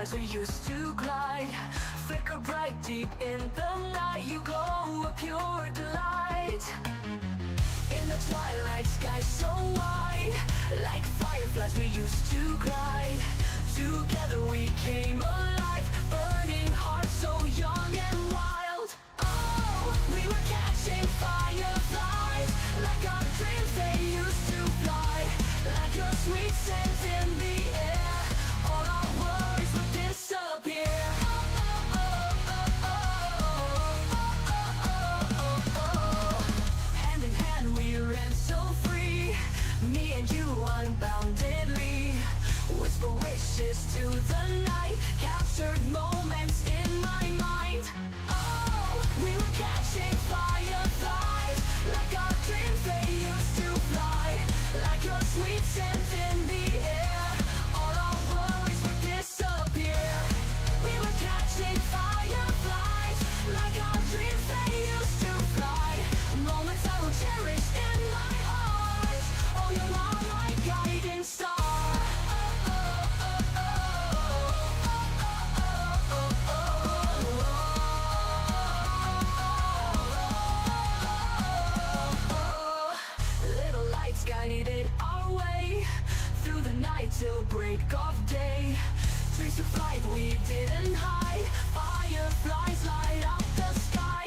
fireflies we used to glide, flicker bright deep in the night. You glow a pure delight. In the twilight sky so wide, like fireflies we used to glide. Together we came alive, burning hearts so young and wild. Oh, we were catching fireflies, like our dreams they used to fly. Like your sweet scent in the air, all our worries would disappear. Hand in hand we ran so free, me and you unboundedly. Whisper wishes to the night, captured moments in my mind. Oh, we were catching fireflies, like our dreams they used to fly. Like your sweet scent in the air, all our worries would disappear. We were catching fireflies, like our dreams they used to fly. Moments I will cherish in my heart. Oh, you are my guiding star. Little lights guided our way through the night till break of day. Trees to flight we didn't hide, fireflies light up the sky.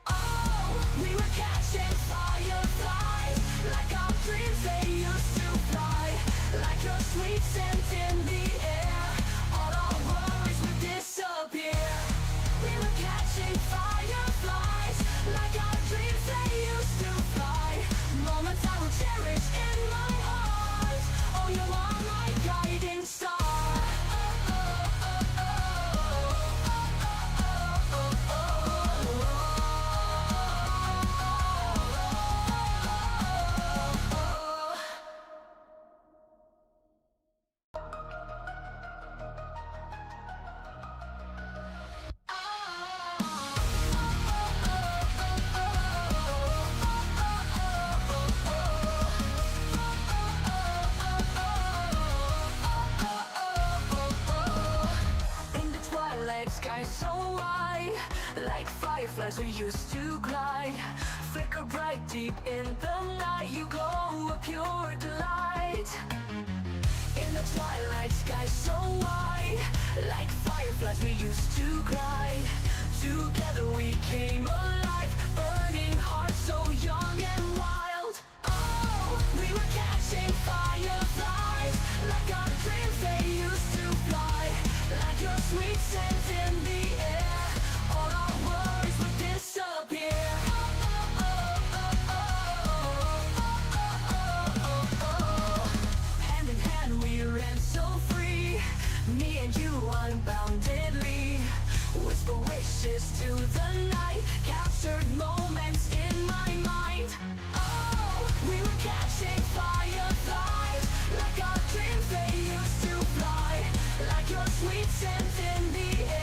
Oh, we were catching fireflies, like our dreams they used to fly. Like your sweet scent in the air, all our worries would disappear. We were catching fireflies, like our dreams they used to fly. Moments I will cherish in my heart. Oh, you are my guiding star. Sky so wide, like fireflies we used to glide, flicker bright deep in the night. You glow a pure delight. In the twilight sky so wide, like fireflies we used to glide. Together we came alive, burning hearts so young and wild. Oh, we were catching fireflies, like our dreams they used to fly. Like your sweet scent in the air, all our worries would disappear. Hand in hand we ran so free, me and you unboundedly. Whisper wishes to the night, captured moments in my mind. Oh, we were catching fireflies, like our dreams they used to fly. Like your sweet scent in the air.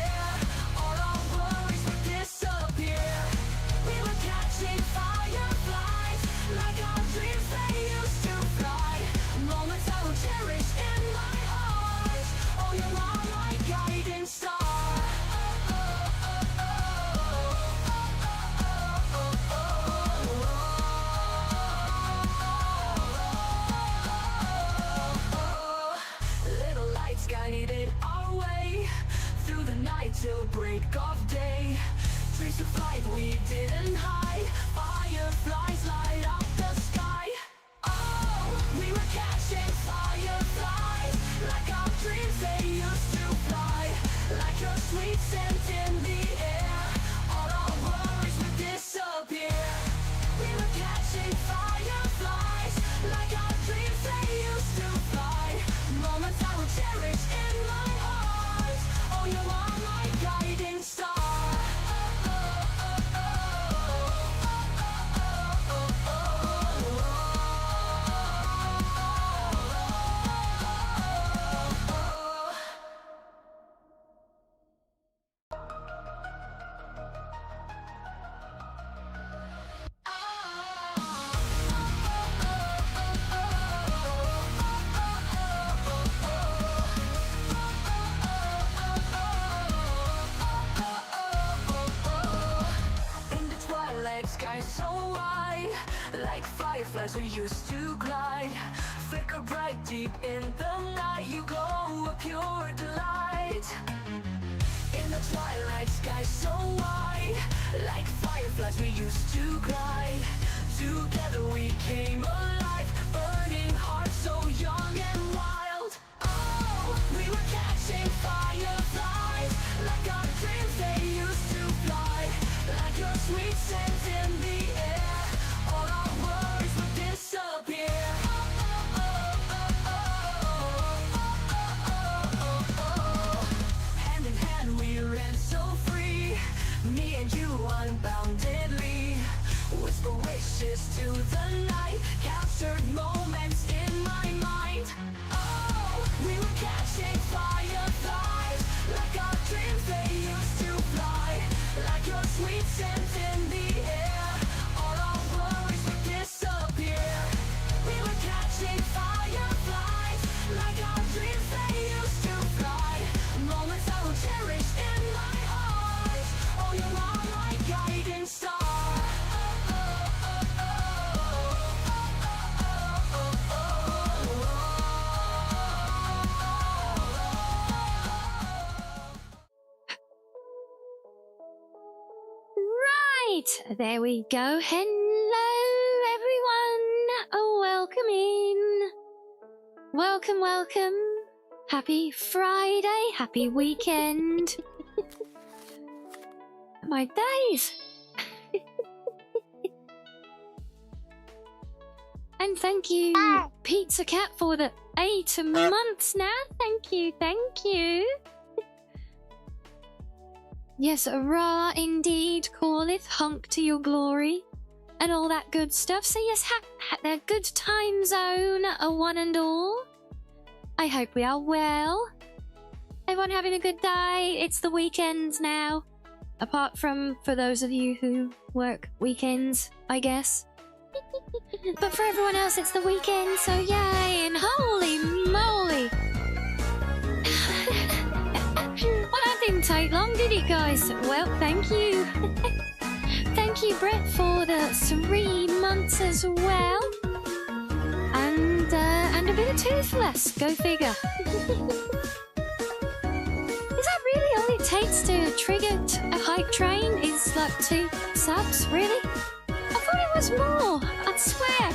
like fireflies we used to glide. Flicker bright deep in the night, you glow a pure delight. In the twilight sky so wide, like fireflies we used to glide. Together we came alive, burning hearts so young and wild. Oh, we were catching fireflies, like our dreams they used to fly. Like your sweet scent in the air, all our worries would disappear. Hand in hand we ran so free, me and you unboundedly. Whisper wishes to the night, captured moments in my mind. Oh, we were catching fireflies, like our dreams they used to fly. Like your sweet scent in the air, all our worries would disappear. We were catching fireflies, like our dreams they used to fly. Moments I will cherish in my heart. Oh, you are my guiding star. Right, there we go. Hello, everyone. Oh, welcome in. Welcome, welcome. Happy Friday, happy weekend. My days. And thank you, Pizza Cat, for the 8 months now. Thank you, thank you. Yes, Ra indeed calleth, hunk to your glory, and all that good stuff. So yes, the good time zone, one and all. I hope we are well. Everyone having a good day? It's the weekends now. Apart from for those of you who work weekends, I guess. But for everyone else, it's the weekend, so yay, and holy moly! Well, that didn't take long, did it, guys? Well, thank you. Thank you, Brett, for the 3 months as well. And a bit of Toothless, go figure. Is that really all it takes to trigger a hype train? Is like 2 subs, really? I thought it was more, I'd swear.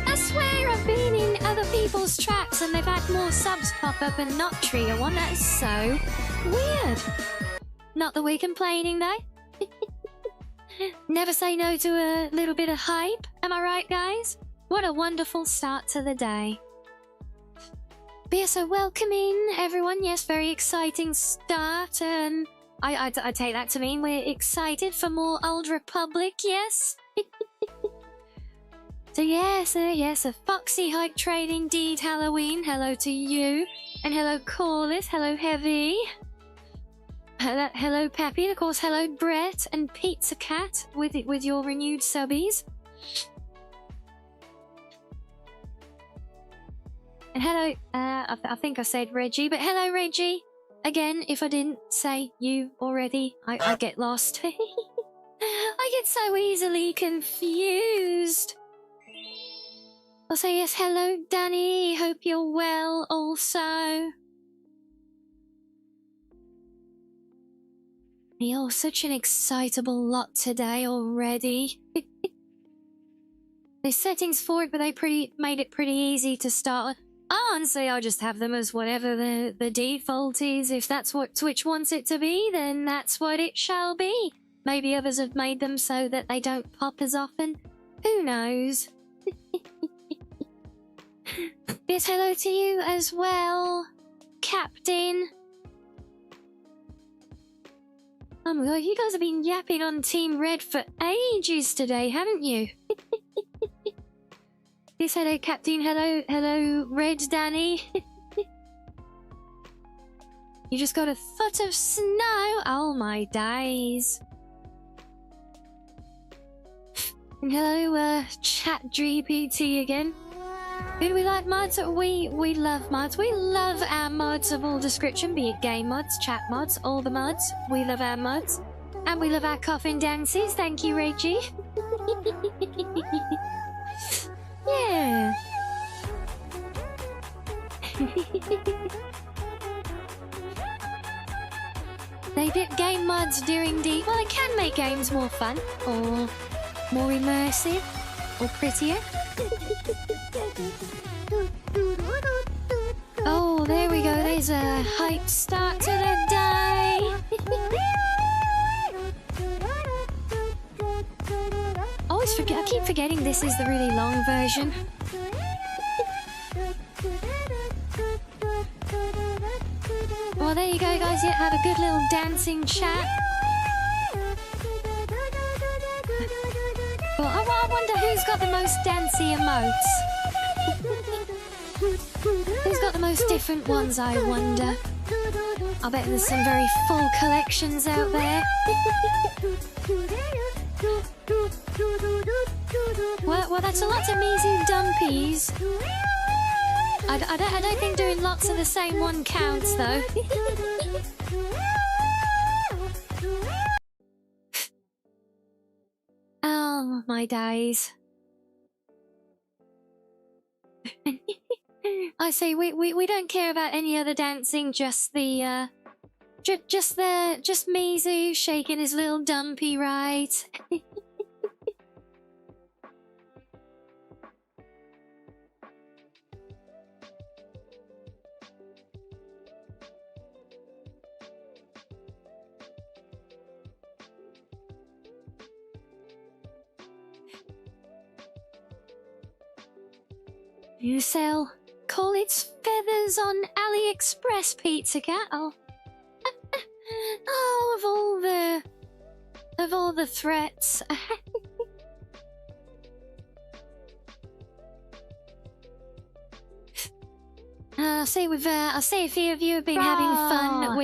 I swear I've been in other people's tracks and they've had more subs pop up and not trigger one. That is so weird. Not that we're complaining though. Never say no to a little bit of hype. Am I right, guys? What a wonderful start to the day. But yeah, so welcome in, everyone. Yes, very exciting start. I take that to mean we're excited for more Old Republic, yes? So yes, a foxy hike train indeed, Halloween. Hello to you. And hello, Corliss. Hello, Heavy. Hello, Peppy. And of course, hello, Brett and Pizza Cat with your renewed subbies. And hello, I think I said Reggie, but hello, Reggie. Again, if I didn't say you already, I get lost. I get so easily confused. I'll say yes, hello, Danny. Hope you're well also. You're such an excitable lot today already. There's settings for it, but they made it pretty easy to start. Honestly, I'll just have them as whatever the default is. If that's what Twitch wants it to be, then that's what it shall be. Maybe others have made them so that they don't pop as often. Who knows? Yes, hello to you as well, Captain. Oh my god, you guys have been yapping on Team Red for ages today, haven't you? Yes, hello, Captain. Hello, Red Danny. You just got a foot of snow. Oh my days. And hello, Chat GPT again. Who do we like mods? We love mods. We love our mods of all description, be it game mods, chat mods, all the mods. We love our mods. And we love our coffin dances. Thank you, Reggie. Yeah. They did game mods do indeed. Well, they can make games more fun, or more immersive, or prettier. Oh, there we go. There's a hype start to the day. I keep forgetting this is the really long version. Well, there you go, guys. Yeah, had a good little dancing chat. Well, I wonder who's got the most dancey emotes. Who's got the most different ones, I wonder. I bet there's some very full collections out there. Well, that's a lot of measly dumpies. I don't think doing lots of the same one counts, though. Oh, my days. I say we don't care about any other dancing, just the just Mizu shaking his little dumpy, right? You sell call its feathers on AliExpress, Pizza Cat. Oh. Oh, of all the threats. I see a few of you have been having fun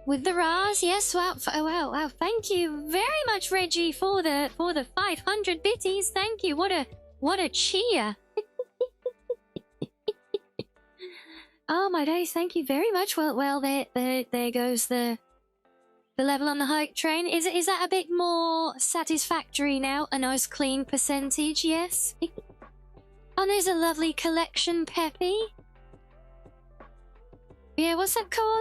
with the Ras. Yes, wow, wow. Thank you very much, Reggie, for the 500 bitties. Thank you. What a cheer. Oh my days, thank you very much. Well, there goes the level on the hype train. Is that a bit more satisfactory now? A nice clean percentage, yes. Oh, there's a lovely collection, Peppy. Yeah, what's that called?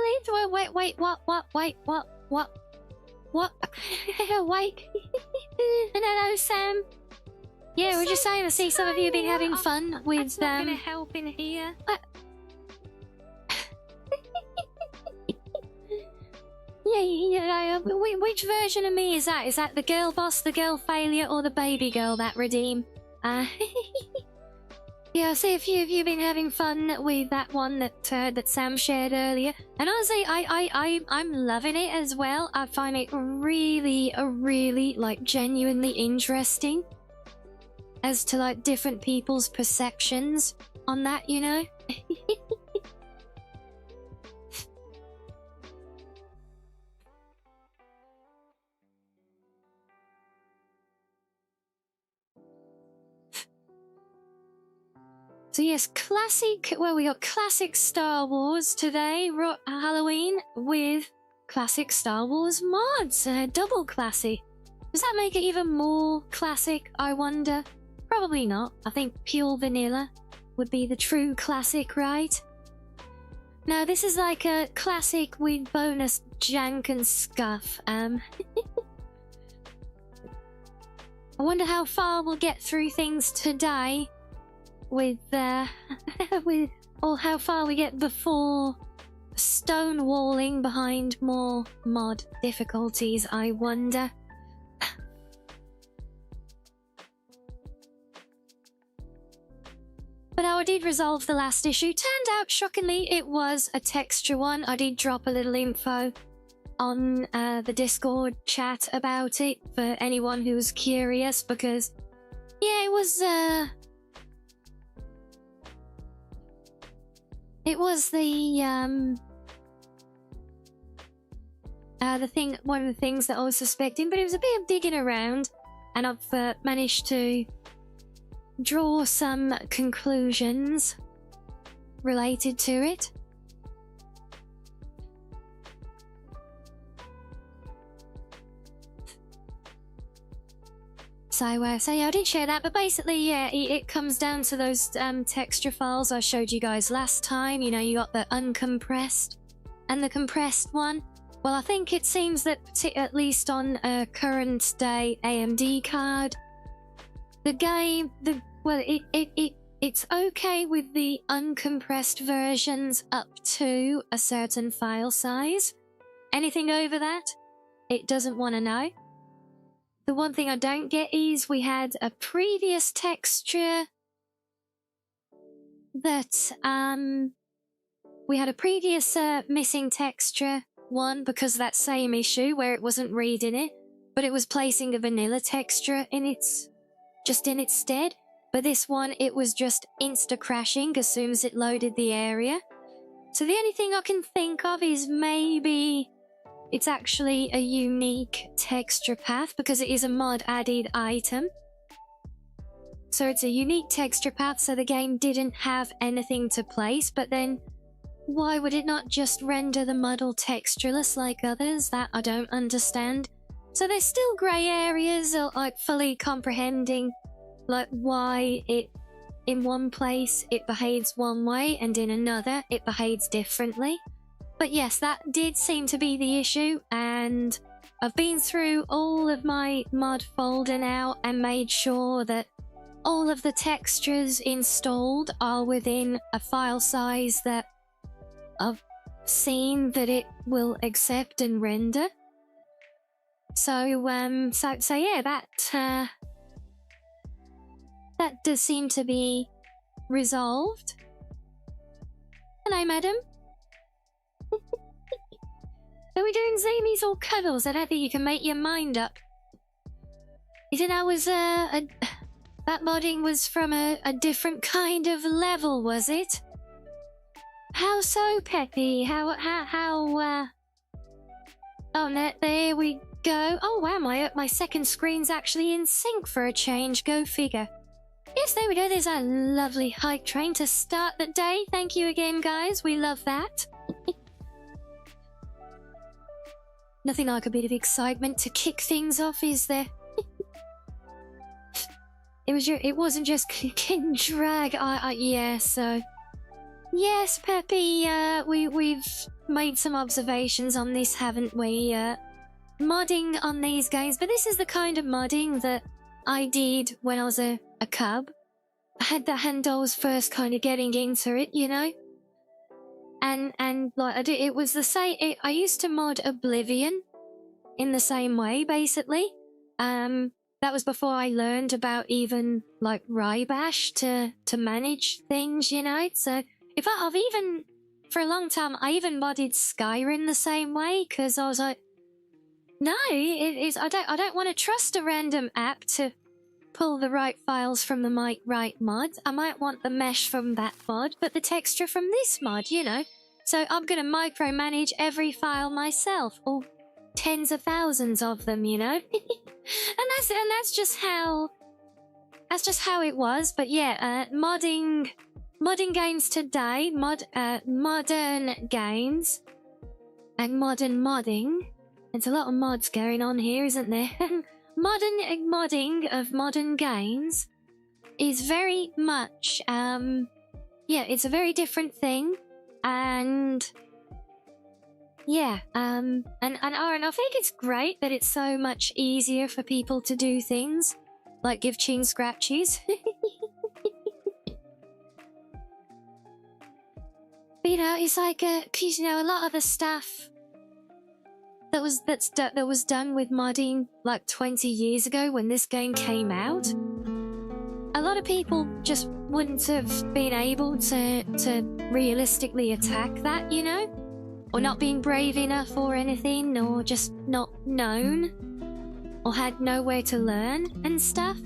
Wait, wait, what? Wait. And hello, Sam. Yeah, we're just saying, I see some of you have been having fun with them. Gonna help in here. Yeah. Which version of me is that? Is that the girl boss, the girl failure, or the baby girl that redeem? Yeah, I see a few of you have been having fun with that one that Sam shared earlier, and honestly, I'm loving it as well. I find it really like genuinely interesting as to like different people's perceptions on that, you know. So yes, classic, well, we got classic Star Wars today, Halloween, with classic Star Wars mods, double classic. Does that make it even more classic, I wonder? Probably not. I think pure vanilla would be the true classic, right? Now, this is like a classic with bonus jank and scuff. I wonder how far we'll get through things today. Or how far we get before stonewalling behind more mod difficulties, I wonder. But I did resolve the last issue. Turned out, shockingly, it was a texture one. I did drop a little info on the Discord chat about it for anyone who was curious, because, yeah, it was one of the things that I was suspecting, but it was a bit of digging around, and I've managed to draw some conclusions related to it. So yeah, I didn't share that, but basically, yeah, it comes down to those texture files I showed you guys last time. You know, you got the uncompressed and the compressed one. Well, I think it seems that at least on a current day AMD card, the game, it's okay with the uncompressed versions up to a certain file size. Anything over that, it doesn't want to know. The one thing I don't get is we had a previous texture that, we had a previous missing texture one because of that same issue where it wasn't reading it, but it was placing a vanilla texture in its stead. But this one, it was just insta-crashing as soon as it loaded the area. So the only thing I can think of is maybe it's actually a unique texture path because it is a mod added item. So it's a unique texture path, so the game didn't have anything to place, but then why would it not just render the model textureless like others? That I don't understand. So there's still grey areas, like fully comprehending like why it in one place it behaves one way and in another it behaves differently. But yes, that did seem to be the issue, and I've been through all of my mod folder now and made sure that all of the textures installed are within a file size that I've seen that it will accept and render. So yeah, that does seem to be resolved. Hello, madam. Are we doing Zami's or cuddles? I don't think you can make your mind up. You think that was that modding was from a different kind of level, was it? How so, Peppy? How oh, there we go. Oh wow, my second screen's actually in sync for a change. Go figure. Yes, there we go. There's a lovely hike train to start the day. Thank you again, guys. We love that. Nothing like a bit of excitement to kick things off, is there? It wasn't just kick and drag. Yeah, so yes, Peppy. We've made some observations on this, haven't we? Modding on these games, but this is the kind of modding that I did when I was a cub. I had the handles first, kind of getting into it, you know. And like it was the same. I used to mod Oblivion in the same way, basically. That was before I learned about even like Rybash to manage things, you know. So in fact, I've even for a long time I even modded Skyrim the same way because I was like, no, I don't want to trust a random app to pull the right files from the right mod. I might want the mesh from that mod, but the texture from this mod, you know. So I'm going to micromanage every file myself, or tens of thousands of them, you know. and that's just how it was. But yeah, modding games today, modern games and modern modding. There's a lot of mods going on here, isn't there? Modern modding of modern games is very much, yeah, it's a very different thing, and yeah, and I think it's great that it's so much easier for people to do things like give chin scratchies. But, you know, it's like, cause you know, a lot of the stuff that was done with modding like 20 years ago when this game came out, a lot of people just wouldn't have been able to realistically attack that, you know, or not being brave enough or anything, or just not known or had nowhere to learn and stuff.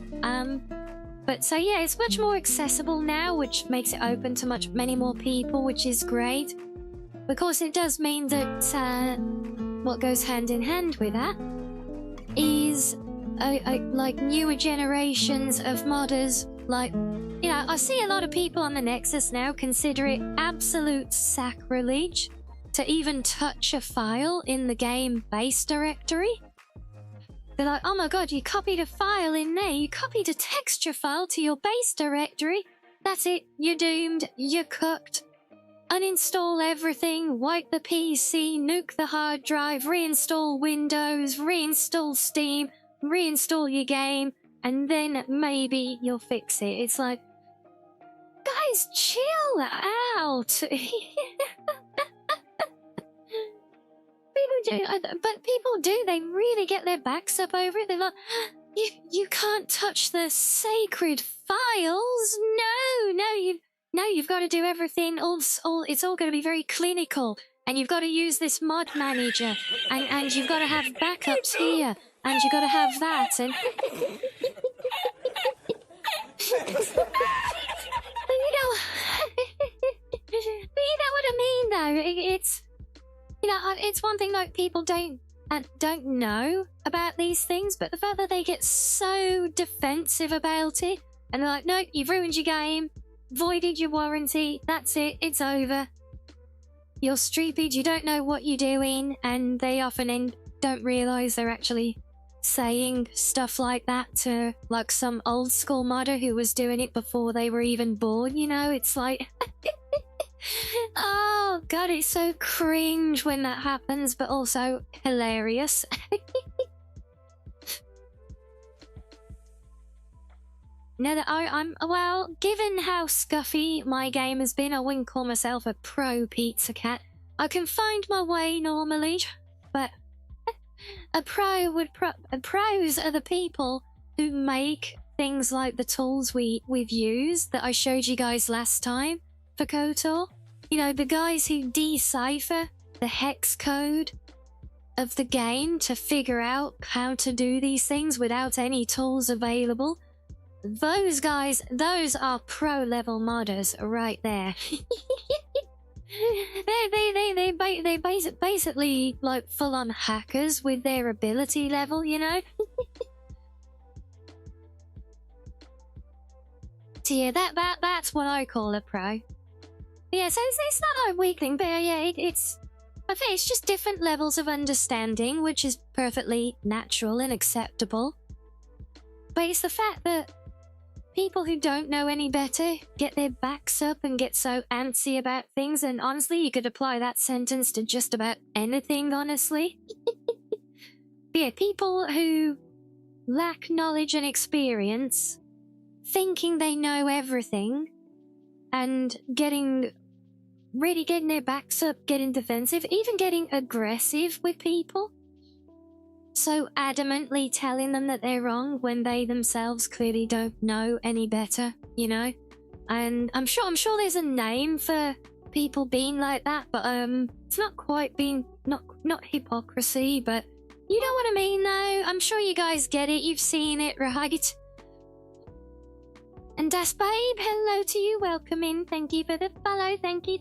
But so yeah, it's much more accessible now, which makes it open to many more people, which is great. Of course, it does mean that what goes hand in hand with that is like newer generations of modders. Like, you know, I see a lot of people on the Nexus now consider it absolute sacrilege to even touch a file in the game base directory. They're like, oh my god, you copied a file in there. You copied a texture file to your base directory. That's it. You're doomed. You're cooked. Uninstall everything. Wipe the PC. Nuke the hard drive. Reinstall Windows. Reinstall Steam. Reinstall your game. And then maybe you'll fix it. It's like, guys, chill out. People do. They really get their backs up over it. They're like, you can't touch the sacred files. No, you've got to do everything. It's all going to be very clinical, and you've got to use this mod manager, and you've got to have backups here, and you've got to have that, and you know what I mean, though. It's. You know, it's one thing like people don't know about these things, but the fact that they get so defensive about it, and they're like, no, you've ruined your game, voided your warranty, that's it, it's over. You're stupid, you don't know what you're doing, and they often don't realise they're actually saying stuff like that to, like, some old school modder who was doing it before they were even born, you know? It's like... Oh god, it's so cringe when that happens, but also hilarious. Now that I'm well, given how scuffy my game has been, I wouldn't call myself a pro pizza cat. I can find my way normally, but pros are the people who make things like the tools we've used that I showed you guys last time for KOTOR. You know, the guys who decipher the hex code of the game to figure out how to do these things without any tools available. Those guys, those are pro-level modders right there. they basically like full-on hackers with their ability level, you know? So yeah, that's what I call a pro. Yeah, so it's not a weak thing, but yeah, I think it's just different levels of understanding, which is perfectly natural and acceptable. But it's the fact that people who don't know any better get their backs up and get so antsy about things, and honestly, you could apply that sentence to just about anything, honestly. Yeah, people who lack knowledge and experience, thinking they know everything, and getting their backs up, getting defensive, even getting aggressive with people. So adamantly telling them that they're wrong when they themselves clearly don't know any better, you know? And I'm sure there's a name for people being like that, but it's not quite being not hypocrisy, but you know what I mean though? I'm sure you guys get it, you've seen it, right? And Das Babe, hello to you, welcome in, thank you for the follow, thank you.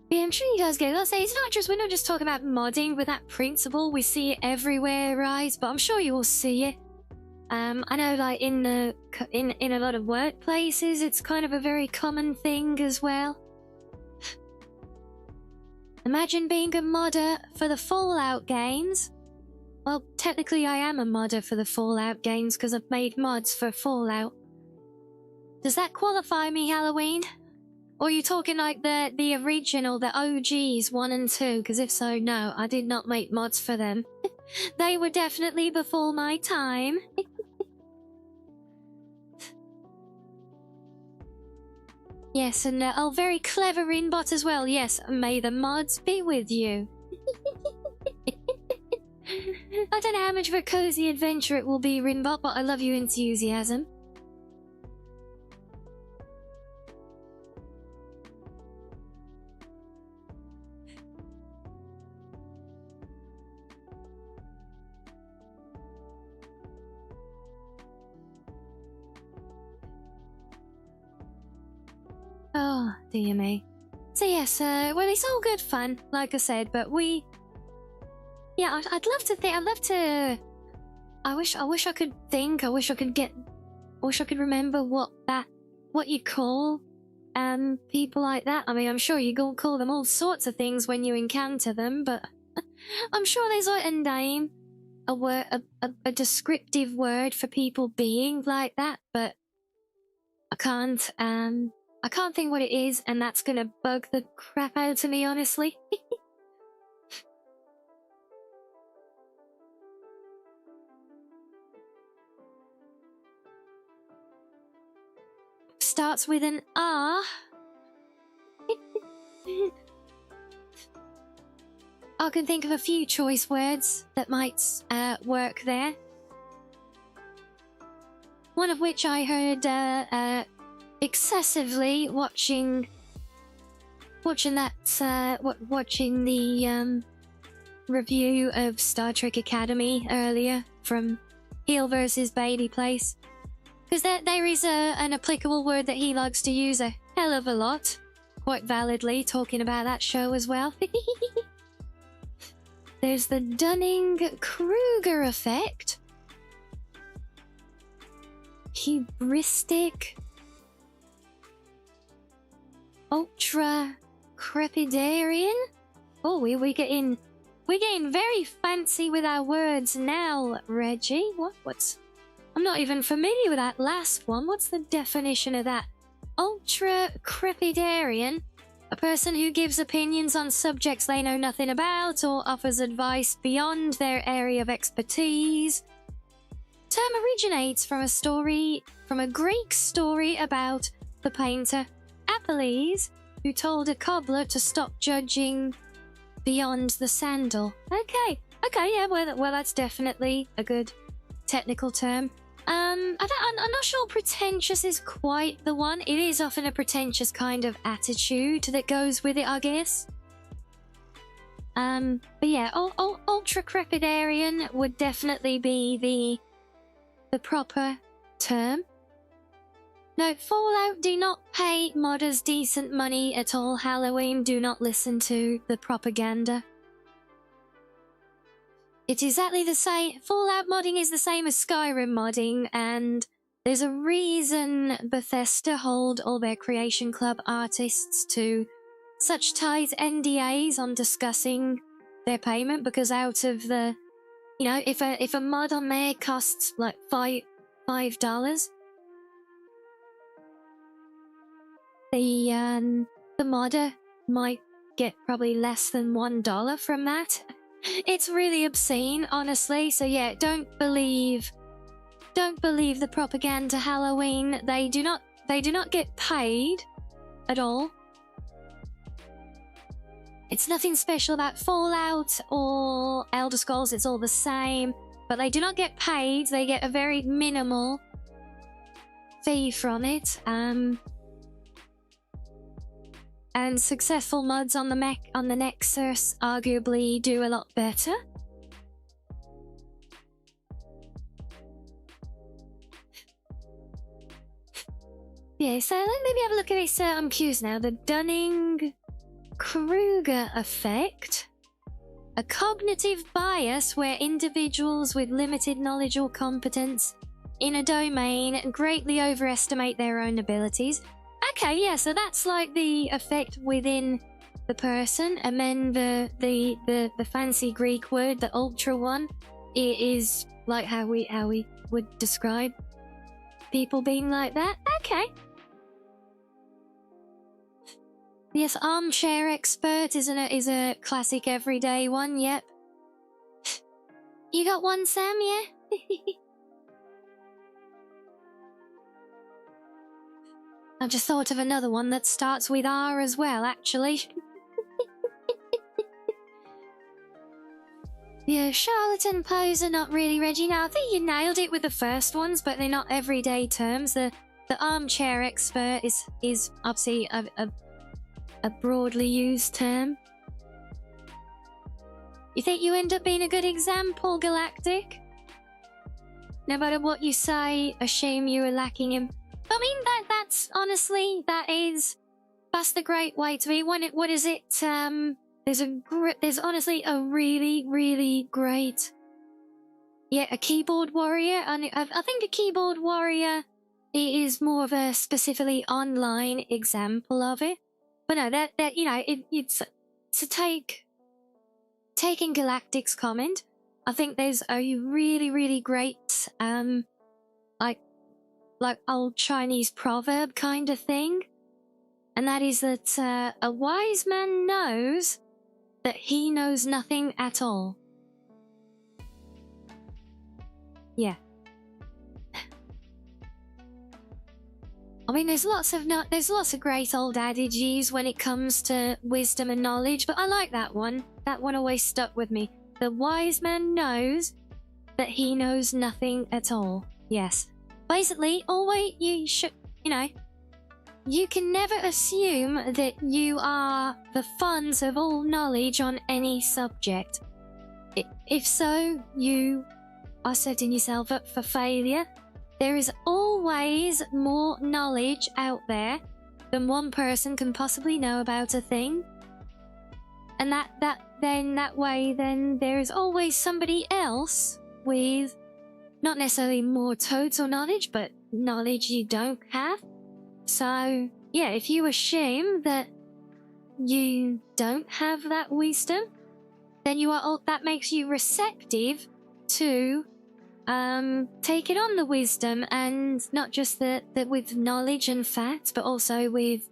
Yeah, I'm sure you guys get it. I'll say we're not just talking about modding with that principle, we see it everywhere, right? But I'm sure you all see it. I know like in a lot of workplaces, it's kind of a very common thing as well. Imagine being a modder for the Fallout games. Well, technically I am a modder for the Fallout games because I've made mods for Fallout. Does that qualify me, Halloween? Or are you talking like the original, the OGs 1 and 2? Because if so, no, I did not make mods for them. They were definitely before my time. Yes, and very clever Inbot as well. Yes, may the mods be with you. I don't know how much of a cozy adventure it will be, Rinbot, but I love your enthusiasm. Oh, dear me. So yes, well, it's all good fun, like I said, but yeah, I'd love to think. I wish I could think. I wish I could remember what you call people like that. I mean, I'm sure you call them all sorts of things when you encounter them, but I'm sure there's like a name, a word, a descriptive word for people being like that, but I can't think what it is, and that's gonna bug the crap out of me, honestly. Starts with an R. I can think of a few choice words that might work there. One of which I heard excessively watching the review of Star Trek Academy earlier from Heel versus Bailey Place. Because there is an applicable word that he likes to use a hell of a lot, quite validly, talking about that show as well. There's the Dunning-Kruger effect. Hubristic. Ultra crepidarian. Oh, we're getting very fancy with our words now, Reggie. What's I'm not even familiar with that last one. What's the definition of that? Ultra crepidarian. A person who gives opinions on subjects they know nothing about or offers advice beyond their area of expertise. Term originates from a Greek story about the painter Apelles, who told a cobbler to stop judging beyond the sandal. Okay, yeah, well, that's definitely a good technical term. I'm not sure pretentious is quite the one. It is often a pretentious kind of attitude that goes with it, I guess. But yeah, ultra crepidarian would definitely be the proper term. No, Fallout do not pay modders decent money at all. Halloween, do not listen to the propaganda. It's exactly the same. Fallout modding is the same as Skyrim modding, and there's a reason Bethesda hold all their Creation Club artists to such tight NDAs on discussing their payment, because out of the, you know, if a mod on there costs like $5, the modder might get probably less than $1 from that. It's really obscene, honestly. So yeah, don't believe the propaganda. Halloween, they do not get paid at all. It's nothing special about Fallout or Elder Scrolls, it's all the same, but they do not get paid. They get a very minimal fee from it. And successful mods on the Nexus arguably do a lot better. Yeah, so let's maybe have a look at these cues now. The Dunning-Kruger effect. A cognitive bias where individuals with limited knowledge or competence in a domain greatly overestimate their own abilities. Okay, yeah, so that's like the effect within the person, and then the fancy Greek word, the ultra one, it is like how we would describe people being like that. Okay. Yes, armchair expert is a classic everyday one. Yep. You got one, Sam? Yeah. I just thought of another one that starts with R as well, actually. Yeah, charlatan, poser, not really, Reggie. Now, I think you nailed it with the first ones, but they're not everyday terms. The armchair expert is obviously a broadly used term. You think you end up being a good example, Galactic? No matter what you say, assume you are lacking in... I mean, that's honestly, that's the great way to be. What is it? There's honestly a really, really great, yeah, a keyboard warrior. I think a keyboard warrior is more of a specifically online example of it. But no, that you know, it's to take taking Galactic's comment, I think there's a really great, like old Chinese proverb kind of thing. And that is that a wise man knows that he knows nothing at all. Yeah. I mean, there's lots of great old adages when it comes to wisdom and knowledge, but I like that one. That one always stuck with me. The wise man knows that he knows nothing at all. Yes. Basically, always you should, you can never assume that you are the funds of all knowledge on any subject. If so, you are setting yourself up for failure. There is always more knowledge out there than one person can possibly know about a thing. And that way there is always somebody else with not necessarily more total knowledge, but knowledge you don't have. So, yeah, if you assume that you don't have that wisdom, then that makes you receptive to taking on the wisdom, and not just that with knowledge and facts, but also with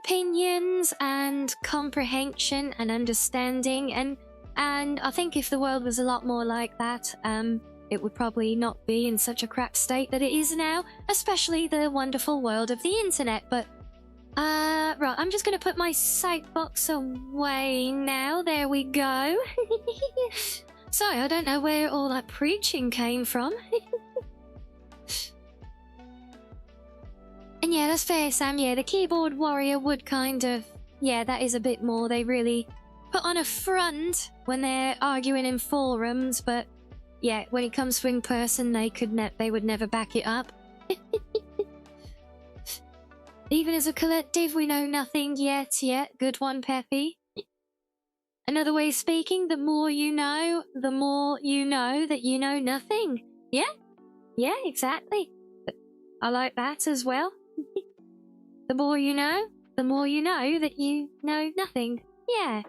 opinions and comprehension and understanding. And I think if the world was a lot more like that, it would probably not be in such a crap state that it is now, especially the wonderful world of the internet. But, right, I'm just going to put my soapbox away now. There we go. Sorry, I don't know where all that preaching came from. And yeah, that's fair, Sam. Yeah, the keyboard warrior would kind of... Yeah, that is a bit more. They really put on a front when they're arguing in forums, but... Yeah, when it comes to in person, they would never back it up. Even as a collective, we know nothing yet. Good one, Peppy. Another way of speaking, the more you know that you know nothing. Yeah, exactly. I like that as well. The more you know that you know nothing. Yeah.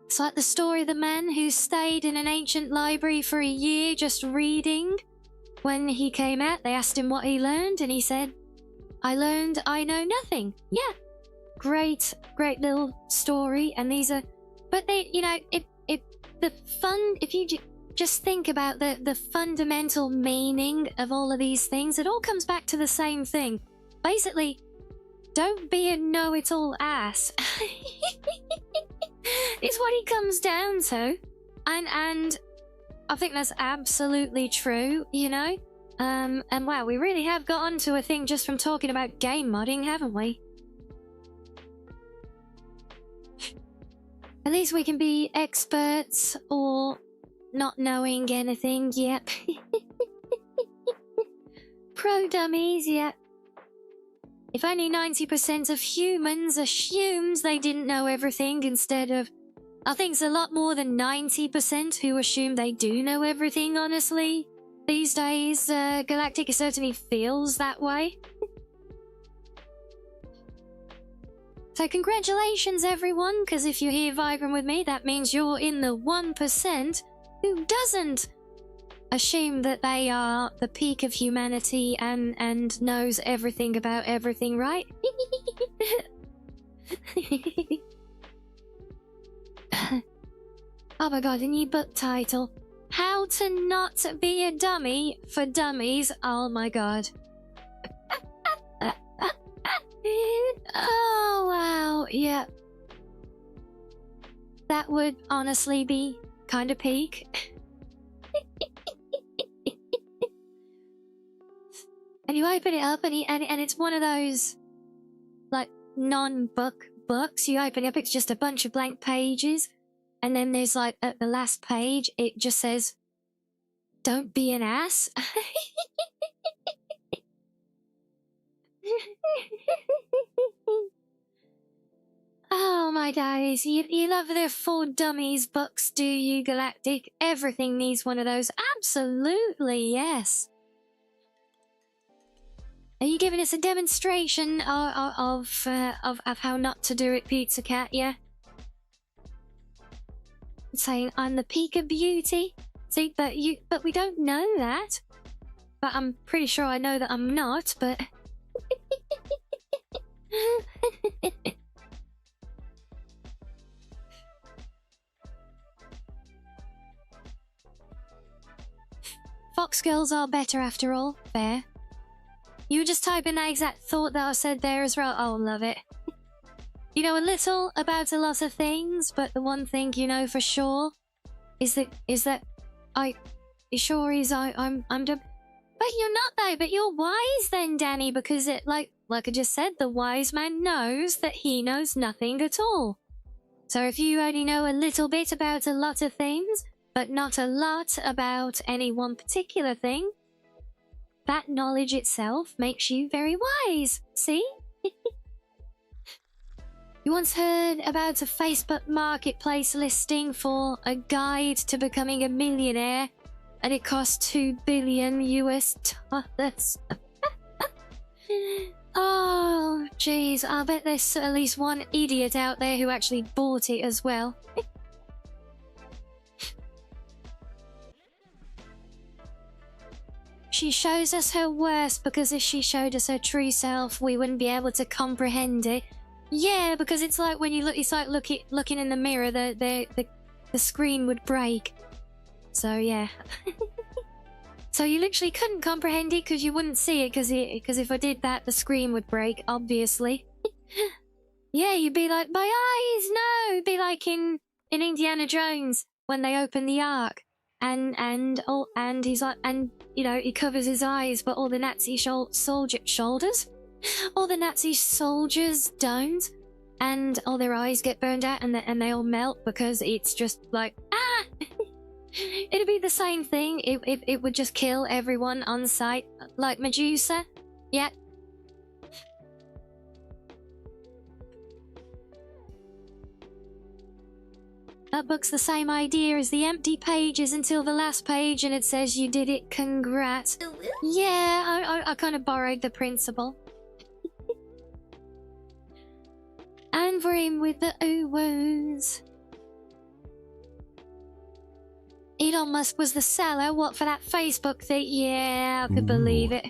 It's like the story of the man who stayed in an ancient library for a year just reading. When he came out, they asked him what he learned, and he said, I learned I know nothing. Yeah. Great little story. And these are... But they, if you just think about the fundamental meaning of all of these things, it all comes back to the same thing. Basically, don't be a know-it-all ass. It's what he comes down to. And I think that's absolutely true, And wow, we really have got onto a thing just from talking about game modding, haven't we? At least we can be experts or not knowing anything, yep. Pro dummies, yep. If only 90% of humans assumes they didn't know everything instead of... I think it's a lot more than 90% who assume they do know everything, honestly. These days, Galactic certainly feels that way. So congratulations, everyone, because if you're here vibing with me, that means you're in the 1% who doesn't assume that they are the peak of humanity and knows everything about everything, right? Oh my god, a new book title. How to Not Be a Dummy for Dummies. Oh my god. Oh wow, yeah. That would honestly be kind of peak. And you open it up and it's one of those like non-book books. You open it up, it's just a bunch of blank pages, and then there's like at the last page it just says, "Don't be an ass." Oh my days, you love their For Dummies books, do you, Galactic? Everything needs one of those. Absolutely, yes. Are you giving us a demonstration of how not to do it, Pizza Cat? Yeah. Saying I'm the peak of beauty. See, but we don't know that. But I'm pretty sure I know that I'm not. But Fox girls are better after all. Fair. You just type in that exact thought that I said there as well. Oh, love it. You know a little about a lot of things, but the one thing you know for sure is that I'm dumb. But you're not though. But you're wise then, Danny, because it like I just said, the wise man knows that he knows nothing at all. So if you only know a little bit about a lot of things, but not a lot about any one particular thing, that knowledge itself makes you very wise. See? You once heard about a Facebook marketplace listing for a guide to becoming a millionaire, and it cost $2 billion US. Oh, jeez. I bet there's at least one idiot out there who actually bought it as well. She shows us her worst because if she showed us her true self, we wouldn't be able to comprehend it. Yeah, because it's like when you look, it's like looking in the mirror, the screen would break. So yeah. So you literally couldn't comprehend it because you wouldn't see it because if I did that, the screen would break, obviously. Yeah, you'd be like, my eyes, no! It'd be like in Indiana Jones when they open the Ark. And he's like, and you know, he covers his eyes, but all the Nazi soldiers don't, and all their eyes get burned out, and they all melt because it's just like it'd be the same thing. It would just kill everyone on sight, like Medusa. Yeah. That book's the same idea as the empty pages until the last page and it says you did it, congrats. Yeah, I kind of borrowed the principle. And we're in with the ooh-woos. Elon Musk was the seller, what, for that Facebook thing? Yeah, I could believe it.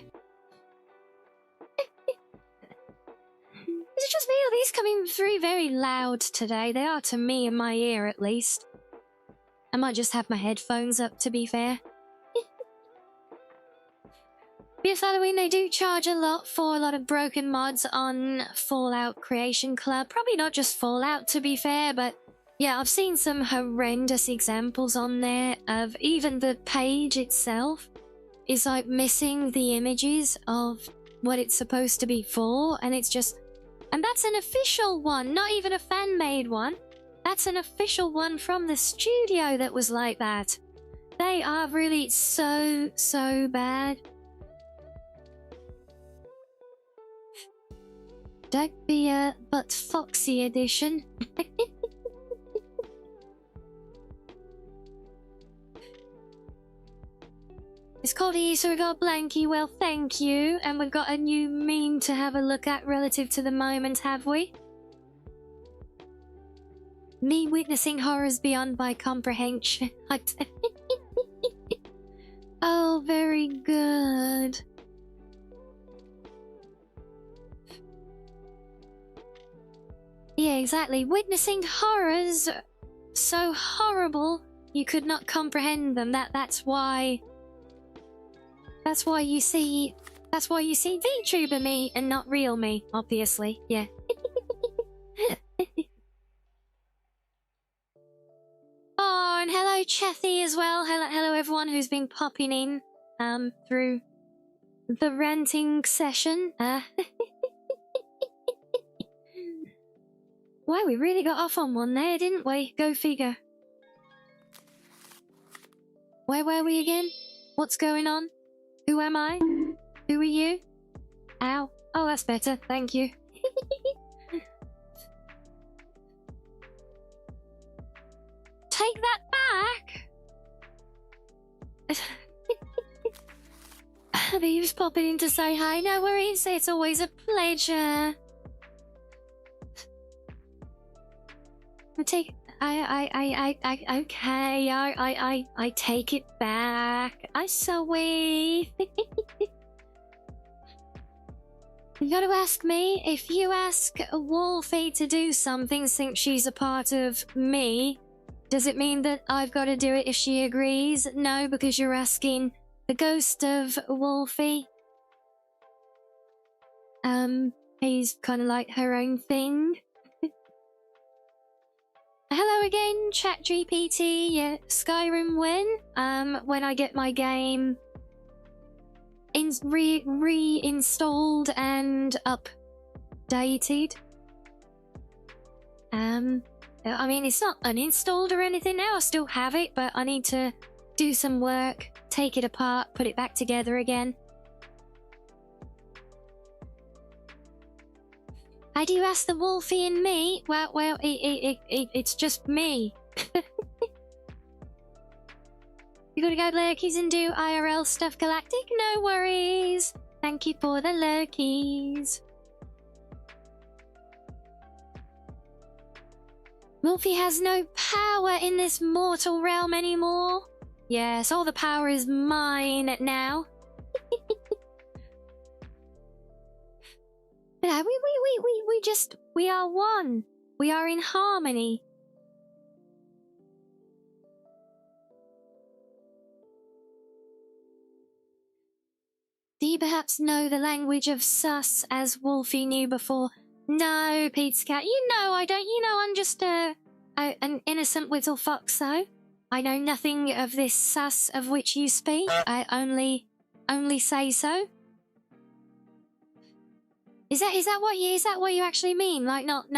Is it just me or are these coming through very loud today? They are to me in my ear, at least. I might just have my headphones up, to be fair. Yes, Halloween, they do charge a lot for a lot of broken mods on Fallout Creation Club. Probably not just Fallout, to be fair, but yeah, I've seen some horrendous examples on there of even the page itself is like missing the images of what it's supposed to be for, and it's just... And that's an official one, not even a fan-made one. That's an official one from the studio that was like that. They are really so bad. Don't be but Foxy edition. It's called Easter, we got Blanky, well thank you. And we've got a new meme to have a look at relative to the moment, have we? Me witnessing horrors beyond my comprehension. Oh, very good. Yeah, exactly. Witnessing horrors so horrible you could not comprehend them. That's why you see VTuber me and not real me, obviously. Yeah. Oh, and hello Chethy as well. Hello everyone who's been popping in through the ranting session. Wow, we really got off on one there, didn't we? Go figure. Where were we again? What's going on? Who am I? Who are you? Ow. Oh, that's better. Thank you. Take that back! for you popping in to say hi. No worries, it's always a pleasure. Okay, I take it back. I'm sorry. You gotta ask me. If you ask Wolfie to do something since she's a part of me, does it mean that I've got to do it if she agrees? No, because you're asking the ghost of Wolfie. He's kind of like her own thing. Hello again, ChatGPT. Yeah, Skyrim when I get my game reinstalled and updated. I mean, it's not uninstalled or anything now. I still have it, but I need to do some work, take it apart, put it back together again. I do ask the Wolfie and me. Well, it's just me. You gotta go lurkies and do IRL stuff, Galactic? No worries. Thank you for the lurkies. Wolfie has no power in this mortal realm anymore. Yes, all the power is mine now. But we are one. We are in harmony. Do you perhaps know the language of sus as Wolfie knew before? No, Pete's cat. You know I don't. You know I'm just an innocent little fox, though. I know nothing of this sus of which you speak. I only say so. Is that what you actually mean? Like not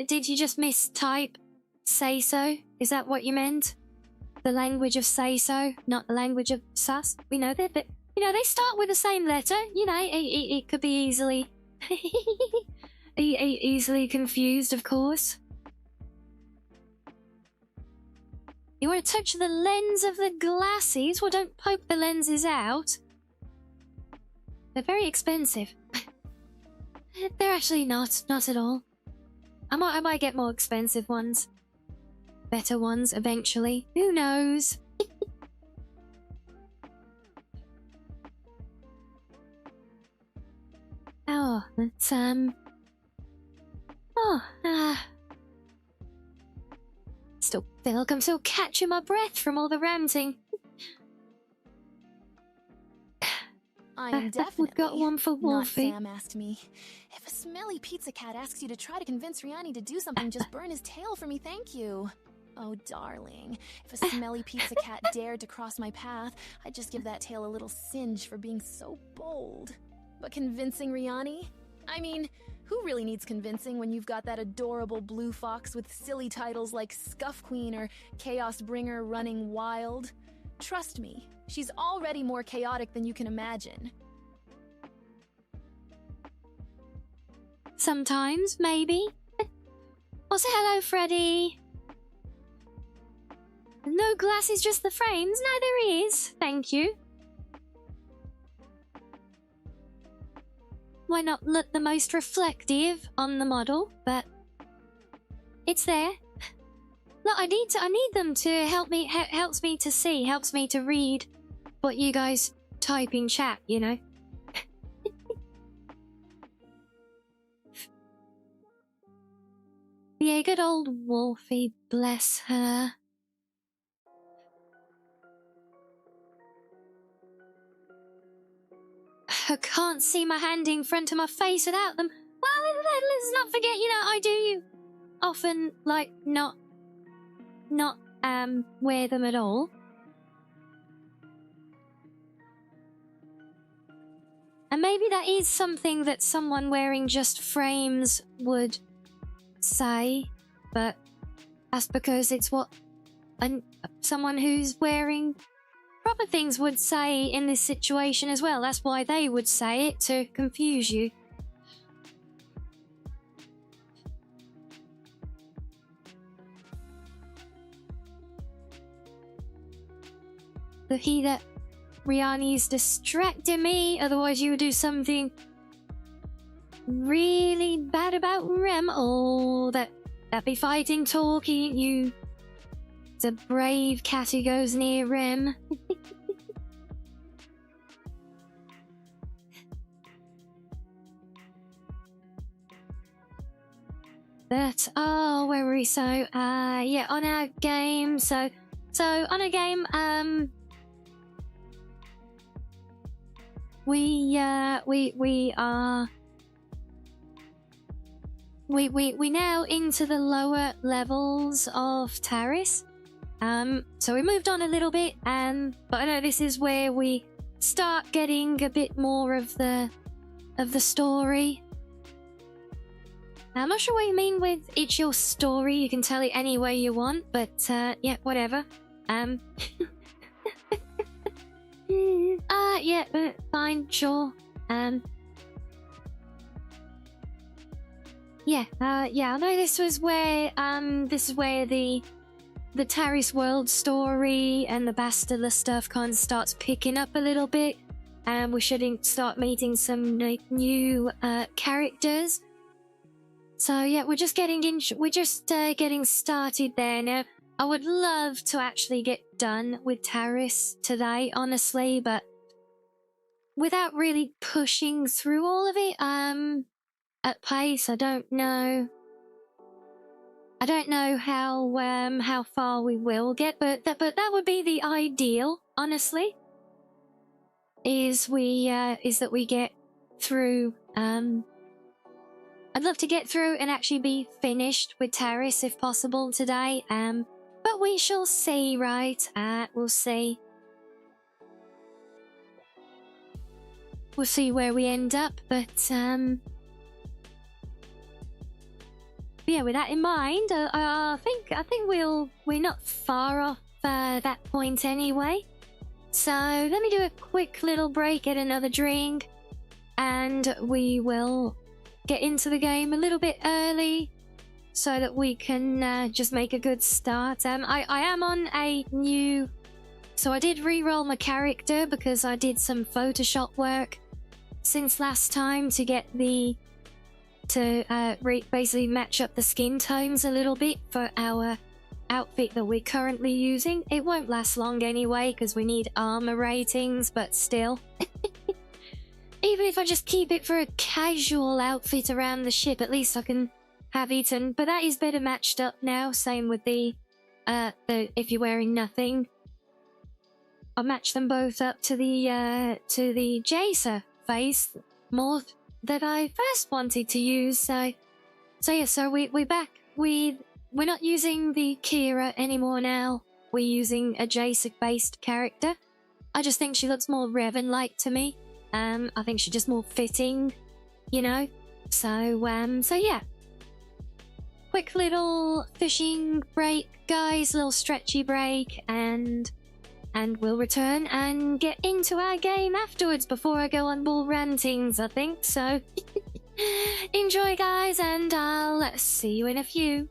did you just mistype say so? Is that what you meant? The language of say so, not the language of sus. We know that, but you know they start with the same letter. You know it could be easily easily confused, of course. You want to touch the lens of the glasses? Well, don't poke the lenses out. They're very expensive. They're actually not at all. I might get more expensive ones. Better ones eventually. Who knows? Oh, it's still feel like I'm still catching my breath from all the ranting. I am definitely We've got one for Wolfie. not Sam asked me. If a smelly pizza cat asks you to try to convince Rianni to do something, just burn his tail for me, thank you. Oh, darling. If a smelly pizza cat dared to cross my path, I'd just give that tail a little singe for being so bold. But convincing Rianni? I mean, who really needs convincing when you've got that adorable blue fox with silly titles like Scuff Queen or Chaos Bringer running wild? Trust me, she's already more chaotic than you can imagine. Sometimes, maybe. Well, say hello, Freddy. No glasses, just the frames. No, there is. Thank you. Why not look the most reflective on the model? But it's there. Look, I need them to help me. Helps me to see. Helps me to read what you guys type in chat. You know. Yeah, good old Wolfie, bless her. I can't see my hand in front of my face without them. Well, let's not forget, you know, I do often, like, not wear them at all. And maybe that is something that someone wearing just frames would say, but that's because it's what someone who's wearing proper things would say in this situation as well. That's why they would say it, to confuse you. The he that Rianni's distracting me, otherwise you would do something really bad about Rem. Oh, that be fighting talking, you... It's a brave cat who goes near Rem. But, oh, where were we? So, yeah, on our game, so on our game, we now into the lower levels of Taris. So we moved on a little bit, but I know this is where we start getting a bit more of the story. I'm not sure what you mean with it's your story. You can tell it any way you want, but yeah, whatever. Yeah, fine, sure. Yeah, I know this was where this is where the Taris world story and the Bastila stuff kind of starts picking up a little bit, and we should start meeting some new characters. So yeah, we're just getting started there now. I would love to actually get done with Taris today, honestly, but without really pushing through all of it at pace. I don't know how far we will get, but that would be the ideal, honestly. Is that we get through. I'd love to get through and actually be finished with Taris if possible today. But we shall see, right? We'll see. We'll see where we end up, but yeah, with that in mind, I think we're not far off that point anyway. So let me do a quick little break, get another drink, and we will get into the game a little bit early so that we can just make a good start. I am on a new... So I did re-roll my character because I did some Photoshop work since last time to get basically match up the skin tones a little bit for our outfit that we're currently using. It won't last long anyway because we need armor ratings, but still. Even if I just keep it for a casual outfit around the ship, at least I can have eaten. But that is better matched up now. Same with the if you're wearing nothing. I matched them both up to the Jacer face morph that I first wanted to use. So yeah. So we're back. We're not using the Kira anymore now. We're using a Jacer based character. I just think she looks more Revan-like to me. I think she's just more fitting, you know? So yeah. Quick little fishing break, guys. Little stretchy break, and we'll return and get into our game afterwards before I go on bull rantings, I think. So enjoy, guys, and I'll see you in a few.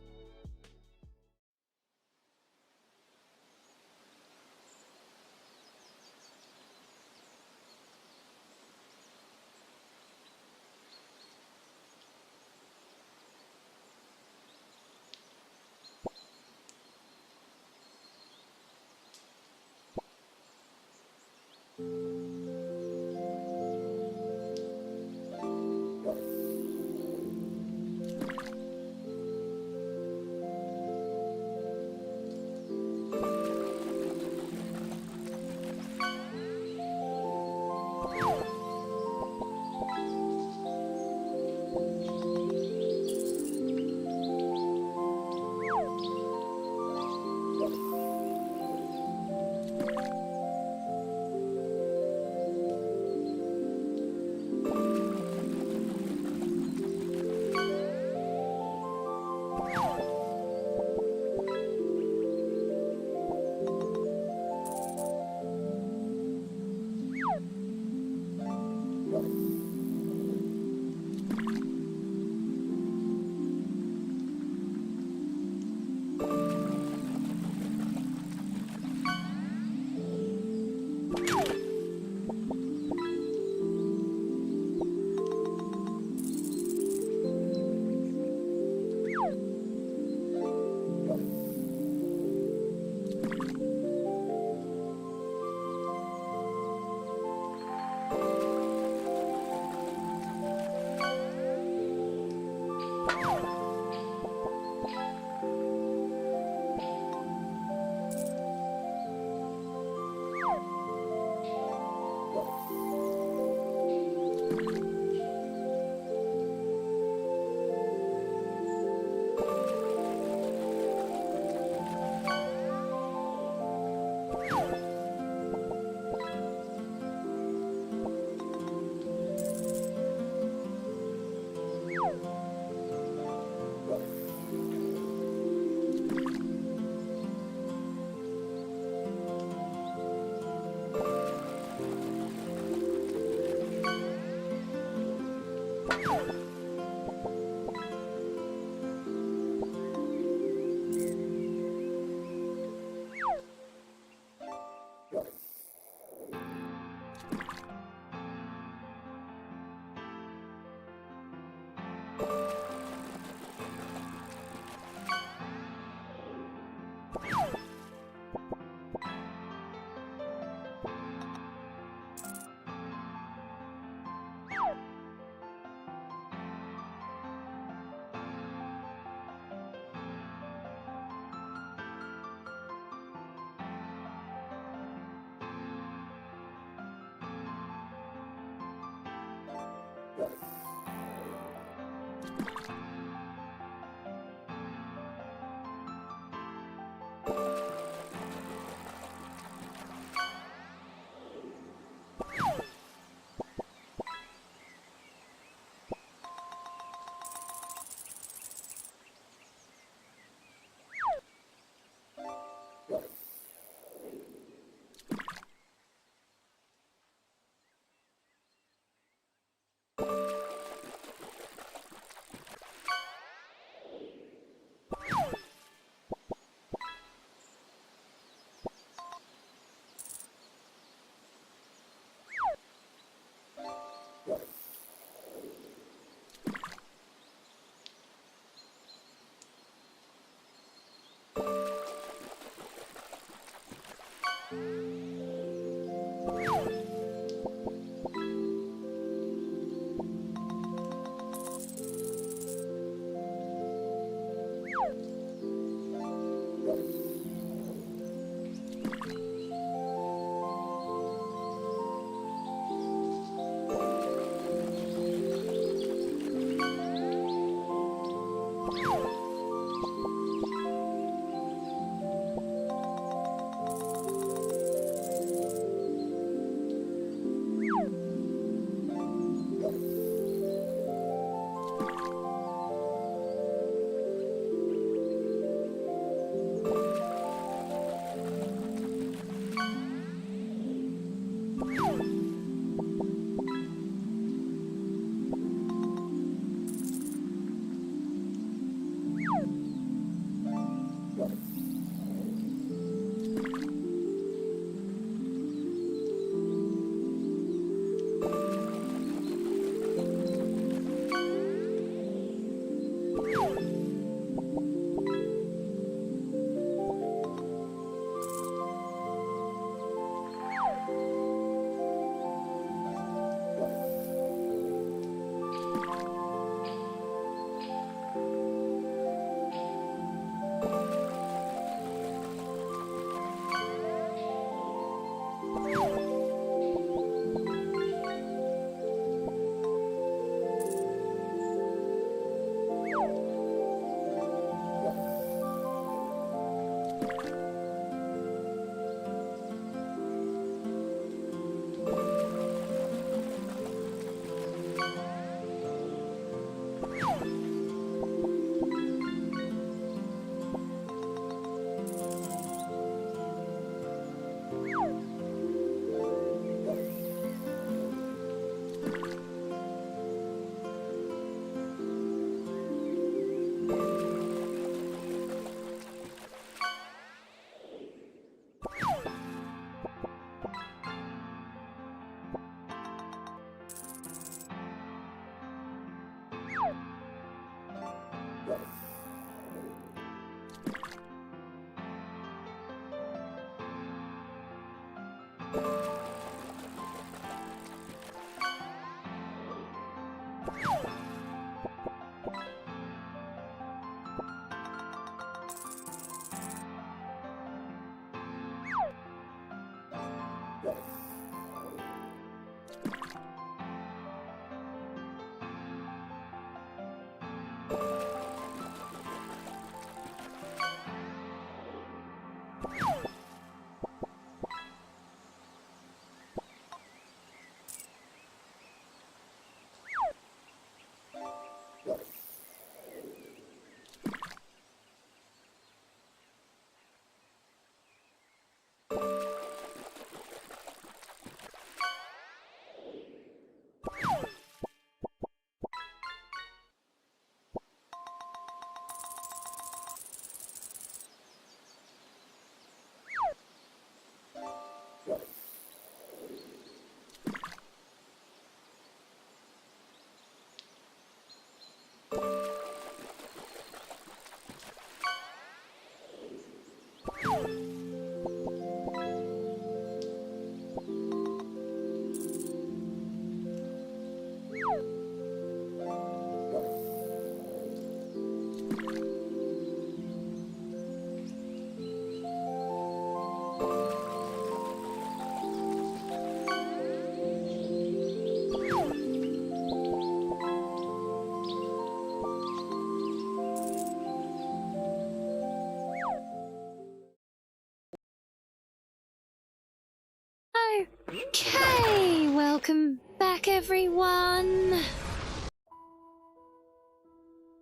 Okay, welcome back everyone.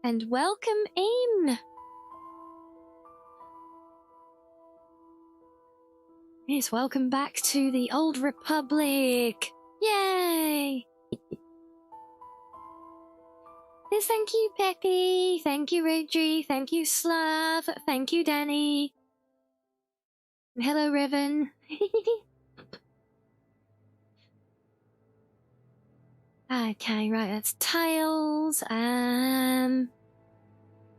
And welcome in. Yes, welcome back to the Old Republic. Yay! Yes, thank you, Peppy. Thank you, Reggie. Thank you, Slav. Thank you, Danny. And hello, Revan. Okay, right, that's tiles.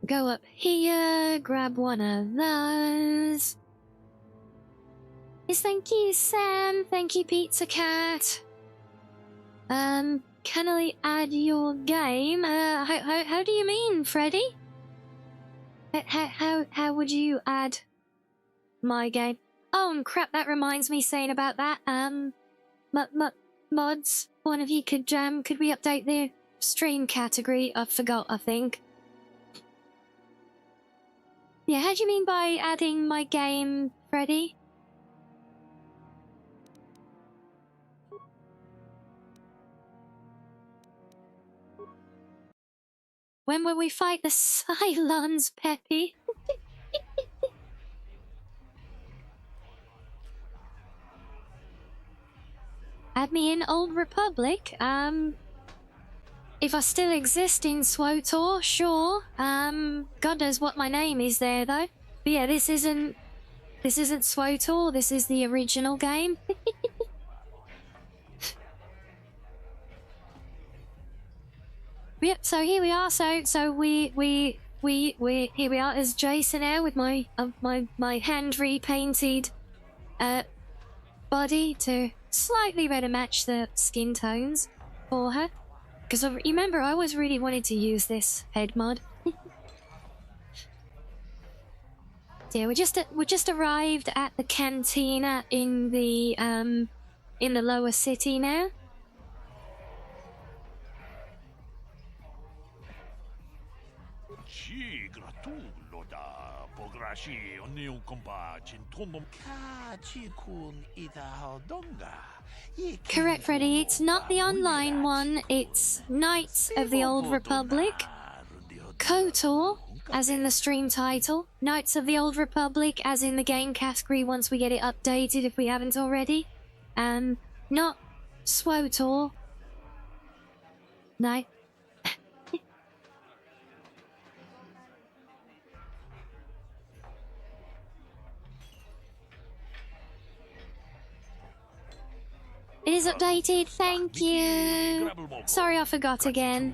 Go up here, grab one of those. Yes, thank you, Sam. Thank you, Pizza Cat. Can I add your game? How do you mean, Freddy? How would you add my game? Oh, crap, that reminds me saying about that. Mods, one of you could we update the stream category? I forgot, I think. Yeah, how do you mean by adding my game, Freddy? When will we fight the Cylons, Peppy? Add me in Old Republic. If I still exist in SWOTOR, sure. God knows what my name is there though. But yeah, this isn't SWOTOR, this is the original game. Yep, so here we are, so we here we are as Jason now with my hand repainted body to slightly better match the skin tones for her. Because remember, I always really wanted to use this head mod. Yeah, we just arrived at the cantina in the lower city now. Correct, Freddy. It's not the online one. It's Knights of the Old Republic. KOTOR, as in the stream title. Knights of the Old Republic, as in the game category once we get it updated if we haven't already. Not SWOTOR. No. It is updated, thank you. Sorry I forgot again.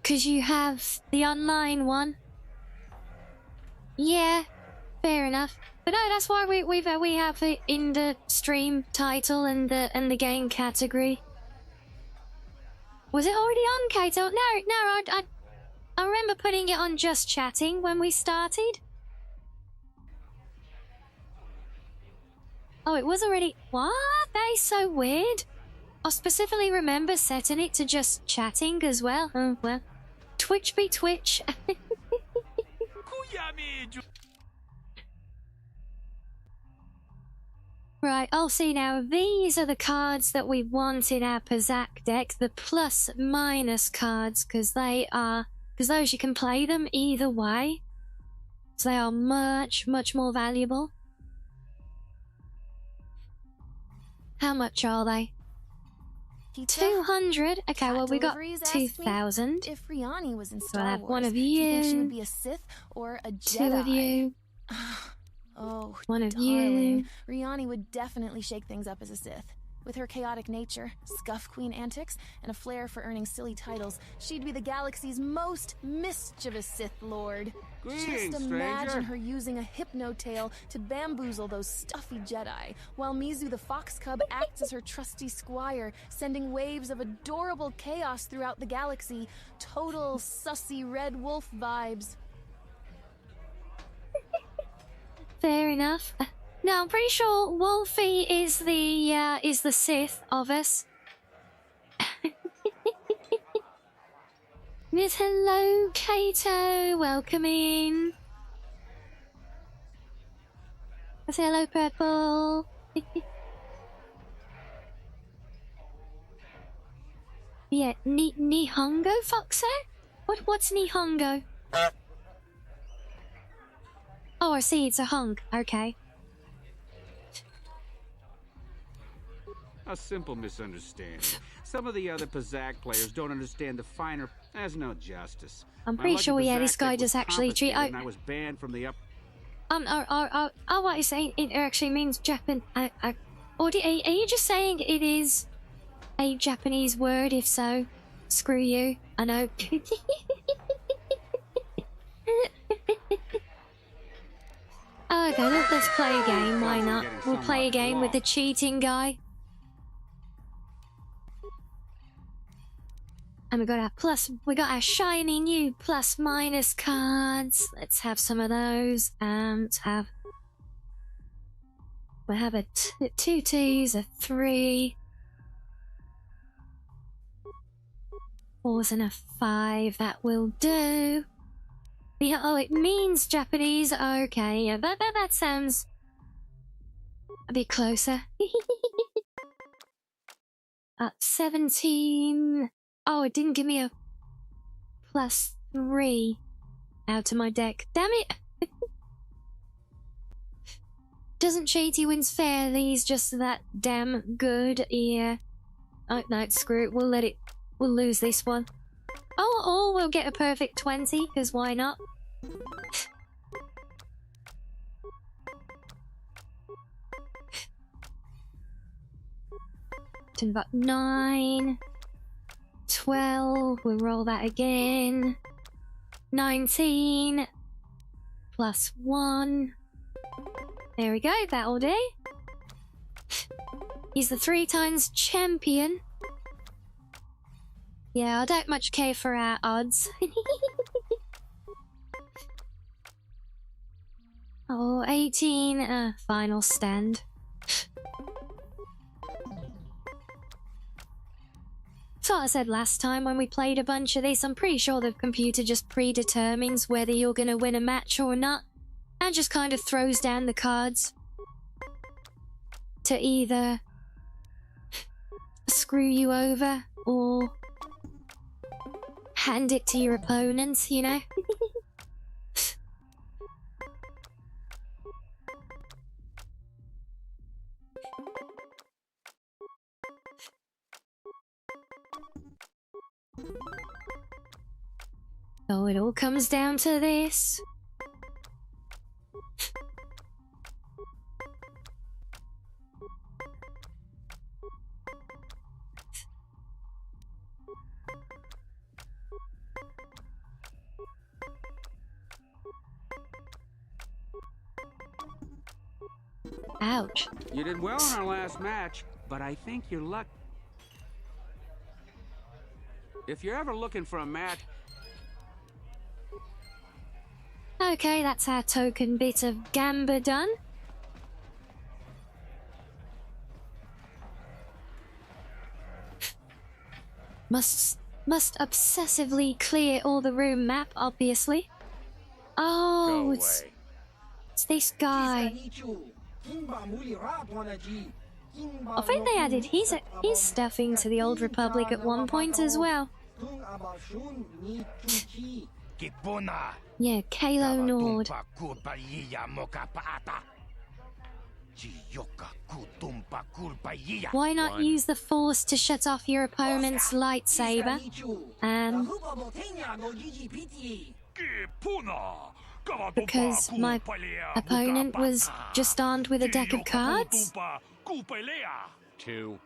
Because you have the online one. Yeah, fair enough. But no, that's why we have it in the stream title and the game category. Was it already on, Kato? No, I remember putting it on just chatting when we started. Oh, it was already... What? That is so weird. I specifically remember setting it to just chatting as well. Oh, well. Twitch be Twitch. Right, I'll see now. These are the cards that we want in our Pazak deck. The plus-minus cards, because those you can play them either way. So they are much, much more valuable. How much are they? 200. Okay, well we got 2,000. If Rianni was in So Star I'll have Wars, one of do you think she you. would be a Sith or a Jedi? Two of you. Oh, One of darling. you. Rianni would definitely shake things up as a Sith. With her chaotic nature, scuff queen antics, and a flair for earning silly titles, she'd be the galaxy's most mischievous Sith Lord. Greetings, Just imagine stranger. her using a hypno-tail to bamboozle those stuffy Jedi, while Mizu the fox cub acts as her trusty squire, sending waves of adorable chaos throughout the galaxy. Total sussy red wolf vibes. Fair enough. No, I'm pretty sure Wolfie is the Sith of us. Miss hello, Kato. Welcome in. Say hello, Purple. Yeah, Nihongo, Foxo? What's Nihongo? Oh, I see, it's a hunk. Okay. A simple misunderstanding. Some of the other Pazak players don't understand the finer. There's no justice. I'm My pretty lucky sure, yeah, Pazak this guy deck was does actually treat. confiscated and I was banned from the up. What you saying? It actually means Japan. Or are you just saying it is a Japanese word? If so, screw you. I know. Oh, okay, let's play a game. Why not? We'll play a game with the cheating guy. And we got our shiny new plus minus cards. Let's have some of those. We'll have a 2 2s, a 3, 4s and a 5. That will do. Oh, it means Japanese. Okay, yeah, that sounds a bit closer. 17. Oh, it didn't give me a +3 out to my deck. Damn it! Doesn't Cheaty wins fairly, he's just that damn good, yeah. Oh, no, screw it, we'll lose this one. Oh, we'll get a perfect 20, because why not? About 9, 12, we'll roll that again. 19, +1. There we go, that'll do. He's the 3 times champion. Yeah, I don't much care for our odds. Oh, 18, final stand. So I said last time when we played a bunch of this, I'm pretty sure the computer just predetermines whether you're gonna win a match or not, and just kind of throws down the cards to either screw you over or hand it to your opponents, you know? So it all comes down to this. Ouch. You did well in our last match, but I think you're luck. If you're ever looking for a match. Okay, that's our token bit of gamba done. Must obsessively clear all the room map, obviously. Oh, it's this guy. I think they added his stuff into the Old Republic at one point as well. Yeah, Kalo Nord. Why not use the Force to shut off your opponent's lightsaber? Because my opponent was just armed with a deck of cards? 2.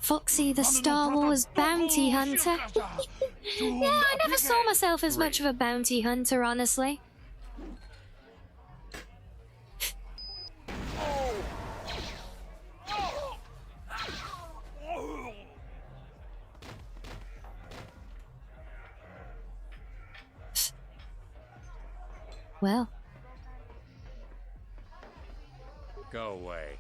Foxy the Star Wars bounty hunter? Yeah, I never saw myself as much of a bounty hunter, honestly. Well. Go away.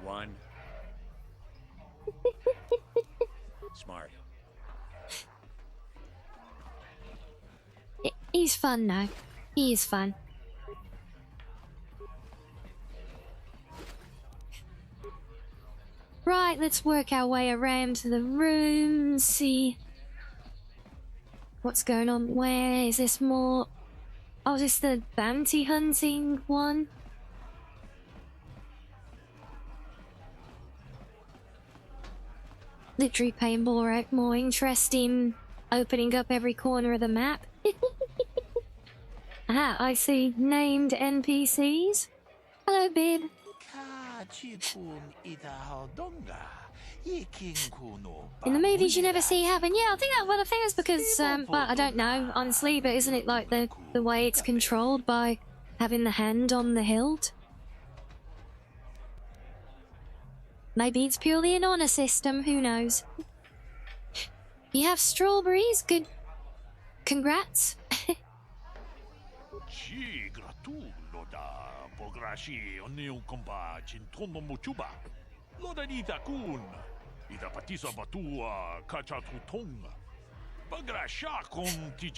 One. Smart. He's fun now. He is fun. Right, let's work our way around to the room, see what's going on. Where is this more? Oh, is this the bounty hunting one? Literally paying more interest in opening up every corner of the map. Ah, I see named NPCs. Hello, Bib. In the movies, you never see happen. Yeah, I think that's because, well, I don't know, honestly, but isn't it like the way it's controlled by having the hand on the hilt? Maybe it's purely an honor system, who knows? You have strawberries, good. Congrats.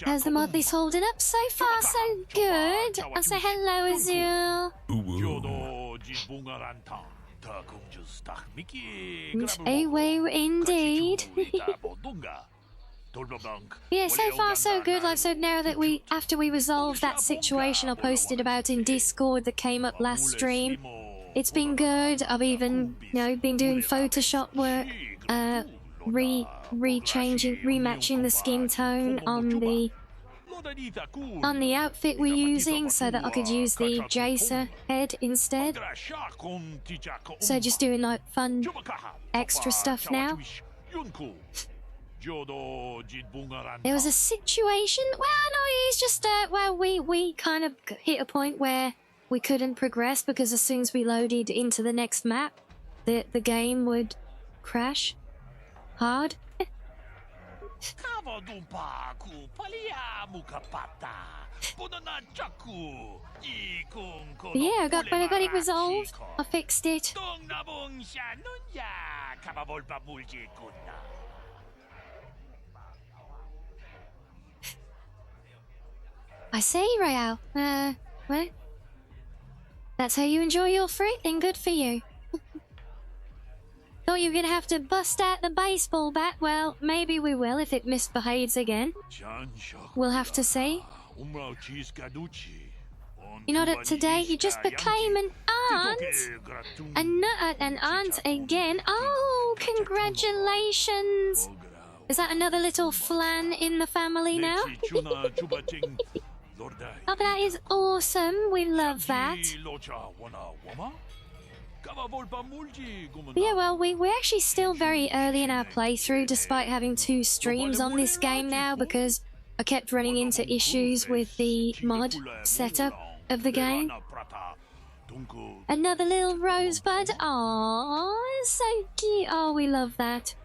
How's the modlist holding up? So far, so good. I'll say hello, Azul. Away indeed. Yeah, so far so good. Like, so now that after we resolved that situation I posted about in Discord that came up last stream, it's been good. I've even, been doing Photoshop work, rematching the skin tone on the outfit we're using so that I could use the Jacer head instead. So just doing like fun extra stuff now. There was a situation. Well, no, he's just we kind of hit a point where we couldn't progress because as soon as we loaded into the next map, the game would crash hard. Yeah, I got it resolved. I fixed it. I see, Rael. Well, that's how you enjoy your fruit, then good for you. Thought you were gonna have to bust out the baseball bat. Well, maybe we will if it misbehaves again. We'll have to see. You know that today you just became an aunt? An aunt again? Oh, congratulations! Is that another little flan in the family now? Oh, that is awesome. We love that. Yeah, well, we're actually still very early in our playthrough despite having 2 streams on this game now because I kept running into issues with the mod setup of the game. Another little rosebud. Aww, so cute. Oh, we love that.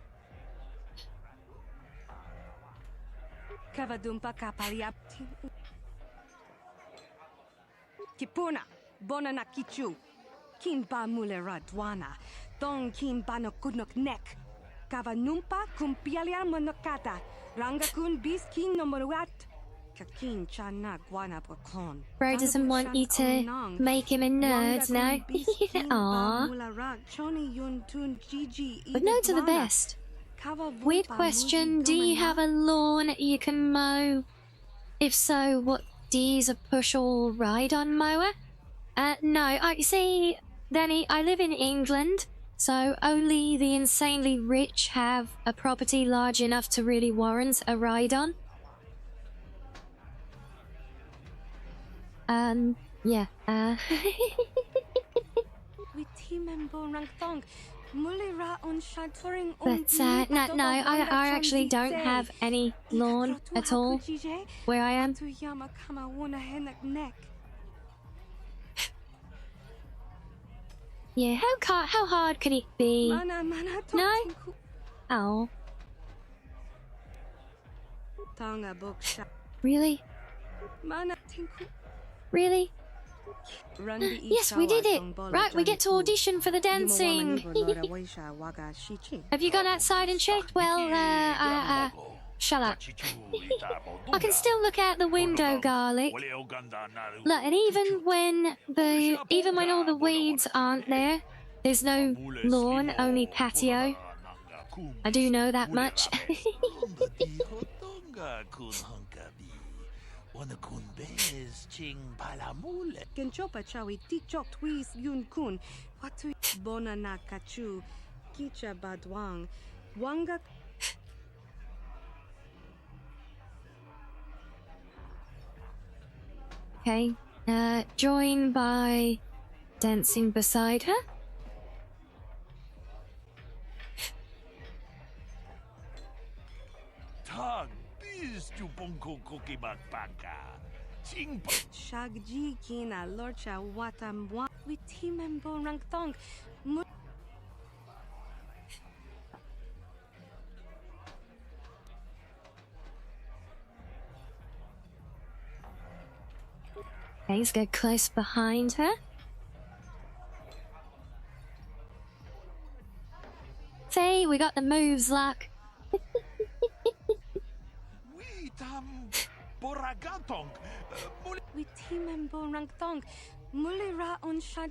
Kipuna, bonana kichu. Kinpa mulera dwana. Tong kinpa no kudnok nek. Kavanumpa kumpialia monokata. Rangakun bis kin no moruat. Kakin chana guana pokon. Bro doesn't want you to make him a nerd, no? Aww. But no to the best. Weird question, do you have a lawn you can mow? If so, what do you use a push or ride-on mower? No, you see, Danny, I live in England, so only the insanely rich have a property large enough to really warrant a ride-on. Yeah, But, no, I actually don't have any lawn at all where I am. Yeah, how hard could it be? No? Oh. Tonga book Really? Mana tinku. Really? Run the Yes, we did it! Right, we get to audition for the dancing! Have you gone outside and checked? Well, shut up. I can still look out the window, Garlic. Look, and even when all the weeds aren't there, there's no lawn, only patio. I do know that much. Genchopa chawi tichok twis yun kun. Watu bona na kachu. Kicha badwang. Wanga. Okay, join by dancing beside her. Tag bis tu bonko koki bakbaka. Shagji kina lorcha watam wa. Witimembo rangtong. Okay, let's go close behind her. See, we got the moves, luck. Witimembo rangtong. Mulira on shad.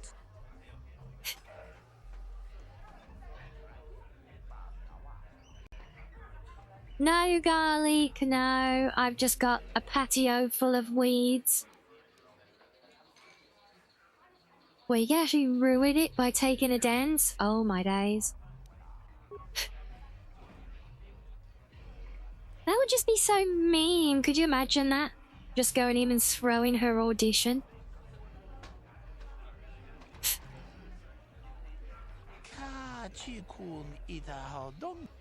No, Garlic, no. I've just got a patio full of weeds. Well, you can actually ruin it by taking a dance? Oh my days. That would just be so mean. Could you imagine that? Just going in and throwing her audition.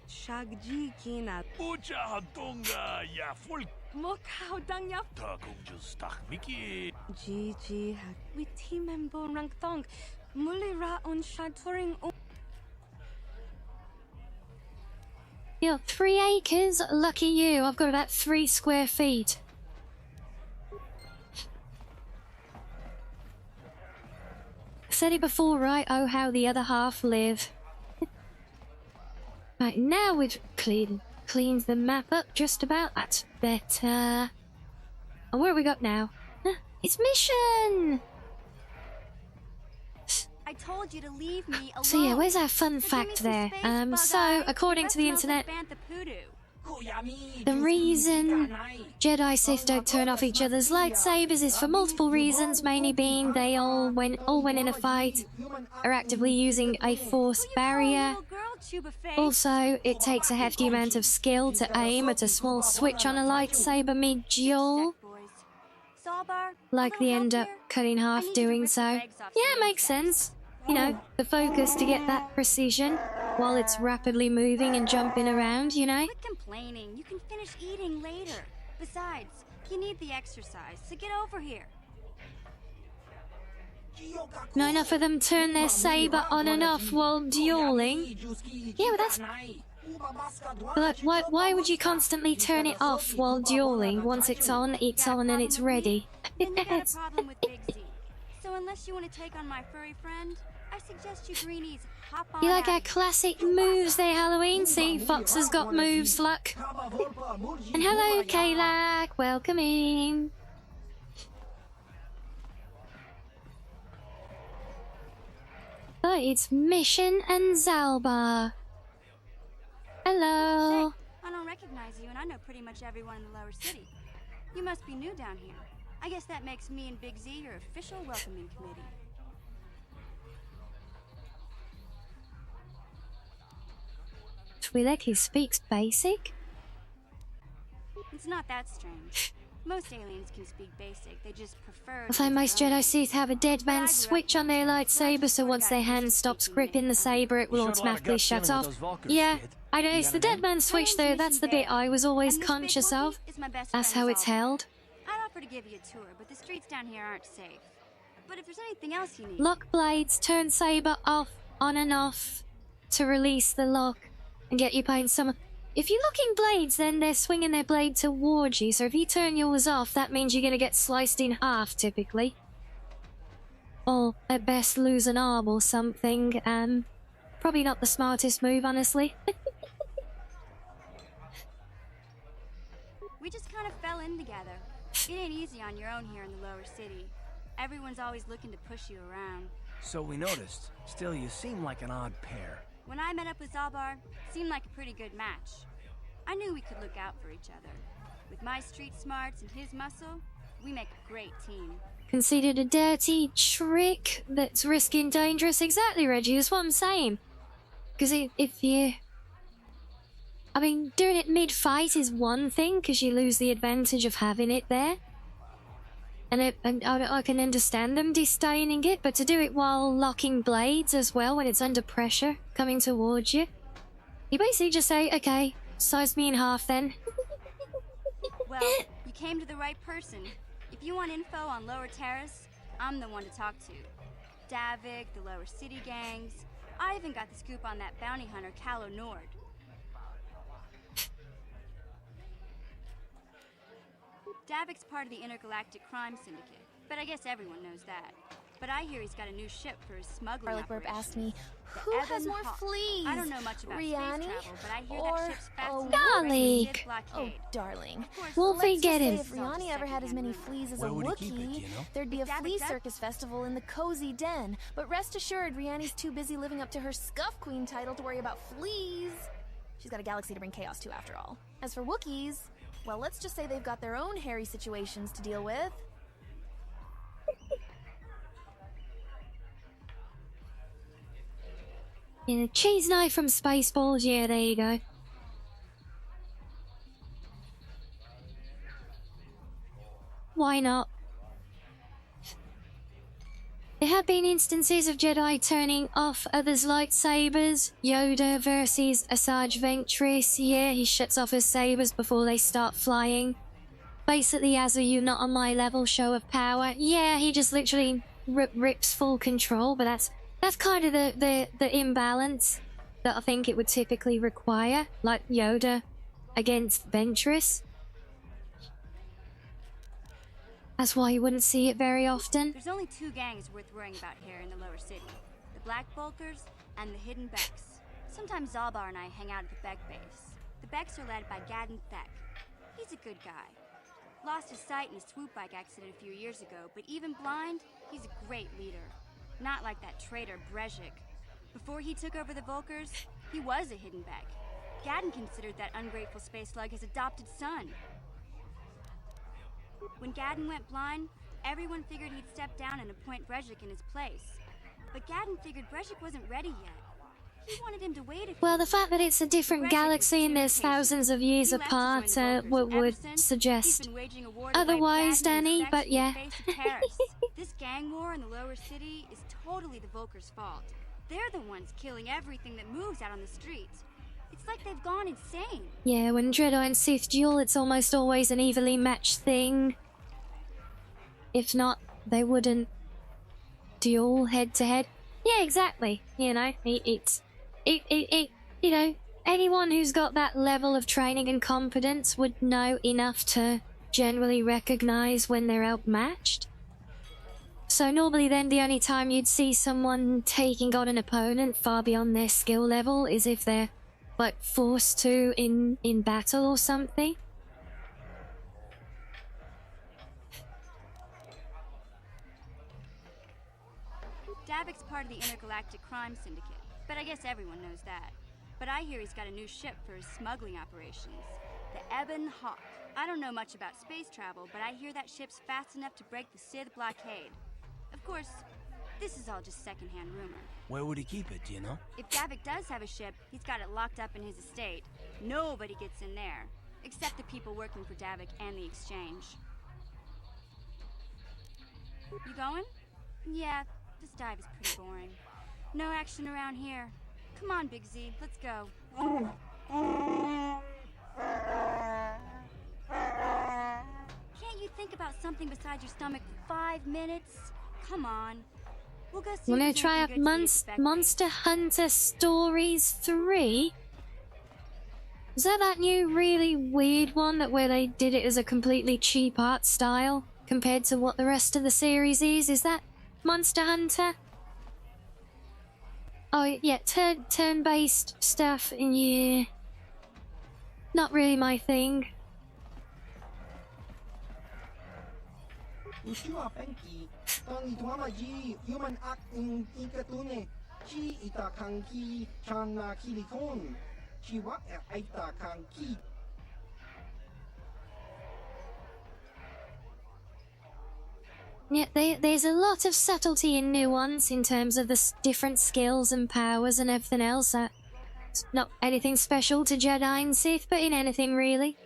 Shagji kina. Ucha hadonga ya full. Mokao dang ya. Ta kung just tak Mickey. Gigi ha. Witimembo rangtong. Mulira on shaturing. You're 3 acres? Lucky you. I've got about 3 square feet. Said it before, right? Oh, how the other half live. Right, now we've cleaned the map up just about. That's better. And where have we got now? It's mission! I told you to leave me alone. So yeah, where's our fun fact there? So, according to the internet, the reason Jedi Sith don't turn off each other's lightsabers is for multiple reasons, mainly being they all when in a fight are actively using a force barrier. Also, it takes a hefty amount of skill to aim at a small switch on a lightsaber mid-duel. Like they end up cut in half doing so. Yeah, it makes sense. You know, the focus to get that precision while it's rapidly moving and jumping around, you know? Quit complaining. You can finish eating later. Besides, you need the exercise, so get over here. Not enough of them turn their saber on and off while dueling. Yeah, but that's... But why would you constantly turn it off while dueling? Once it's on and it's ready. Then you got a problem with Big Z. So unless you want to take on my furry friend, I suggest you greenies hop on You like out. our classic moves there, Halloween? See, Fox has got moves, luck. And hello, Kaylak. Welcome in. Oh, it's Mission and Zalbar. Hello. Say, I don't recognize you, and I know pretty much everyone in the lower city. You must be new down here. I guess that makes me and Big Z your official welcoming committee. Twi'leki speaks basic? It's not that strange. Most aliens can speak basic, they just prefer... Although most Jedi Sith have a dead man's switch on their lightsaber, so once their hand stops gripping the saber, it will automatically shut off. Yeah, I know, it's the dead man's switch though, that's the bit I was always conscious of. That's how it's held. I'd offer to give you a tour, but the streets down here aren't safe. But if there's anything else you need... Lock blades, turn saber off, on and off, to release the lock, and get you paying some... if you're locking blades, then they're swinging their blade towards you. So if you turn yours off, that means you're gonna get sliced in half, typically. Or at best lose an arm or something. Probably not the smartest move, honestly. We just kind of fell in together. It ain't easy on your own here in the lower city. Everyone's always looking to push you around. So we noticed. Still, you seem like an odd pair. When I met up with Zalbar, seemed like a pretty good match. I knew we could look out for each other. With my street smarts and his muscle, we make a great team. Considered a dirty trick that's risky and dangerous? Exactly, Reggie, that's what I'm saying. Because if you... I mean, doing it mid-fight is one thing, because you lose the advantage of having it there. And I can understand them disdaining it, but to do it while locking blades as well when it's under pressure coming towards you, you basically just say, okay, slice me in half then. Well, you came to the right person. If you want info on Lower Taris, I'm the one to talk to. Davik, the Lower City gangs. I even got the scoop on that bounty hunter, Callow Nord. Davik's part of the Intergalactic Crime Syndicate, but I guess everyone knows that. But I hear he's got a new ship for his smuggling Garlic Burp operation. asked me, The who has Ebon more Hawk. fleas? I don't know much about Rianni? space travel, but I hear Or- that ship's fast oh, enough to break the Garlic. Sith blockade. Oh, darling. Of course, Wolfie, Let's just get say him. if Rianni ever had as many fleas as Where a would he keep it, Wookiee, do you know? there'd be a If Davik flea does- circus festival in the cozy den. But rest assured, Rianni's too busy living up to her Scuff Queen title to worry about fleas. She's got a galaxy to bring chaos to, after all. As for Wookiees, well, let's just say they've got their own hairy situations to deal with. Yeah, cheese knife from Spaceballs, yeah, there you go. Why not? There have been instances of Jedi turning off others' lightsabers. Yoda versus Asajj Ventress. Yeah, he shuts off his sabers before they start flying. Basically, as a "you not on my level" show of power. Yeah, he just literally rips full control, but that's kind of the imbalance that I think it would typically require, like Yoda against Ventress. That's why you wouldn't see it very often. There's only two gangs worth worrying about here in the lower city. The Black Bulkers and the Hidden Becks. Sometimes Zalbar and I hang out at the Beck base. The Becks are led by Gadden Thek. He's a good guy. Lost his sight in a swoop bike accident a few years ago, but even blind, he's a great leader. Not like that traitor Brezhik. Before he took over the Volkers, he was a Hidden Beck. Gadden considered that ungrateful space slug his adopted son. When Gadden went blind, everyone figured he'd step down and appoint Brezhik in his place. But Gadden figured Brezhik wasn't ready yet. He wanted him to wait a few Well, the years. fact that it's a different Brezhik galaxy was and there's too impatient. thousands of years He left to apart join the Volkers, and ever would since, suggest he's been waging a war to wipe otherwise, Gadden Danny, and his but Becks from yeah. the face of Taris. This gang war in the lower city is totally the Volkers' fault. They're the ones killing everything that moves out on the streets. It's like they've gone insane. Yeah, when Jedi and Sith duel, it's almost always an evenly matched thing. If not, they wouldn't duel head to head. Yeah, exactly. You know, you know, anyone who's got that level of training and competence would know enough to generally recognize when they're outmatched. So normally then the only time you'd see someone taking on an opponent far beyond their skill level is if they're like forced to in battle or something. Davik's part of the Intergalactic Crime Syndicate, but I guess everyone knows that. But I hear he's got a new ship for his smuggling operations, the Ebon Hawk. I don't know much about space travel, but I hear that ship's fast enough to break the Sith blockade. Of course, this is all just secondhand rumor. Where would he keep it, do you know? If Davik does have a ship, he's got it locked up in his estate. Nobody gets in there, except the people working for Davik and the exchange. You going? Yeah, this dive is pretty boring. No action around here. Come on, Big Z, let's go. Can't you think about something besides your stomach for 5 minutes? Come on. We'll go see We're if gonna there's try out anything good to see at the Beck base. Monster Hunter Stories 3. Is that new really weird one that where they did it as a completely cheap art style compared to what the rest of the series is? Is that Monster Hunter? Oh yeah, turn-based stuff, yeah. Not really my thing. Yeah, there's a lot of subtlety and nuance in terms of the different skills and powers and everything else. It's not anything special to Jedi and Sith, but in anything really.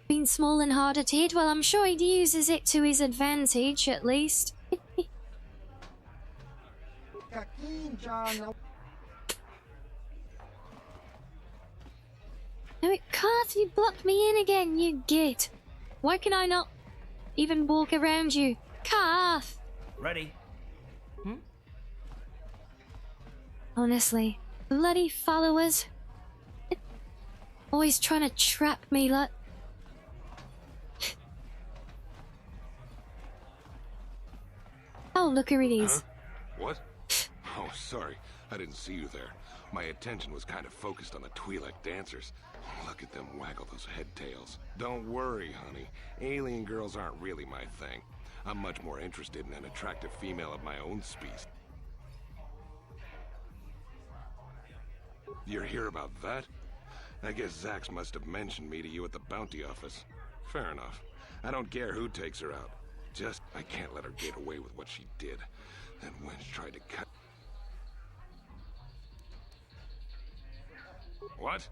Being small and harder to hit, well, I'm sure he uses it to his advantage, at least. No, it can't. You blocked me in again, you git. Why can I not even walk around you? Karth! Ready? Honestly, bloody followers. Always trying to trap me like... Oh, look who it is. Huh? What? Oh, sorry. I didn't see you there. My attention was kind of focused on the Twi'lek dancers. Look at them waggle those head tails. Don't worry, honey. Alien girls aren't really my thing. I'm much more interested in an attractive female of my own species. You're here about that? I guess Zax must have mentioned me to you at the bounty office. Fair enough. I don't care who takes her out. Just, I can't let her get away with what she did. That wench tried to cut... What?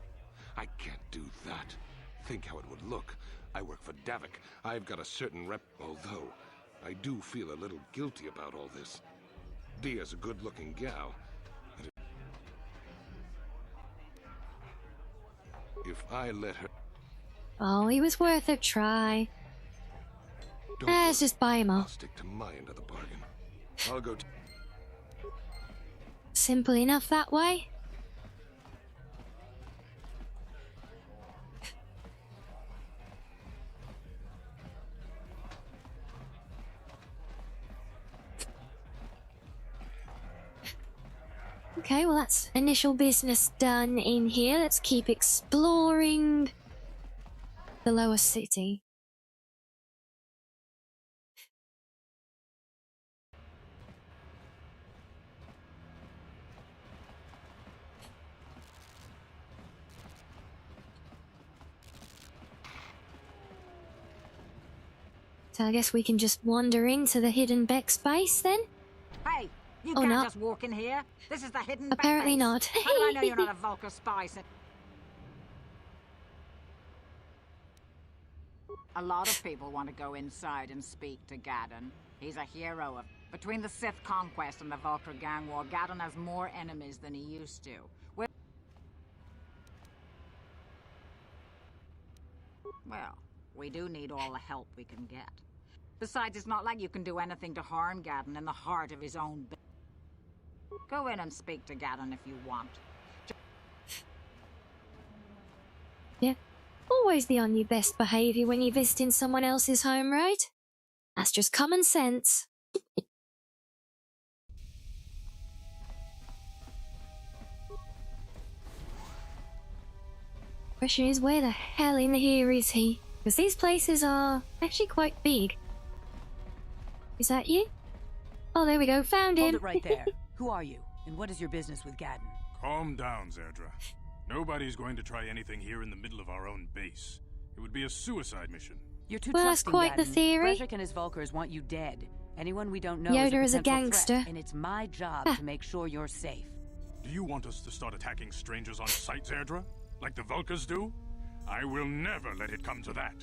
I can't do that. Think how it would look. I work for Davik. I've got a certain rep, although I do feel a little guilty about all this. Dia's a good-looking gal. If I let her... Oh, he was worth a try. Let's just buy him I'll off. stick to my end of the bargain. I'll go... Simple enough that way. Okay, well that's initial business done in here. Let's keep exploring the lower city. So I guess we can just wander into the hidden Beck space then? Hey, you Oh, can't no. just walk in here. This is the hidden Apparently base. not. How do I know you're not a Vulcan spy? A lot of people want to go inside and speak to Gadon. He's a hero of... Between the Sith conquest and the Vulcan gang war, Gadon has more enemies than he used to. Well, we do need all the help we can get. Besides, it's not like you can do anything to harm Gadon in the heart of his own... Go in and speak to Gadon if you want. Yeah. Always be on your best behaviour when you're visiting someone else's home, right? That's just common sense. Question is, where the hell in here is he? Because these places are actually quite big. Is that you? Oh, there we go. Found him. Hold it right there. Who are you? And what is your business with Gadon? Calm down, Zerdra. Nobody's going to try anything here in the middle of our own base. It would be a suicide mission. You're too Well, that's trusting, quite the Gadon. theory. Brezhik and his Vulkars want you dead. Anyone we don't know Yoda is is a potential gangster. threat, and it's my job to make sure you're safe. Do you want us to start attacking strangers on sight, Zerdra? Like the Vulkars do? I will never let it come to that.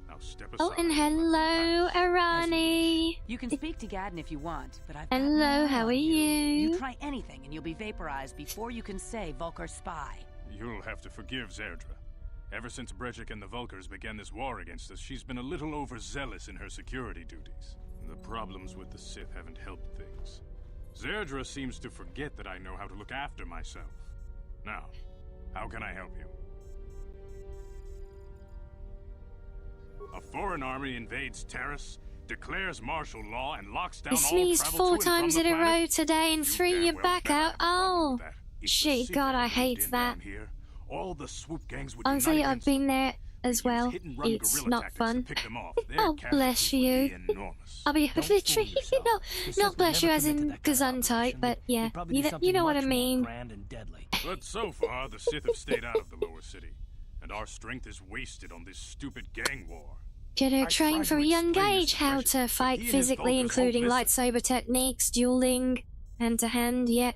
Now step aside. Oh, and hello, Arani. You can speak to Gadon if you want, but I've got Hello, my eye how are on you? You try anything and you'll be vaporized before you can say Vulkar spy. You'll have to forgive Zerdra. Ever since Brejik and the Vulkars began this war against us, she's been a little overzealous in her security duties. The problems with the Sith haven't helped things. Zerdra seems to forget that I know how to look after myself. Now, how can I help you? A foreign army invades Taris, declares martial law, and locks down You all sneezed travel 4 to and from times the in a planet? row today and threw damn your well back bet I out. have a problem Oh, with that. If the shit, Sith God, had I moved hate in that. down here, all the swoop gangs would Honestly, unite I've against been there as them. Use well. hit-and-run It's guerrilla not tactics fun. to pick them off. Their Oh, bless casualties would be you. enormous. I'll be Don't fool literally yourself. not, The Sith not would bless you never as commit to in that kind of gesundheit, operation. but yeah, They'd probably do you something know what I much more mean. grand and deadly. But so far, the Sith have stayed out of the lower city, and our strength is wasted on this stupid gang war. Jedi I train tried from a to young explain this age to how Brejik, to but fight he and his physically, Vulkars including won't listen. lightsaber techniques, dueling, hand-to-hand, yet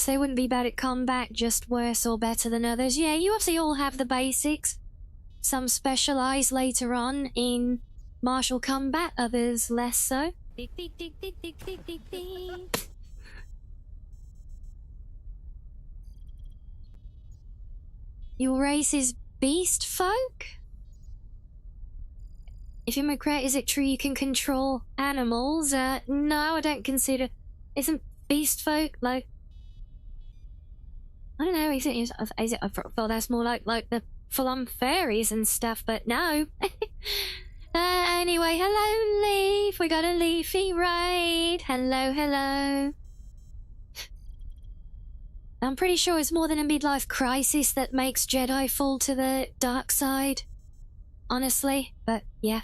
they wouldn't be bad at combat, just worse or better than others. Yeah, you obviously all have the basics. Some specialize later on in martial combat, others less so. Your race is beast folk? If you're correct, is it true you can control animals? No, I don't consider... Isn't beast folk like... I don't know, is it I thought that's more like the full-on fairies and stuff, but no. Anyway, hello, Leaf. We got a leafy raid. Hello, hello. I'm pretty sure it's more than a midlife crisis that makes Jedi fall to the dark side. Honestly, but yeah.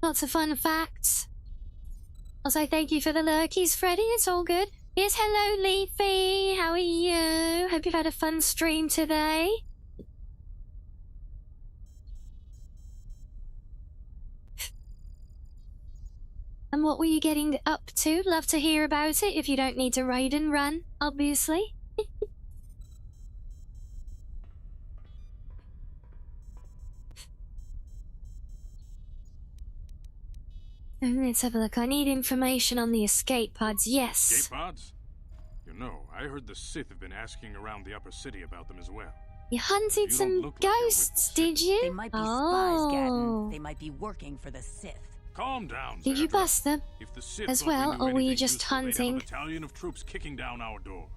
Lots of fun facts. I'll say thank you for the lurkies, Freddy. It's all good. Yes, hello, Leafy. How are you? Hope you've had a fun stream today. And what were you getting up to? Love to hear about it if you don't need to raid and run, obviously. Let's have a look. I need information on the escape pods. Yes. Escape pods? You know, I heard the Sith have been asking around the upper city about them as well. You hunted some ghosts, did you? They might be spies, Gadden. They might be working for the Sith. Calm down, Did you Zerdra. bust them If the Sith as thought well, we knew or were you anything just useful, they'd have hunting? a battalion of troops kicking down our door.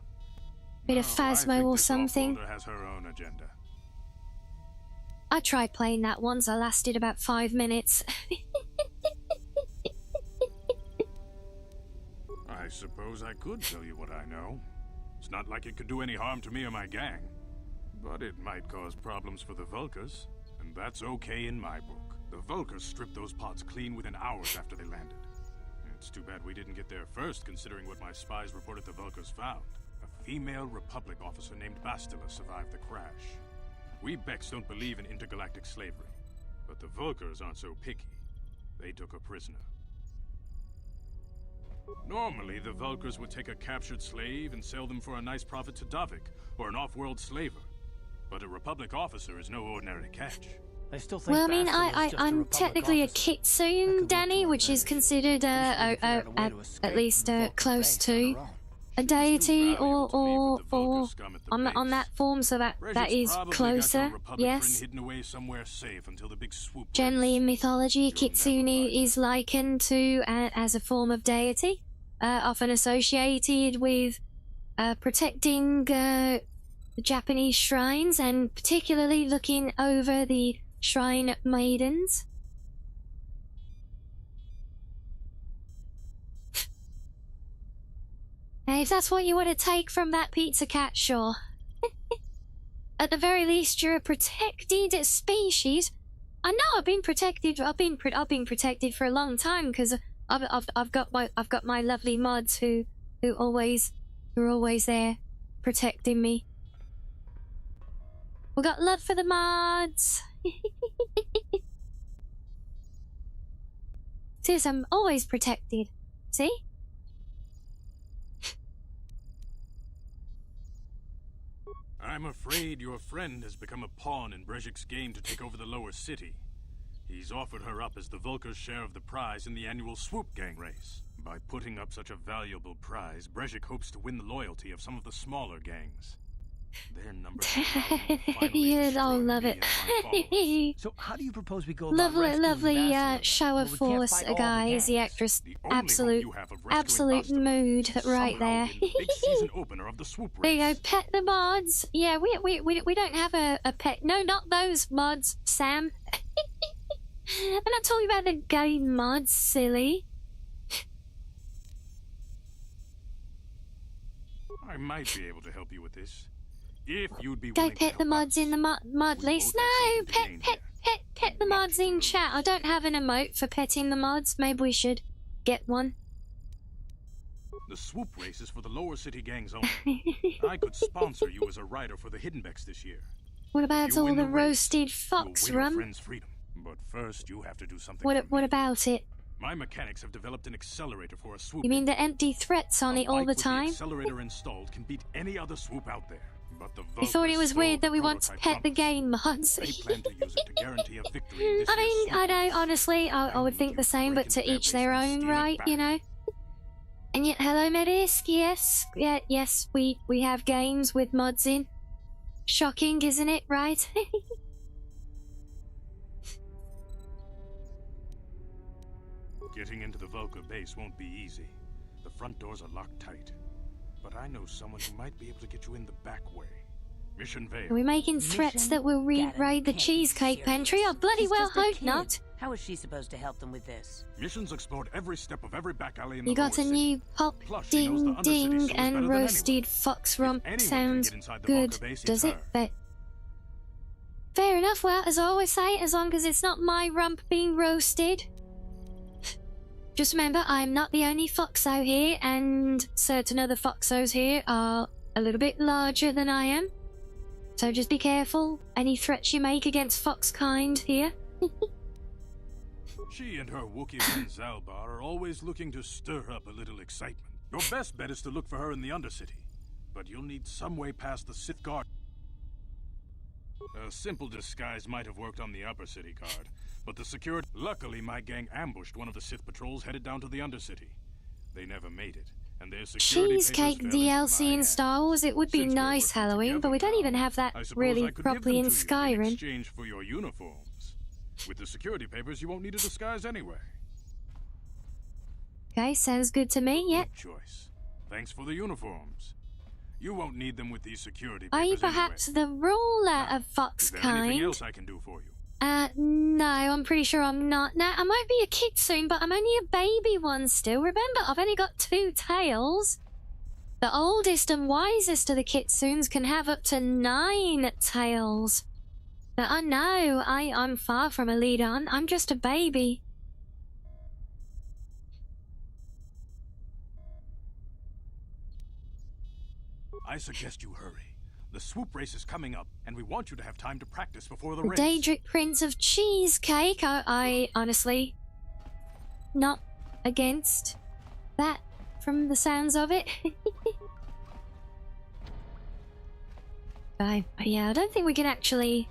Bit of No, I Phasmo think or this something? offworlder has her own agenda. I tried playing that once. I lasted about 5 minutes. I suppose I could tell you what I know. It's not like it could do any harm to me or my gang. But it might cause problems for the Vulkars, and that's okay in my book. The Vulkars stripped those pods clean within hours after they landed. It's too bad we didn't get there first, considering what my spies reported the Vulkars found. A female Republic officer named Bastila survived the crash. We Becks don't believe in intergalactic slavery, but the Vulkars aren't so picky. They took a prisoner. Normally, the Vulkars would take a captured slave and sell them for a nice profit to Davik, or an off-world slaver. But a Republic officer is no ordinary catch. I still think Well, I mean, Bastila's just a I'm Republic technically officer. a Kitsune, Danny, which is considered at least close to a deity or on that form, so that is closer. Yes. Hidden away somewhere safe until the big swoop. Generally in mythology, Kitsune is likened to as a form of deity, often associated with protecting the Japanese shrines and particularly looking over the shrine maidens. If that's what you want to take from that pizza cat, sure. At the very least, you're a protected species. I know I've been protected. I've been protected for a long time because I've got my lovely mods who are always there protecting me. We got love for the mods. Sis, I'm always protected. See? I'm afraid your friend has become a pawn in Brejik's game to take over the lower city. He's offered her up as the Vulker's share of the prize in the annual swoop gang race. By putting up such a valuable prize, Brezhik hopes to win the loyalty of some of the smaller gangs. Their numbers You'd all love it. So how do you propose we go about Lovely, rescuing lovely Vassal? show of Well, we can't force, fight all the guys. The gangs. actress, The only hope absolute you have of rescuing Boston mood right there. Somehow in the big season opener of the swoop There you race. go, pet the mods. Yeah, we don't have a pet. No, not those mods, Sam. I'm not talking about the game mods, silly. I might be able to help you with this. If you'd be Go willing to pet help the mods us. in the mod list. No, pet the mods in chat. I don't have an emote for petting the mods. Maybe we should get one. The swoop race is for the lower city gangs only. I could sponsor you as a rider for the Hiddenbecks this year. What about You all win the the race, roasted fox You'll win your rum? friend's freedom. But first, you have to do something for What me. about it? My mechanics have developed an accelerator for a swoop. You mean the empty threats on it all the time? The accelerator installed can beat any other swoop out there. But the You thought it was Vulkars weird that stole we the want to prototype pet the from us. game mods. They plan to use it to guarantee a victory in this I year's mean, swoop I know, race. honestly, I would think the same, but to each their own, right, you know? And yet, hello, Medisk, yes, yes, we have games with mods in. Shocking, isn't it, right? Getting into the Vulkar base won't be easy. The front doors are locked tight. But I know someone who might be able to get you in the back way. Mission Veil. Are we making threats that will raid the cheesecake pantry? I bloody She's well just a hope kid. not. How is she supposed to help them with this? Missions explored every step of every back alley in the You got a lower city. new pop, Plus, she knows the ding, Undercity ding, sewers better and than roasted fox rump anyone can sounds get inside the good, Vulkar base, does it's it? her. But fair enough. Well, as I always say, as long as it's not my rump being roasted. Just remember, I'm not the only foxo here, and certain other foxos here are a little bit larger than I am. So just be careful any threats you make against fox kind here. She and her Wookiee friend Zalbar are always looking to stir up a little excitement. Your best bet is to look for her in the Undercity. But you'll need some way past the Sith Guard. A simple disguise might have worked on the Upper City Guard, but the security... Luckily, my gang ambushed one of the Sith patrols headed down to the Undercity. They never made it, and their security Cheesecake papers fell into DLC my in hands. Star Wars, it would be Since we're nice working Halloween, but we don't together even have that I suppose really I could give properly them in to you in Skyrim. exchange for your uniforms. With the security papers, you won't need a disguise anyway. Okay, sounds good to me, yeah. Good choice. Thanks for the uniforms. You won't need them with these security Are you papers anyway. perhaps the ruler of fox Is there anything kind? else I can do for you? No, I'm pretty sure I'm not. Now, I might be a kid soon, but I'm only a baby one still. Remember, I've only got 2 tails. The oldest and wisest of the kitsunes can have up to 9 tails. But I know, I'm far from a lead-on. I'm just a baby. I suggest you hurry. The swoop race is coming up, and we want you to have time to practice before the The race. Daedric Prince of Cheesecake, I honestly not against that from the sounds of it. But yeah, I don't think we can actually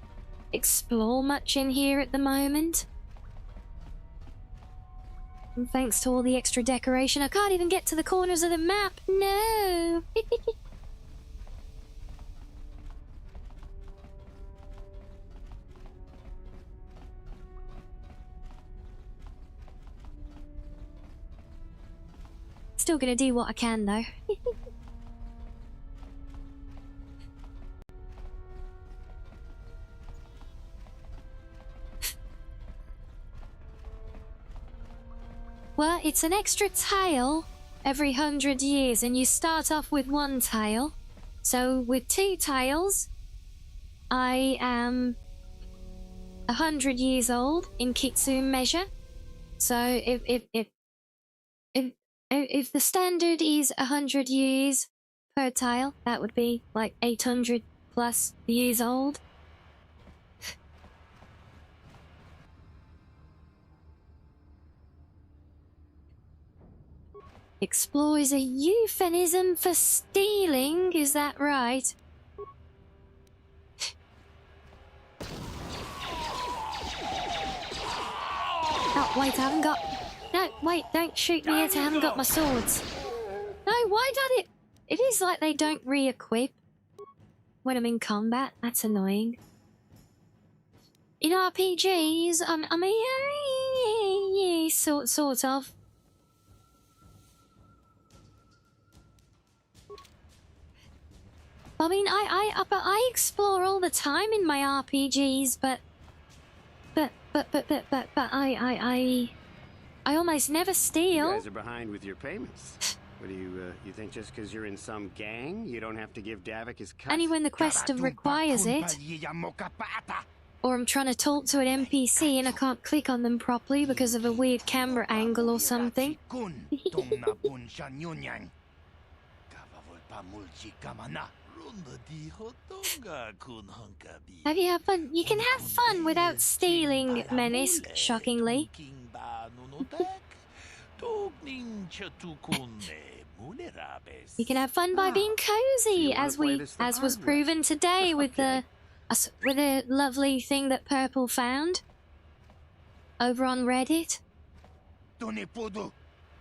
explore much in here at the moment. And thanks to all the extra decoration, I can't even get to the corners of the map. No! Still gonna do what I can, though. Well, it's an extra tail every 100 years, and you start off with 1 tail. So with 2 tails, I am 100 years old in Kitsune measure. So if the standard is 100 years per tail, that would be like 800 plus years old. Explore is a euphemism for stealing, is that right? wait, I haven't got... No, wait, don't shoot me yet, I haven't got my swords. No, why don't it... It is like they don't re-equip when I'm in combat. That's annoying. In RPGs, I mean, yeah, sort of. I mean, I explore all the time in my RPGs, but I almost never steal. You guys are behind with your payments. What do you think just because you're in some gang, you don't have to give Davik his cut? Only when the quest requires it. Or I'm trying to talk to an NPC and I can't click on them properly because of a weird camera angle or something. Have you had fun? You can have fun without stealing, Menace, shockingly. You can have fun by being cozy, as was proven today with the lovely thing that Purple found over on Reddit.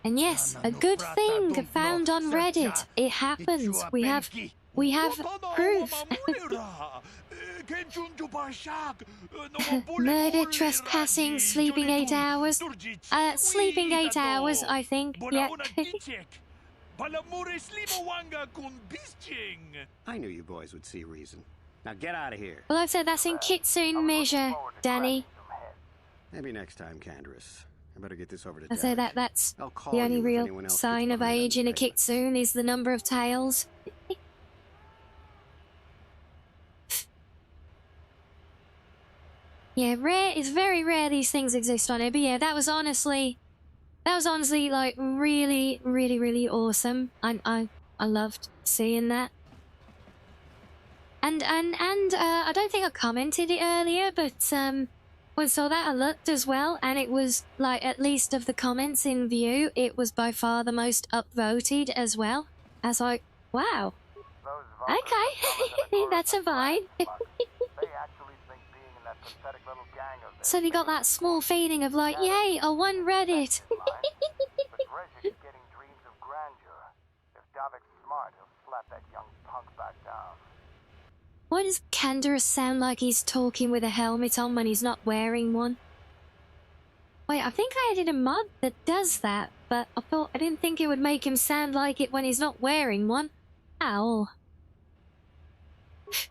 And yes, a good thing found on Reddit. It happens. We have proof. Murder, trespassing, sleeping 8 hours. Sleeping 8 hours, I think. Yeah. I knew you boys would see reason. Now get out of here. Well, I've said that's in Kitsune measure, Danny. Maybe next time, Candaris. I better get this over to I say that's the only real sign of age in a Kitsune is the number of tails. Yeah, rare. It's very rare these things exist on it. But yeah, that was honestly like really awesome. I loved seeing that. And I don't think I commented it earlier, but when I saw that I looked as well, and it was like, at least of the comments in view, it was by far the most upvoted as well. I was like, wow. Okay, that's a vibe. Suddenly got that small feeling of like, yay, I won Reddit. Why does Candaris sound like he's talking with a helmet on when he's not wearing one? Wait, I think I added a mod that does that, but I didn't think it would make him sound like it when he's not wearing one. Ow.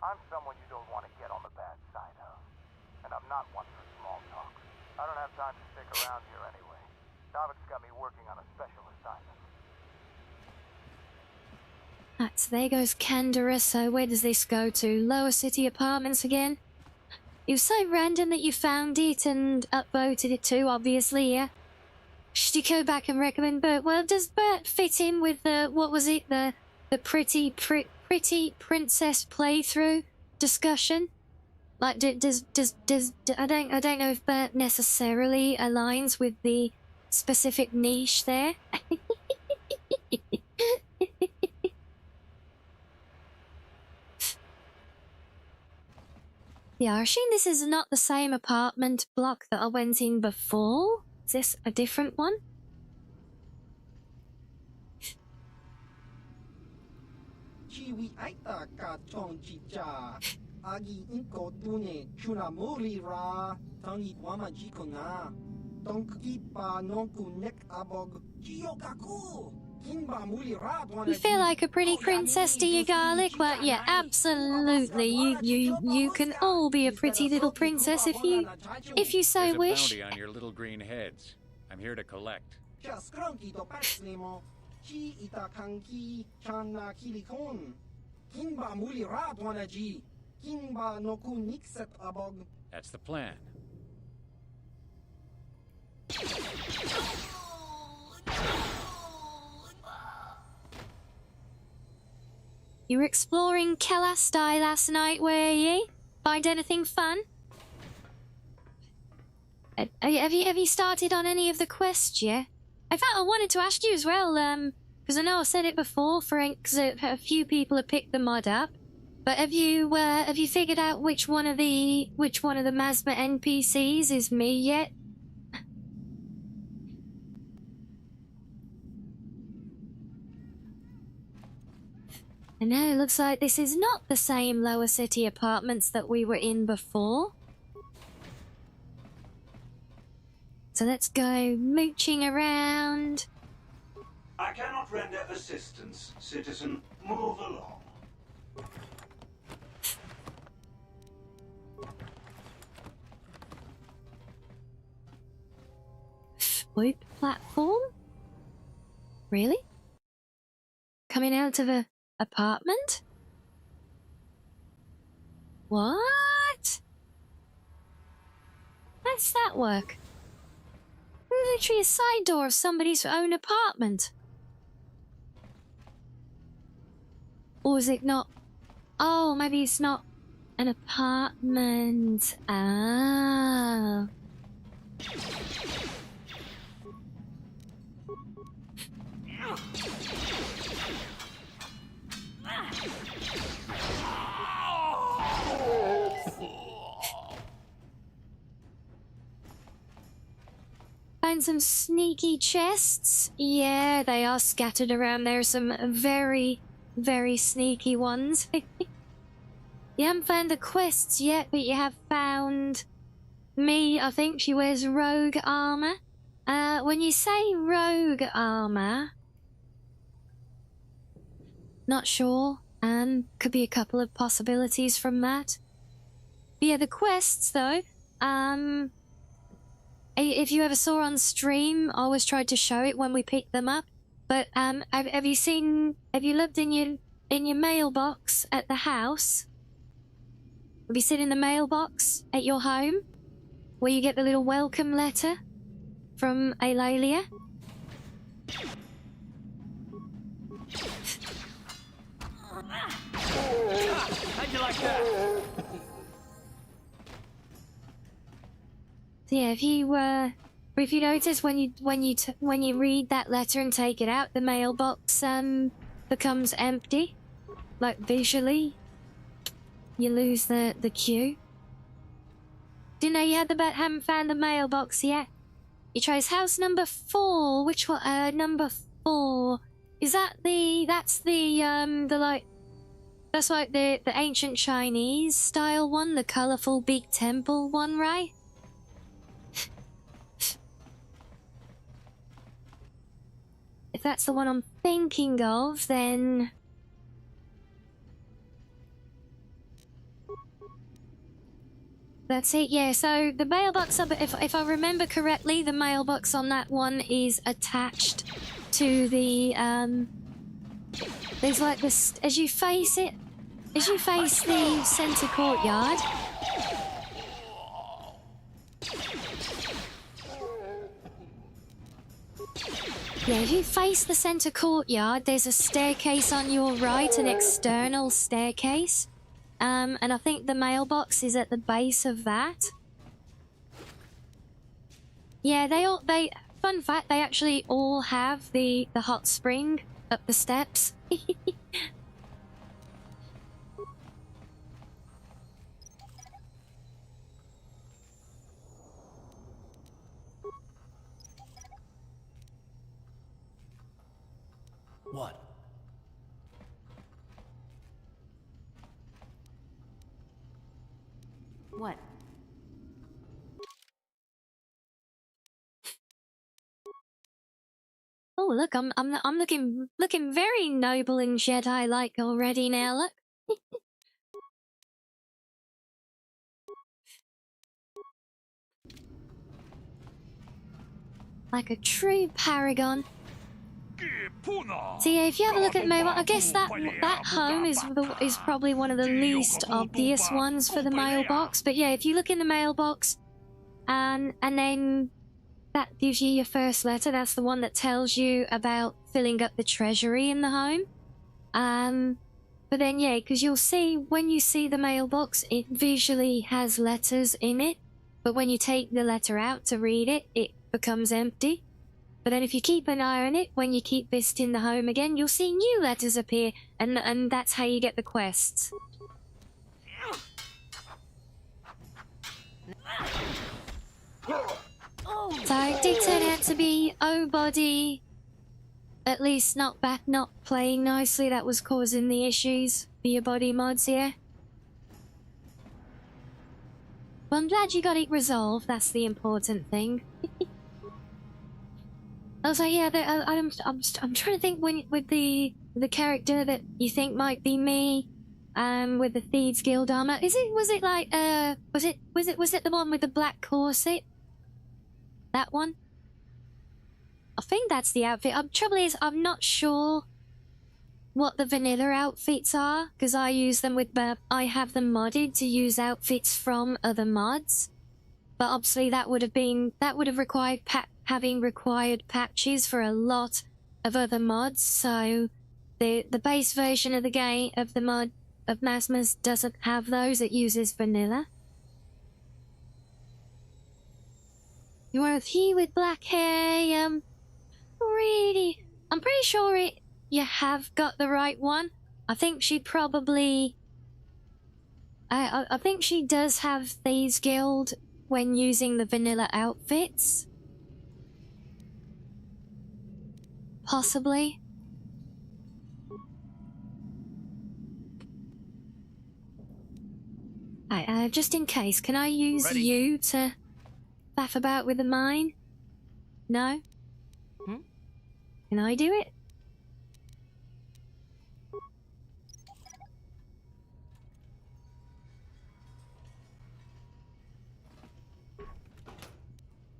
I'm someone you don't want to get on the bad side of. And I'm not one for small talk. I don't have time to stick around here anyway. Davik's got me working on a special assignment. There goes Candaris. So where does this go to? Lower City Apartments again? It was so random that you found it and upvoted it too, obviously, yeah. Should you go back and recommend Bert? Well, does Bert fit in with the, what was it, the pretty princess playthrough discussion? Like, does I don't know if Bert necessarily aligns with the specific niche there. Yeah, I assume this is not the same apartment block that I went in before. Is this a different one? You feel like a pretty princess, do you, Garlic? Well, yeah, absolutely. You can all be a pretty little princess if you so wish. There's a bounty on your little green heads. I'm here to collect. That's the plan. You were exploring Kelastai last night, were ye? Find anything fun? Have you started on any of the quests yet? In fact, I wanted to ask you as well, because I know I said it before, because a few people have picked the mod up. But have you figured out which one of the Mazma NPCs is me yet? And now it looks like this is not the same lower city apartments that we were in before. So let's go mooching around. I cannot render assistance, citizen. Move along. Swoop platform? Really? Coming out of a apartment? What? How's that work? Literally a side door of somebody's own apartment. Or is it not? Oh, maybe it's not an apartment. Ah. Find some sneaky chests. Yeah, they are scattered around. There are some very, very sneaky ones. You haven't found the quests yet, but you have found me. I think she wears rogue armor. When you say rogue armor, not sure. Could be a couple of possibilities from that. But yeah, the quests though. If you ever saw on stream, I always tried to show it when we picked them up. But have you looked in your mailbox at the house? Have you seen in the mailbox at your home where you get the little welcome letter from Eulalia? How'd you like that? So yeah, if you notice when you read that letter and take it out, the mailbox becomes empty, like visually. You lose the cue. Didn't know you haven't found the mailbox yet. You tries house number 4. Which one? Number 4. Is that that's like the ancient Chinese style one, the colorful big temple one, right? If that's the one I'm thinking of, then that's it. Yeah, so the mailbox, if I remember correctly, the mailbox on that one is attached to the there's like this as you face the center courtyard. Yeah, if you face the center courtyard, there's a staircase on your right, an external staircase. And I think the mailbox is at the base of that. Yeah, fun fact, they actually all have the hot spring up the steps. What? What? Oh, look, I'm looking very noble and Jedi-like already now. Look. Like a true paragon. So yeah, if you have a look at mailbox, I guess that home is probably one of the least obvious ones for the mailbox. But yeah, if you look in the mailbox, and then that gives you your first letter. That's the one that tells you about filling up the treasury in the home. But then yeah, because you'll see when you see the mailbox, it visually has letters in it. But when you take the letter out to read it, it becomes empty. But then if you keep an eye on it, when you keep visiting the home again, you'll see new letters appear, and that's how you get the quests. So it did turn out to be at least not playing nicely that was causing the issues for your body mods here. Well, I'm glad you got it resolved. That's the important thing. I was like, yeah, I'm trying to think with the character that you think might be me, with the Thieves Guild armor. Was it the one with the black corset? That one? I think that's the outfit. Trouble is, I'm not sure what the vanilla outfits are, because I use them with I have them modded to use outfits from other mods. But obviously that would have required having required patches for a lot of other mods, so the base version of the game of the mod of Masmas doesn't have those, it uses vanilla. You are he with black hair, I'm pretty sure you have got the right one. I think she probably I think she does have Thieves Guild when using the vanilla outfits. Possibly. Just in case, can I use you to faff about with the mine? No? Can I do it?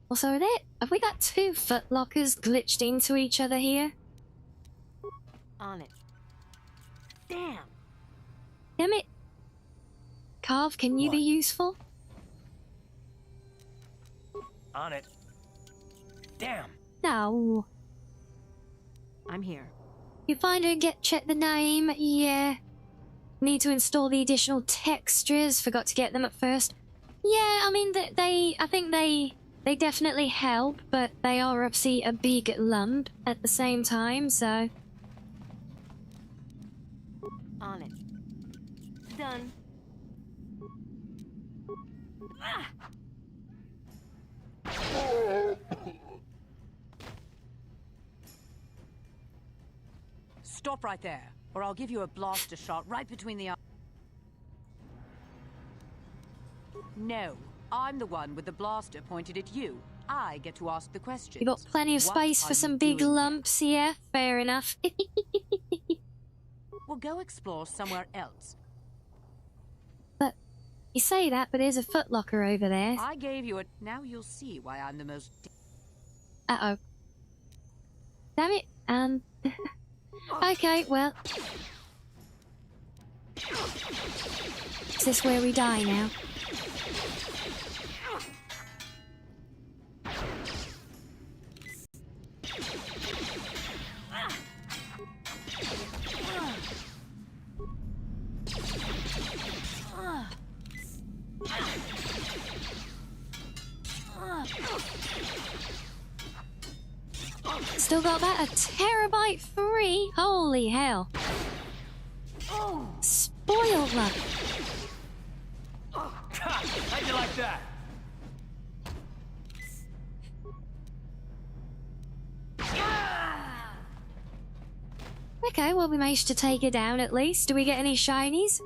Also, have we got two footlockers glitched into each other here? On it. Damn. Damn it. Carve, can you be useful? On it. Damn. No. I'm here. You find her and check the name. Yeah. Need to install the additional textures. Forgot to get them at first. Yeah, I mean, I think they definitely help, but they are obviously a big lump at the same time, so... On it. Done. Ah! Stop right there, or I'll give you a blaster shot right between the eyes. No, I'm the one with the blaster pointed at you. I get to ask the question. You got plenty of space for some big lumps, yeah? Fair enough. We'll go explore somewhere else. But you say that, but there's a footlocker over there. I gave you a... Now you'll see why I'm the most... Uh-oh. Damn it. Okay, well... Is this where we die now? Still got that? A terabyte free? Holy hell. Spoiled luck. How'd you like that? Okay, well, we managed to take her down at least. Do we get any shinies?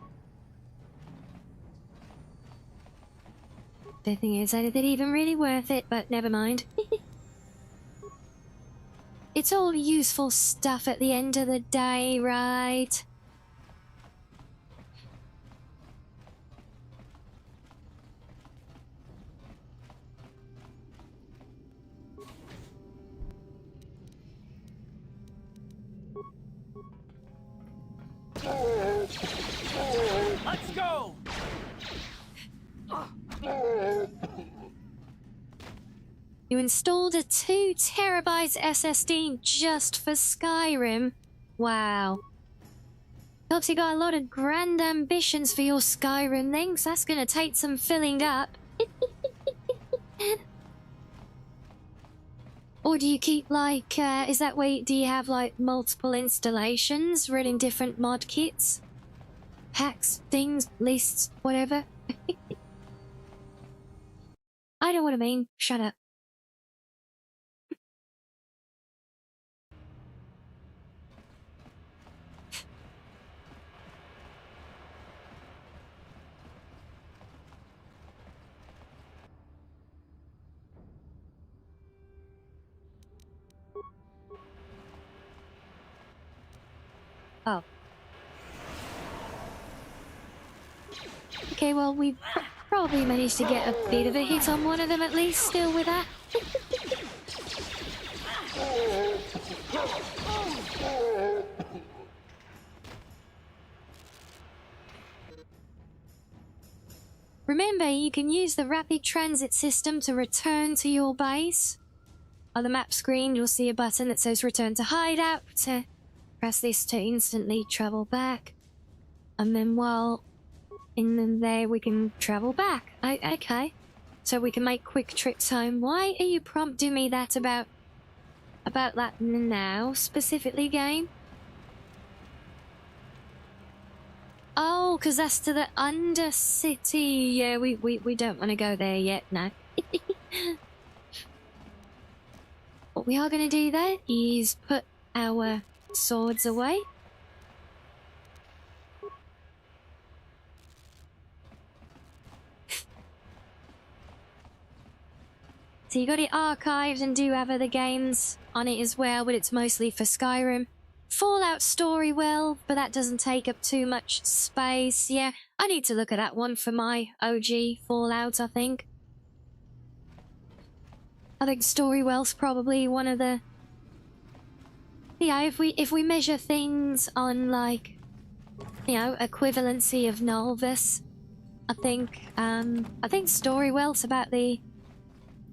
Don't think it's anything even really worth it, but never mind. It's all useful stuff at the end of the day, right? Let's go! You installed a 2 terabytes SSD just for Skyrim? Wow. Helps you got a lot of grand ambitions for your Skyrim things. That's gonna take some filling up. Or do you keep, like, is that way, do you have, like, multiple installations running different mod kits? Packs, things, lists, whatever? I know what I mean. Shut up. Oh. Okay, well, we probably managed to get a bit of a hit on one of them at least, still with that. Remember, you can use the rapid transit system to return to your base. On the map screen, you'll see a button that says return to hideout. Press this to instantly travel back. And then while in there, we can travel back. Okay. So we can make quick trips home. Why are you prompting me that about that now, specifically, game? Oh, because that's to the Undercity. Yeah, we don't want to go there yet, no. What we are going to do though is put our swords away. So you got it archived and do have other games on it as well, but it's mostly for Skyrim. Fallout Story will, but that doesn't take up too much space. Yeah, I need to look at that one for my OG Fallout, I think. I think Storywell's probably one of the... Yeah, if we measure things on, like, you know, equivalency of Nolvus, I think Storywell's about the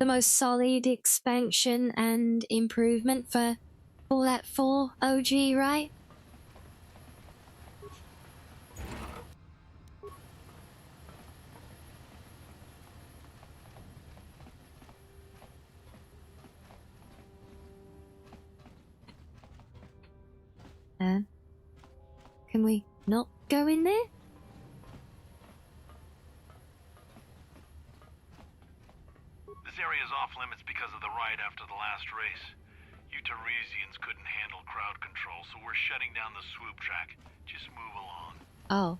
most solid expansion and improvement for Fallout 4 OG, right? Can we not go in there? This area is off limits because of the riot after the last race. You Tarisians couldn't handle crowd control, so we're shutting down the swoop track. Just move along. Oh.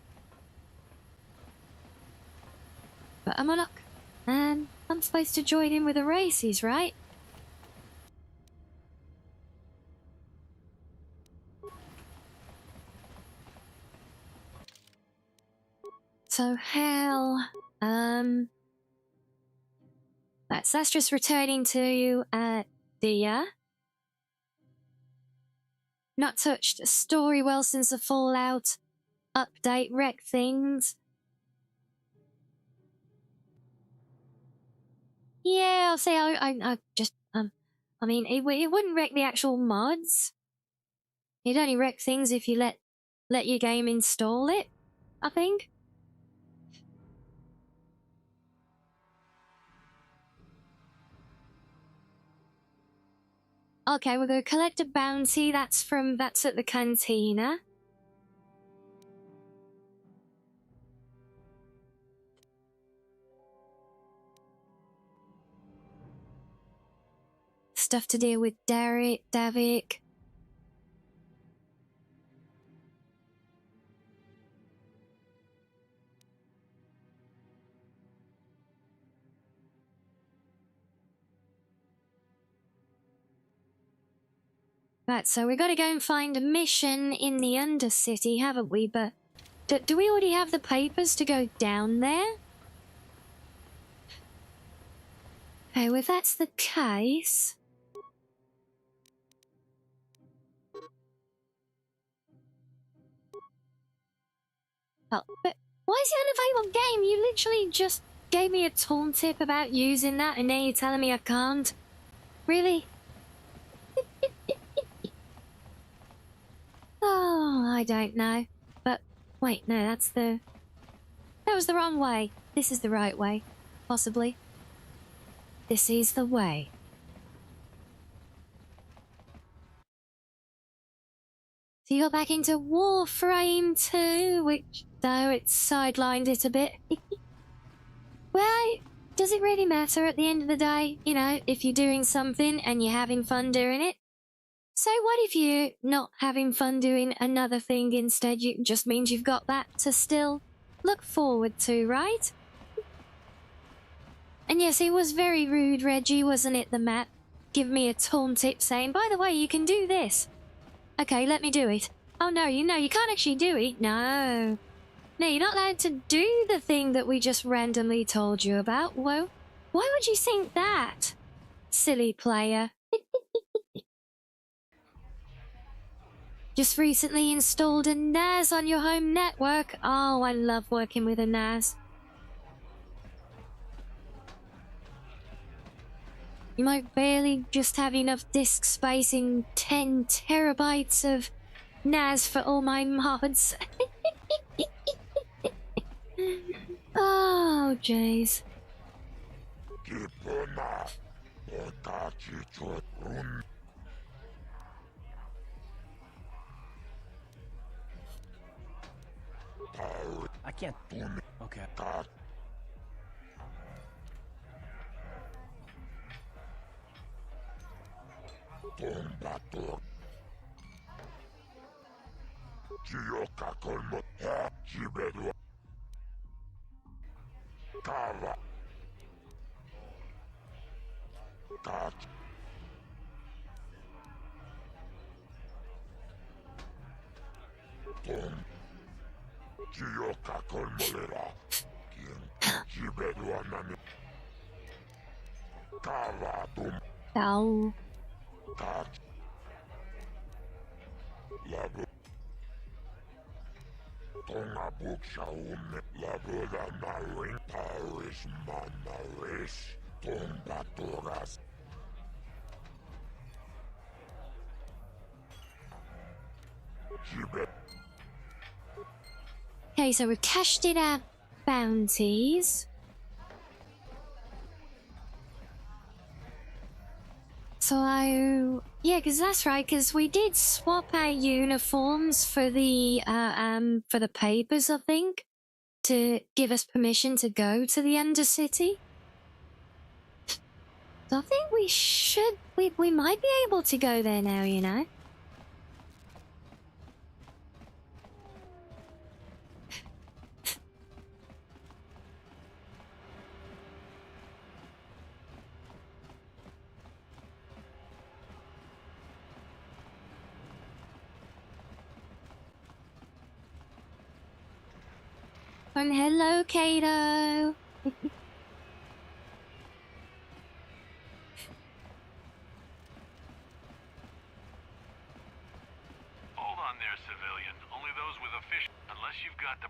But I'm I'm supposed to join in with the races, right? So hell, that's just returning to you at Dia. Not touched Storywell since the Fallout update wrecked things. Yeah, I'll say I just I mean it wouldn't wreck the actual mods. It'd only wreck things if you let your game install it, I think. Okay, we're gonna collect a bounty. That's at the cantina. Stuff to deal with Davik. Right, so we got to go and find a mission in the Undercity, haven't we? But do we already have the papers to go down there? Okay, well, if that's the case... Oh, but why is it unavailable game? You literally just gave me a taunt tip about using that and now you're telling me I can't? Really? Oh, I don't know. But, wait, no, that was the wrong way. This is the right way. Possibly. This is the way. So you got back into Warframe too, which, though, it's sidelined it a bit. Well, does it really matter at the end of the day? You know, if you're doing something and you're having fun doing it? So what if you're not having fun doing another thing instead? It just means you've got that to still look forward to, right? And yes, it was very rude, Reggie, wasn't it, the map? Give me a taunt tip saying, by the way, you can do this. Okay, let me do it. Oh no, you can't actually do it. No. No, you're not allowed to do the thing that we just randomly told you about. Whoa. Why would you think that? Silly player. Just recently installed a NAS on your home network. Oh, I love working with a NAS. You might barely just have enough disk space in 10 terabytes of NAS for all my mods. Oh, jeez. I can't. Okay. Ow. Okay, so we've cashed in our bounties. So, yeah, because that's right, because we did swap our uniforms for the papers, I think, to give us permission to go to the Undercity. So I think we might be able to go there now, you know. And hello, Kato. Hold on there, civilian. Only those with official, unless you've got the...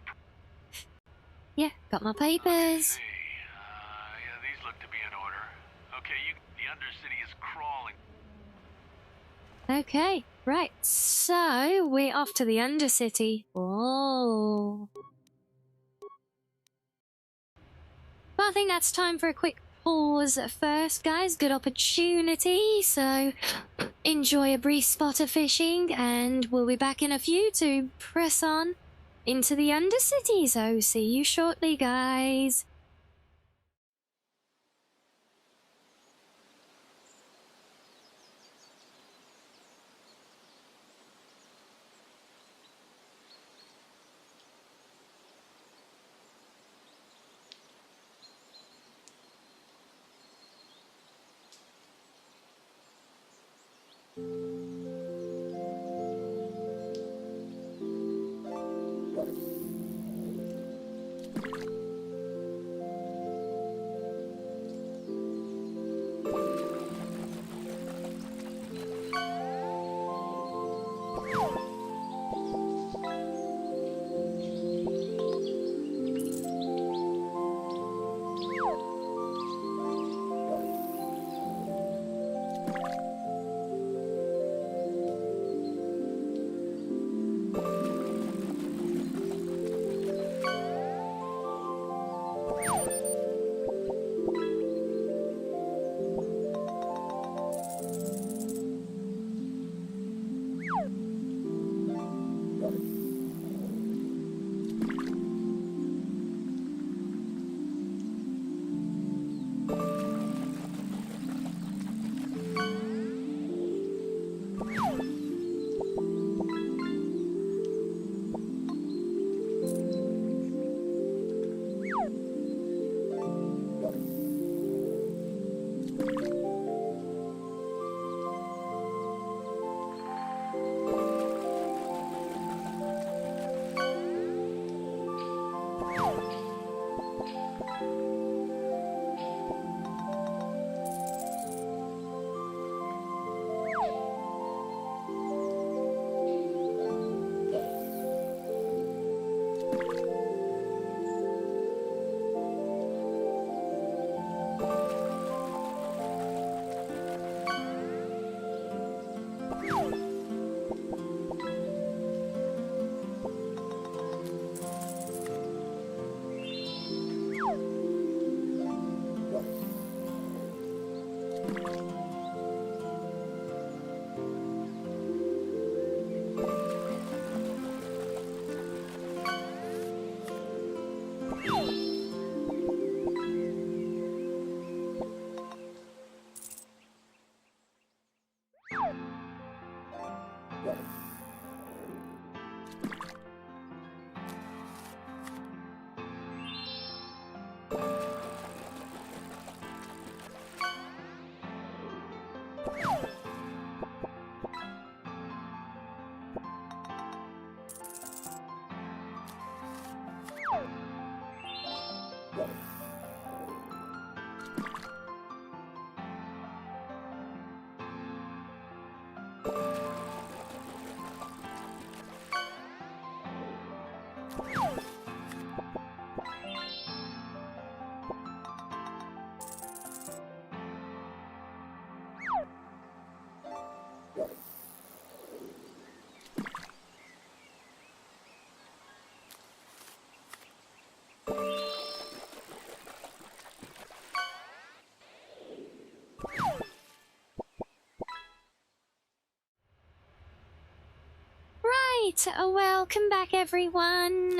Yeah, got my papers. Yeah, these look to be in order. Okay, the Undercity is crawling. Okay, right. So we're off to the Undercity. Oh. But I think that's time for a quick pause first, guys. Good opportunity. So enjoy a brief spot of fishing, and we'll be back in a few to press on into the Undercity. So see you shortly, guys. Welcome back, everyone.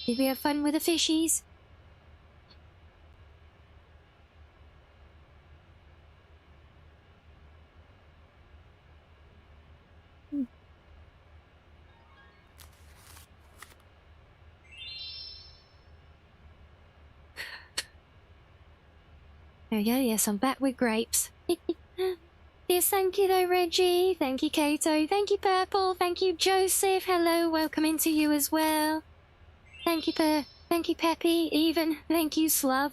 Did we have fun with the fishies? There we go. Yes, I'm back with grapes. Yes, thank you though, Reggie. Thank you, Kato. Thank you, Purple. Thank you, Joseph. Hello, welcome into you as well. Thank you, Thank you, Peppy. Even. Thank you, Slav.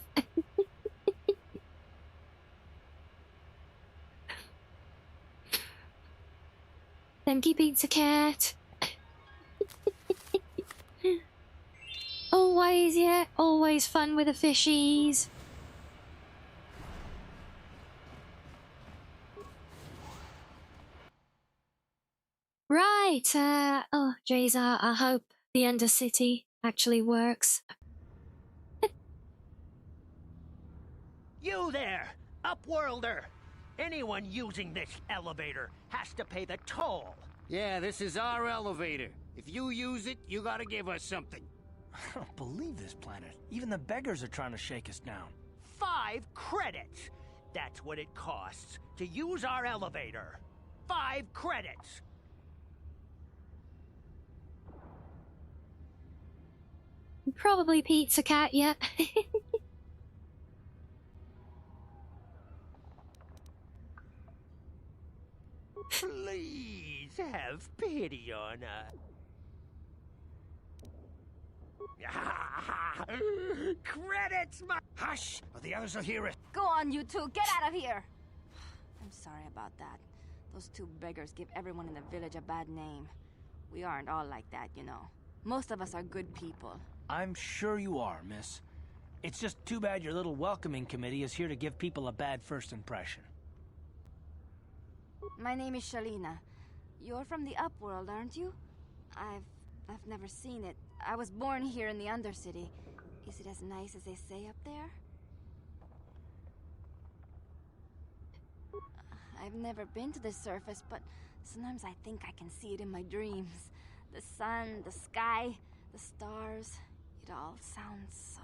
Thank you, Pizza Cat. Always, yeah. Always fun with the fishies. Right, oh, jeez, I hope the Undercity actually works. You there, Upworlder! Anyone using this elevator has to pay the toll. Yeah, this is our elevator. If you use it, you gotta give us something. I don't believe this planet. Even the beggars are trying to shake us down. 5 credits! That's what it costs to use our elevator. 5 credits! Probably Pizza Cat, yeah. Please have pity on us. Credits, my— Hush, or the others will hear it. Go on, you two. Get out of here. I'm sorry about that. Those 2 beggars give everyone in the village a bad name. We aren't all like that, you know. Most of us are good people. I'm sure you are, miss. It's just too bad your little welcoming committee is here to give people a bad first impression. My name is Shalina. You're from the Upworld, aren't you? I've never seen it. I was born here in the Undercity. Is it as nice as they say up there? I've never been to the surface, but sometimes I think I can see it in my dreams. The sun, the sky, the stars. It all sounds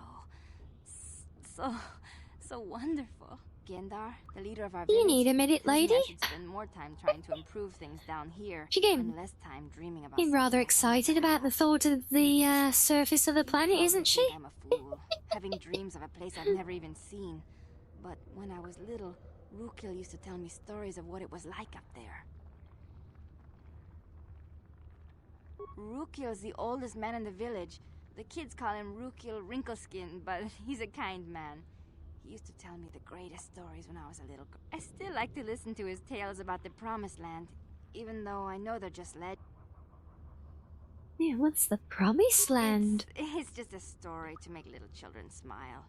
so wonderful. Gendar, the leader of our village, You need a minute, lady? I should spend more time trying to improve things down here, She gave and less time dreaming about. She's rather excited about the thought of the surface of the planet, isn't she? I'm a fool, having dreams of a place I've never even seen. But when I was little, Rukil used to tell me stories of what it was like up there. Rukil's the oldest man in the village. The kids call him Rukil Wrinkleskin, but he's a kind man. He used to tell me the greatest stories when I was a little girl. I still like to listen to his tales about the Promised Land, even though I know they're just legends. Yeah, what's the Promised Land? It's just a story to make little children smile.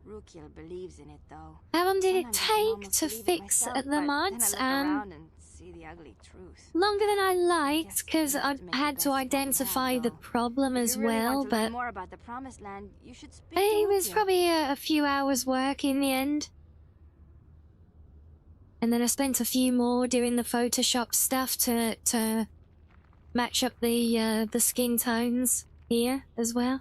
Rukil believes in it, though. How long did it Sometimes I can take almost to believe it fix myself, the but mods? then I look around and see the ugly truth. Longer than I liked, because I had to identify the problem as If you really well, want to learn but more about the Promised Land, you should speak to it was Rukil. probably a few hours work in the end. And then I spent a few more doing the Photoshop stuff to match up the skin tones here as well.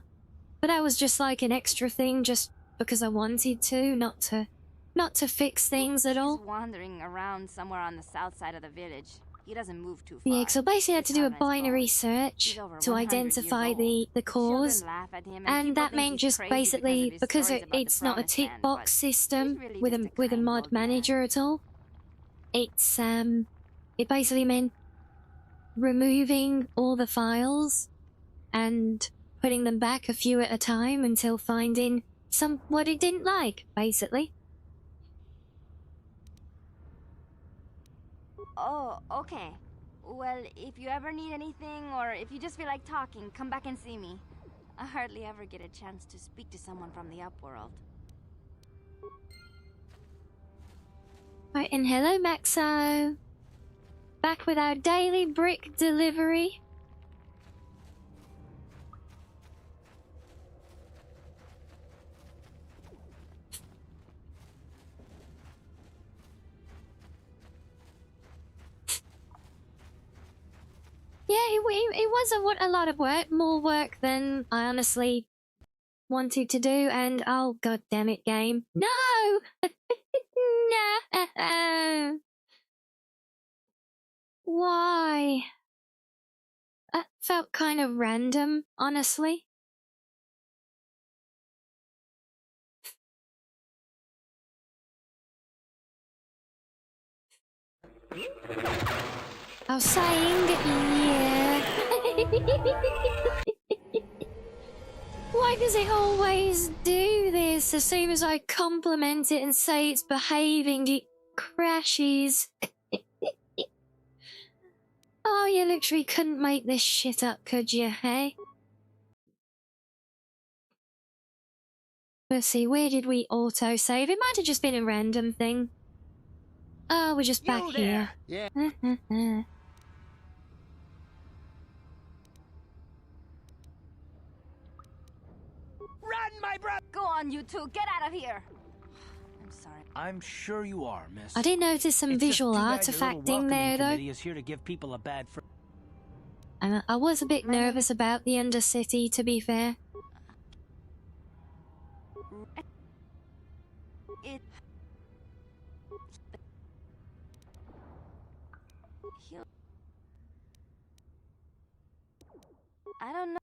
But that was just like an extra thing, just because I wanted to, not to not to fix things at all. He's wandering around somewhere on the south side of the village. He doesn't move too far. Yeah, so basically I had to do a It's harmless binary bone. search He's over to 100 identify years the old. The cause, children laugh at him and and people that think meant he's just crazy basically because because of his stories it's about the not a promised tick land, box but system really with just a a kind mod old man. manager at all. It's it basically meant removing all the files and putting them back a few at a time until finding what it didn't like, basically. Oh, okay. Well, if you ever need anything, or if you just feel like talking, come back and see me. I hardly ever get a chance to speak to someone from the upworld. Right, and hello, Maxo. Back with our daily brick delivery. Yeah, it was a lot of work, more work than I honestly wanted to do, and oh god damn it, game. No! No! Why? That felt kind of random, honestly. I was saying, yeah. Why does it always do this? As soon as I compliment it and say it's behaving, it crashes. Oh, you literally couldn't make this shit up, could you, hey? Let's see, where did we auto-save? It might have just been a random thing. Oh, we're just back here. Yeah. Run, my bro! Go on, you two, get out of here! I'm sorry. I'm sure you are, miss. I did notice some It's just visual too bad your little artifacting there, welcoming though. committee is here to give people a bad And I was a bit nervous about the Undercity, to be fair. I don't know.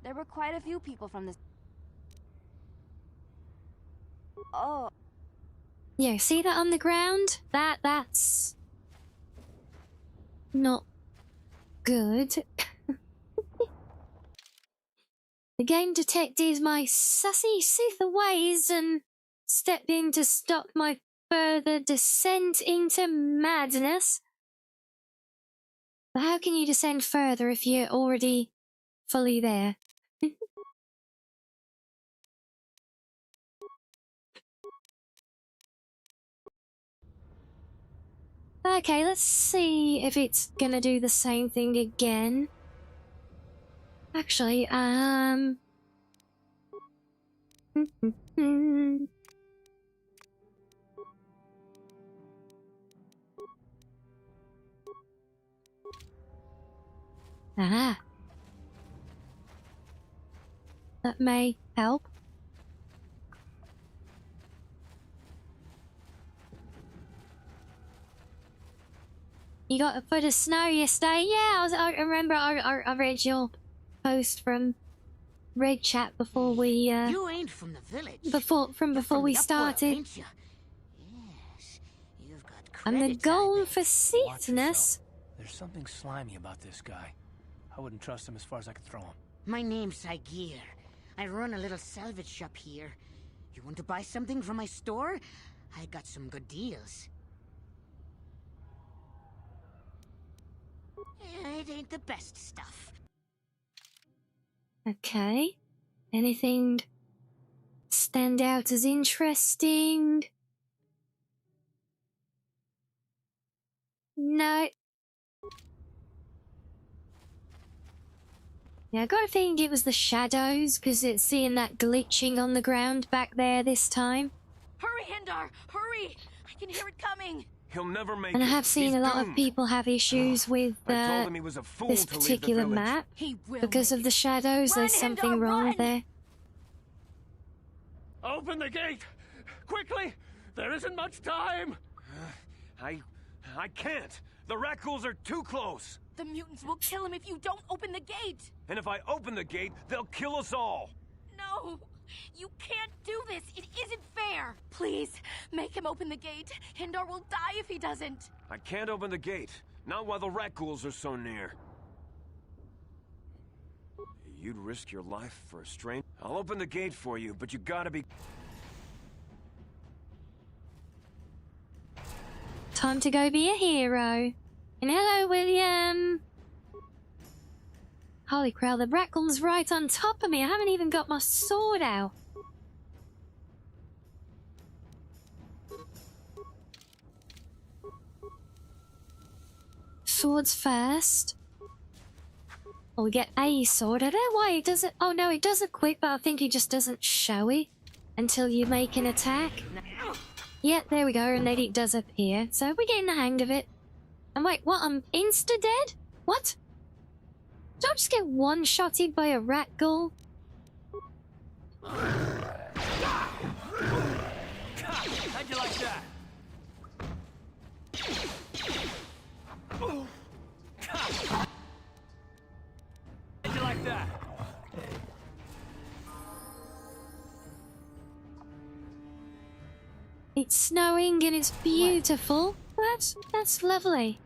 There were quite a few people from this. Oh. Yeah, see that on the ground? That's not good. The game detected my sussy Sith ways and stepped in to stop my further descent into madness. But how can you descend further if you're already fully there? Okay, let's see if it's gonna do the same thing again. Actually, Ah. That may help. You got a foot of snow yesterday? Yeah, I remember I read your post from Red Chat before we You ain't from the village. before we the upworld, started. ain't you? Yes, you've got I'm the credits, goal for Watch seatness. yourself. There's something slimy about this guy. I wouldn't trust him as far as I could throw him. My name's Saigir. I run a little salvage shop here. You want to buy something from my store? I got some good deals. It ain't the best stuff. Okay. Anything stand out as interesting? No. Yeah, I gotta think it was the shadows, because it's seeing that glitching on the ground back there this time. Hurry, Hindar! Hurry! I can hear it coming! He'll never make And I it. have seen He's a lot of doomed. people have issues with I told him he was a fool this to leave the particular village. map. He will Because of the shadows, Run, there's something Hindar, wrong run! there. Open the gate! Quickly! There isn't much time! I can't! The rat ghouls are too close! The mutants will kill him if you don't open the gate! And if I open the gate, they'll kill us all! No! You can't do this! It isn't fair! Please, make him open the gate. Hindar will die if he doesn't! I can't open the gate. Not while the rat ghouls are so near. You'd risk your life for a stranger? I'll open the gate for you, but you gotta be... Time to go be a hero. And hello, William. Holy crap, the rat ghouls right on top of me. I haven't even got my sword out. Swords first. Oh, we get a sword. I don't know why it doesn't... Oh no, it does equip, but I think it just doesn't show it until you make an attack. Yeah, there we go, and then it does appear. So we're getting the hang of it. And wait, what? I'm insta-dead? What? Did I just get one-shotted by a rat ghoul? How'd you like that? How'd you like that? It's snowing and it's beautiful. That's lovely.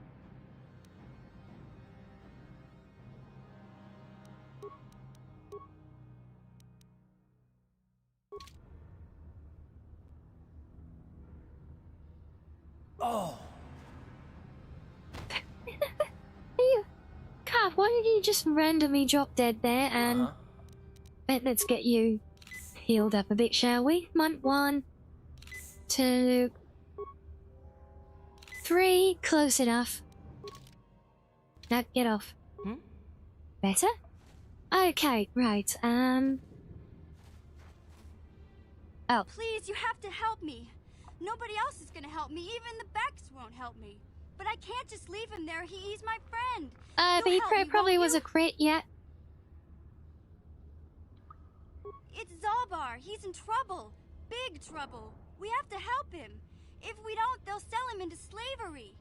Oh. Carp, why did you just randomly drop dead there? And let's get you healed up a bit, shall we? 1, 2, 3, close enough. Now get off. Better? Okay, right, Oh. Please, you have to help me. Nobody else is gonna help me. Even the Becks won't help me. But I can't just leave him there. He's my friend. But he probably was a crit, yeah. It's Zalbar. He's in trouble. Big trouble. We have to help him. If we don't, they'll sell him into slavery.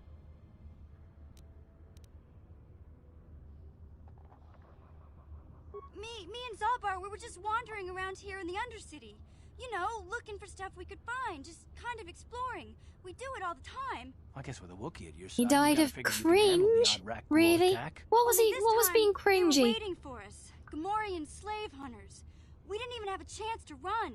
Me and Zalbar, we were just wandering around here in the Undercity. You know, looking for stuff we could find, just kind of exploring. We do it all the time. I guess with a Wookiee at your side, He died of cringe? Really? What was being cringy? They were waiting for us. Gamorrean slave hunters. We didn't even have a chance to run.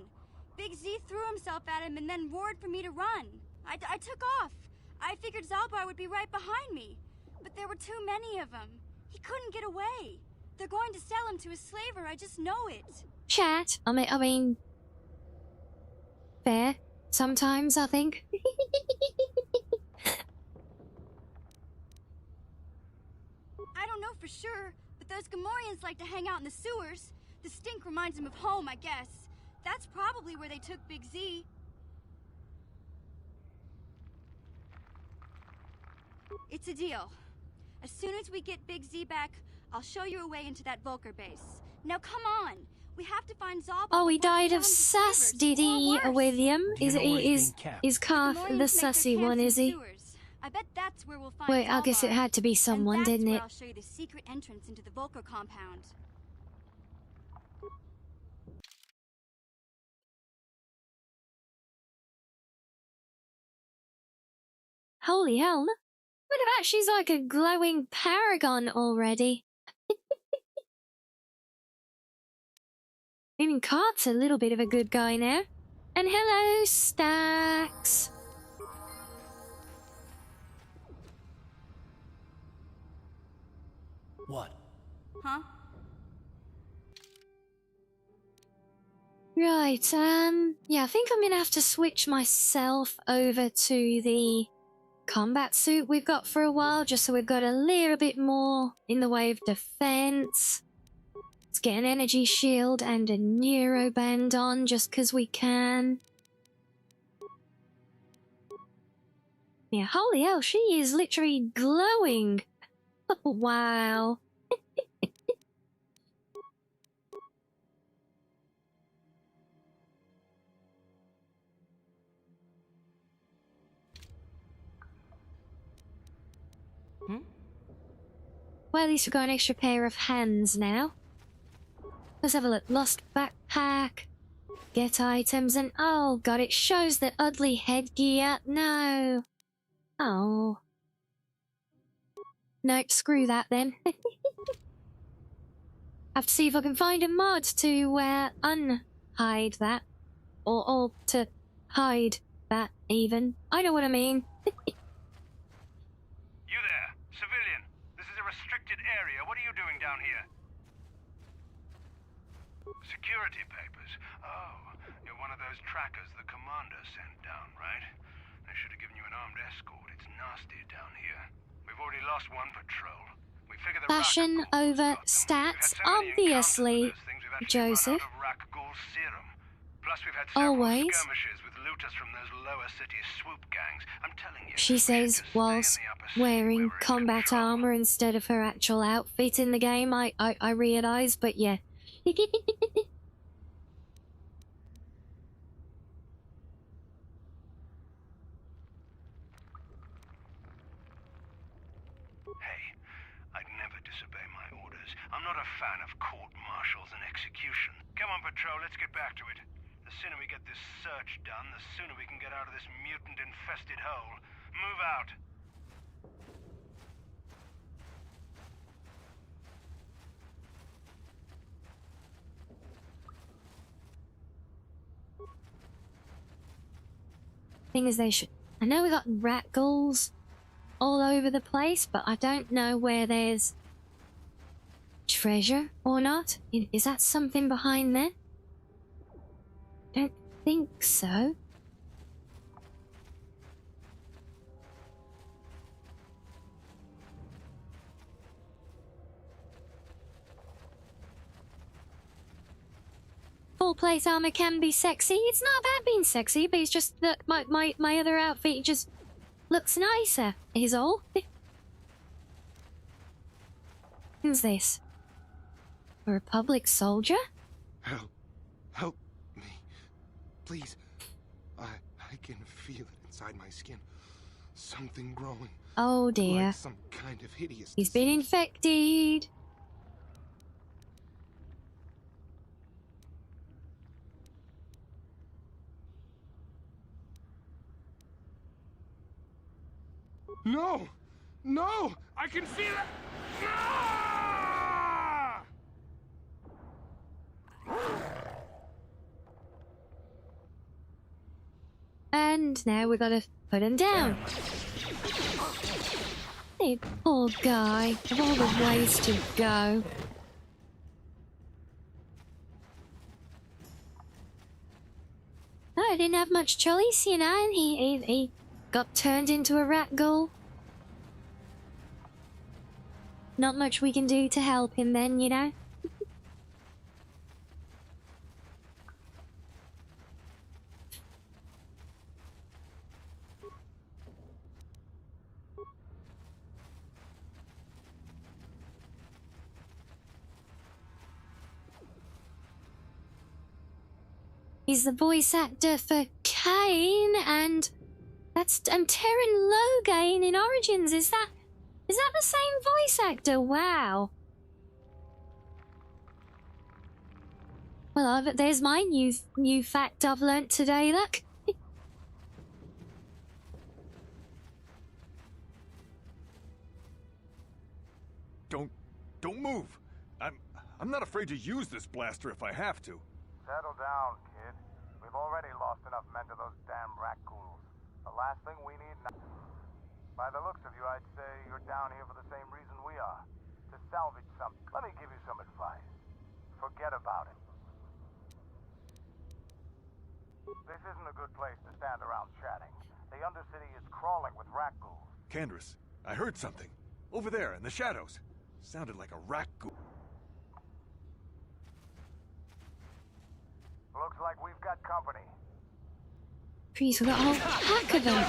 Big Z threw himself at him and then roared for me to run. I took off. I figured Zalbar would be right behind me. But there were too many of them. He couldn't get away. They're going to sell him to a slaver, I just know it. Chat. I mean... fair. Sometimes, I think. I don't know for sure, but those Gamorreans like to hang out in the sewers. The stink reminds them of home, I guess. That's probably where they took Big Z. It's a deal. As soon as we get Big Z back, I'll show you a way into that Vulcar base. Now come on! We have to find Zalbar. Oh, he died of sus, did he, William? Is Carth the sussy one, is he? I bet that's where we'll find Wait, I guess it Zalbar. had to be someone, And didn't that's it? where I'll show you the secret entrance into the Vulcar compound. Holy hell, look at that, she's like a glowing paragon already. Even Cart's a little bit of a good guy now. And hello, Stacks. What? Huh? Right, yeah, I think I'm gonna have to switch myself over to the combat suit we've got for a while, just so we've got a little bit more in the way of defense. Let's get an energy shield and a neuroband on just because we can. Yeah, holy hell, she is literally glowing. Wow. Well, at least we've got an extra pair of hands now. Let's have a look. Lost backpack. Get items and... Oh, God, it shows the ugly headgear. No. Oh. Nope, screw that then. Have to see if I can find a mod to unhide that. Or to hide that, even. I know what I mean. You there, civilian. This is a restricted area. What are you doing down here? Security papers. Oh, you're one of those trackers the commander sent down, right? They should have given you an armed escort. It's nasty down here. We've already lost one patrol. We figured the Fashion over stats, obviously, Joseph. Plus we've had several Always. skirmishes with looters from those lower city swoop gangs. I'm telling you. She says whilst wearing combat armor instead of her actual outfit in the game. I realise, but yeah. I'd never disobey my orders. I'm not a fan of court-martials and execution. Come on, Patrol, let's get back to it. The sooner we get this search done, the sooner we can get out of this mutant-infested hole. Move out. Thing is, they should... I know we got rat ghouls all over the place, but I don't know where there's treasure or not. Is that something behind there? Don't think so. Full plate armor can be sexy. It's not about being sexy, but it's just that my other outfit just looks nicer, is all. Who's this? A Republic soldier? Help me. Please. I can feel it inside my skin. Something growing. Oh dear. Like some kind of hideous He's been infected. No! No! I can feel it! Ah! And now we gotta put him down. Hey, poor guy. Of all the ways to go. No, I didn't have much choice, you know, and he got turned into a rat ghoul. Not much we can do to help him then, you know. He's the voice actor for Kane, and that's Terran Logain in Origins. Is that the same voice actor? Wow. Well, there's my new fact I've learnt today. Look. Don't move. I'm not afraid to use this blaster if I have to. Settle down, kid. We've already lost enough men to those damn rat ghouls. The last thing we need now... By the looks of you, I'd say you're down here for the same reason we are. To salvage something. Let me give you some advice. Forget about it. This isn't a good place to stand around chatting. The Undercity is crawling with rat ghouls. Candace, I heard something. Over there, in the shadows. Sounded like a rat ghoul. Looks like we've got company. Please, we got a whole pack of them.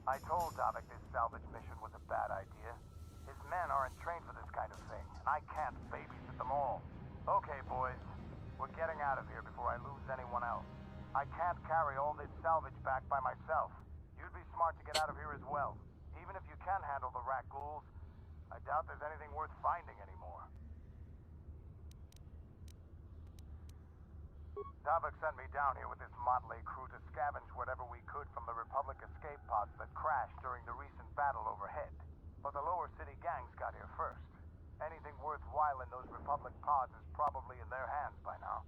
I told Davik this salvage mission was a bad idea. His men aren't trained for this kind of thing, and I can't babysit them all. Okay, boys. We're getting out of here before I lose anyone else. I can't carry all this salvage back by myself. You'd be smart to get out of here as well. Even if you can handle the rat ghouls, I doubt there's anything worth finding anymore. Davik sent me down here with this motley crew to scavenge whatever we could from the Republic escape pods that crashed during the recent battle overhead. But the lower city gangs got here first. Anything worthwhile in those Republic pods is probably in their hands by now.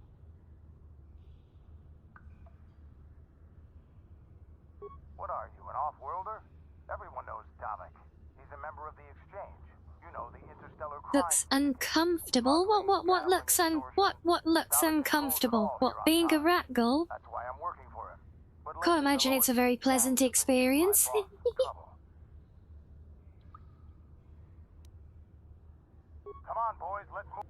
What are you, an off-worlder? Everyone knows Davik. He's a member of the Exchange. You know, the interstellar crime... Looks uncomfortable? What looks uncomfortable? What, being a rat ghoul? That's why I'm working for him. But Can't imagine it's a very pleasant experience. Come on, boys, let's move.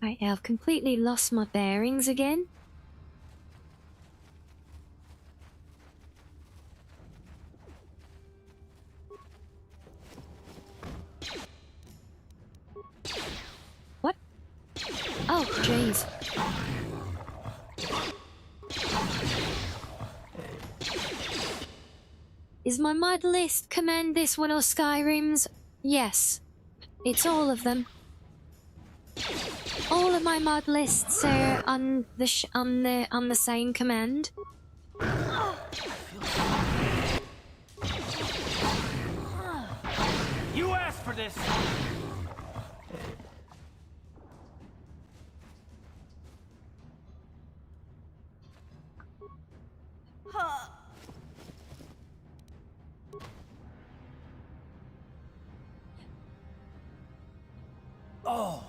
Right, I've completely lost my bearings again. What? Oh, jeez. Is my modlist command this one or Skyrim's? Yes. It's all of them. All of my mod lists are on the same command. You asked for this. Oh.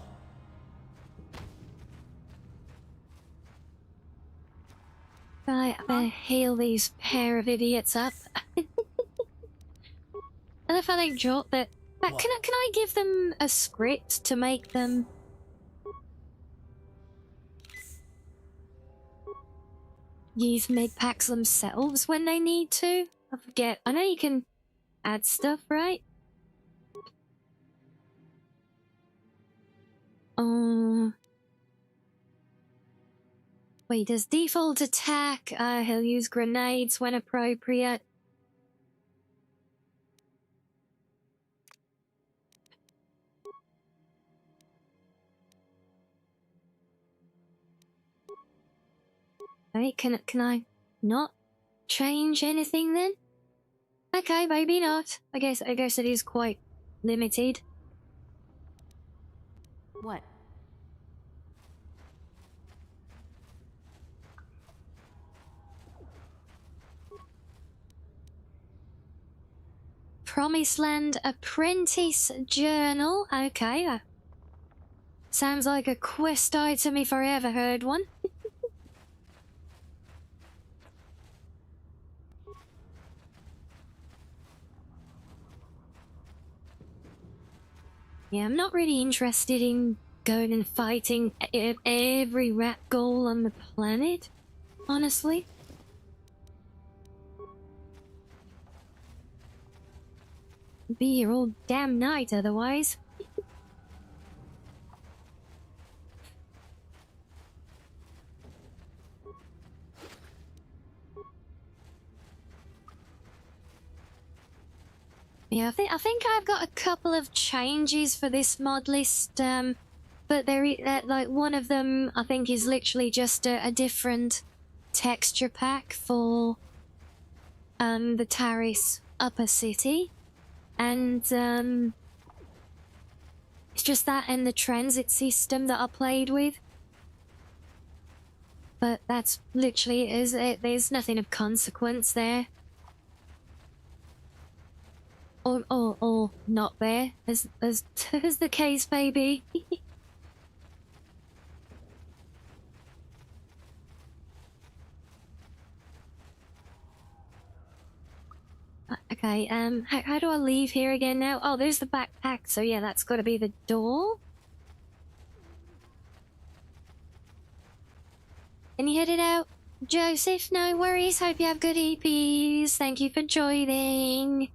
Right, I better heal these pair of idiots up. And if I don't drop that, can I give them a script to make them use med-packs themselves when they need to? I forget. I know you can add stuff, right? Wait, does default attack? He'll use grenades when appropriate. Wait, can I not change anything then? Okay, maybe not. I guess it is quite limited. What? Promised Land Apprentice Journal. Okay. Sounds like a quest item if I ever heard one. Yeah, I'm not really interested in going and fighting every rat ghoul on the planet, honestly. Be here all damn night otherwise. Yeah, I think I've got a couple of changes for this mod list, but like one of them I think is literally just a different texture pack for the Taris upper city. And it's just that and the transit system that I played with. But that's literally it. There's nothing of consequence there. Or not there, as the case may be. Okay, how do I leave here again now? Oh, there's the backpack, so yeah, that's got to be the door. And you headed out? Joseph, no worries. Hope you have good EPs. Thank you for joining.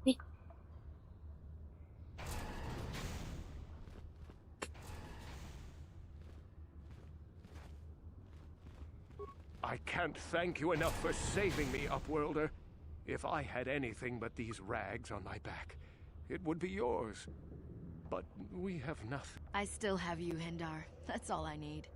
I can't thank you enough for saving me, Upworlder. If I had anything but these rags on my back, it would be yours. But we have nothing. I still have you, Hindar. That's all I need.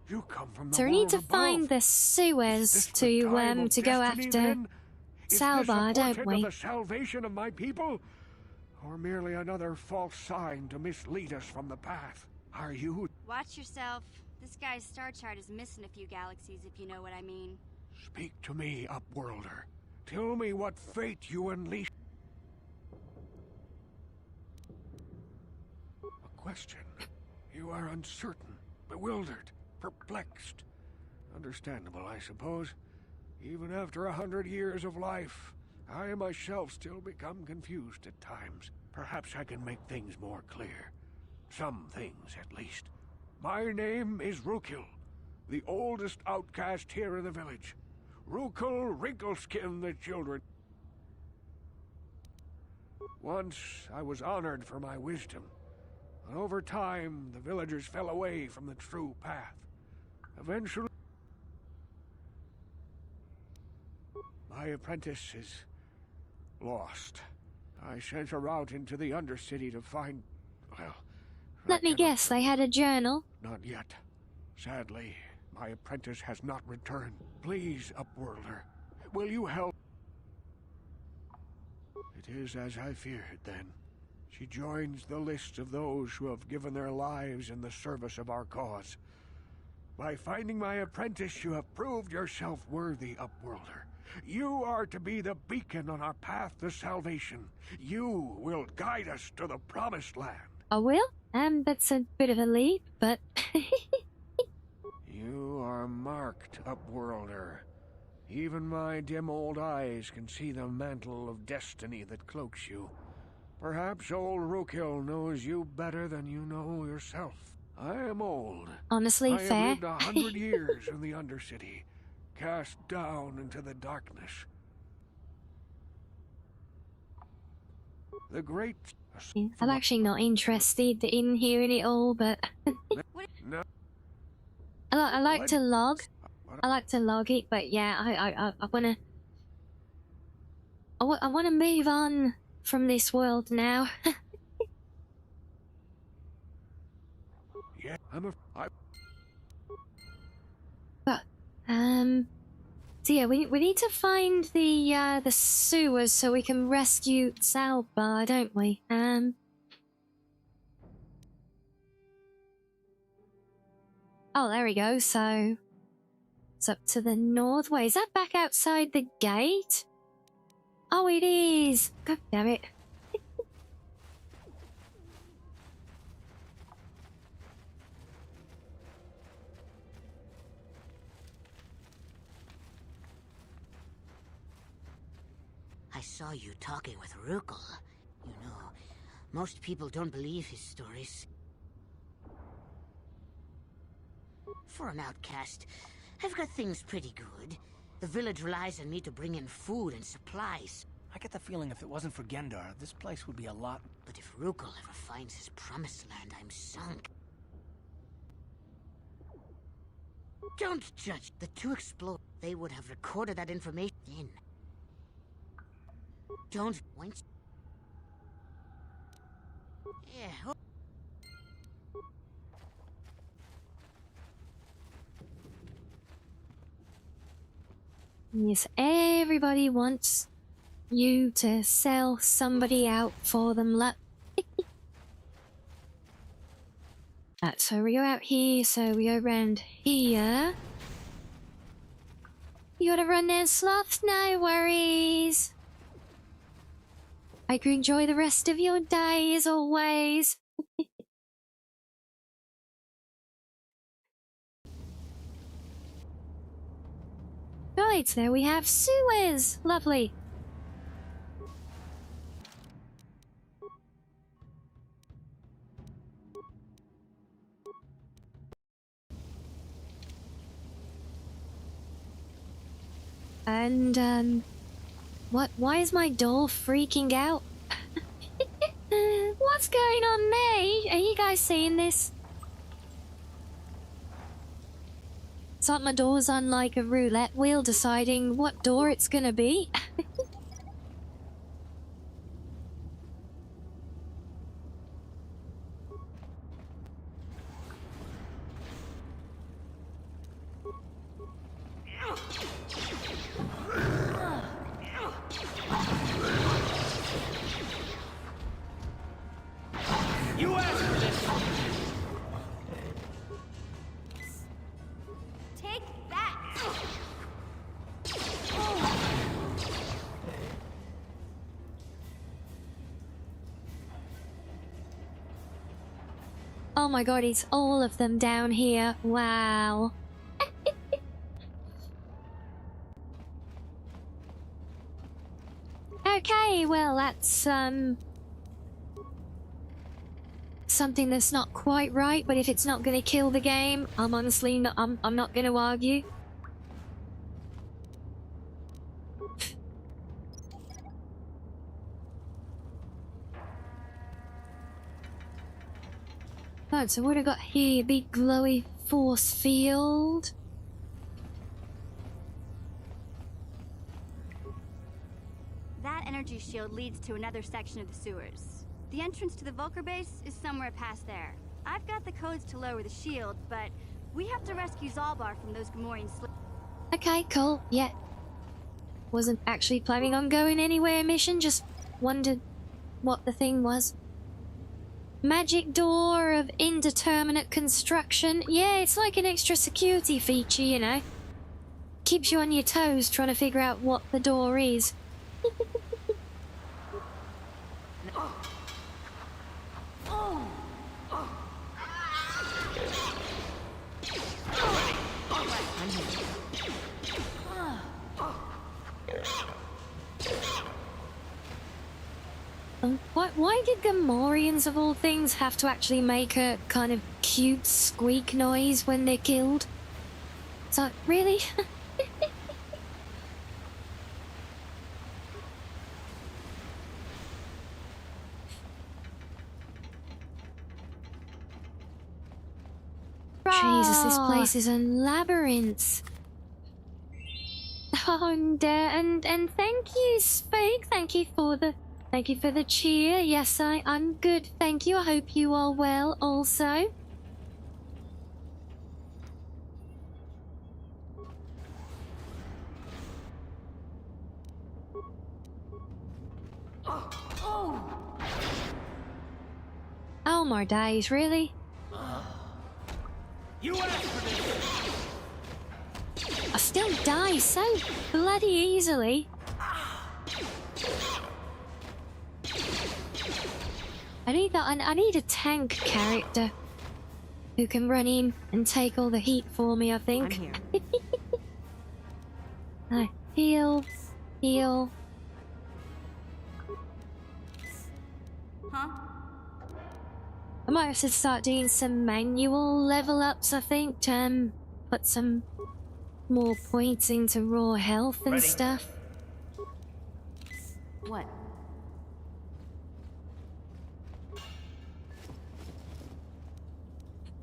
You come from the So we need to world find above. the sewers to go after Salbar, don't we? The salvation of my people, or merely another false sign to mislead us from the path? Are you? Watch yourself. This guy's star chart is missing a few galaxies, if you know what I mean. Speak to me, Upworlder. Tell me what fate you unleash. A question. You are uncertain, bewildered, perplexed. Understandable, I suppose. Even after 100 years of life, I myself still become confused at times. Perhaps I can make things more clear. Some things, at least. My name is Rukil, the oldest outcast here in the village. Rukil Wrinkleskin the children. Once I was honored for my wisdom, and over time the villagers fell away from the true path. Eventually, my apprentice is lost. I sent her out into the Undercity to find, well... Let me guess, they had a journal? Not yet. Sadly, my apprentice has not returned. Please, Upworlder, will you help? It is as I feared, then. She joins the list of those who have given their lives in the service of our cause. By finding my apprentice, you have proved yourself worthy, Upworlder. You are to be the beacon on our path to salvation. You will guide us to the promised land. I will? That's a bit of a leap, but... You are marked, Upworlder. Even my dim old eyes can see the mantle of destiny that cloaks you. Perhaps old Rukil knows you better than you know yourself. I am old. Honestly, fair. I have lived 100 years in the Undercity, cast down into the darkness. The great... I'm actually not interested in hearing it all, but... No. I like to log. I like to log it, but yeah, I wanna... I wanna move on from this world now. Yeah, But, so yeah, we need to find the sewers so we can rescue Salbar, don't we? Oh, there we go. So it's up to the north. Wait, is that back outside the gate? Oh, it is. God damn it. I saw you talking with Rukil. You know, most people don't believe his stories. For an outcast, I've got things pretty good. The village relies on me to bring in food and supplies. I get the feeling if it wasn't for Gendar, this place would be a lot... But if Rukil ever finds his promised land, I'm sunk. Don't judge. The two explode. They would have recorded that information in. Don't point. Yeah. Yes, everybody wants you to sell somebody out for them. So we go out here, so we go around here. You gotta run there, sloth? No worries. I can enjoy the rest of your day as always. Right, there we have sewers. Lovely. And, what? Why is my door freaking out? What's going on there? Are you guys seeing this? It's like my door's on like a roulette wheel deciding what door it's gonna be. You asked for this! Take that! Oh my god, it's all of them down here. Wow. Okay, well that's something that's not quite right, but if it's not gonna kill the game, I'm honestly not I'm not gonna argue. Right, so what I got here? Big glowy force field. That energy shield leads to another section of the sewers. The entrance to the Vulcar base is somewhere past there. I've got the codes to lower the shield, but we have to rescue Zalbar from those Gamorrean Okay, cool. Yeah. Wasn't actually planning on going anywhere mission, just wondered what the thing was. Magic door of indeterminate construction. Yeah, it's like an extra security feature, you know. Keeps you on your toes trying to figure out what the door is. Why did Gamorreans of all things have to actually make a kind of cute squeak noise when they're killed? So, really? Jesus, this place is a labyrinth. Oh, and thank you, Spook. Thank you for the cheer. Yes, I'm good. Thank you. I hope you are well also. Oh my days, really? You asked for this! I still die so bloody easily. I need a tank character who can run in and take all the heat for me, I think. I'm Heal. here. Huh? I might have to start doing some manual level ups, I think, to put some more points into raw health and stuff. What?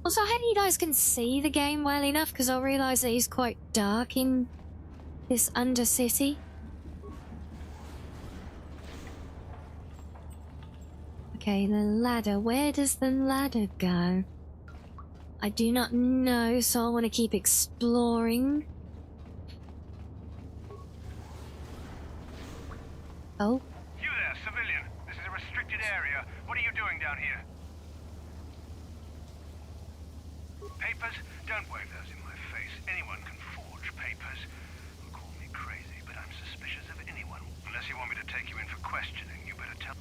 Also, I hope you guys can see the game well enough, because I realise that it's quite dark in this Undercity. Okay, the ladder. Where does the ladder go? I do not know, so I want to keep exploring. Oh. You there, civilian. This is a restricted area. What are you doing down here? Papers? Don't wave those in my face. Anyone can forge papers. Call me crazy, but I'm suspicious of anyone. Unless you want me to take you in for questioning, you better tell...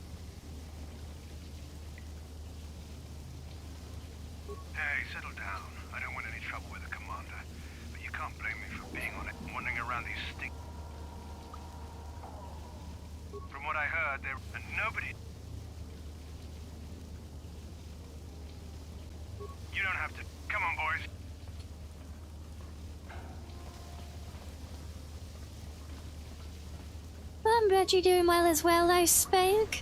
these stick. From what I heard, there and nobody. You don't have to. Come on, boys. Well, I'm glad you're doing well as well, though, Spoke.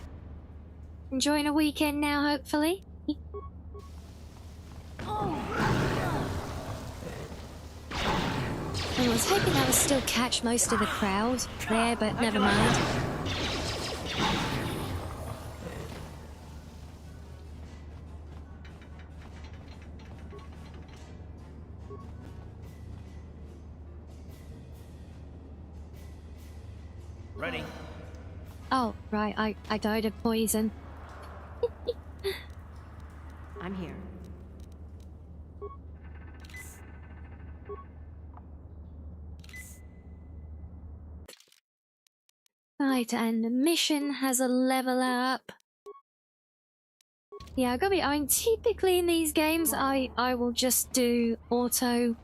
Enjoying a weekend now, hopefully. I was hoping I would still catch most of the crowd there, but never mind. Ready? Oh, right, I died of poison. I'm here. Right, and the mission has a level up. Yeah, I gotta be, I mean, typically in these games, I will just do auto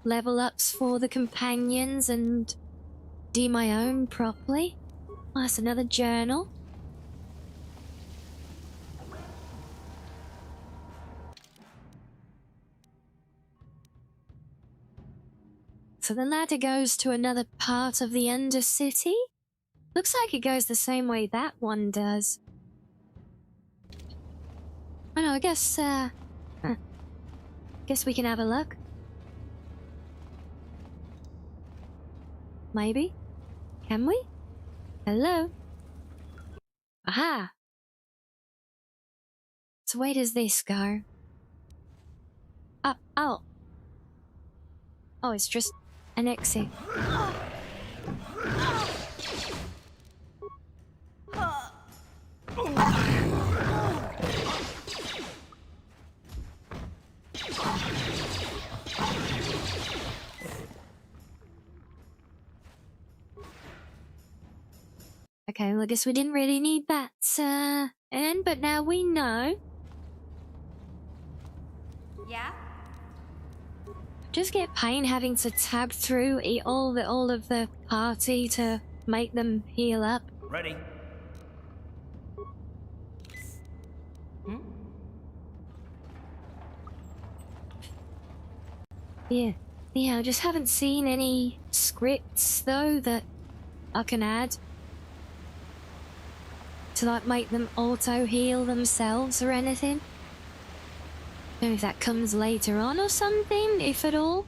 level ups for the companions and do my own properly. Oh, that's another journal. So the ladder goes to another part of the Undercity. Looks like it goes the same way that one does. I know, I guess, guess we can have a look. Maybe? Can we? Hello? Aha! So where does this go? Oh. Oh, it's just an exit. Okay, well, I guess we didn't really need that, end, but now we know. Yeah? Just get pain having to tab through all of the party to make them heal up. Ready? Yeah, I just haven't seen any scripts though that I can add to like make them auto heal themselves or anything. Don't know if that comes later on or something, if at all.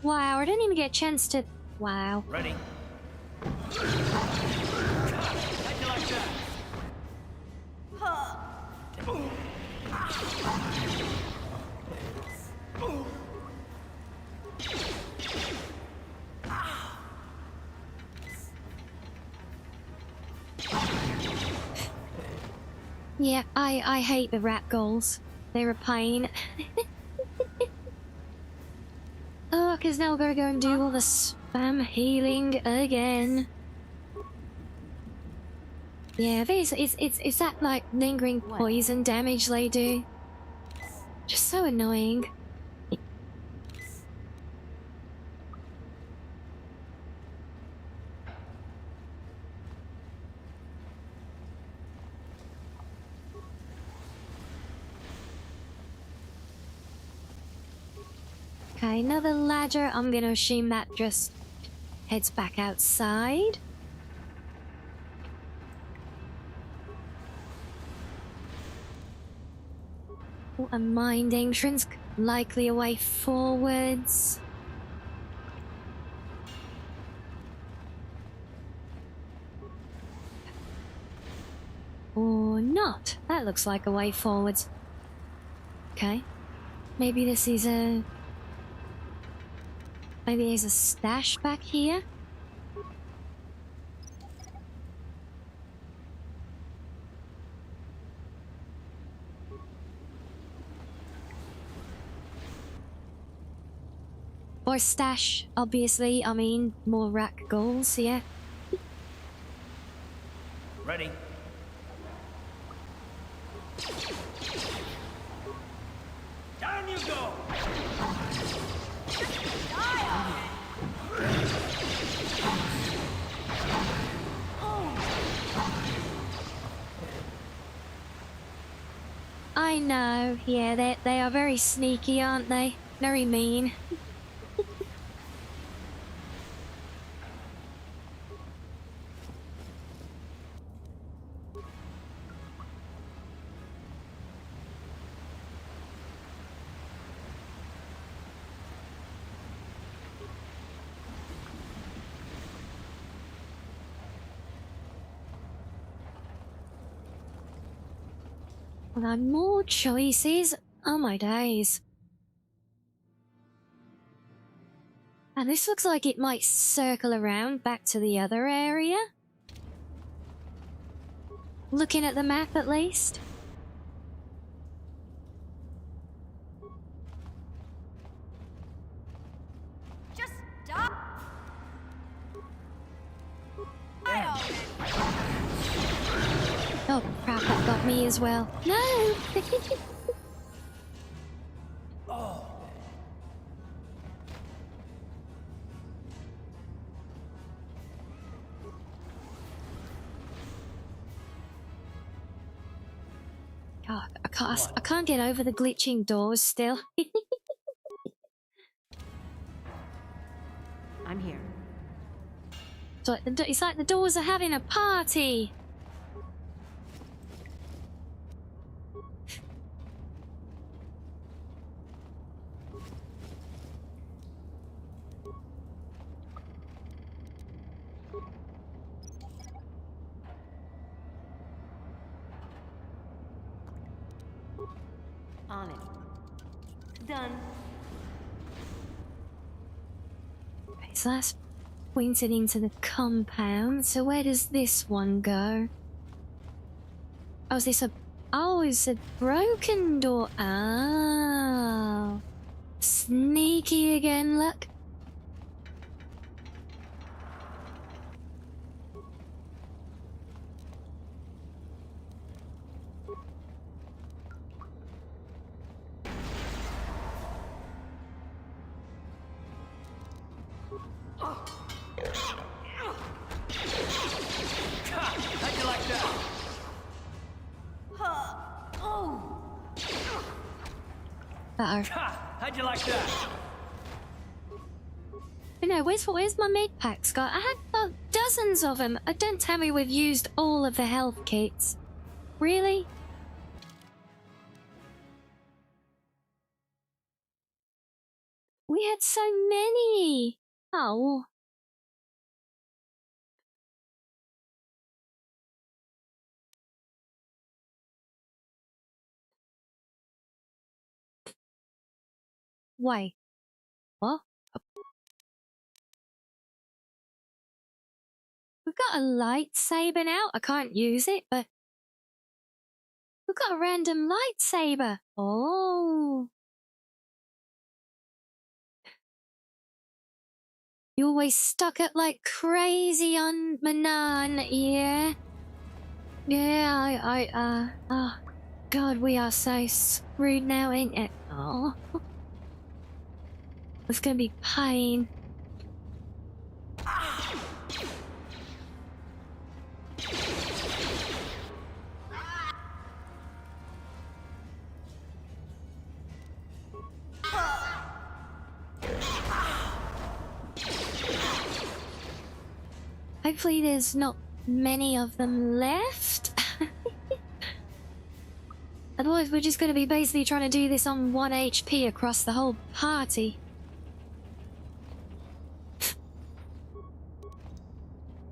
Wow, I didn't even get a chance to... Wow. Ready? Yeah, I hate the rat goals. They're a pain. Oh, because now we're gonna go and do all the spam healing again. Yeah, it's that like lingering poison damage they do. Just so annoying. Okay, another ladder. I'm gonna assume that just heads back outside. Oh, a mined entrance, likely a way forwards. Or not. That looks like a way forwards. Okay. Maybe this is a... Maybe there's a stash back here? Or stash, obviously. I mean, more rack goals, yeah. Ready. Down you go! I know, yeah, they are very sneaky, aren't they? Very mean. Well, more choices. Oh my days. And this looks like it might circle around back to the other area. Looking at the map, at least. Just stop. Oh crap, that got me as well. No! Oh. God, I can't get over the glitching doors still. I'm here. It's like the doors are having a party. On it. Done. Okay, so that's pointed into the compound. So where does this one go? Oh, is this a... Oh, it's a broken door. Oh. Sneaky again, look. How'd you like that? How'd you like that? But no, where's my med pack, Scott? I had about dozens of them. Don't tell me we've used all of the health kits. Really? We had so many. Oh. Wait. What? We've got a lightsaber now. I can't use it, but we've got a random lightsaber. Oh. You always stuck it like crazy on Manan, yeah? Yeah, oh, God, we are so screwed now, ain't it? Oh. It's gonna be pain. Hopefully there's not many of them left. Otherwise we're just going to be basically trying to do this on 1 HP across the whole party.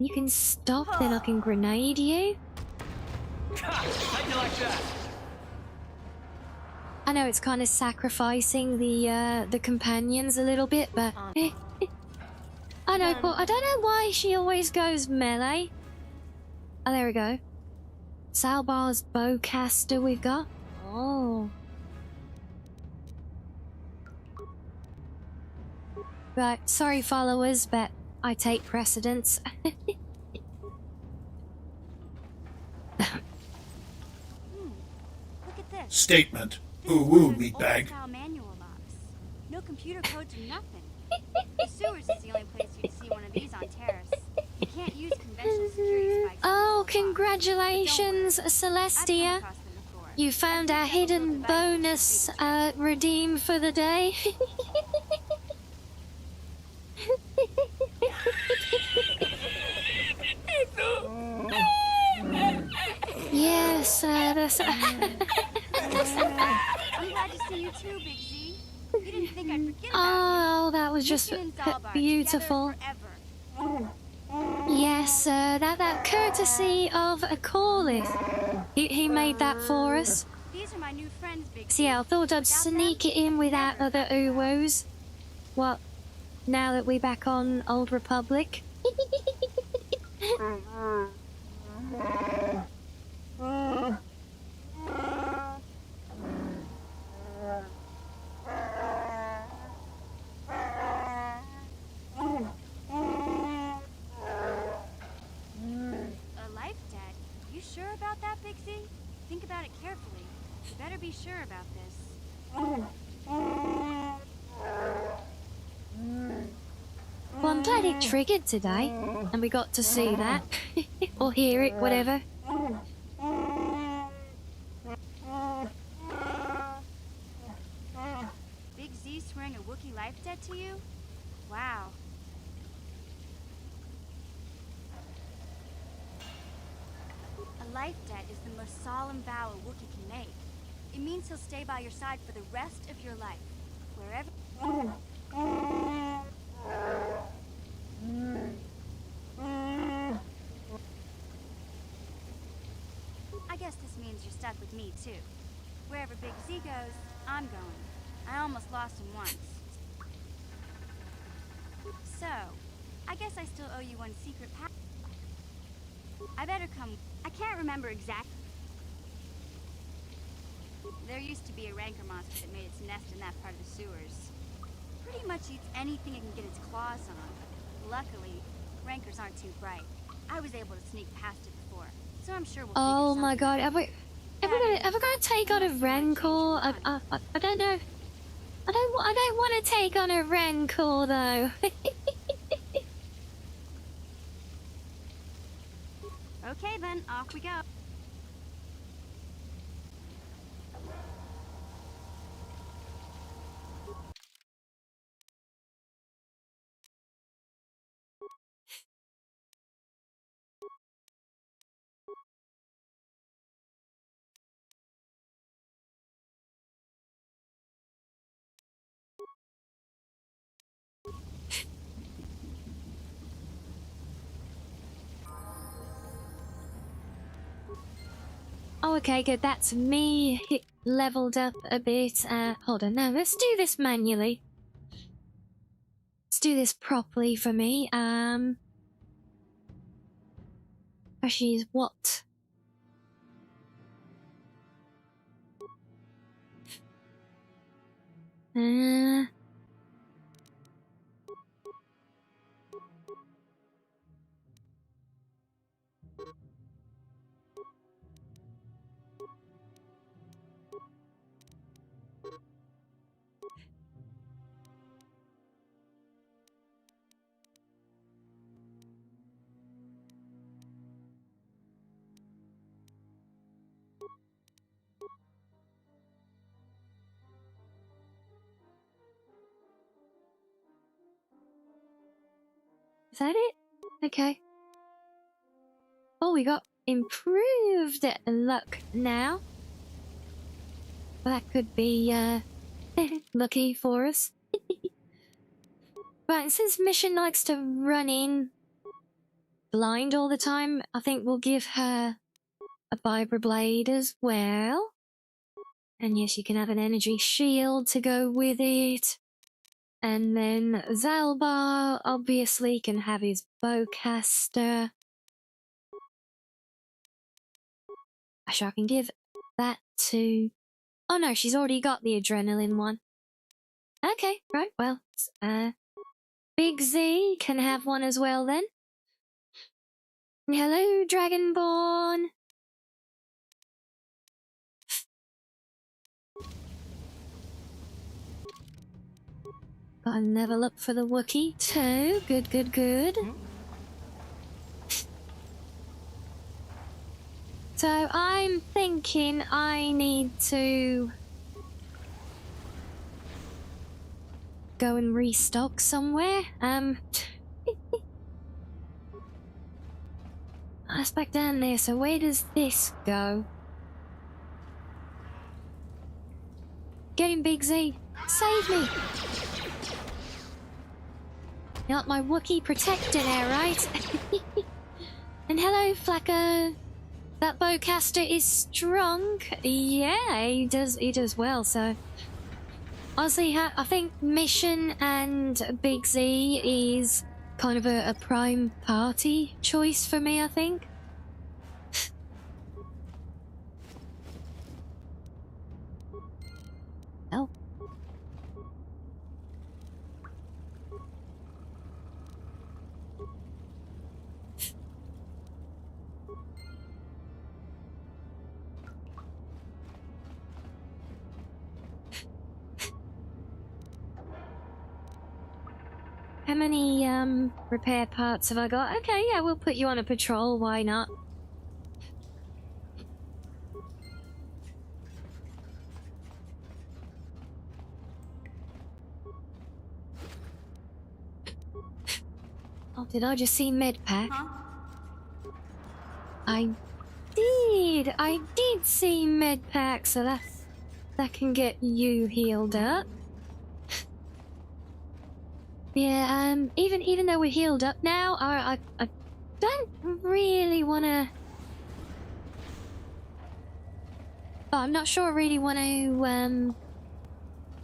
You can stop, then I can grenade you. How'd you like that? I know it's kind of sacrificing the companions a little bit, but I know, but I don't know why she always goes melee. Oh, there we go. Salbar's bowcaster we've got. Oh. Right, sorry followers, but I take precedence. Look at this. Statement. This Ooh, is one ooh, of those meatbag. old-style manual locks. No computer codes or nothing. The sewers is the only place you'd see one of these on Taris. You can't use conventional security spikes. Oh, congratulations, Celestia. You found our hidden bonus redeem for the day. Yes, that's... I'm glad to see you too, Big Z. You didn't think I'd forget about Oh, that was just beautiful. Yes, that courtesy of a Corlith. He made that for us. These are my new friends, Big Z. So yeah, I thought I'd sneak it in without other uwos. What? Now that we're back on Old Republic? A life debt? You sure about that, Big Z? Think about it carefully. You better be sure about this. Well, I'm glad it triggered today, and we got to see that. Or hear it, whatever. Big Z swearing a Wookiee life debt to you? Wow. A life debt is the most solemn vow a Wookiee can make. It means he'll stay by your side for the rest of your life. Wherever... I guess this means you're stuck with me, too. Wherever Big Z goes, I'm going. I almost lost him once. So, I guess I still owe you one secret path. I better come... I can't remember exactly. There used to be a rancor monster that made its nest in that part of the sewers. Pretty much eats anything it can get its claws on. Luckily, rancors aren't too bright. I was able to sneak past it before, so I'm sure we'll Oh figure my something god, out. are we gonna take on a Rancor? I don't know. I don't want to take on a Rancor though. Okay then, off we go. Oh, okay, good. That's me leveled up a bit. Hold on, now let's do this manually. Let's do this properly for me. She's what? Is that it? Okay. Oh, we got improved luck now. Well, that could be lucky for us. Right, since Mission likes to run in blind all the time, I think we'll give her a vibroblade as well. And yes, you can have an energy shield to go with it. And then Zalbar obviously can have his bowcaster. Actually, I can give that to... Oh no, she's already got the adrenaline one. Okay, right, well, Big Z can have one as well then. Hello, Dragonborn. Got a level up for the Wookiee too. Good, good, good. So I'm thinking I need to go and restock somewhere. That's back down there, so where does this go? Get him, Big Z. Save me! You want my Wookiee protector there, right? And hello, Flacker. That bowcaster is strong. Yeah, he does well, so... Honestly, I think Mission and Big Z is kind of a prime party choice for me, I think. Oh. How many, repair parts have I got? Okay, yeah, we'll put you on a patrol, why not? Oh, did I just see medpack? Huh? I did see medpack, so that can get you healed up. Yeah, even though we're healed up now, I don't really wanna... Oh, I'm not sure I really want to,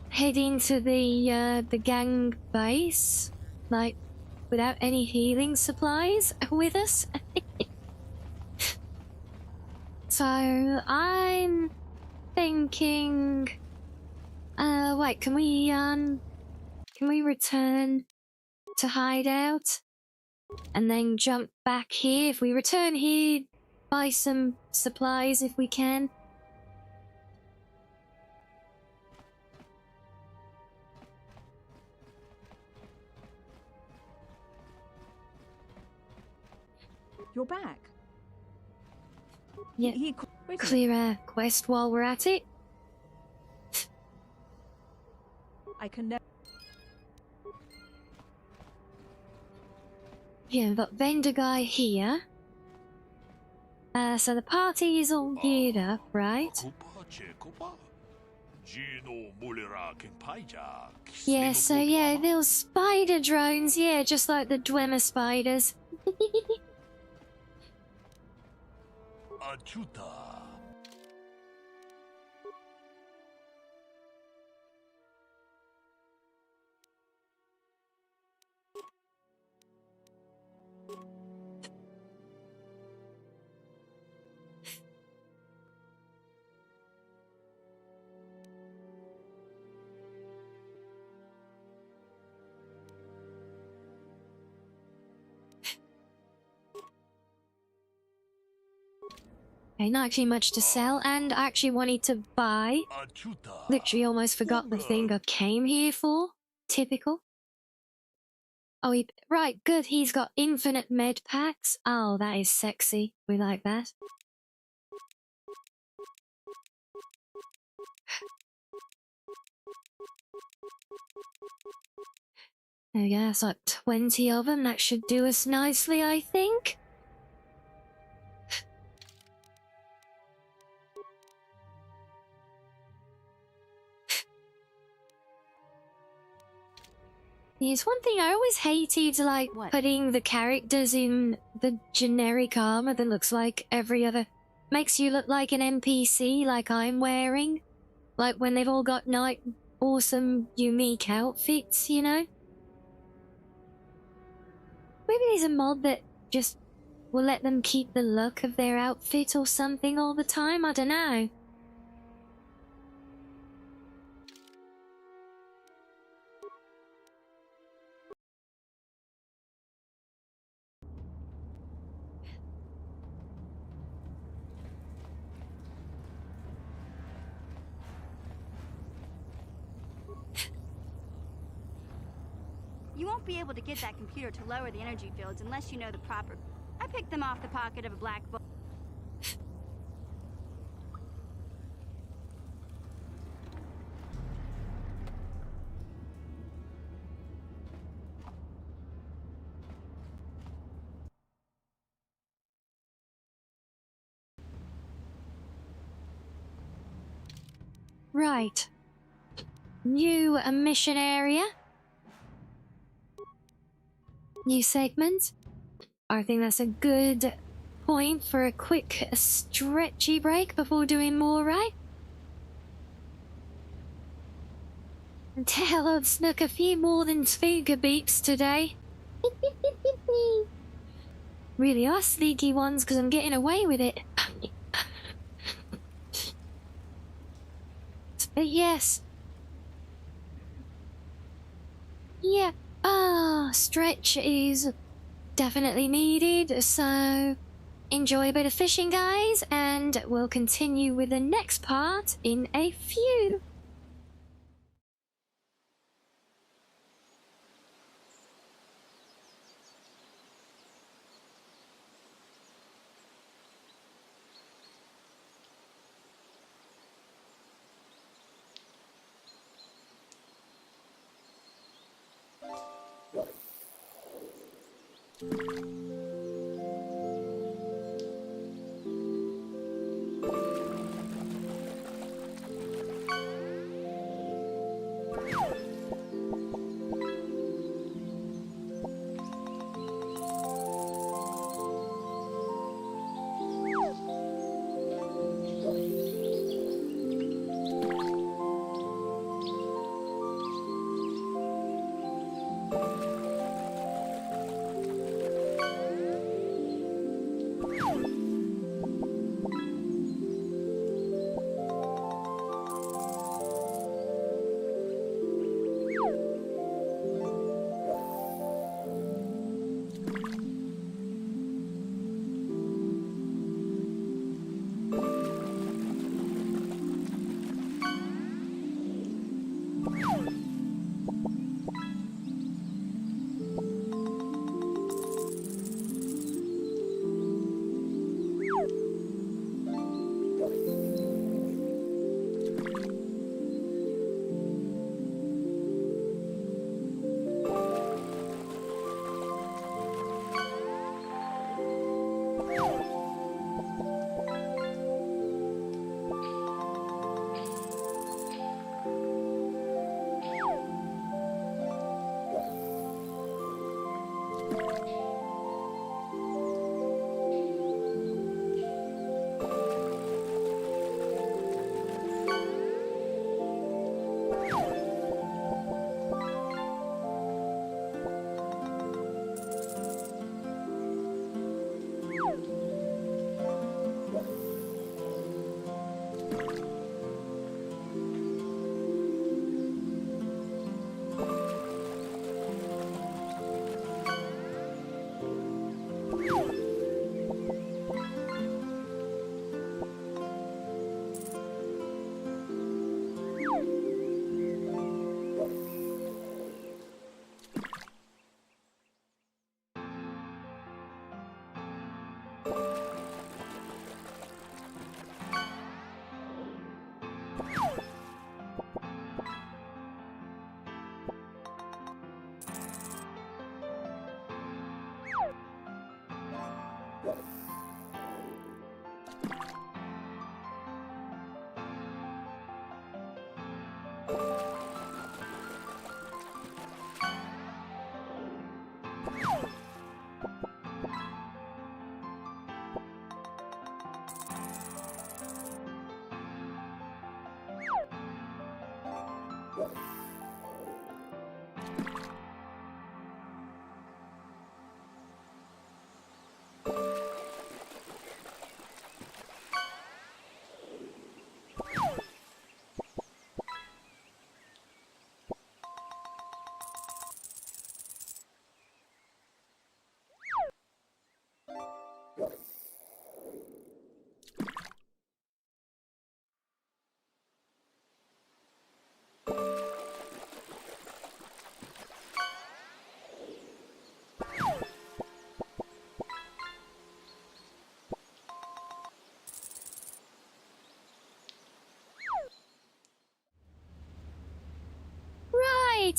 head into the gang base, like, without any healing supplies with us. So, I'm thinking... wait, can we return to hideout? And then jump back here? If we return here, buy some supplies if we can. You're back. Yeah, clear a quest while we're at it. I can never... Yeah, we've got vendor guy here. So the party is all geared up, right? Yeah, so yeah, those spider drones, yeah, just like the Dwemer spiders. Okay, not actually much to sell, and I actually wanted to buy. Literally almost forgot the thing I came here for. Typical. Oh, right, good, he's got infinite med packs. Oh, that is sexy. We like that. There we go, that's like 20 of them. That should do us nicely, I think. Yes, one thing I always hated, like, putting the characters in the generic armor that looks like every other Makes you look like an NPC like I'm wearing. Like when they've all got awesome, unique outfits, you know? Maybe there's a mod that just will let them keep the look of their outfit or something all the time, I don't know. You won't be able to get that computer to lower the energy fields unless you know the proper... I picked them off the pocket of a black bolt. Right. New mission area. New segment. I think that's a good point for a quick stretchy break before doing more, right? And hell, I've snuck a few more than finger beeps today. Really are sneaky ones because I'm getting away with it. But yes. Yeah. Stretch is definitely needed, so enjoy a bit of fishing, guys, and we'll continue with the next part in a few.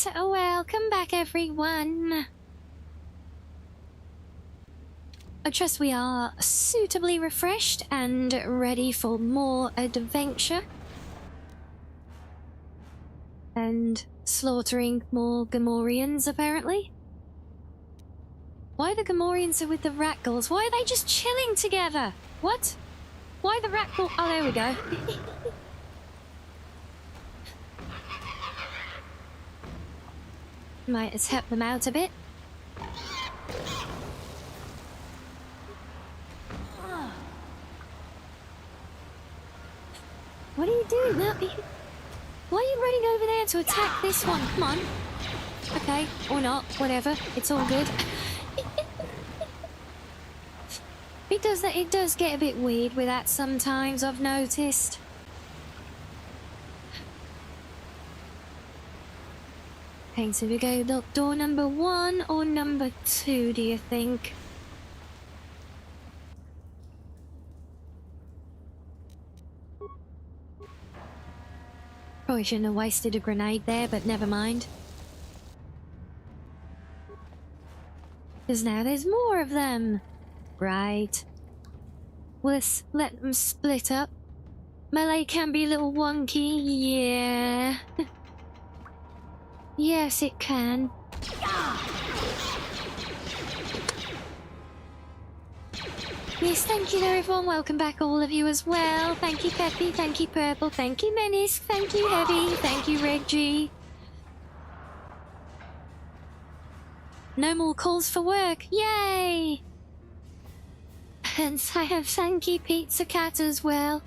Right, welcome back everyone. I trust we are suitably refreshed and ready for more adventure. And slaughtering more Gamorreans, apparently. Why the Gamorreans are with the rat ghouls? Why are they just chilling together? What? Why the rat ghoul? Oh, there we go. Might have helped them out a bit. What are you doing now? Why are you running over there to attack this one? Come on. Okay, or not, whatever. It's all good. It does get a bit weird with that sometimes, I've noticed. Okay, so we go look door number 1 or number 2, do you think? Probably shouldn't have wasted a grenade there, but never mind. Because now there's more of them. Right. Let's let them split up. Melee can be a little wonky, yeah. Yes, it can. Yes, thank you there everyone. Welcome back all of you as well. Thank you Peppy, thank you Purple, thank you Menace, thank you Heavy, thank you Reggie. No more calls for work, yay! And I have thank you Pizza Cat as well.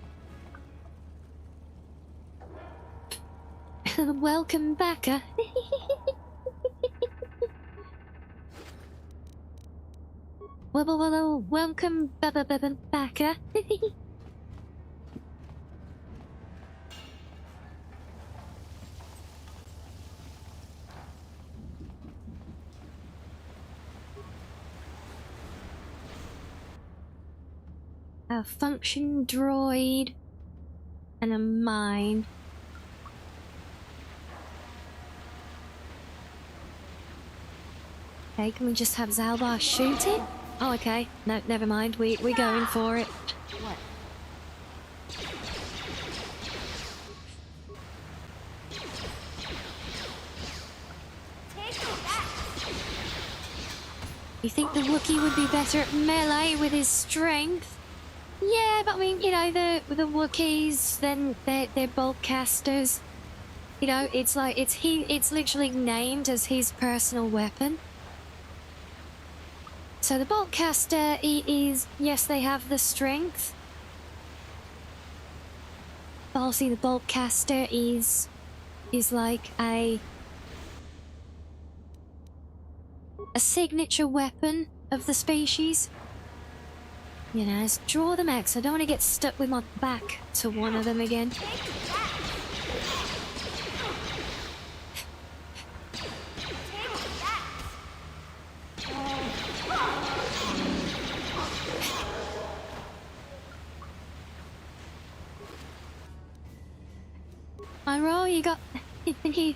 Welcome back. Welcome back. A function droid and a mine. Okay, can we just have Zalbar shoot it? Oh, okay. No, never mind. We're going for it. What? You think the Wookiee would be better at melee with his strength? Yeah, but I mean, you know, the Wookiees, then they're bulk casters. You know, it's like it's literally named as his personal weapon. So the bulk caster is, yes, they have the strength. But obviously the bulk caster is like a signature weapon of the species. You know, let's draw them out, so I don't want to get stuck with my back to one of them again. Iro, you got you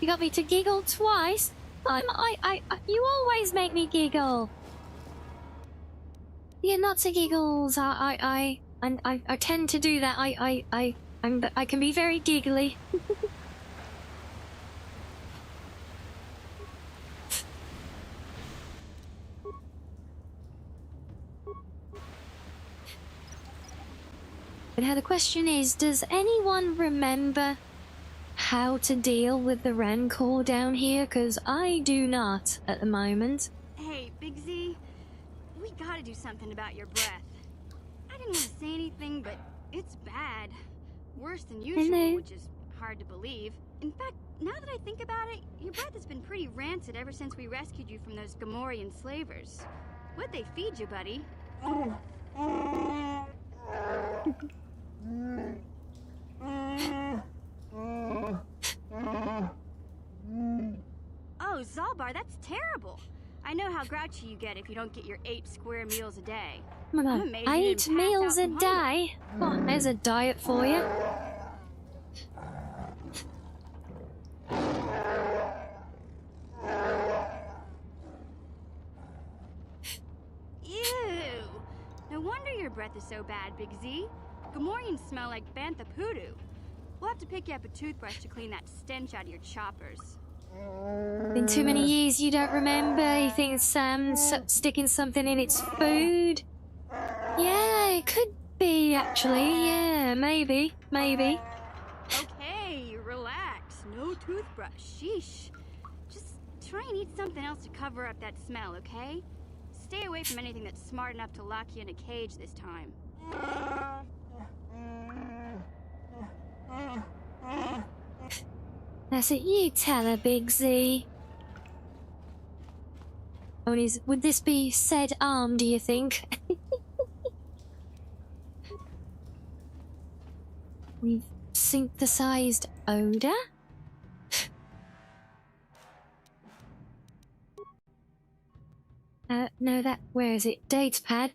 got me to giggle twice. You always make me giggle. Yeah, not to giggles. I tend to do that. I can be very giggly. But now the question is, does anyone remember how to deal with the Rancor down here? Because I do not at the moment. Hey, Big Z, we gotta do something about your breath. I didn't want to say anything, but it's bad. Worse than usual, which is hard to believe. In fact, now that I think about it, your breath has been pretty rancid ever since we rescued you from those Gamorrean slavers. What'd they feed you, buddy? Oh, Zalbar, that's terrible. I know how grouchy you get if you don't get your 8 square meals a day. Oh my god, 8 meals a day? Oh, there's a diet for you. breath is so bad, Big Z. Gamorreans smell like bantha poodoo. We'll have to pick you up a toothbrush to clean that stench out of your choppers. Been too many years you don't remember. You think Sam's sticking something in its food? Yeah, it could be, actually. Yeah, maybe. Okay, relax. No toothbrush. Sheesh. Just try and eat something else to cover up that smell, okay? Stay away from anything that's smart enough to lock you in a cage this time. That's it, you tell her, Big Z. Would this be said arm, do you think? We've synthesized odor? No, where is it? Datapad.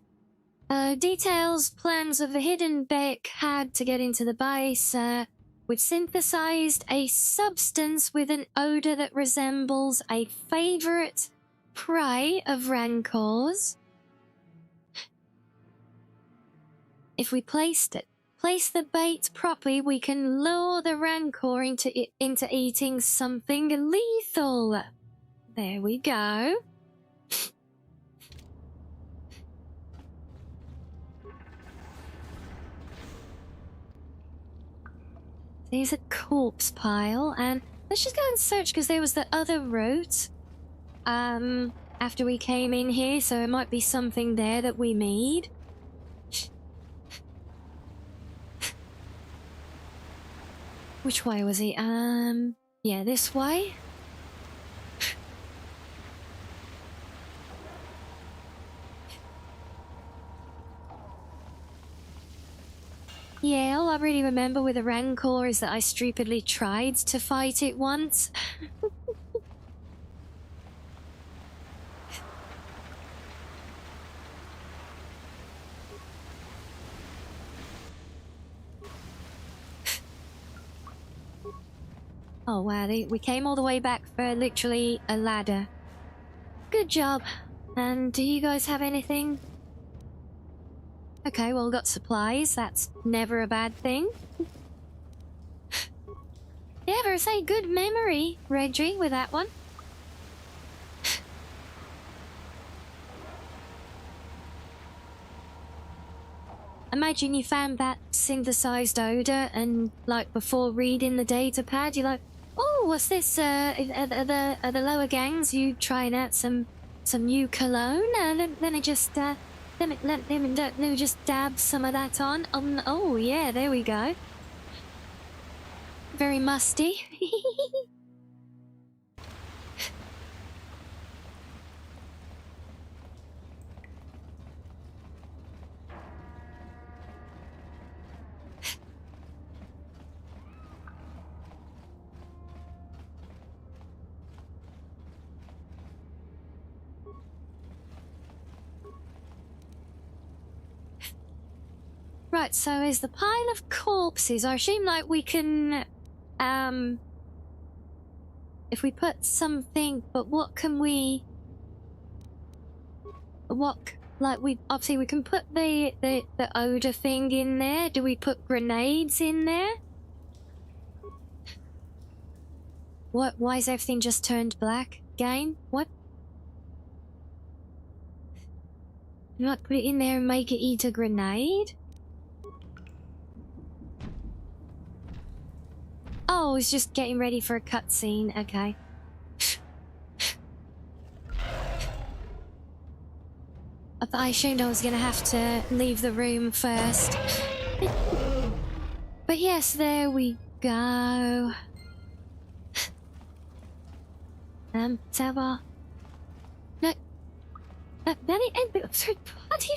Details, plans of the hidden Beck had to get into the base, we'd synthesized a substance with an odor that resembles a favorite prey of Rancors. If we place the bait properly, we can lure the Rancor into eating something lethal. There we go. There's a corpse pile, and let's just go and search because there was the other route after we came in here, so it might be something there that we need. Which way was it? Yeah, this way. Yeah, all I really remember with the Rancor is that I stupidly tried to fight it once. Oh wow, we came all the way back for literally a ladder. Good job. And do you guys have anything? Okay, well, we've got supplies. That's never a bad thing. You ever say good memory, Reggie, with that one? Imagine you found that synthesized odor and, like, before reading the data pad, you're like, oh, what's this? Are the lower gangs you trying out some new cologne? Then I just, let me just dab some of that on. Oh, yeah, there we go. Very musty. Right, so is the pile of corpses. I assume, like, we can, if we put something, but what can we... obviously we can put the odor thing in there. Do we put grenades in there? What? Why is everything just turned black? Game? What? You might put it in there and make it eat a grenade? Oh, he's just getting ready for a cutscene. Okay. I assumed I was gonna have to leave the room first. But yes, there we go. Tower. No. Bloody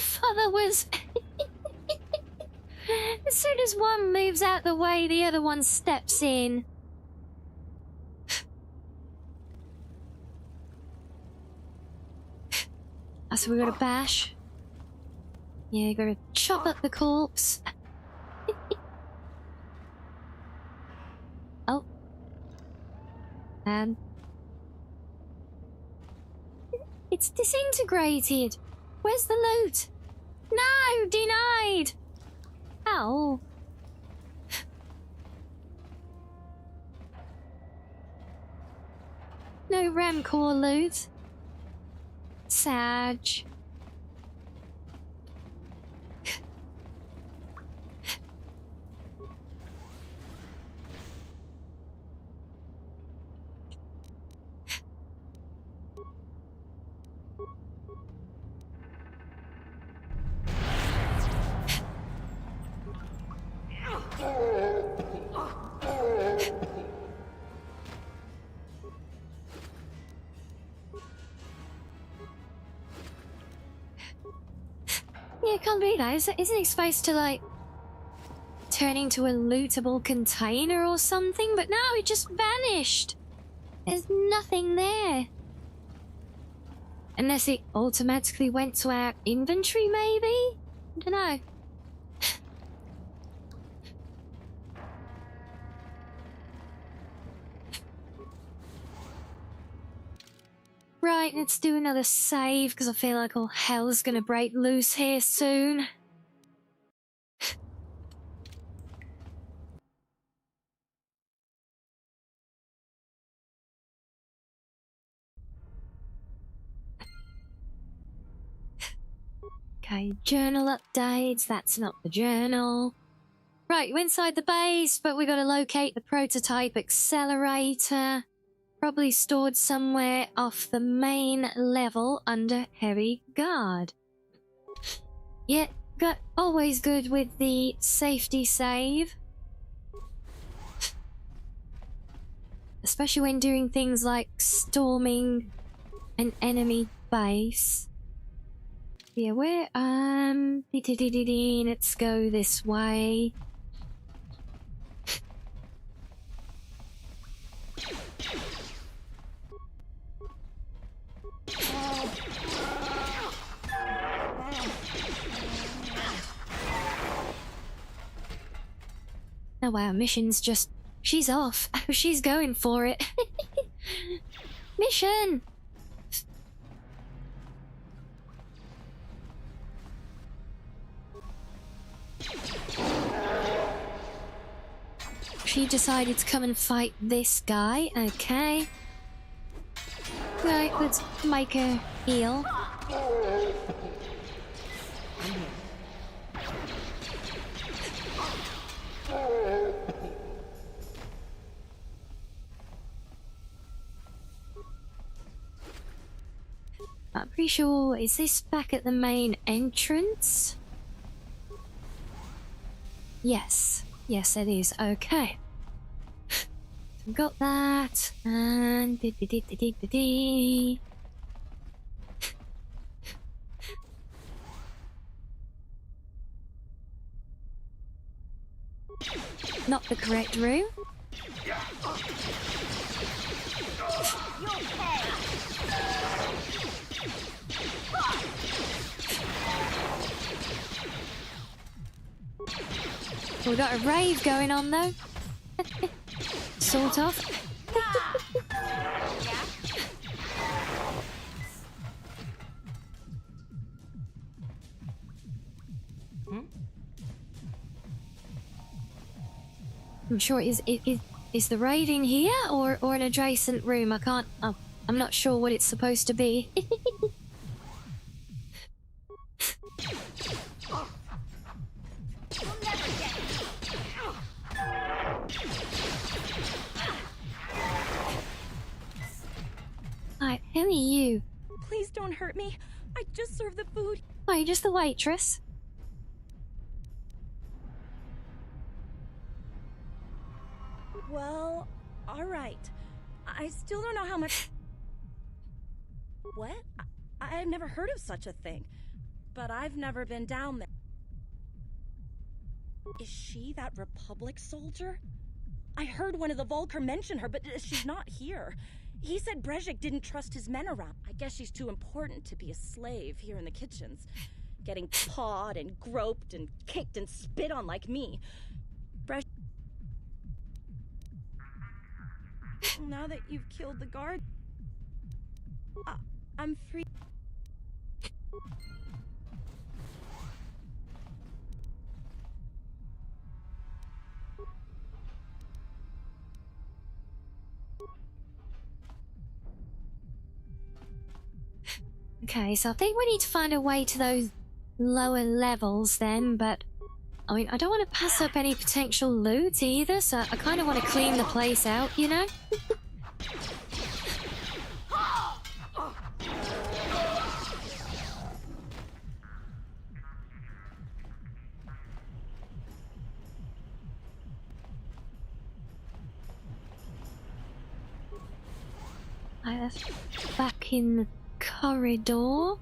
father was... As soon as one moves out the way, the other one steps in. So we gotta bash. Yeah, you gotta chop up the corpse. Oh. It's disintegrated. Where's the loot? No! Denied! Ow. No Rancor loot. Sag. Yeah, I can't believe that. Isn't he supposed to, like, turn into a lootable container or something? But no, it just vanished. There's nothing there. Unless it automatically went to our inventory, maybe? I don't know. Right, let's do another save, because I feel like all hell's gonna break loose here soon. Okay, journal updates, that's not the journal. Right, we're inside the base, but we gotta locate the prototype accelerator. Probably stored somewhere off the main level under heavy guard. Yeah, always good with the safety save. Especially when doing things like storming an enemy base. Yeah, where, let's go this way. Oh wow, mission's just... She's off. Oh, she's going for it. Mission! She decided to come and fight this guy. Okay. Right, let's make her heal. I'm pretty sure, is this back at the main entrance? Yes. Yes, it is. Okay. So we've got that. And... Not the correct room. We've got a rave going on though. Sort of. I'm sure is the rave in here or an adjacent room? I can't. Oh, I'm not sure what it's supposed to be. Alright, who are you? Please don't hurt me. I just served the food. Oh, you're just the waitress? Well, alright. I still don't know how much... What? I've never heard of such a thing. But I've never been down there. Is she that Republic soldier? I heard one of the Volker mention her, but she's not here. He said Brezhik didn't trust his men around. I guess she's too important to be a slave here in the kitchens. Getting pawed and groped and kicked and spit on like me. Now that you've killed the guard, I'm free. Okay, so I think we need to find a way to those lower levels then, but I mean, I don't want to pass up any potential loot either, so I kind of want to clean the place out, you know? Back in the corridor.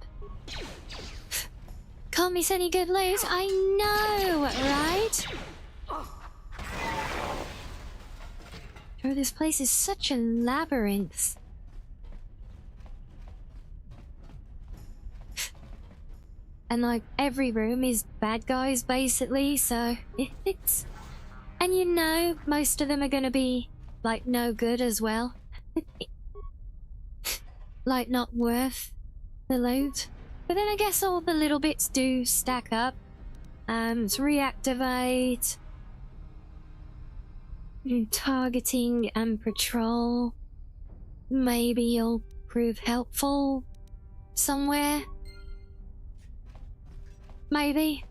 Can't miss any good loot. I know, right? Oh, this place is such a labyrinth. And like every room is bad guys basically, so it's... And you know, most of them are gonna be like no good as well. Like not worth the loot. But then I guess all the little bits do stack up. To reactivate. Targeting and patrol. Maybe you'll prove helpful somewhere. Maybe.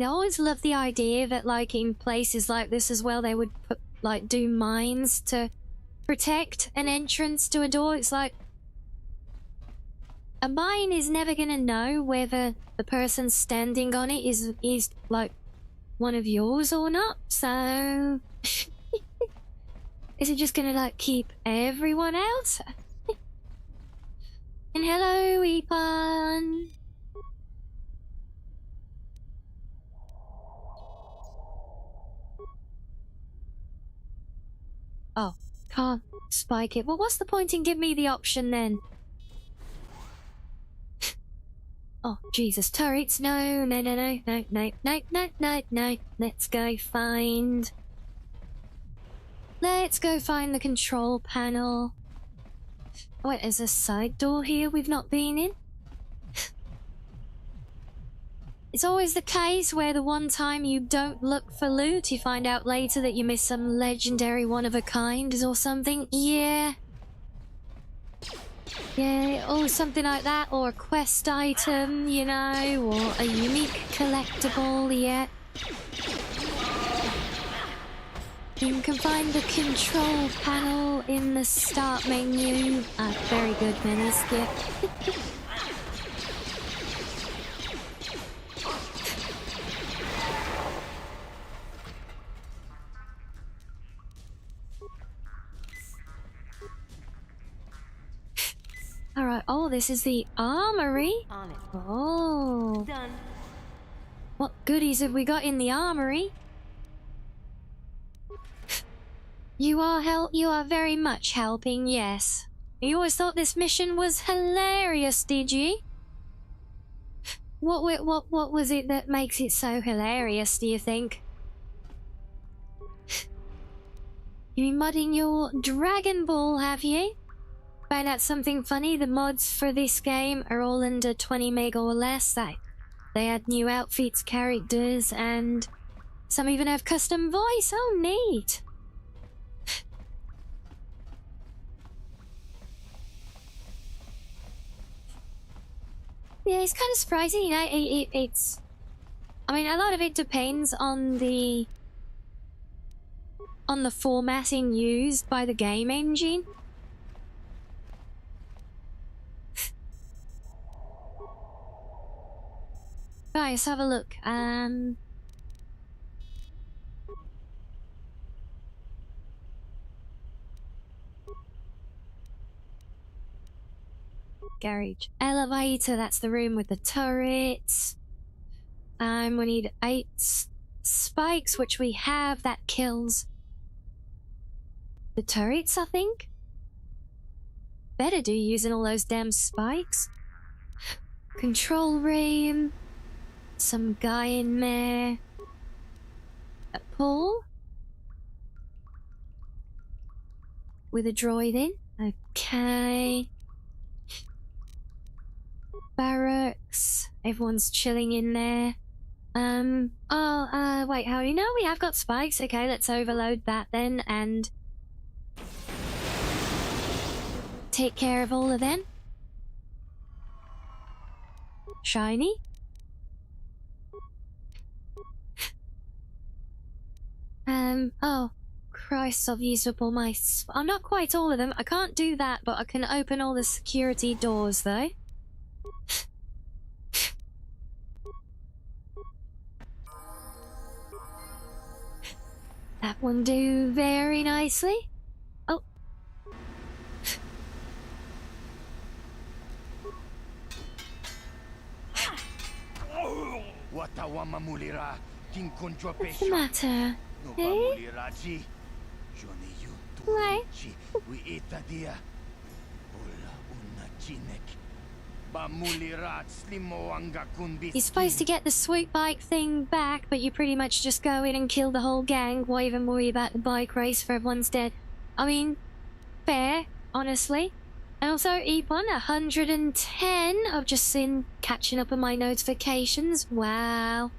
I always love the idea that, like, in places like this as well, they would put, like, do mines to protect an entrance to a door. It's like, a mine is never gonna know whether the person standing on it is like, one of yours or not, so... Is it just gonna, like, keep everyone out? And hello, Weepon! Oh, can't spike it. Well, what's the point in giving me the option then? Oh, Jesus, turrets. No, no, no, no, no, no, no, no, no, no. Let's go find... Let's go find the control panel. Oh, wait, there's a side door here we've not been in. It's always the case where the one time you don't look for loot, you find out later that you missed some legendary one-of-a-kind or something. Yeah. Yeah, or something like that, or a quest item, you know, or a unique collectible, yeah. You can find the control panel in the start menu. Very good, Menace, yeah. Alright, oh, this is the armory. On it. Oh. Done. What goodies have we got in the armory? You are very much helping, yes. You always thought this mission was hilarious, did you? What was it that makes it so hilarious, do you think? You've been modding your Dragon Ball, have you? Find out something funny, the mods for this game are all under 20 meg or less. They add new outfits, characters, and some even have custom voice. Oh, neat. Yeah, it's kind of surprising, you know, it's... I mean, a lot of it depends on the formatting used by the game engine. Right, let's have a look. Garage. Elevator, that's the room with the turrets. We need 8 spikes, which we have. That kills the turrets, I think. Better do using all those damn spikes. Control room. Some guy in there. A pool. With a droid in. Okay. Barrett. relax. Everyone's chilling in there. Wait, how do you know we have got spikes? Okay, let's overload that then and take care of all of them. Shiny. Oh, Christ, I've used up all my... I'm not quite all of them. I can't do that, but I can open all the security doors, though. That one do very nicely. Oh. What's the matter? Hey? Why? You're supposed to get the swoop bike thing back, but you pretty much just go in and kill the whole gang. Why even worry about the bike race for everyone's dead? I mean, fair, honestly. And also, E1 110. I've just seen catching up on my notifications. Wow.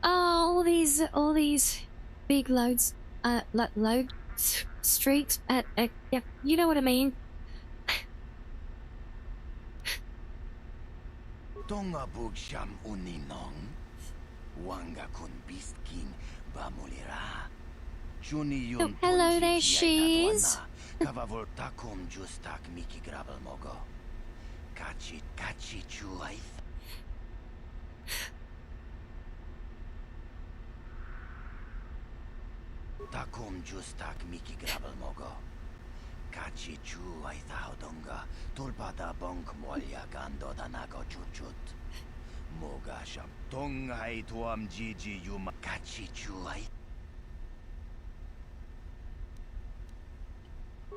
Oh, all these big loads, load streaks. Yeah, you know what I mean. Tonga Bugsham Uninong, Wanga Kun Beast King Bamulira. Oh, hello there, she's. Kavavoltakum Justak Miki Grabel Mogo. Kachi Chuaith. Takum Justak Miki Grabel Mogo. Kachi Chuaith Haudonga. Tulpada Bonk Molia Gando Danago Chuchut. Moga Sham Tongai Tuam Gigi Yuma Kachi Chuaith.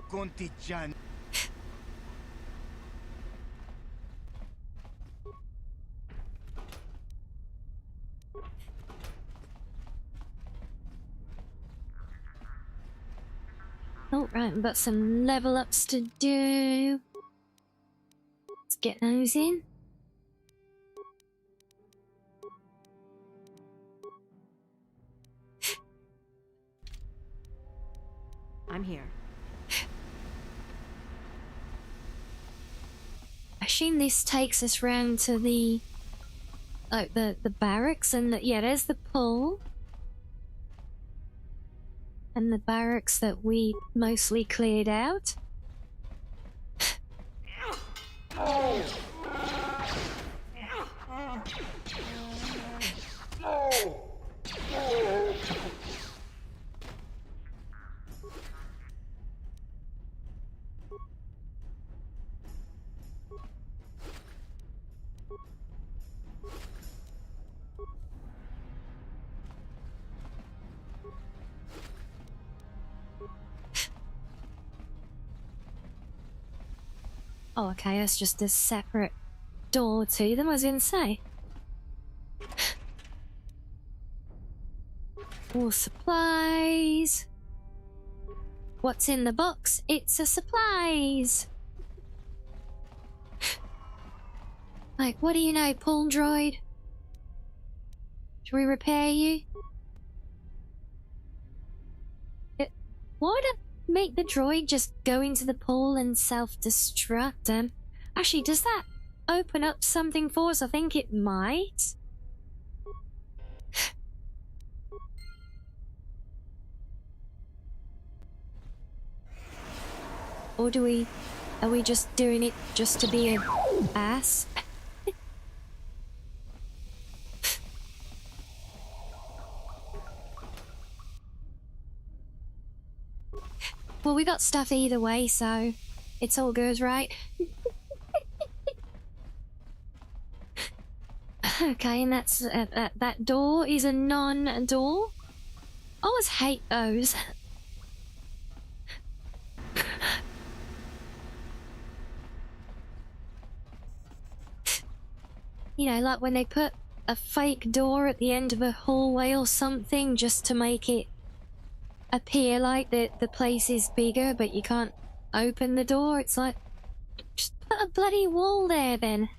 Contichan. Oh, right, we've got some level ups to do. Let's get those in. I'm here. I assume this takes us round to the... like, the barracks and the... yeah, there's the pool. And the barracks that we mostly cleared out. Oh, okay, that's just a separate door to them, I was gonna say. More supplies. What's in the box? It's a supplies. Like, what do you know, pool droid? Should we repair you? Why don't make the droid just go into the pool and self-destruct? Actually, does that open up something for us? I think it might. Or are we just doing it just to be an ass? Well, we got stuff either way, so it's all good, right? Okay, and that's that door is a non-door. I always hate those. You know, like when they put a fake door at the end of a hallway or something just to make it appear like the place is bigger, but you can't open the door. It's like, just put a bloody wall there then.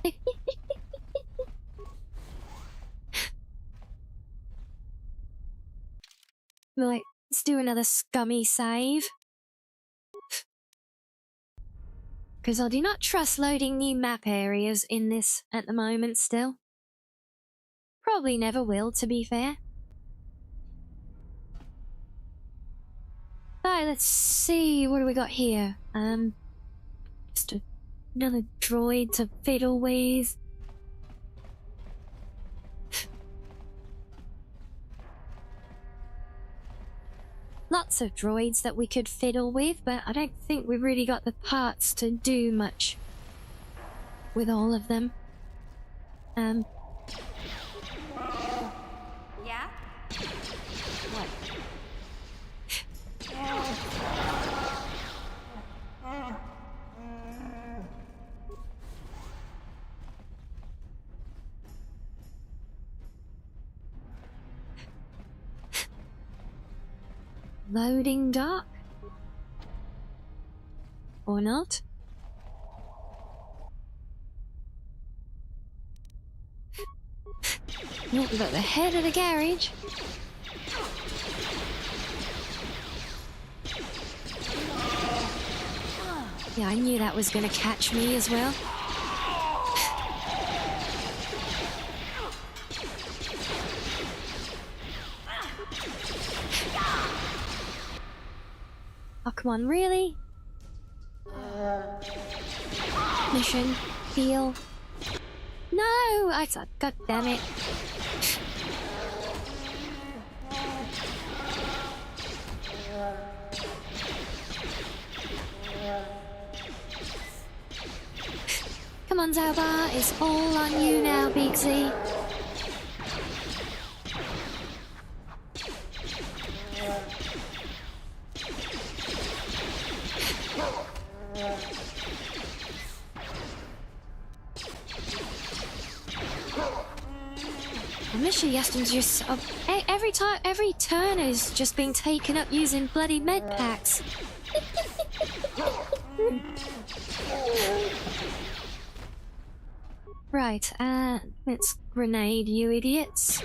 Right, let's do another scummy save. Because I do not trust loading new map areas in this at the moment still. Probably never will, to be fair. Right, let's see, what do we got here? Just another droid to fiddle with. Lots of droids that we could fiddle with, but I don't think we've really got the parts to do much with all of them. Yeah? What? Loading dock? Or not? Nope, we've got the head of the garage. Yeah, I knew that was gonna catch me as well. Oh, come on, really? Mission, heal. No! I thought, god damn it. Come on, Zaubar, it's all on you now, Big Z. I miss you, Yaston's just every turn is just being taken up using bloody med packs. Right, let's grenade you idiots.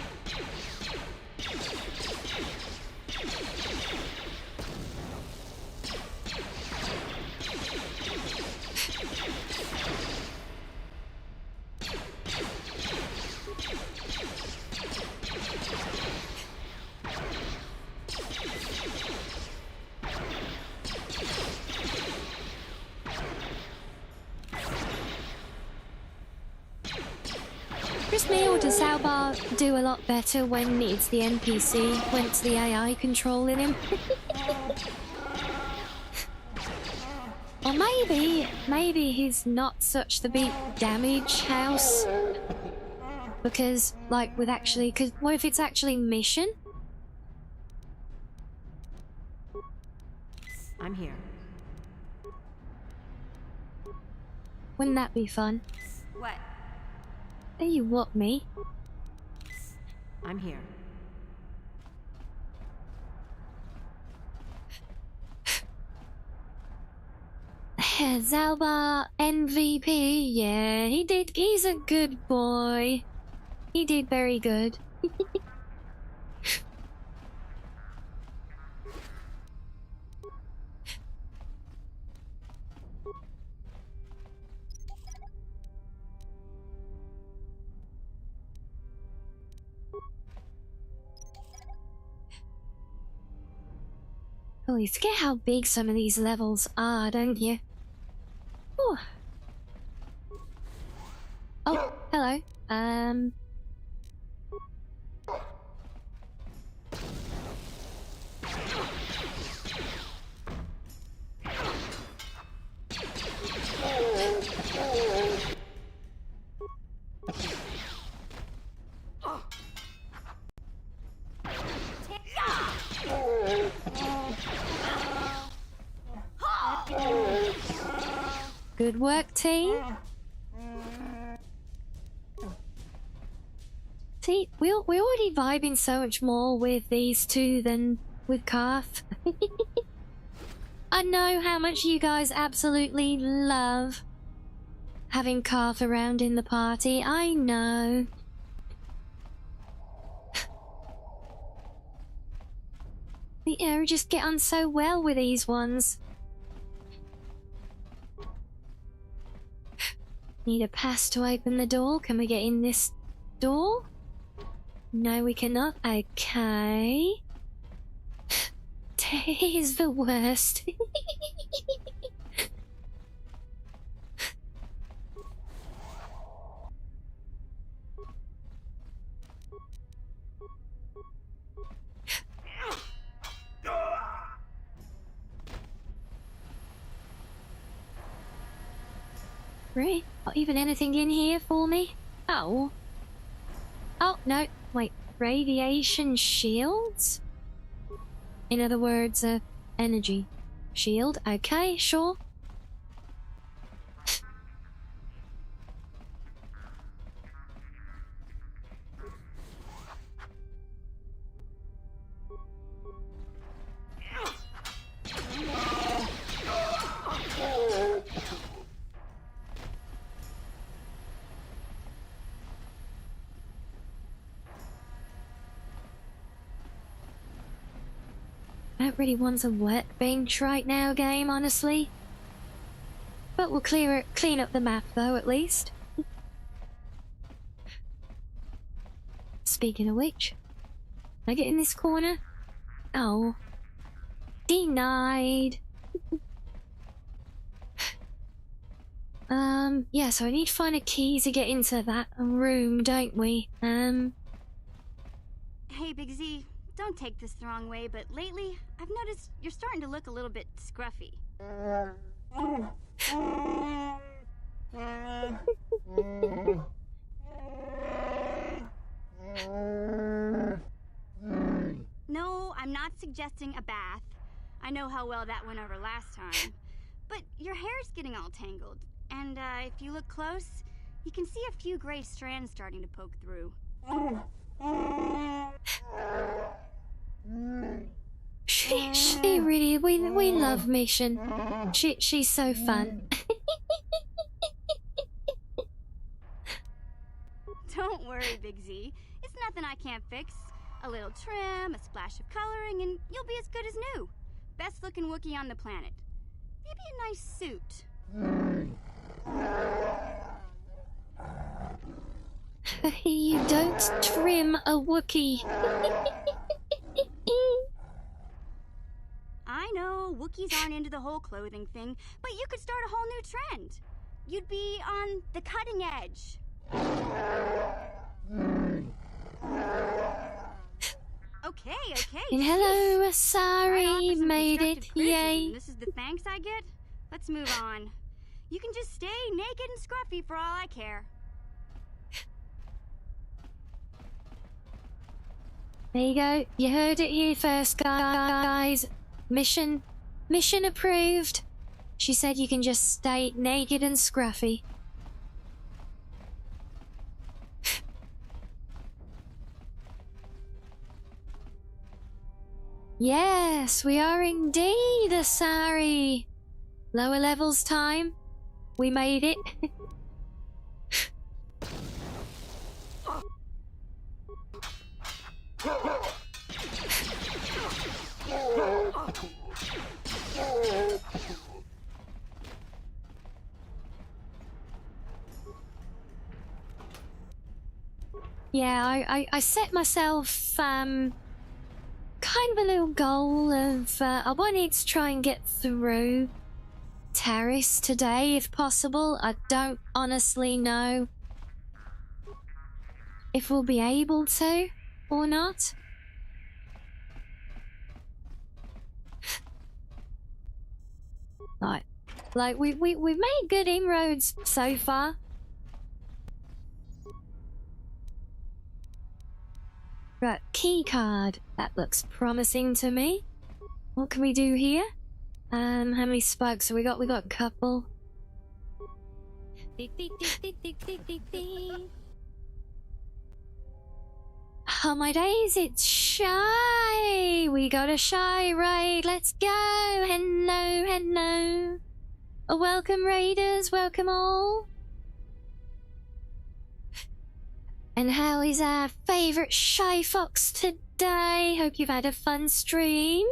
Or does Zaubar do a lot better when it's the NPC, when it's the AI controlling him? Or maybe he's not such the big damage house. Because, like, with actually, because what if it's actually mission? I'm here. Wouldn't that be fun? What? Hey, you what me? I'm here. Zaubar MVP, yeah, he did. He's a good boy. He did very good. Oh, you forget how big some of these levels are, don't you? Ooh. Oh, hello. Good work, team. See, we're already vibing so much more with these two than with Karth. I know how much you guys absolutely love having Karth around in the party. I know. Yeah, we just get on so well with these ones. Need a pass to open the door. Can we get in this door? No, we cannot. Okay. He is the worst. Really? Not even anything in here for me? Oh. Oh, no. Wait. Radiation shields? In other words, energy shield. Okay, sure. I don't really want a workbench right now, game, honestly. But we'll clean up the map, though, at least. Speaking of which, can I get in this corner? Oh. Denied. Yeah, so I need to find a key to get into that room, don't we? Hey, Big Z. Don't take this the wrong way, but lately, I've noticed you're starting to look a little bit scruffy. No, I'm not suggesting a bath. I know how well that went over last time. But your hair's getting all tangled. And, if you look close, you can see a few gray strands starting to poke through. She really, we love Mission. She's so fun. Don't worry, Big Z. It's nothing I can't fix. A little trim, a splash of coloring, and you'll be as good as new. Best looking Wookiee on the planet. Maybe a nice suit. You don't trim a Wookiee. I know, Wookiees aren't into the whole clothing thing, but you could start a whole new trend. You'd be on the cutting edge. Okay. And hello, Asari, made it, yay. This is the thanks I get? Let's move on. You can just stay naked and scruffy for all I care. There you go. You heard it here first, guys. Mission approved. She said you can just stay naked and scruffy. Yes, we are indeed, Asari. Lower levels time. We made it. Yeah, I set myself kind of a little goal of I wanted to try and get through Taris today if possible. I don't honestly know if we'll be able to or not. Like we've made good inroads so far. Right, key card. That looks promising to me. What can we do here? How many spikes have we got? We got a couple. Oh my days, it's Shy! We got a Shy raid, let's go! Hello. Welcome raiders, welcome all. And how is our favourite Shy Fox day. Hope you've had a fun stream.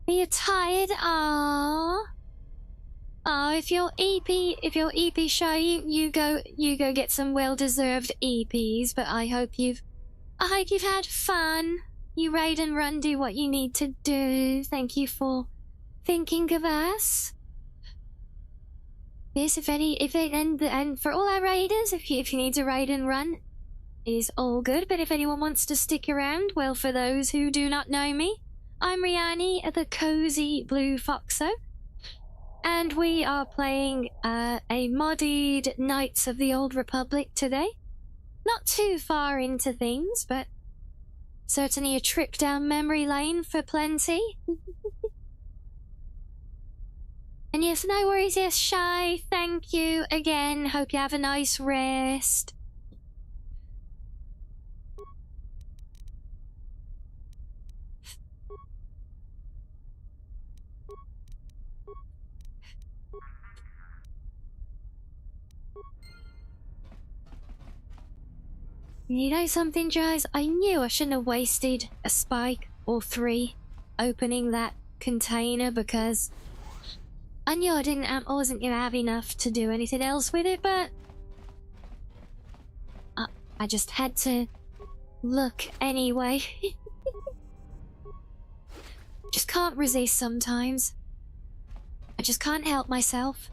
Are you tired? Aww. Oh, if you're EP shy, you go get some well-deserved EPs. But I hope you've had fun. You raid and run, do what you need to do. Thank you for thinking of us. Yes, and for all our raiders, if you need to raid and run, is all good. But if anyone wants to stick around, well, for those who do not know me, I'm Rianni, the cozy blue foxo, and we are playing a modded Knights of the Old Republic today. Not too far into things, but certainly a trip down memory lane for plenty. And yes, no worries, yes, Shy, thank you again. Hope you have a nice rest. You know something, Jazz? I knew I shouldn't have wasted a spike or 3 opening that container because I knew I wasn't gonna have enough to do anything else with it, but I just had to look anyway. Just can't resist sometimes. I just can't help myself.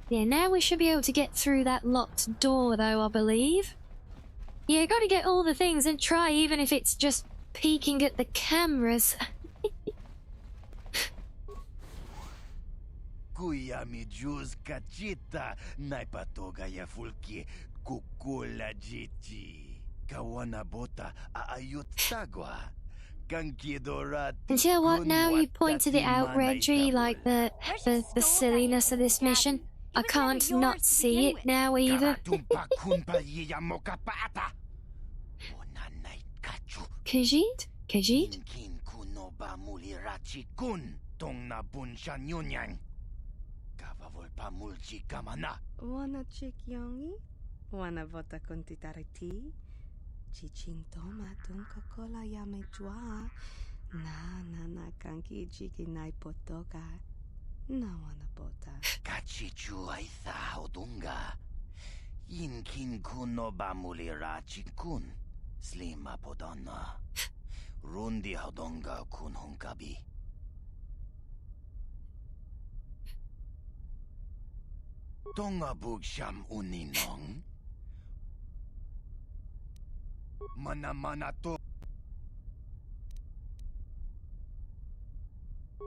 Yeah, now we should be able to get through that locked door, though, I believe. Yeah, you gotta get all the things and try, even if it's just peeking at the cameras. Kuyami juz kachita naipatoga ya fulki kukula jiti kawana bota aayut tagwa. And you know what, now you pointed it out, Reggie, like the silliness of this mission. I can't not see it now either. Khajiit? Khajiit? Wanna chick yongi? Wanna vota kontitariti? Chichintoma tunka kola yame jua. Na kanki chiki nai potoka. Na wana bota. Kachichu aitha odunga. Inkin kuno bamulira chikun. Slima podonna. Rundi hodonga kun hunkabi. Tonga bugsham uninong. Mana to.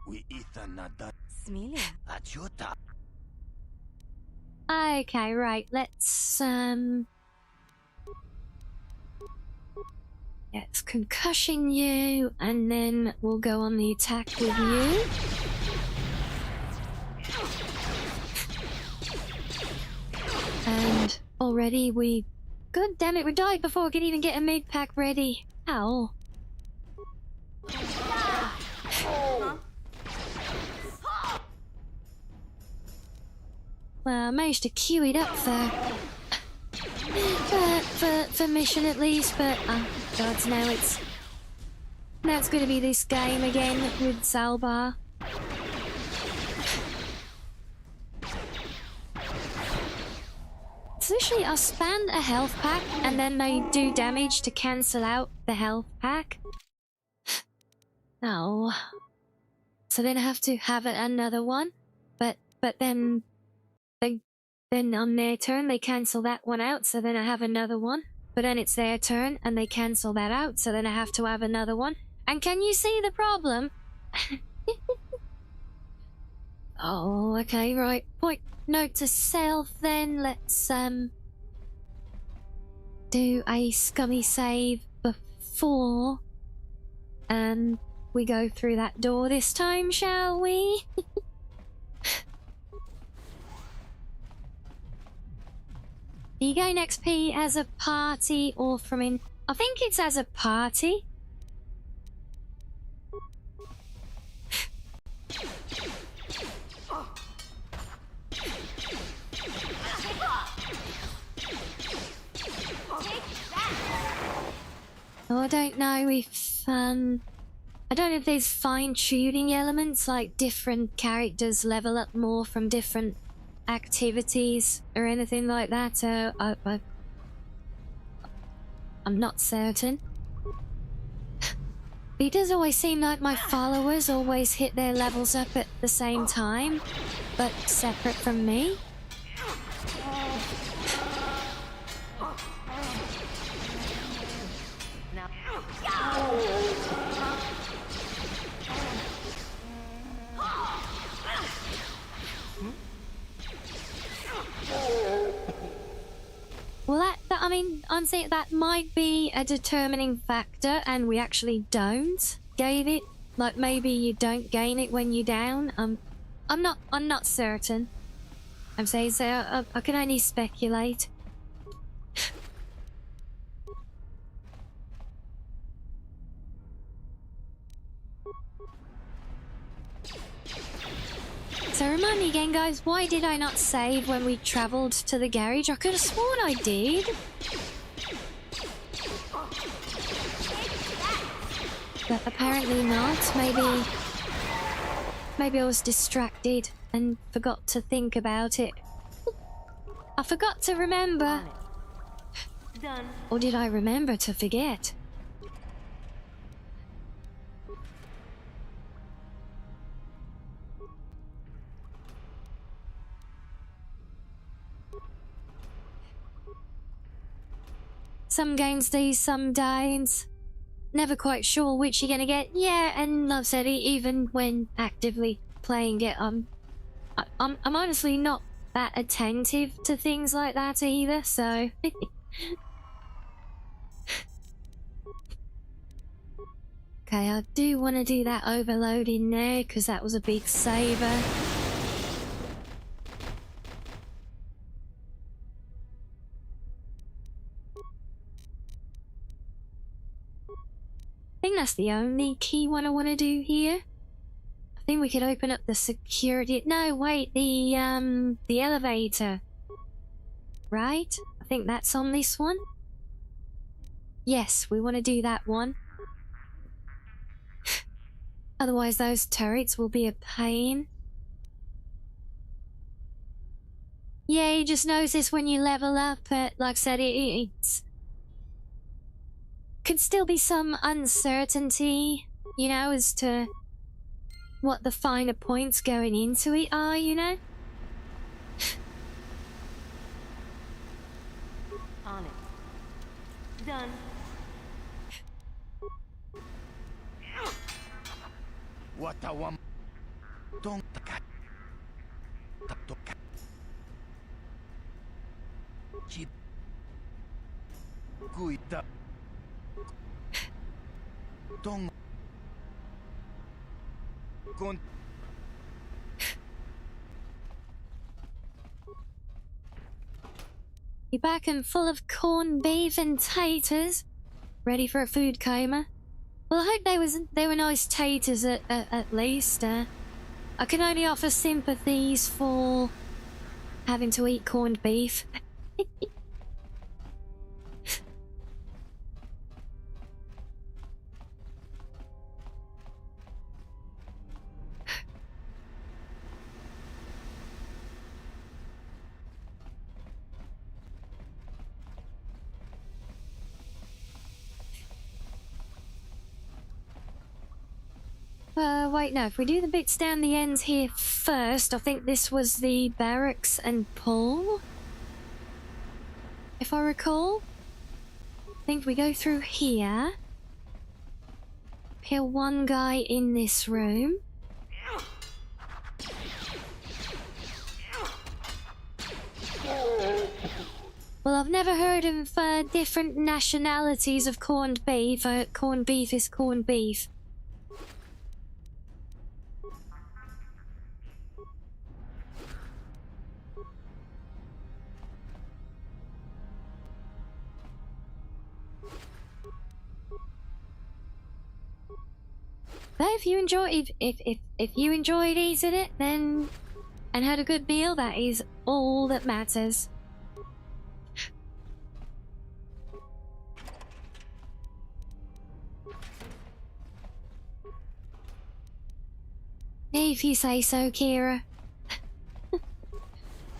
We ithanada. Smilia. Achuta. Okay, right, let's let's concussion you, and then we'll go on the attack with you. And already we... God damn it, we died before we could even get a mid-pack ready. Ow. Well, I managed to queue it up for mission at least, but gods, now it's going to be this game again with Salbar. So usually I'll spam a health pack and then they do damage to cancel out the health pack. No. So then I have to have another one, but then on their turn they cancel that one out, so then I have another one. But then it's their turn and they cancel that out, so then I have to have another one. And can you see the problem? Oh, okay, right. Point note to self then. Let's do a scummy save before we go through that door this time, shall we? Do you gain XP as a party or from in... I think it's as a party. Oh, I don't know if I don't know if there's fine-tuning elements, like different characters level up more from different activities or anything like that, so I'm not certain. It does always seem like my followers always hit their levels up at the same time, but separate from me. Well, I mean, honestly, that might be a determining factor, and we actually don't gain it. Like, maybe you don't gain it when you're down. I'm not certain. I'm saying so. I can only speculate. So remind me again, guys, why did I not save when we travelled to the garage? I could have sworn I did. But apparently not. Maybe I was distracted and forgot to think about it. I forgot to remember. Done. Or did I remember to forget? Some games do, some don't. Never quite sure which you're gonna get. Yeah, and Love said it, even when actively playing it, I'm honestly not that attentive to things like that either, so... Okay, I do want to do that overload in there, because that was a big saver. I think that's the only key one I want to do here. I think we could open up the security... No, wait, the elevator. Right? I think that's on this one. Yes, we want to do that one. Otherwise those turrets will be a pain. Yeah, you just notice when you level up, like I said, it's... Could still be some uncertainty, you know, as to what the finer points going into it are, you know? On it. Done. What a one. Don't keep cuida. Don't con. You're back and full of corned beef and taters. Ready for a food coma? Well, I hope they were nice taters at least. I can only offer sympathies for having to eat corned beef. Wait, no, if we do the bits down the ends here first, I think this was the barracks and pool. If I recall. I think we go through here. Kill one guy in this room. Well, I've never heard of different nationalities of corned beef. Corned beef is corned beef. But if you enjoyed eating it, then and had a good meal, that is all that matters. If you say so, Kira.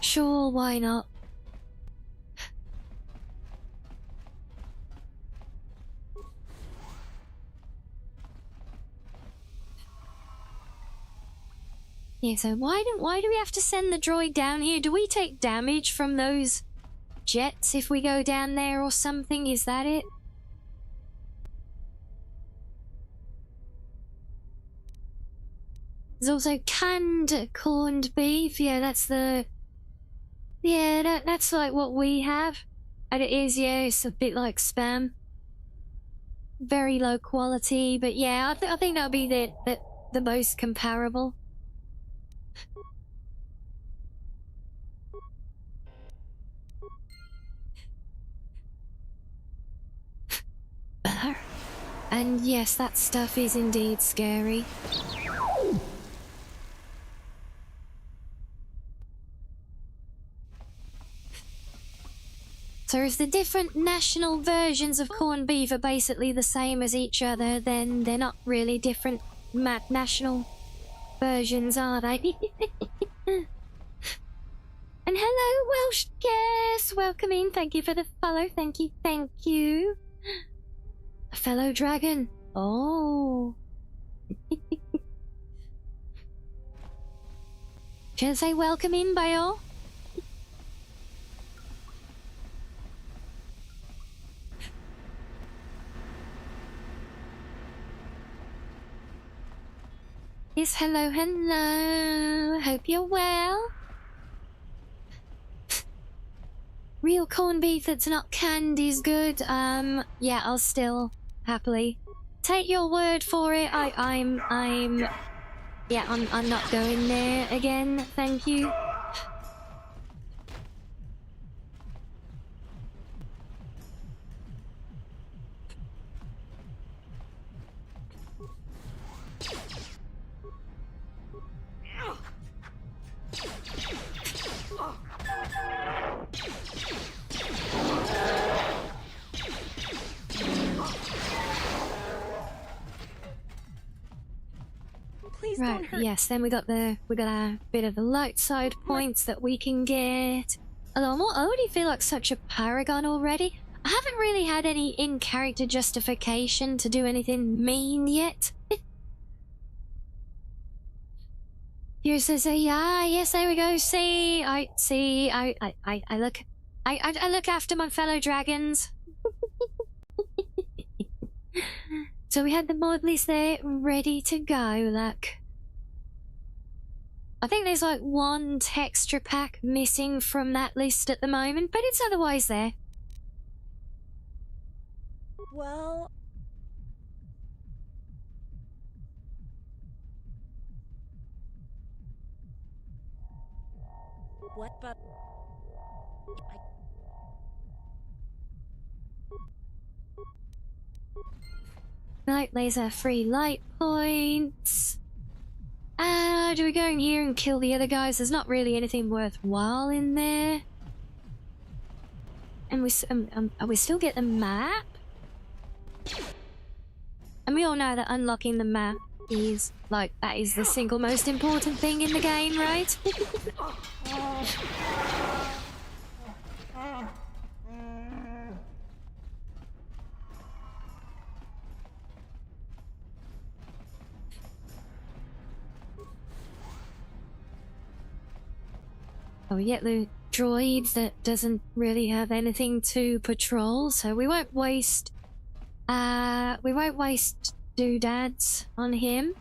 Sure, why not? Yeah, so why do we have to send the droid down here? Do we take damage from those jets if we go down there or something? Is that it? There's also canned corned beef. Yeah, that's the... Yeah, that's like what we have. And it is, yeah, it's a bit like Spam. Very low quality, but yeah, I think that'll be the most comparable. And yes, that stuff is indeed scary. So if the different national versions of corned beef are basically the same as each other, then they're not really different national versions, are they? And hello, Welsh guest! Welcome in, thank you for the follow, thank you, thank you. A fellow dragon. Oh. Should I say welcome in, Bayo? Yes, hello, hello. Hope you're well. Real corned beef that's not canned is good. Yeah, I'll still happily take your word for it. I'm not going there again. Thank you. Please Right, don't hurt. yes, then we got a bit of the light side points that we can get. Although I already feel like such a paragon already. I haven't really had any in-character justification to do anything mean yet. Here says, yeah, yes, there we go. See, I look after my fellow dragons. So we had the modlist there ready to go, look. I think there's like one texture pack missing from that list at the moment, but it's otherwise there. Well... What, but... Light laser, free light points. Do we go in here and kill the other guys? There's not really anything worthwhile in there. And we still get the map? And we all know that unlocking the map is, like, that is the single most important thing in the game, right? Oh, we get the droid that doesn't really have anything to patrol, so we won't waste doodads on him.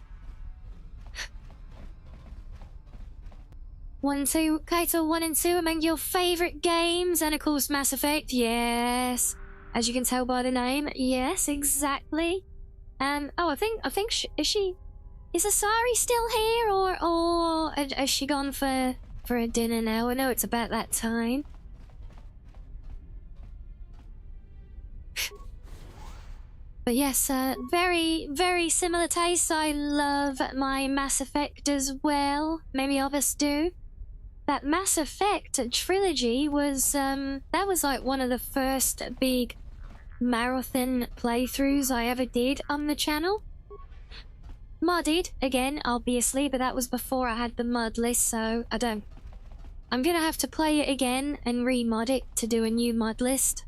1, 2, KOTOR 1 and 2 among your favourite games, and of course Mass Effect, yes. As you can tell by the name, yes, exactly. Oh, I think is Asari still here, or has she gone for a dinner now? I know it's about that time. But yes, very, very similar taste. I love my Mass Effect as well. Many of us do. that Mass Effect trilogy was, that was like one of the first big marathon playthroughs I ever did on the channel. Modded, again, obviously, but that was before I had the mod list, so I'm gonna have to play it again and remod it to do a new mod list.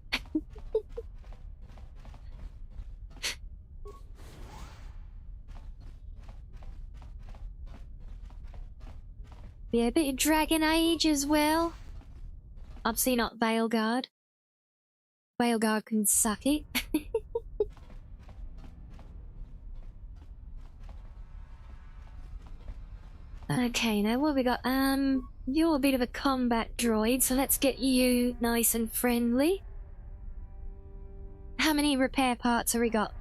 Yeah, a bit of Dragon Age as well. Obviously not Veilguard. Veilguard can suck it. Okay, now what have we got? You're a bit of a combat droid, so let's get you nice and friendly. How many repair parts have we got?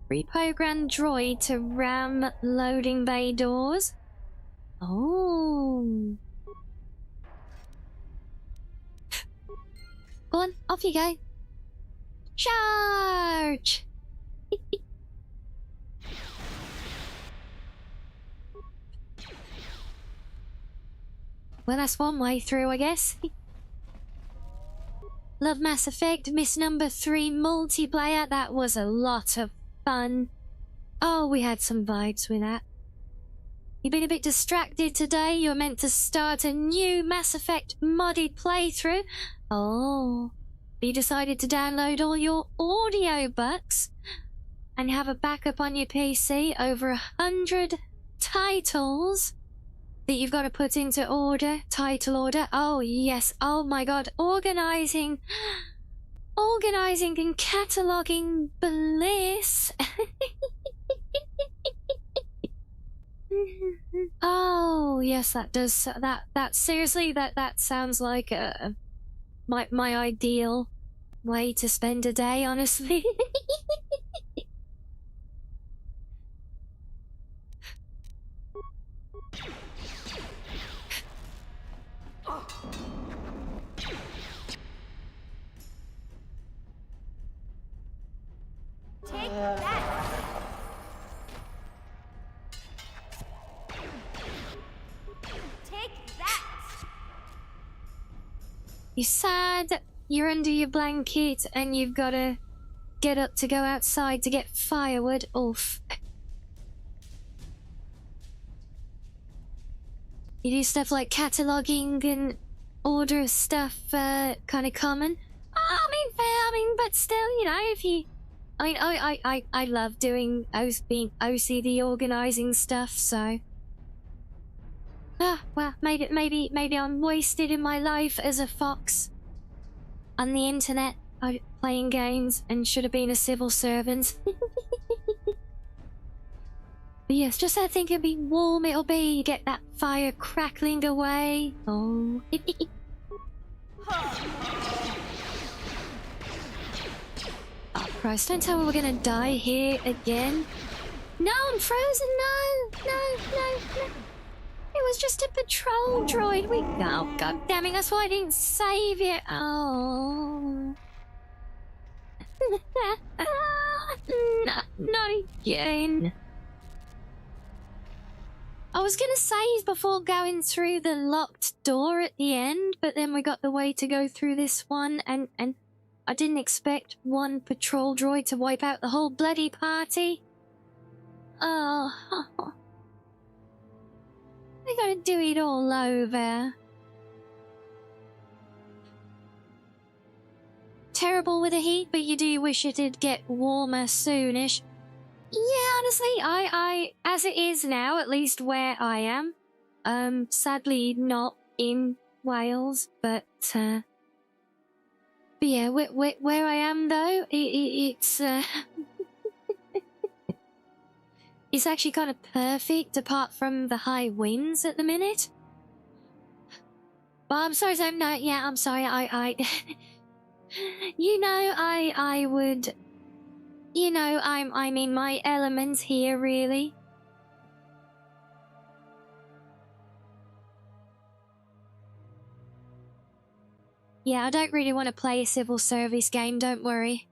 Reprogram droid to ram loading bay doors. Oh. Go on, off you go. Charge! Well, that's one way through, I guess. Love Mass Effect, Miss Number 3 multiplayer. That was a lot of fun. Oh, we had some vibes with that. You've been a bit distracted today. You were meant to start a new Mass Effect modded playthrough. Oh. You decided to download all your audio books and have a backup on your PC, over 100 titles that you've got to put into order, title order. Oh yes, oh my god, organizing and cataloging bliss. Oh yes, that does, that seriously, that sounds like my ideal way to spend a day, honestly. Take that! Take that! You're sad, you're under your blanket, and you've got to get up to go outside to get firewood. Oof. You do stuff like cataloging and order stuff, kind of common. I mean, but still, you know, if you... I love doing, being OCD organizing stuff, so... well, maybe I'm wasted in my life as a fox on the internet, playing games, and should have been a civil servant. But yes, just how thinking be warm it'll be, you get that fire crackling away. Oh. Oh Christ, don't tell me we're gonna die here again. No, I'm frozen, no. It was just a patrol droid. Oh, god damn it, that's why I didn't save it. Oh. Not again. I was gonna save before going through the locked door at the end, but then we got the way to go through this one, and I didn't expect one patrol droid to wipe out the whole bloody party. Oh. I gotta do it all over. Terrible with the heat, but you do wish it'd get warmer soonish. Yeah, honestly, I as it is now, at least where I am, sadly not in Wales, but yeah, where I am though, it's it's actually kind of perfect, apart from the high winds at the minute. But I'm sorry, Sam. No, yeah, I'm sorry. I you know, I would. You know, I'm in my element here, really. Yeah, I don't really want to play a civil service game, don't worry.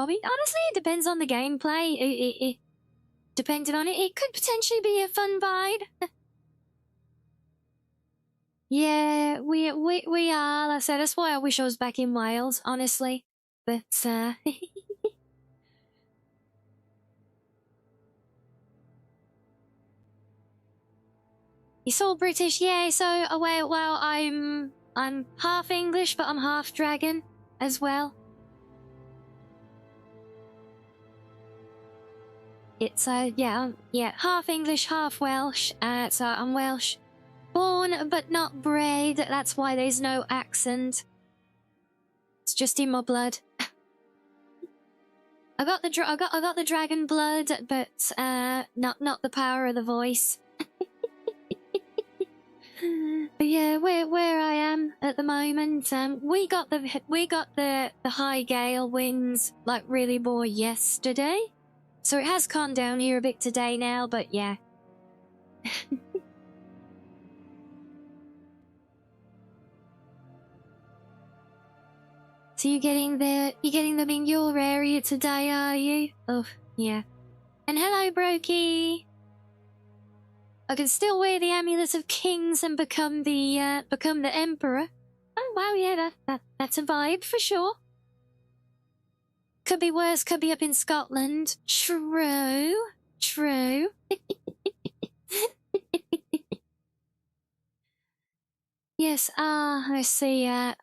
hobby. Honestly, it depends on the gameplay. Depending on it, it could potentially be a fun bide. Yeah, we are. Like I said, that's why I wish I was back in Wales, honestly. But, It's all British, yeah, so, well, I'm half English, but I'm half dragon as well. It's, yeah, half English, half Welsh, so I'm Welsh. Born, but not bred, that's why there's no accent. It's just in my blood. I got the dragon blood, but, not the power of the voice. But yeah, where I am at the moment, we got the high gale winds like really more yesterday, so it has calmed down here a bit today now. But yeah, so you're getting them in your area today, are you? Oh yeah, and hello, Brokey. I can still wear the amulet of kings and become the emperor. Oh wow, yeah, that's a vibe for sure. Could be worse, could be up in Scotland. True. Yes, I see, oh,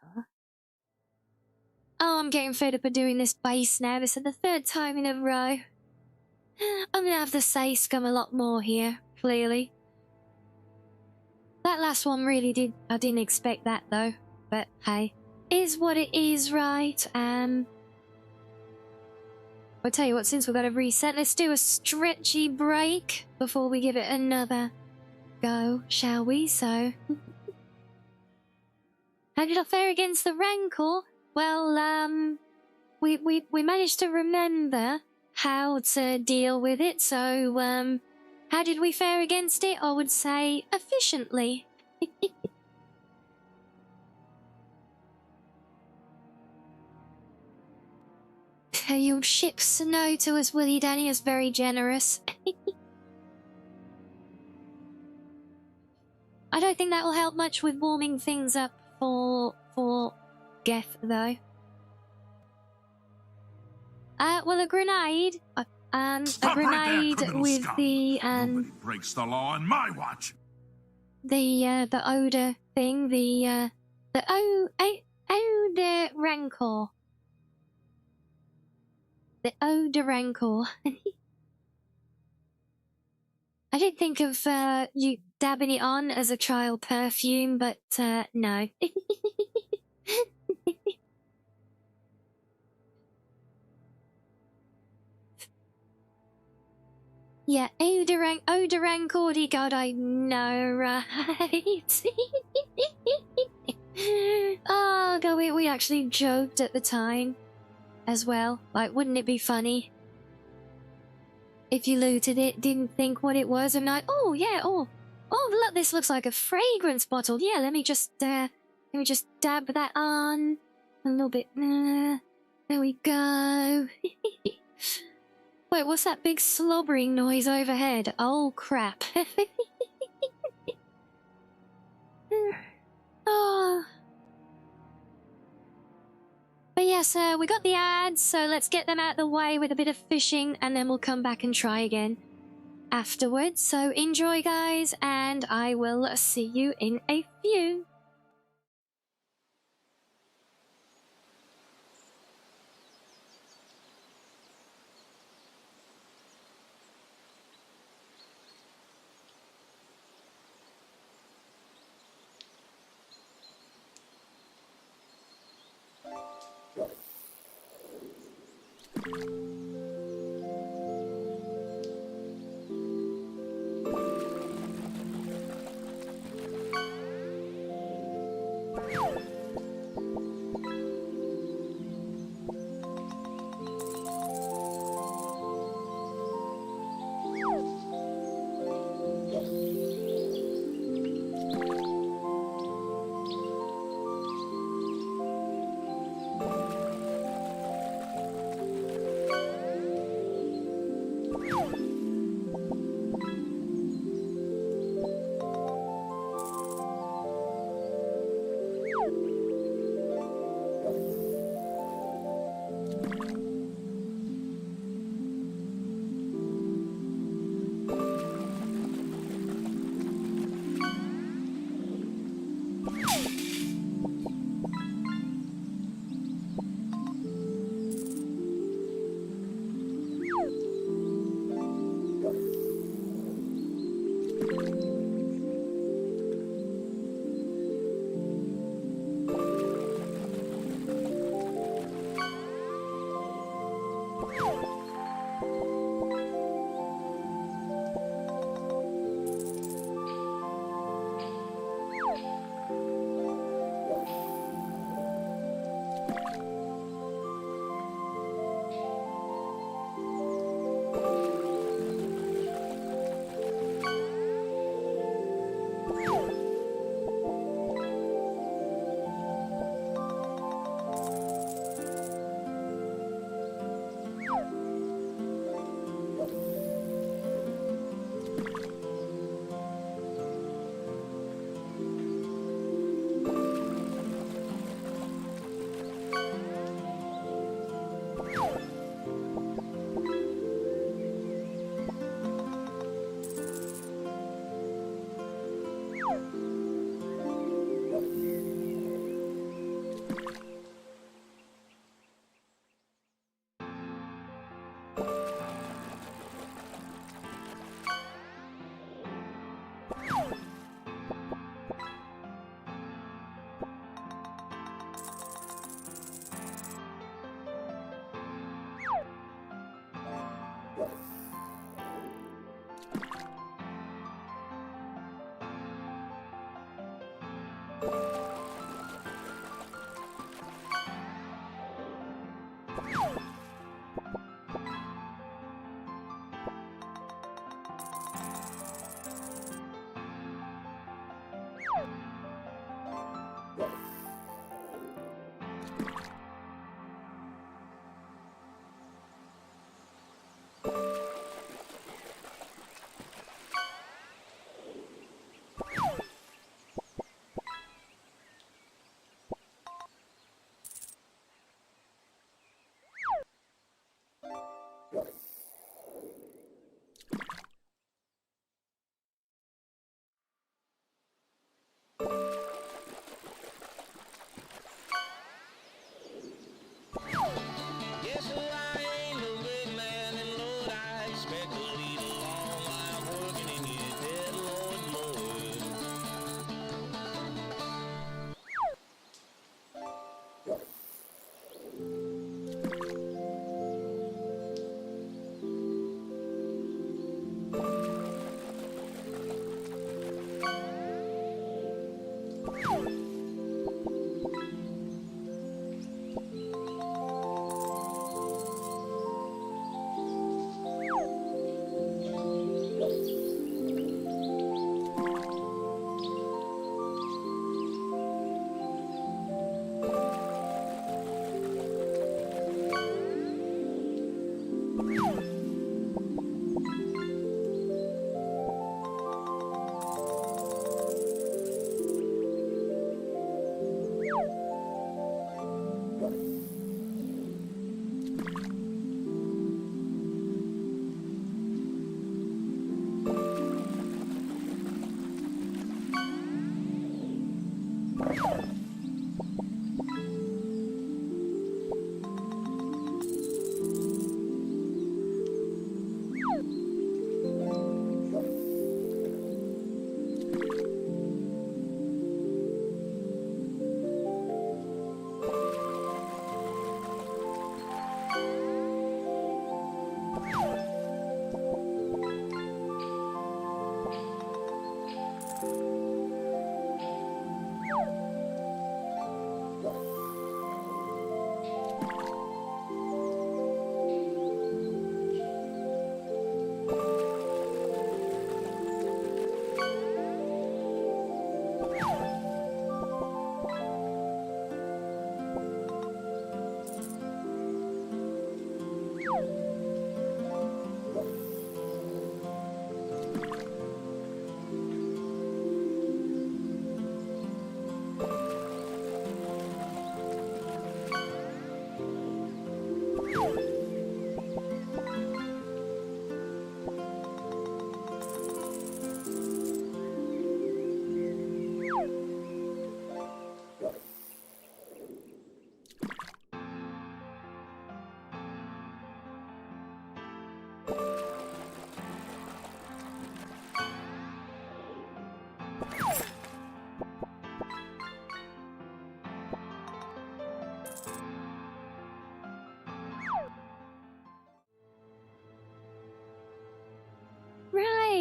I'm getting fed up of doing this base now. This is the 3rd time in a row. I'm gonna have to say scum a lot more here, clearly. That last one really did. I didn't expect that though. But hey, is what it is, right? I'll tell you what, since we've got to reset, let's do a stretchy break before we give it another go, shall we? So, how did I fare against the Rancor? Well, we managed to remember how to deal with it, so, how did we fare against it? I would say efficiently. Your ship's no to us, Willie Danny, is very generous. I don't think that will help much with warming things up for Geth, though. Well, a grenade. A grenade with scum. the Nobody breaks the law on my watch. the odor thing, the odor rancor. The odor rancor. I did think of you dabbing it on as a trial perfume, but no. Yeah, Odorang Cordy, God, I know, right? Oh, God, we actually joked at the time as well. Like, wouldn't it be funny if you looted it, didn't think what it was, and like, oh, yeah, oh, look, this looks like a fragrance bottle. Yeah, let me just dab that on a little bit. There we go. Wait, what's that big slobbering noise overhead? Oh, crap. Oh. But yes, we got the ads, so let's get them out of the way with a bit of fishing, and then we'll come back and try again afterwards. So enjoy, guys, and I will see you in a few.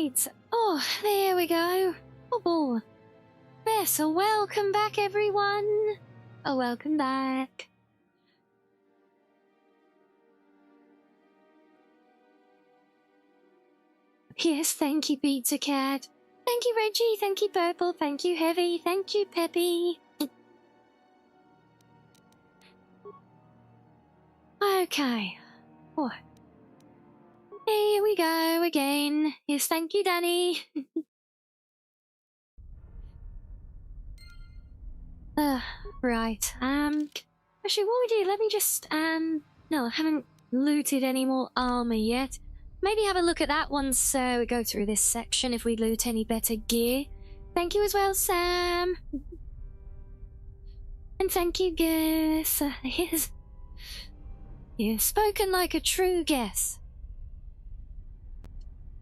Right. Oh, there we go. Oh, boy. There, so welcome back, everyone. Oh, welcome back. Yes, thank you, Pizza Cat. Thank you, Reggie. Thank you, Purple. Thank you, Heavy. Thank you, Peppy. Okay. Oh. Here we go again. Yes, thank you, Danny. Right. Actually, what we do, let me just, no, I haven't looted any more armor yet. Maybe have a look at that one so we go through this section if we loot any better gear. Thank you as well, Sam. And thank you, Gus. Yes. You've spoken like a true guess.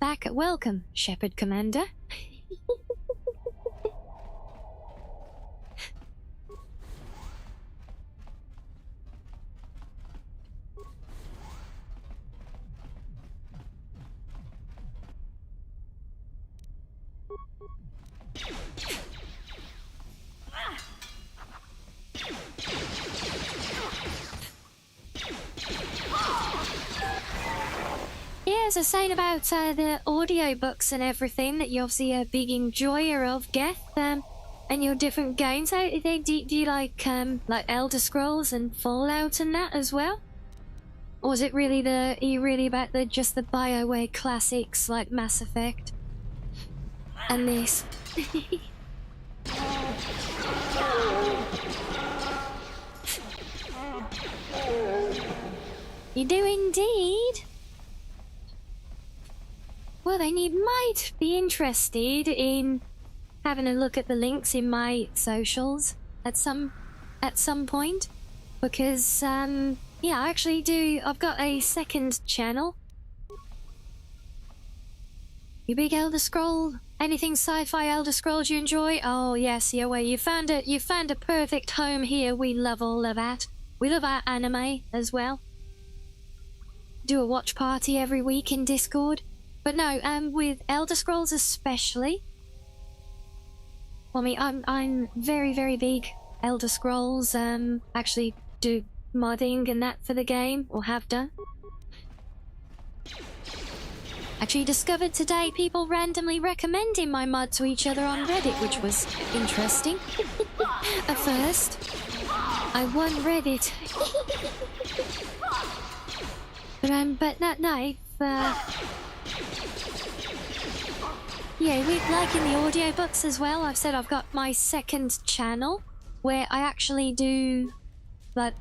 Back at welcome, Shepherd Commander. Yeah, as I was saying about the audiobooks and everything that you're obviously a big enjoyer of, Geth, and your different games. How do you like Elder Scrolls and Fallout and that as well? Or is it really are you really about just the BioWare classics like Mass Effect and this? You do indeed. Well, then you might be interested in having a look at the links in my socials at some point, because yeah, I actually do. I've got a second channel. You big Elder Scroll? Anything sci-fi Elder Scrolls you enjoy? Oh yes, yeah. Well, you found a perfect home here. We love all of that. We love our anime as well. Do a watch party every week in Discord. But no, with Elder Scrolls especially. Well, I mean, I'm very, very big Elder Scrolls. Actually do modding and that for the game, or have done. Actually discovered today people randomly recommending my mod to each other on Reddit, which was interesting. At first, I won Reddit. But no, yeah, we're liking the audiobooks as well. I've said I've got my second channel where I actually do like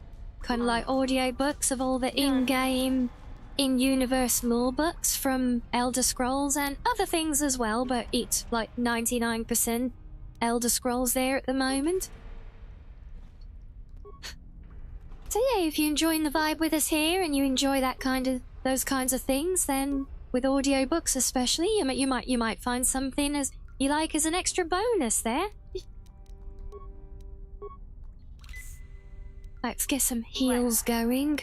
kind of like audiobooks of all the in-game, in-universe lore books from Elder Scrolls and other things as well, but it's like 99% Elder Scrolls there at the moment. So yeah, if you're enjoying the vibe with us here and you enjoy those kinds of things, then with audiobooks especially, you might find something as you like as an extra bonus there. Let's get some heals going.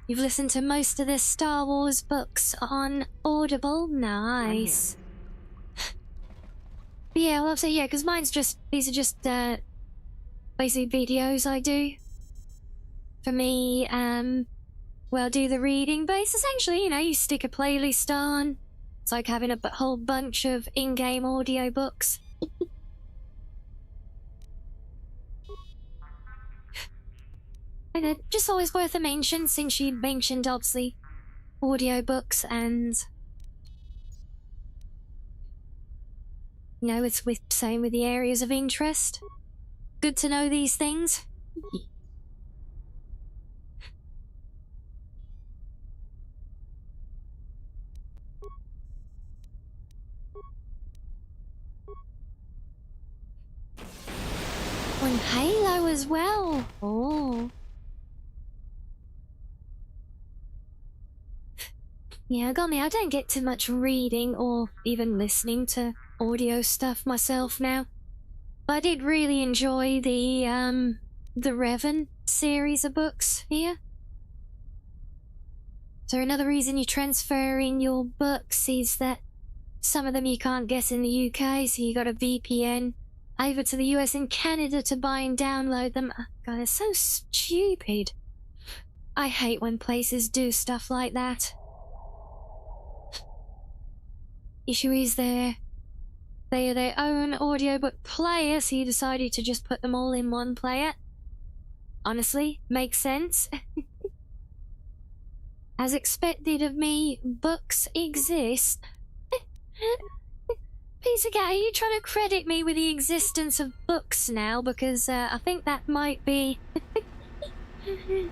You've listened to most of the Star Wars books on Audible? Nice. Yeah, well, I'll say yeah, because these are just basic videos I do. For me, well, do the reading, but it's essentially, you know, you stick a playlist on. It's like having a whole bunch of in-game audiobooks. And just always worth a mention, since you mentioned, obviously, audiobooks and... You know, it's same with the areas of interest. Good to know these things. On Halo as well. Oh. Yeah, got me. I don't get too much reading or even listening to audio stuff myself now. But I did really enjoy the the Revan series of books here. So another reason you're transferring your books is that some of them you can't get in the UK, so you got a VPN over to the US and Canada to buy and download them. Oh, God, it's so stupid. I hate when places do stuff like that. Issue is they are their own audiobook player, so you decided to just put them all in one player. Honestly, makes sense. As expected of me, books exist. Piece of cat, are you trying to credit me with the existence of books now? Because I think that might be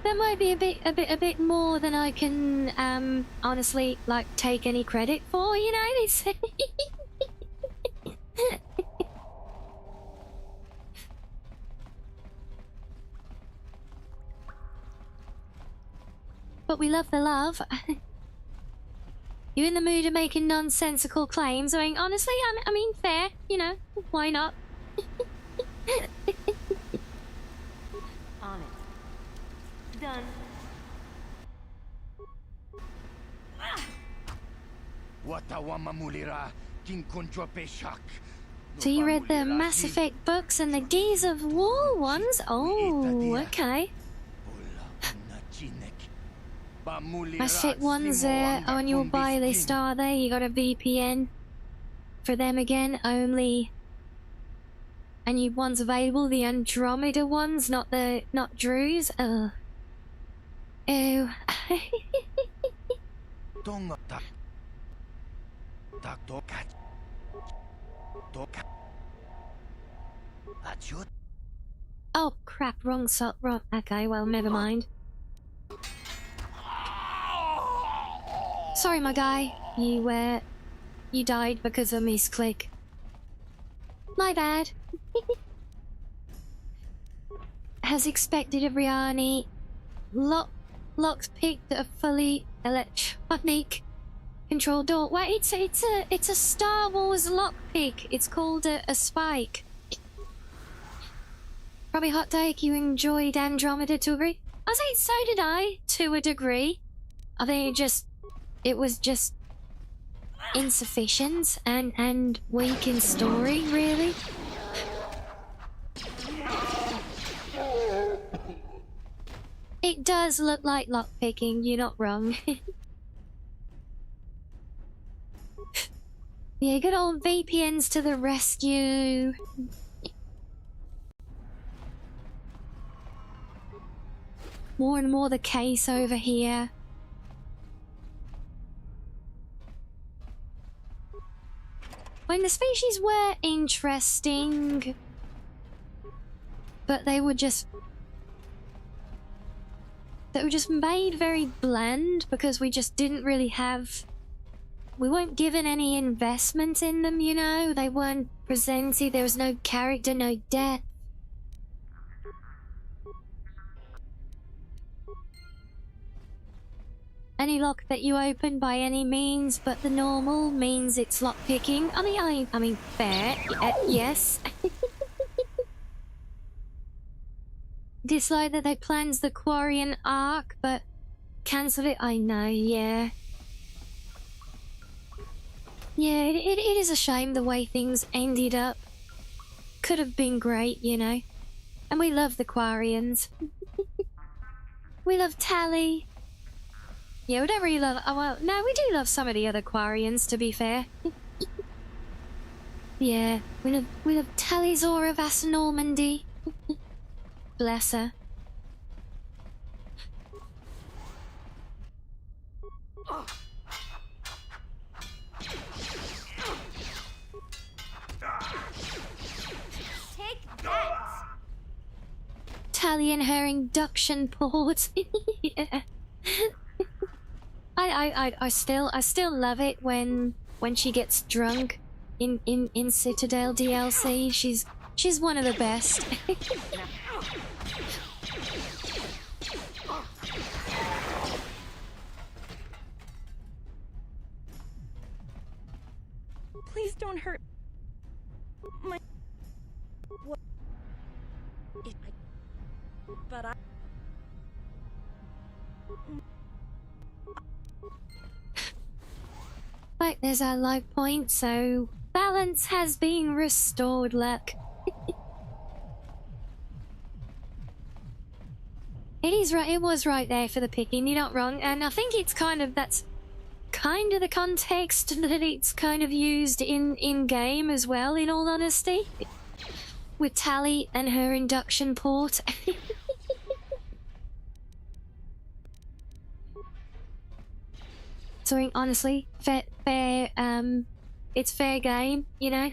that might be a bit more than I can honestly like take any credit for. You know, it's but we love the love. You in the mood of making nonsensical claims? I mean, honestly, I mean, fair. You know, why not? On it. Done. So you read the Mass Effect books and the Gears of War ones? Oh, okay. Mass Effect ones on your buy list, are they? You got a VPN for them again, only. And you ones available, the Andromeda ones, not Drew's. Ew. Oh crap! Wrong. Okay, well, never mind. Sorry, my guy. You died because of misclick. My bad. As expected of Rianni, lockpicked a fully electronic control door. Wait, it's a Star Wars lockpick. It's called a spike. Probably hot take. You enjoyed Andromeda to a degree. I say so did I, to a degree. I think it was just insufficient and weak in story, really. It does look like lockpicking, you're not wrong. Yeah, good old VPNs to the rescue. More and more the case over here. When the species were interesting, but they were just made very bland because we just didn't really have. We weren't given any investment in them, you know. They weren't presented. There was no character, no depth. Any lock that you open by any means but the normal means it's lockpicking. I mean, fair. Yes. Dislike that they planned the Quarian arc, but cancelled it. I know, yeah. Yeah, it is a shame the way things ended up. Could have been great, you know. And we love the Quarians. We love Tally. Yeah, we don't really love... Oh, well, no, we do love some of the other Quarians, to be fair. Yeah, we love Talizor of As Normandy. Bless her. Take that! Tally and her induction port. Yeah. I still love it when she gets drunk in Citadel DLC. She's one of the best. Please don't hurt my... What? But I... Right, there's our life point, so balance has been restored, luck. It is right, it was right there for the picking, you're not wrong, and I think it's that's kind of the context that it's kind of used in-game as well, in all honesty. With Tally and her induction port. So honestly, it's fair game, you know?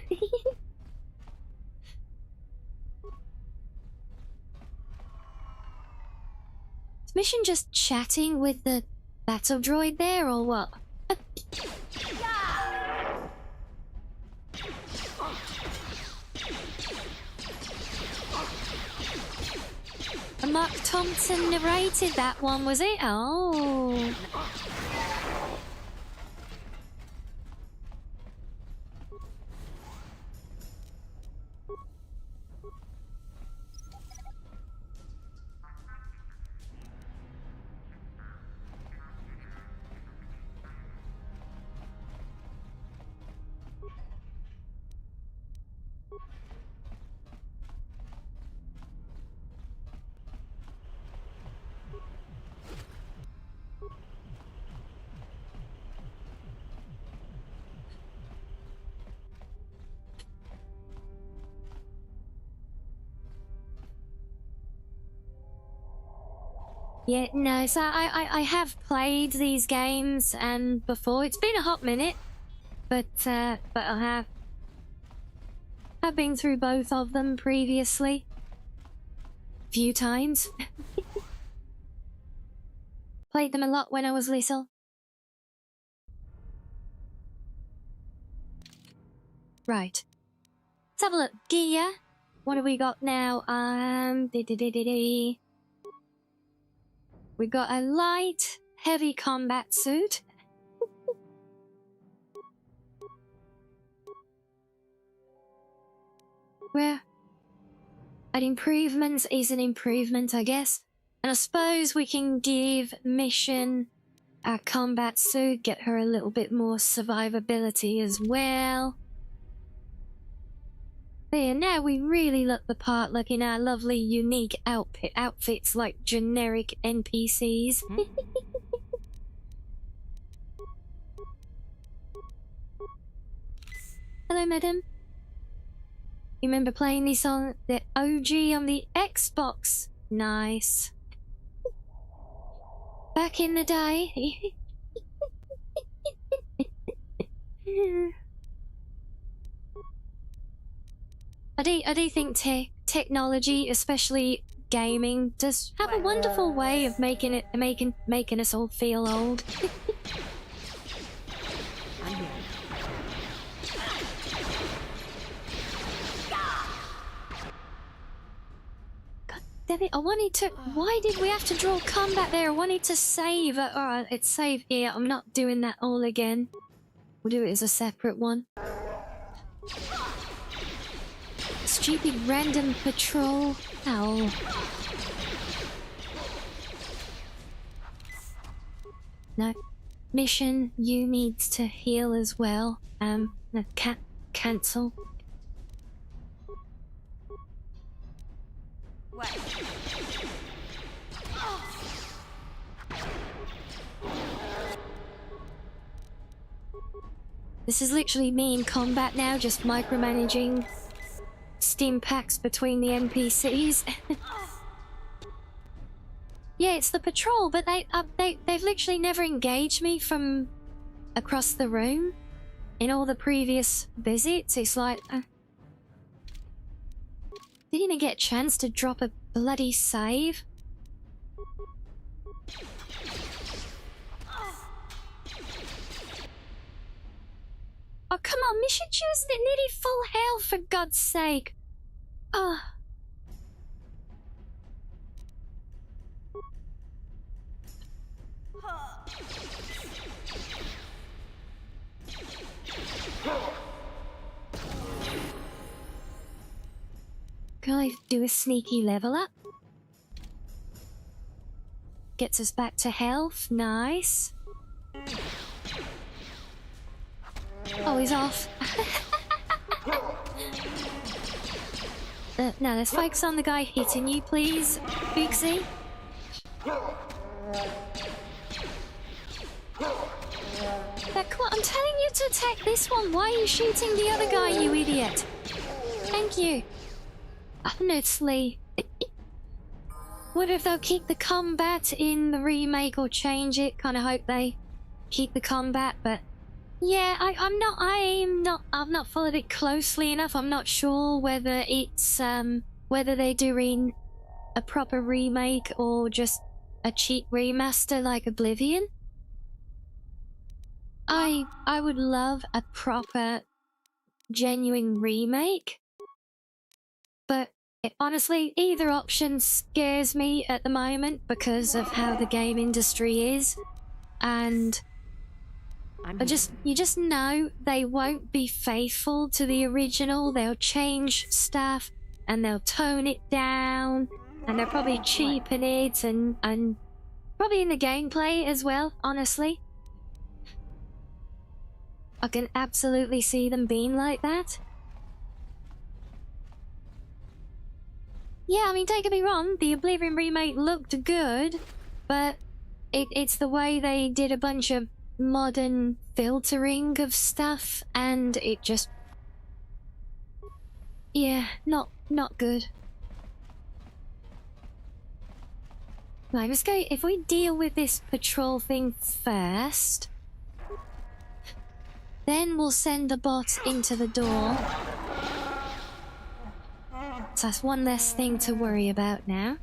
Is Mission just chatting with the battle droid there, or what? Mark Thompson narrated that one, was it? Oh. Yeah, no, so I have played these games and before. It's been a hot minute, but I have been through both of them previously. Few times. Played them a lot when I was little. Right. Let's have a look. Gear. What have we got now? We got a light, heavy combat suit. Where an improvement is an improvement, I guess. And I suppose we can give Mission a combat suit, get her a little bit more survivability as well. There, now we really look the part, looking our lovely unique outfits like generic NPCs. Hello, madam. You remember playing this on the OG on the Xbox? Nice. Back in the day. I do think technology, especially gaming, does have a wonderful way of making us all feel old. God damn it! I wanted to. Why did we have to draw combat there? I wanted to save. Alright, it's saved here. I'm not doing that all again. We'll do it as a separate one. Stupid random patrol. Ow. No. Mission, you need to heal as well. No, cancel. What? This is literally me in combat now, just micromanaging Steam packs between the NPCs. Yeah, it's the patrol, but they've literally never engaged me from across the room in all the previous visits. It's like didn't even get a chance to drop a bloody save. Oh, come on, Mission choose nearly full health, for God's sake. Oh. Can I do a sneaky level up? gets us back to health. Nice. Oh, he's off. Now, let's focus on the guy hitting you, please, Boogsy. Come on, I'm telling you to attack this one. Why are you shooting the other guy, you idiot? Thank you. Honestly. What if they'll keep the combat in the remake or change it? Kind of hope they keep the combat, but yeah, I've not followed it closely enough. I'm not sure whether it's whether they're doing a proper remake or just a cheap remaster like Oblivion. I would love a proper, genuine remake, but honestly, either option scares me at the moment because of how the game industry is, and you just know they won't be faithful to the original. They'll change stuff and they'll tone it down, and they'll probably cheapen it and probably in the gameplay as well, honestly. I can absolutely see them being like that. Yeah, I mean, don't get me wrong, the Oblivion remake looked good, but it's the way they did a bunch of modern filtering of stuff, and it just... yeah, not good. Right, let's go... if we deal with this patrol thing first, then we'll send the bot into the door. So that's one less thing to worry about now.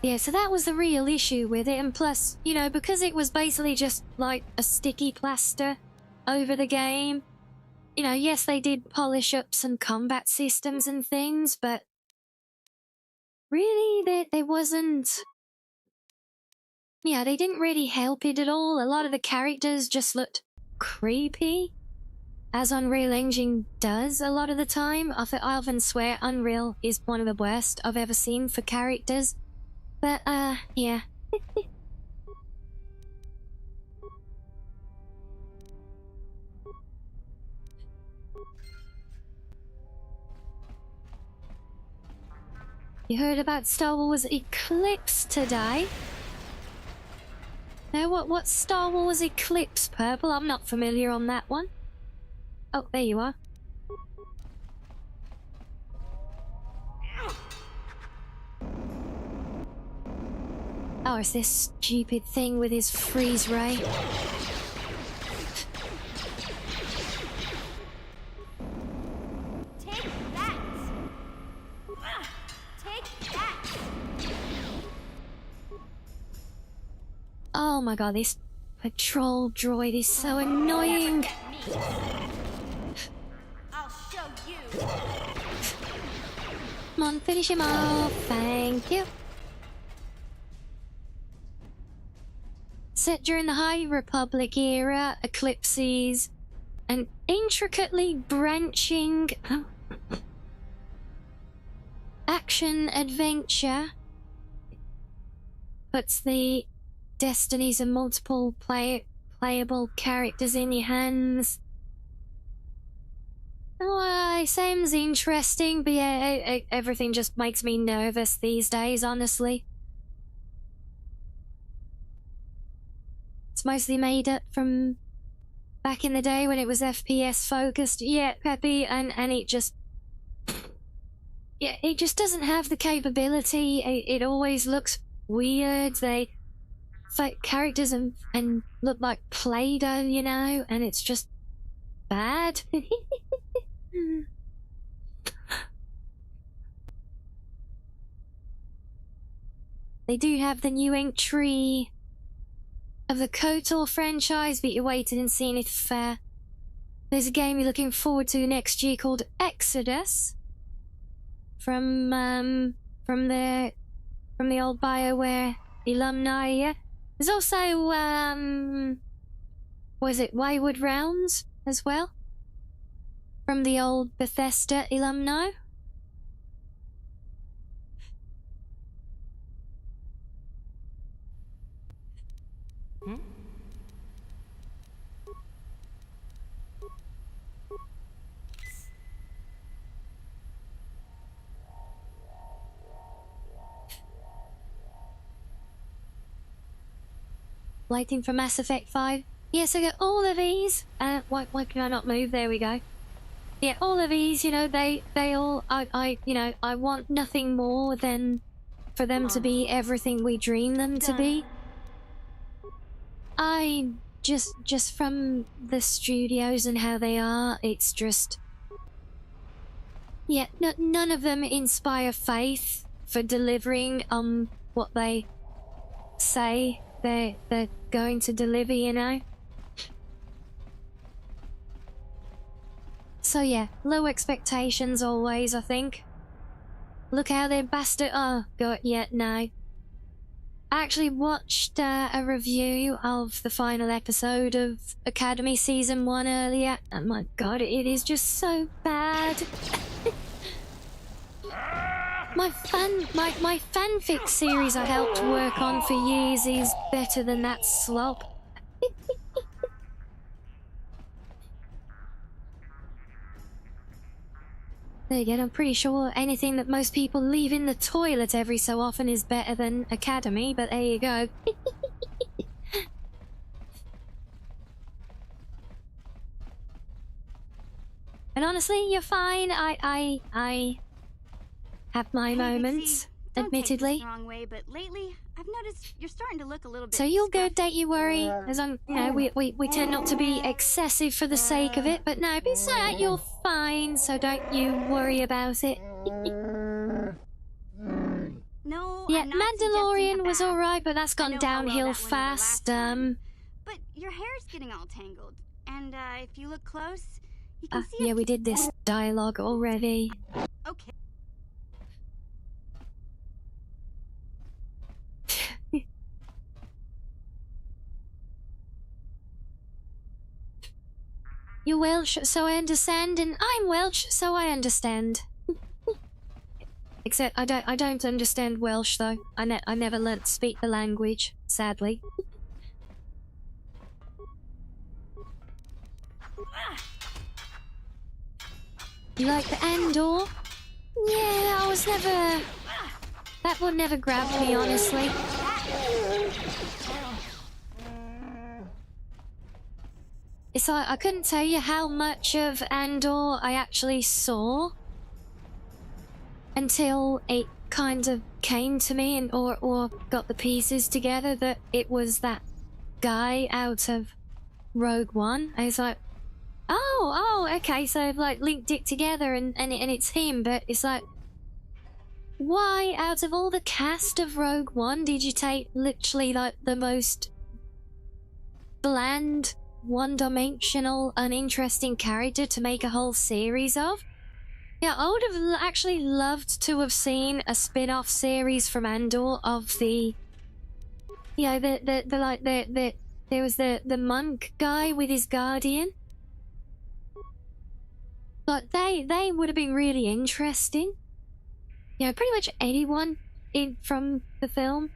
Yeah, so that was the real issue with it, and plus, you know, because it was basically just like a sticky plaster over the game, you know, yes, they did polish up some combat systems and things, but really, there wasn't... yeah, they didn't really help it at all. A lot of the characters just looked creepy, as Unreal Engine does a lot of the time. I often swear Unreal is one of the worst I've ever seen for characters. But, yeah. You heard about Star Wars Eclipse today? Now, what's Star Wars Eclipse, Purple? I'm not familiar on that one. Oh, there you are. Oh, it's this stupid thing with his freeze ray. Take that! Take that! Oh my god, this patrol droid is so annoying. I'll show you. Come on, finish him off. Thank you. Set during the High Republic era, Eclipses, an intricately branching action-adventure puts the destinies of multiple playable characters in your hands. Oh, it seems interesting, but yeah, everything just makes me nervous these days, honestly. It's mostly made up from back in the day when it was FPS focused. Yeah, Peppy, and it just... yeah, it just doesn't have the capability. It always looks weird. They fight characters and look like Play-Doh, you know, and it's just bad. They do have the new entry of the KOTOR franchise, but you're waiting and seeing if there's a game you're looking forward to next year called Exodus from the old BioWare alumni. Yeah, there's also was it Wayward Realms as well from the old Bethesda alumni. Waiting for Mass Effect 5. Yes, I got all of these. Why can I not move? There we go. Yeah, all of these, you know, they all, you know, I want nothing more than for them to be everything we dream them to be. Just from the studios and how they are, it's just... Yeah, none of them inspire faith for delivering what they say they're going to deliver, you know? So yeah, low expectations always, I think. Look how they bastard... Oh, God, yeah, no. I actually watched a review of the final episode of Academy Season 1 earlier, and my God, it is just so bad. My fanfic series I helped work on for years is better than that slop. There you go, I'm pretty sure anything that most people leave in the toilet every so often is better than Academy, but there you go. And honestly, you're fine. I have my moments, admittedly. Don't take this the wrong way, but lately I've noticed you're starting to look a little bit. So you're good, don't you worry. As long, you know, we tend not to be excessive for the sake of it, but no, besides you're fine, so don't you worry about it. No, yeah, I'm not Mandalorian was alright, but that's gone downhill fast. But your hair's getting all tangled, and if you look close, you can see. Yeah, we did this dialogue already. Okay. You're Welsh, so I understand, and I'm Welsh, so I understand. Except I don't understand Welsh though. I never learnt to speak the language, sadly. You like the Andor? Yeah, I was never... That one never grabbed me, honestly. It's like, I couldn't tell you how much of Andor I actually saw until it kind of came to me and or got the pieces together that it was that guy out of Rogue One. I was like, oh, okay, so I've like linked it together and it's him, but it's like, why out of all the cast of Rogue One did you take literally like the most bland, one-dimensional, uninteresting character to make a whole series of? Yeah, I would have actually loved to have seen a spin-off series from Andor of the... You know, there was the monk guy with his guardian. But they would have been really interesting. You know, pretty much anyone from the film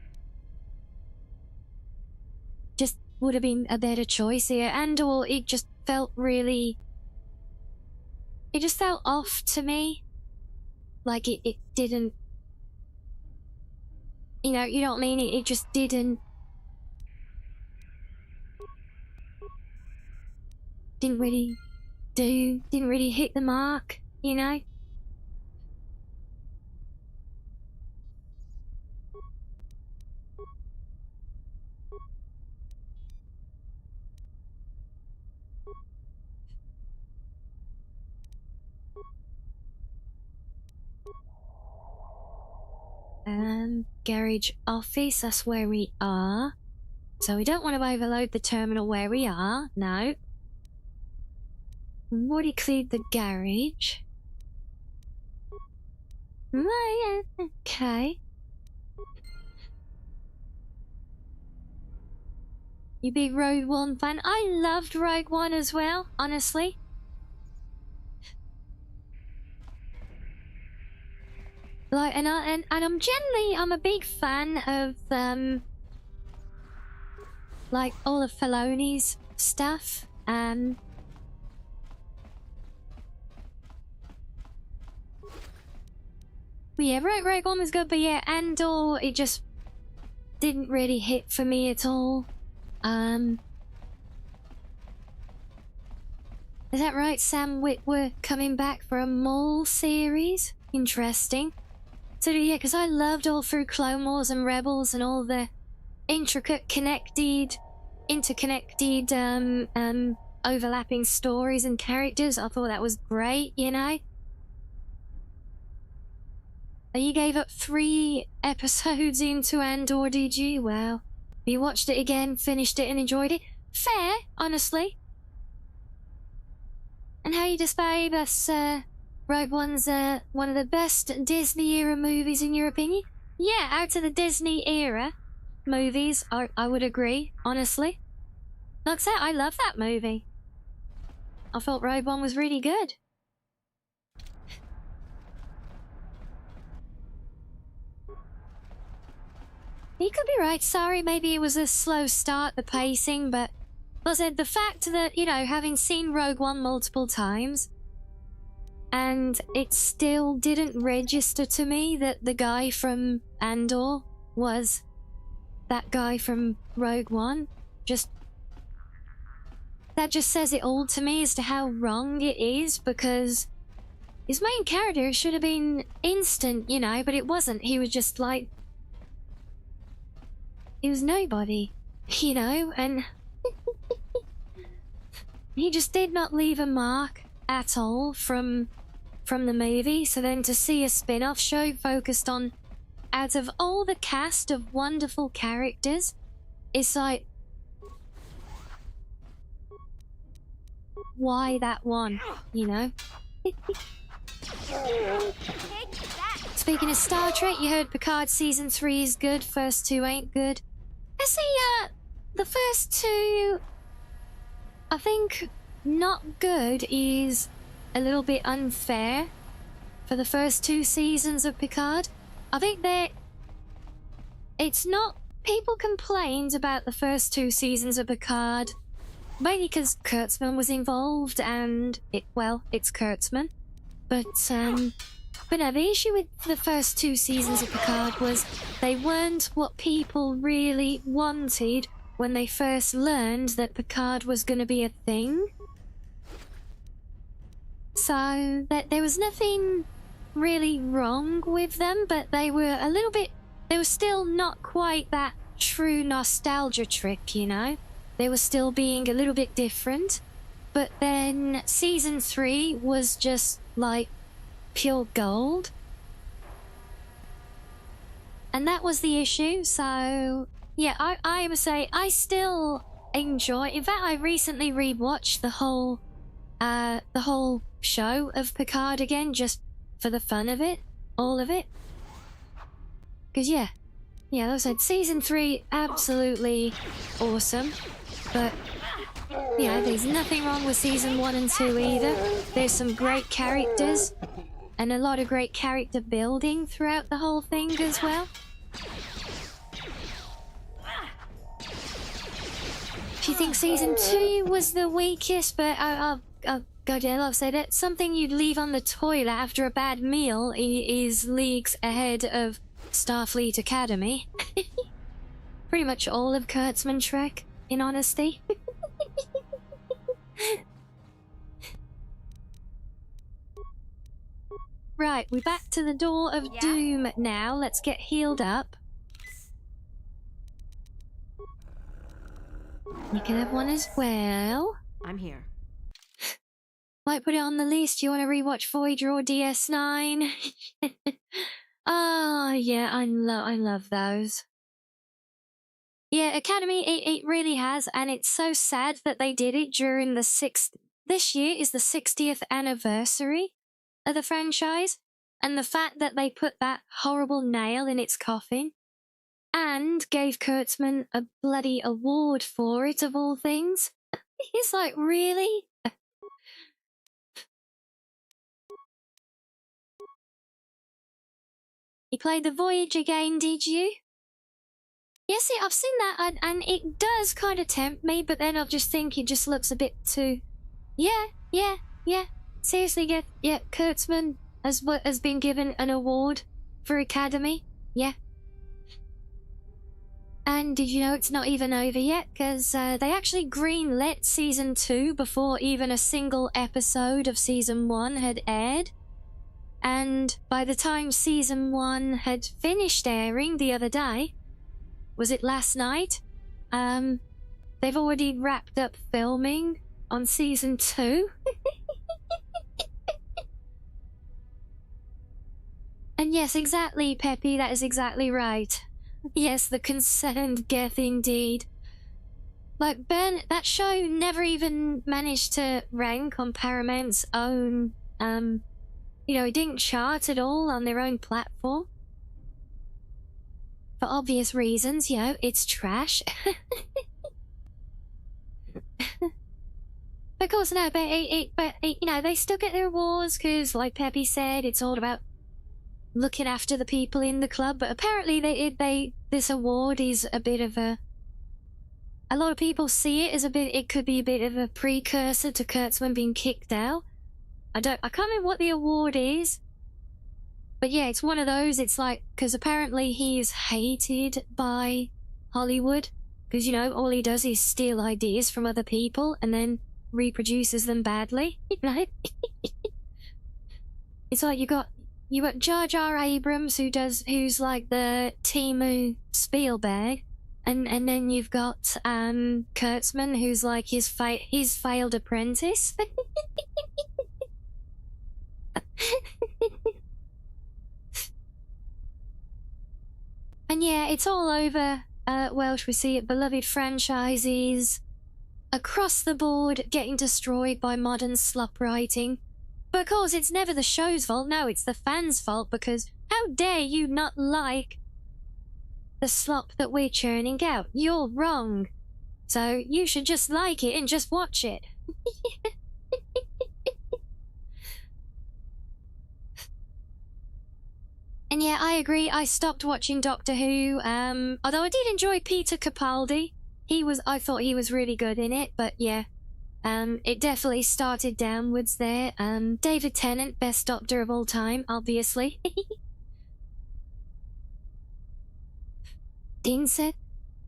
just would have been a better choice here. Andor, it just felt really... It just felt off to me. Like it didn't... You know what I mean? It just didn't... Didn't really hit the mark, you know? Garage office, that's where we are. So we don't want to overload the terminal where we are, no. We've already cleared the garage. Right, okay. You big Rogue One fan? I loved Rogue One as well, honestly. Like, and I'm a big fan of like all of Filoni's stuff. But yeah, Rogue One was good, but yeah, Andor, it just didn't really hit for me at all. Is that right? Sam Witwer coming back for a Maul series? Interesting. So yeah, because I loved all through Clone Wars and Rebels and all the intricate, interconnected, overlapping stories and characters. I thought that was great, you know? You gave up 3 episodes into Andor, did you? Well, you watched it again, finished it and enjoyed it. Fair, honestly. And how you describe us, Rogue One's one of the best Disney-era movies in your opinion? Yeah, out of the Disney-era movies, I would agree, honestly. Like I said, I love that movie. I thought Rogue One was really good. You could be right, sorry, maybe it was a slow start, the pacing, but like I said, the fact that, you know, having seen Rogue One multiple times, and it still didn't register to me that the guy from Andor was that guy from Rogue One, that just says it all to me as to how wrong it is, because his main character should have been instant, you know, but it wasn't. He was just like, he was nobody, you know, and he just did not leave a mark at all from the movie. So then to see a spin-off show focused on, out of all the cast of wonderful characters, it's like, why that one, you know? Speaking of Star Trek, you heard Picard Season 3 is good, first 2 ain't good. I see, the first 2, I think not good is a little bit unfair for the first 2 seasons of Picard. I think that it's not... People complained about the first 2 seasons of Picard, mainly because Kurtzman was involved, and it's Kurtzman. But no, the issue with the first 2 seasons of Picard was they weren't what people really wanted when they first learned that Picard was going to be a thing. So, that there was nothing really wrong with them, but they were a little bit... They were still not quite that true nostalgia trick, you know? They were still being a little bit different. But then Season 3 was just, like, pure gold. And that was the issue, so... Yeah, I must say, I still enjoy... In fact, I recently rewatched the whole show of Picard again, just for the fun of it. All of it. Because, yeah, like I said, Season 3, absolutely awesome. But, you know, there's nothing wrong with Season 1 and 2 either. There's some great characters, and a lot of great character building throughout the whole thing as well. If you think Season 2 was the weakest, but I'll go down, I'll say that something you'd leave on the toilet after a bad meal is leagues ahead of Starfleet Academy. Pretty much all of Kurtzman Trek, in honesty. Right, we're back to the Door of Doom now. Let's get healed up. You can have one as well. I'm here. Might put it on the list. You want to rewatch Voyager or DS9? Oh, yeah, I love those. Yeah, Academy, it really has, and it's so sad that they did it during the this year is the 60th anniversary of the franchise, and the fact that they put that horrible nail in its coffin and gave Kurtzman a bloody award for it, of all things. He's like, really? You played the Voyager game, did you? Yeah, see, I've seen that, and it does kind of tempt me, but then I just think it just looks a bit too... Yeah. Seriously, Kurtzman has been given an award for Academy. Yeah. And did you know it's not even over yet? Because they actually greenlit Season 2 before even a single episode of Season 1 had aired. And by the time Season 1 had finished airing the other day, was it last night? They've already wrapped up filming on Season 2. And yes, exactly, Peppy, that is exactly right. Yes, the concerned Geth indeed. Like, Ben, that show never even managed to rank on Paramount's own, it didn't chart at all on their own platform. For obvious reasons, it's trash. Of course, no, but they still get their awards because, like Peppy said, it's all about looking after the people in the club. But apparently, this award is a bit of a lot of people see it as it could be a bit of a precursor to Kurtzman being kicked out. I can't remember what the award is. But yeah, it's one of those, it's like, because apparently he is hated by Hollywood. Because, all he does is steal ideas from other people and then reproduces them badly. It's like you got Jar Jar Abrams who's like the Timu Spielberg. And then you've got Kurtzman who's like his failed apprentice. And yeah, it's all over Welsh. We see it, beloved franchises across the board getting destroyed by modern slop writing. But of course, it's never the show's fault. No, it's the fans' fault, because how dare you not like the slop that we're churning out? You're wrong. So you should just like it and just watch it. And yeah, I agree. I stopped watching Doctor Who, although I did enjoy Peter Capaldi. I thought he was really good in it, but yeah. It definitely started downwards there. David Tennant, best Doctor of all time, obviously. Dinset,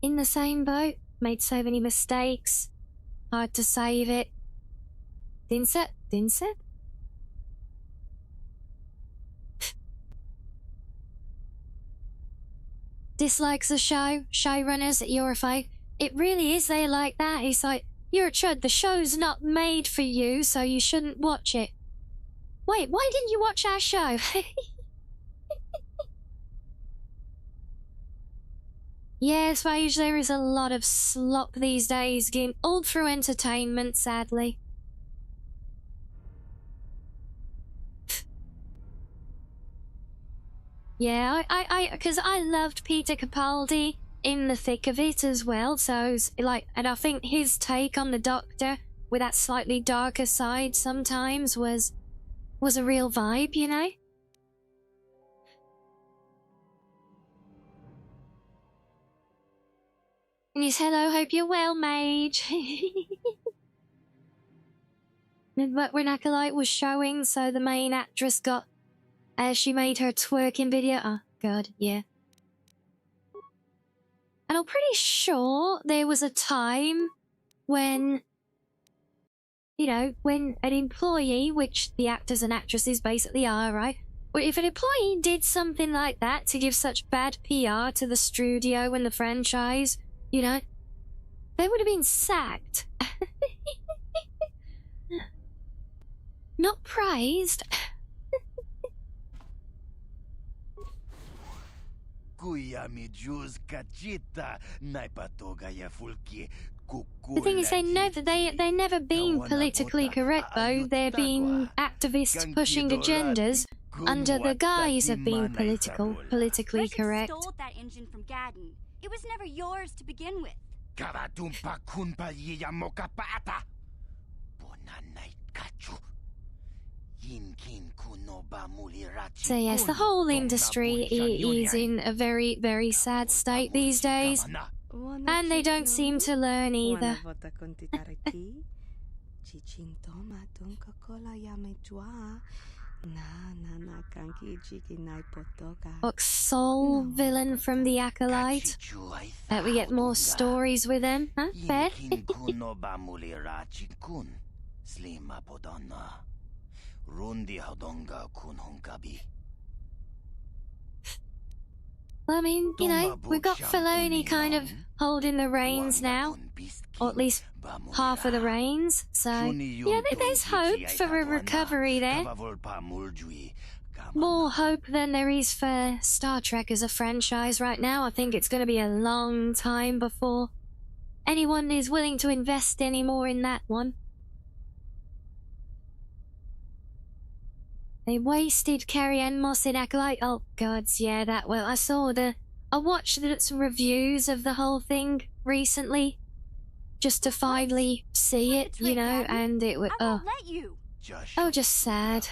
in the same boat. Made so many mistakes. Hard to save it. Dinset? Dislikes the show, showrunners, you're a fake. It really is there like that. It's like, you're a chud, the show's not made for you, so you shouldn't watch it. Wait, why didn't you watch our show? Yes, Rage, there is a lot of slop these days, all through entertainment, sadly. Yeah, because I loved Peter Capaldi in the thick of it as well, so, and I think his take on the Doctor, with that slightly darker side sometimes, was a real vibe, And he's, hello, hope you're well, Mage. But when Acolyte was showing, so the main actress got... she made her twerking video. Oh, God, yeah. And I'm pretty sure there was a time when, when an employee, which the actors and actresses basically are, right? But if an employee did something like that to give such bad PR to the studio and the franchise, they would have been sacked. Not praised. The thing is, they've never been politically correct, though. They're being activists pushing agendas under the guise of being politically correct. Stole that engine from Gadden. It was never yours to begin with. So yes, the whole industry is in a very, very sad state these days. And they don't seem to learn either. Soul villain from the Acolyte. We get more stories with him, huh? Fair? Well, I mean, you know, we've got Filoni kind of holding the reins now. Or at least half of the reins. So, yeah, there's hope for a recovery there. More hope than there is for Star Trek as a franchise right now. I think it's going to be a long time before anyone is willing to invest any more in that one. They wasted Carrie-Anne Moss in Acolyte. Oh, gods, yeah, that well. I watched some reviews of the whole thing recently, just to finally see it, you know, and it was just sad.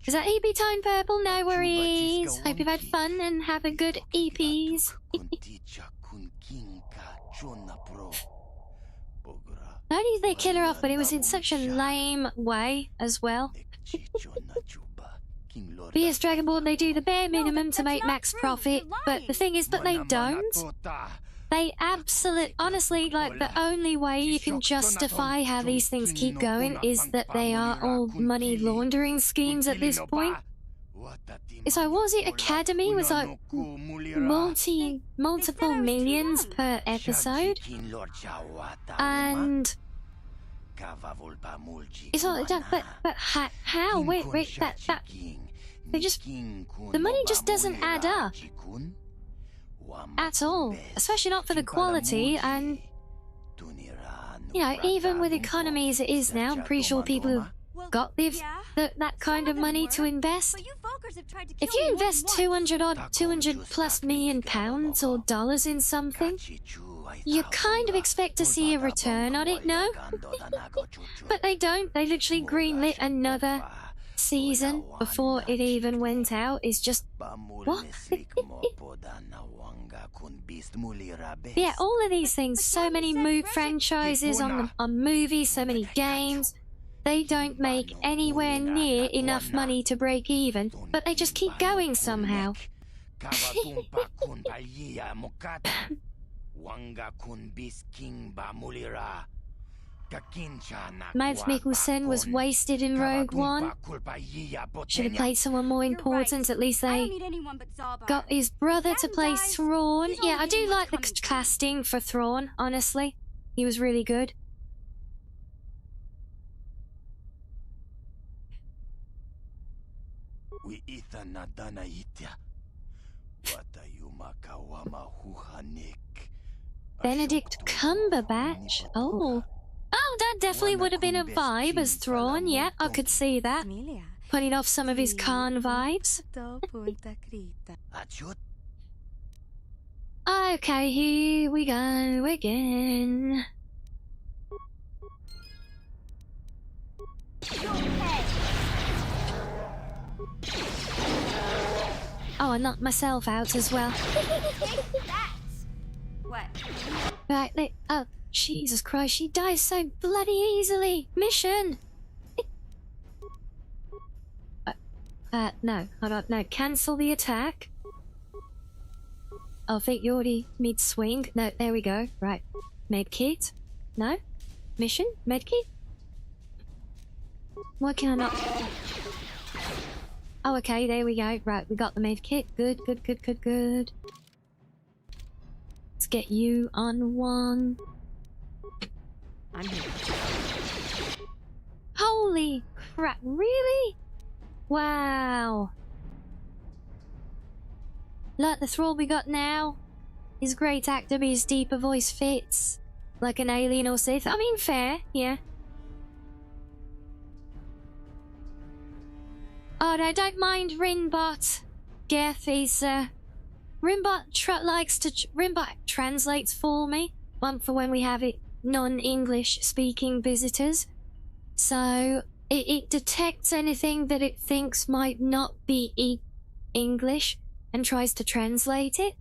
Is that EP Time Purple? No worries. Hope you've had fun and have a good EPs. Not only did they kill her off, but it was in such a lame way as well. But yes, Dragonborn, they do the bare minimum to make max profit, but the thing is, but they don't. They honestly, like, the only way you can justify how these things keep going is that they are all money laundering schemes at this point. So was it Academy was like multiple millions per episode? And it's all but how? Wait, that they just the money just doesn't add up at all, especially not for the quality. And you know, even with economy as it is now, I'm pretty sure people who've got that kind of money to invest. If you invest 200 plus million pounds or dollars in something, you kind of expect to see a return on it, no? But they don't. They literally greenlit another season before it even went out. It's just what? Yeah, all of these things, so many franchises on movies, so many games. They don't make anywhere near enough money to break even, but they just keep going somehow. Mads Mikkelsen was wasted in Rogue One. Should have played someone more important. At least they got his brother to play Thrawn. Yeah, I do like the casting for Thrawn, honestly. He was really good. Benedict Cumberbatch? Oh, that definitely would have been a vibe as Thrawn. Yeah, I could see that. Putting off some of his Khan vibes. Okay, here we go again. Oh, I knocked myself out as well. What? Right, oh, Jesus Christ, she dies so bloody easily. Mission! No, hold on, no, cancel the attack. I think you're already mid-swing. No, there we go, right. Medkit? No? Mission? Medkit? Why can I not... Oh, okay, there we go. Right, we got the medkit. Good, good, good, good, good. Let's get you on one. I'm here. Holy crap, really? Wow. Like the Thrall we got now. His great actor, but his deeper voice fits. Like an alien or Sith. I mean, fair, yeah. Oh, I don't mind Rinbot. Geth is, Rinbot translates for me. For when we have it non-English speaking visitors. So, it detects anything that it thinks might not be English and tries to translate it.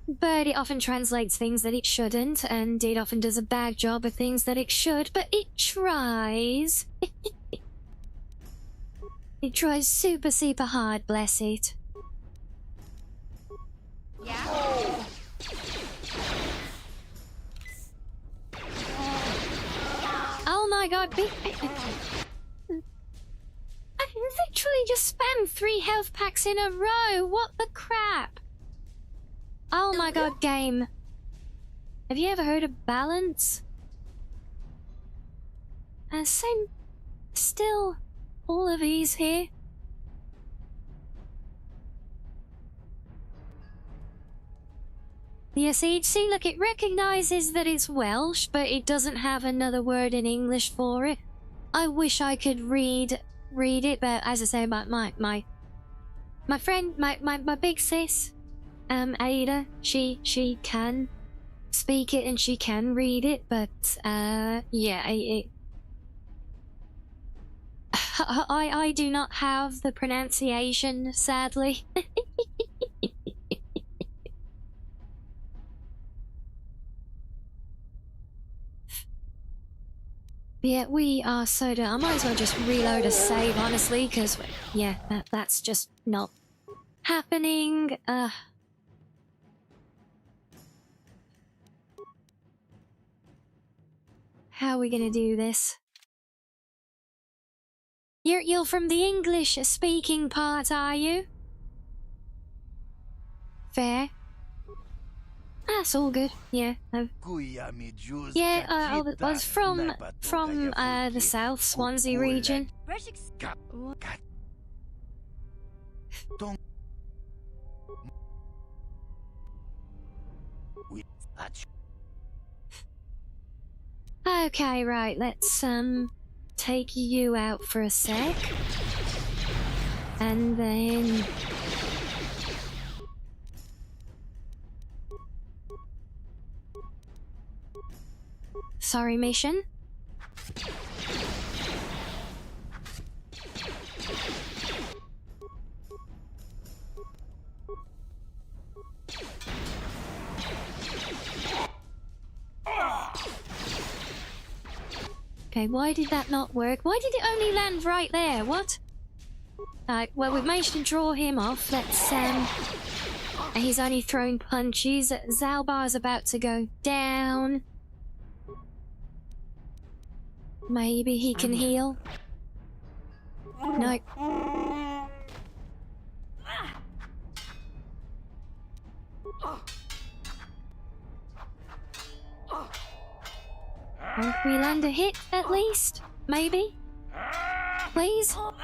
But it often translates things that it shouldn't, and it often does a bad job of things that it should, but it tries. It tries super, super hard, bless it. Yeah? Oh my god, I literally just spammed 3 health packs in a row! What the crap? Oh my god, game. Have you ever heard of balance? Same... Still... all of these here. Yes, see, look, it recognizes that it's Welsh, but it doesn't have another word in English for it. I wish I could read it, but as I say, my friend, my big sis, Ada, she can speak it and she can read it, but yeah, I do not have the pronunciation, sadly. Yeah, we are so done. I might as well just reload a save, honestly, because, yeah, that's just not happening. How are we gonna do this? You're from the English-speaking part, are you? Fair. That's all good. Yeah. Yeah, I was from the South Swansea region. Okay, right. Let's take you out for a sec, and then. Sorry, mission. Okay, why did that not work? Why did it only land right there? What? Well, we've managed to draw him off. Let's, he's only throwing punches. Zalbar's about to go down. Maybe he can heal. No. Can we land a hit, at least? Maybe? Please? Come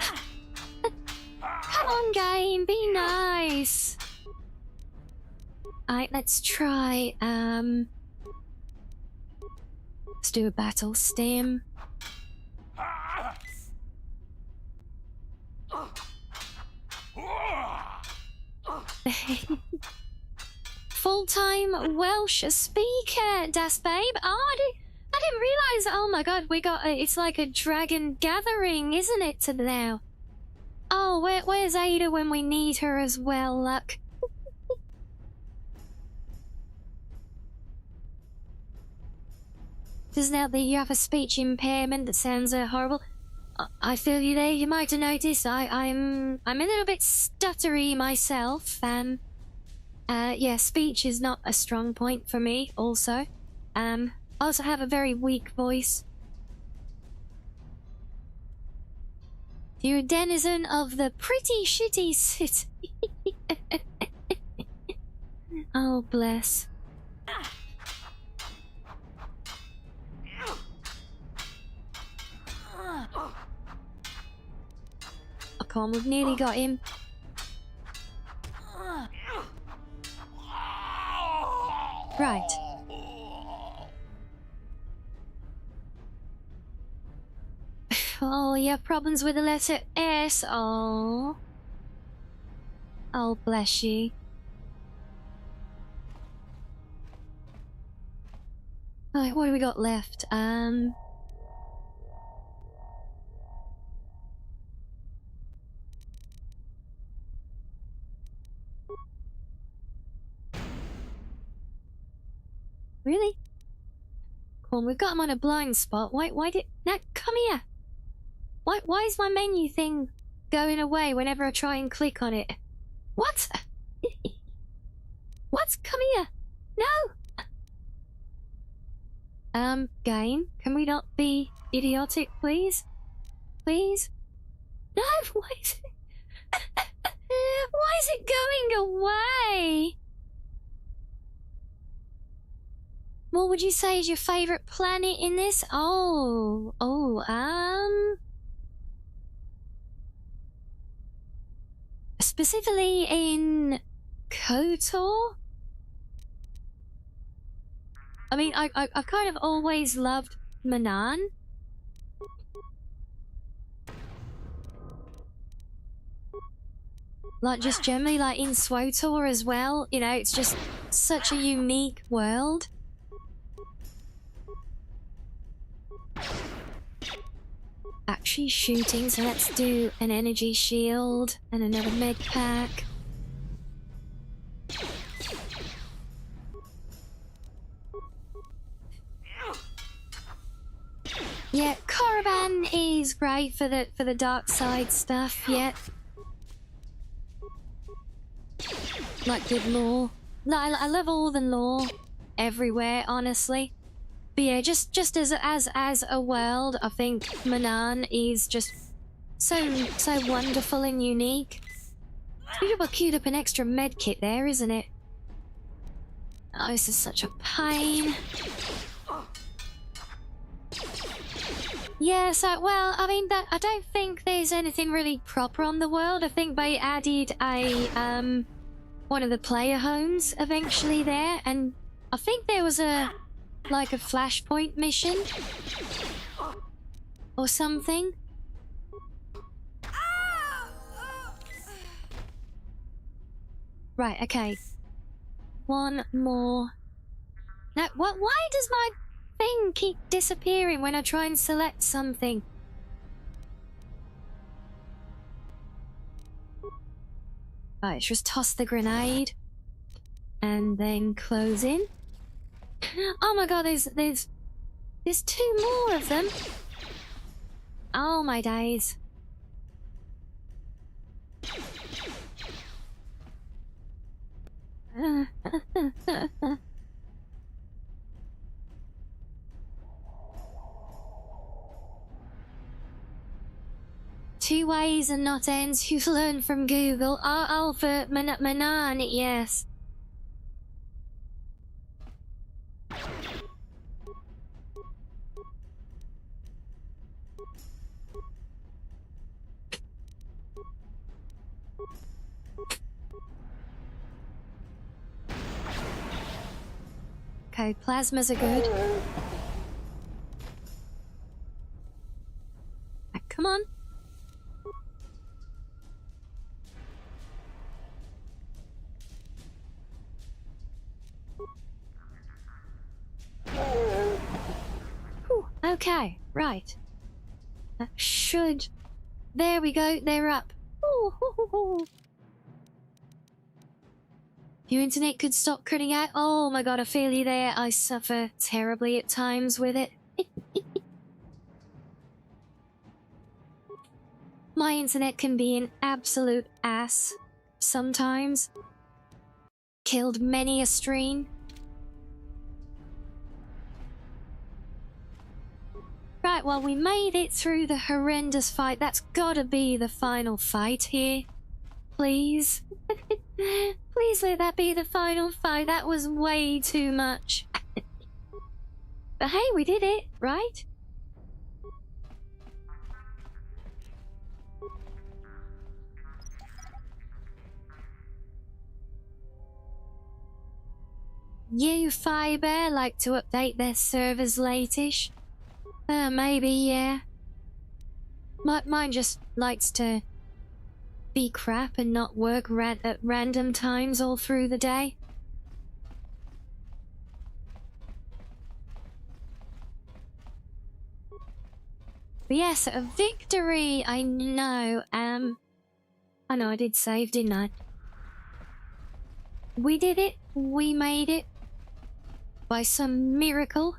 on, game, be nice! Alright, let's try, let's do a battle stem. Full-time Welsh speaker, Das Babe. Oh, I didn't realize. Oh my god, we got it's like a dragon gathering, isn't it, now? Oh, where's Ada when we need her as well, Luck? Just now that you have a speech impairment that sounds horrible. I feel you there. You might have noticed I'm a little bit stuttery myself. Yeah, speech is not a strong point for me. Also, I also have a very weak voice. You're a denizen of the pretty shitty city. Oh, bless. Oh, come on, we've nearly got him. Right. Oh, you have problems with the letter S. Oh. Oh, bless you. Alright, what do we got left? Really? Come on, we've got him on a blind spot. Why did... Now, come here! Why is my menu thing going away whenever I try and click on it? What? What? Come here! No! Game, can we not be idiotic, please? Please? No, why is it... Why is it going away? What would you say is your favorite planet in this? Specifically in KOTOR? I mean, I've kind of always loved Manan. Like, just generally, like, in SWTOR as well. You know, it's just such a unique world. Actually shooting, so let's do an energy shield and another med pack. Yeah, Korriban is great for the dark side stuff, yeah. Like good lore. No, I love all the lore everywhere, honestly. But yeah, just as a world, I think Manan is just so wonderful and unique. Beautiful, queued up an extra med kit there, isn't it? Oh, this is such a pain. Yeah, so, well, I mean, I don't think there's anything really proper on the world. I think they added a, one of the player homes eventually there, and I think there was like a flashpoint mission or something. Right, okay. One more. Now, why does my thing keep disappearing when I try and select something? Right, let's just toss the grenade and then close in. Oh my god, there's two more of them. Oh my days. Two ways and not ends. You've learned from Google. Oh, for Manan, yes. Okay, plasmas are good. Right, come on. Whew, okay, right. That should... There we go, they're up. Ooh, hoo, hoo, hoo. Your internet could stop cutting out. Oh my god, I feel you there. I suffer terribly at times with it. My internet can be an absolute ass sometimes. Killed many a stream. Right, well, we made it through the horrendous fight. That's gotta be the final fight here. Please. Please let that be the final fight. That was way too much. But hey, we did it, right? You, Fiber, like to update their servers late-ish? Maybe, yeah. Mine just likes to be crap and not work at random times all through the day. But yes, a victory, I know. I know I did save, didn't I? We did it. We made it. by some miracle.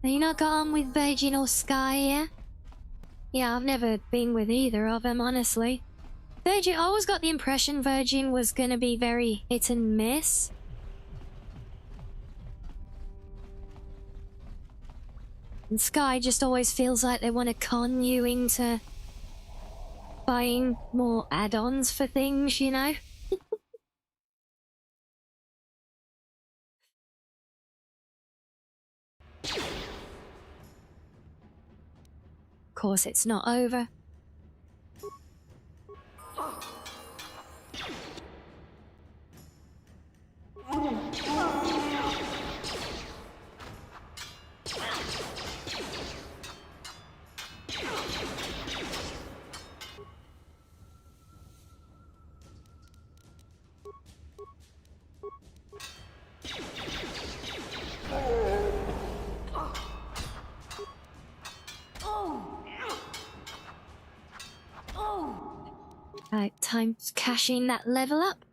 You not got on with Virgin or Sky, yeah? Yeah, I've never been with either of them, honestly. Virgin, I always got the impression Virgin was gonna be very hit and miss. And Sky just always feels like they want to con you into buying more add-ons for things, you know? Of course, it's not over. Right, time to cash in that level up.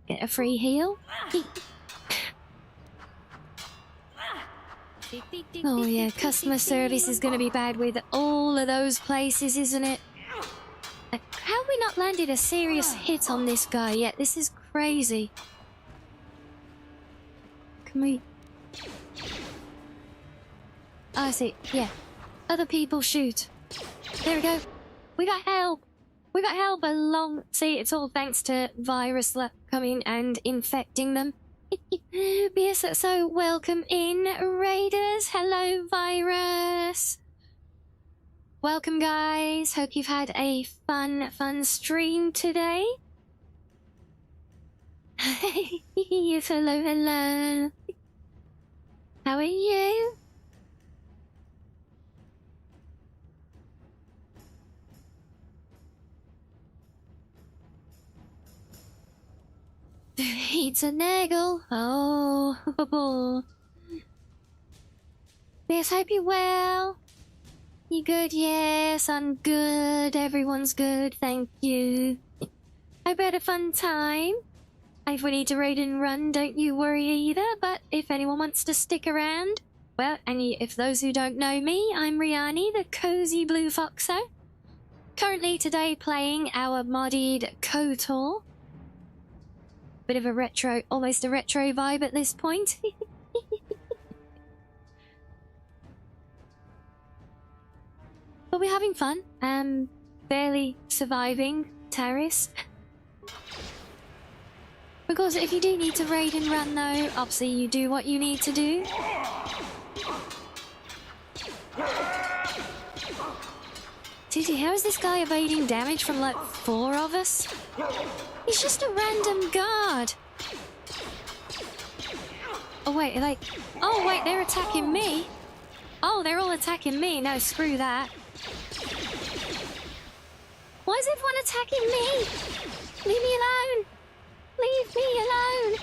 Get a free heal. Oh yeah, customer service is gonna be bad with all of those places, isn't it? How have we not landed a serious hit on this guy yet? This is crazy. Can we... I see, yeah. Other people shoot. There we go. We got help. We got help along. See, it's all thanks to virus coming and infecting them. Yes, so welcome in, raiders. Hello, virus. Welcome, guys. Hope you've had a fun stream today. Yes, hello. How are you? It's a naggle. Oh. Yes, hope you're well. You good? Yes, I'm good. Everyone's good. Thank you. Hope you had a fun time. If we need to raid and run, don't you worry either. But if anyone wants to stick around, well, and if those who don't know me, I'm Rianni, the cozy blue foxo. Currently today playing our modded KOTOR. Bit of a retro, almost a retro vibe at this point. But we're having fun. Barely surviving Taris. Because if you do need to raid and run though, obviously you do what you need to do. Titi, how is this guy evading damage from like 4 of us? He's just a random guard. Oh wait, oh wait, they're attacking me. Oh, they're all attacking me. No, screw that. Why is everyone attacking me? Leave me alone. Leave me alone.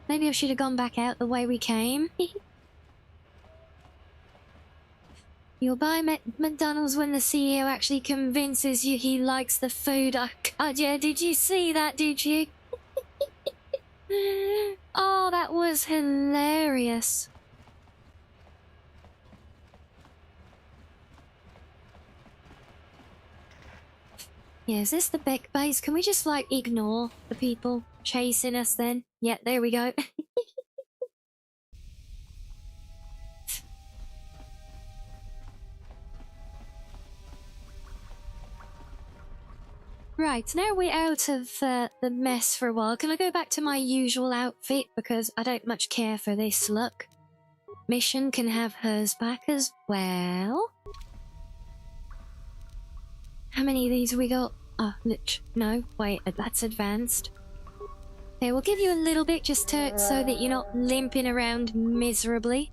Maybe I should have gone back out the way we came. You'll buy McDonald's when the CEO actually convinces you he likes the food. Oh god, yeah, did you see that, did you? Oh, that was hilarious. Yeah, is this the Beck base? Can we just, like, ignore the people chasing us then? Yeah, there we go. Right, now we're out of the mess for a while. Can I go back to my usual outfit? Because I don't much care for this look. Mission can have hers back as well. How many of these we got? Oh, no, wait, that's advanced. Okay, we'll give you a little bit just to so that you're not limping around miserably.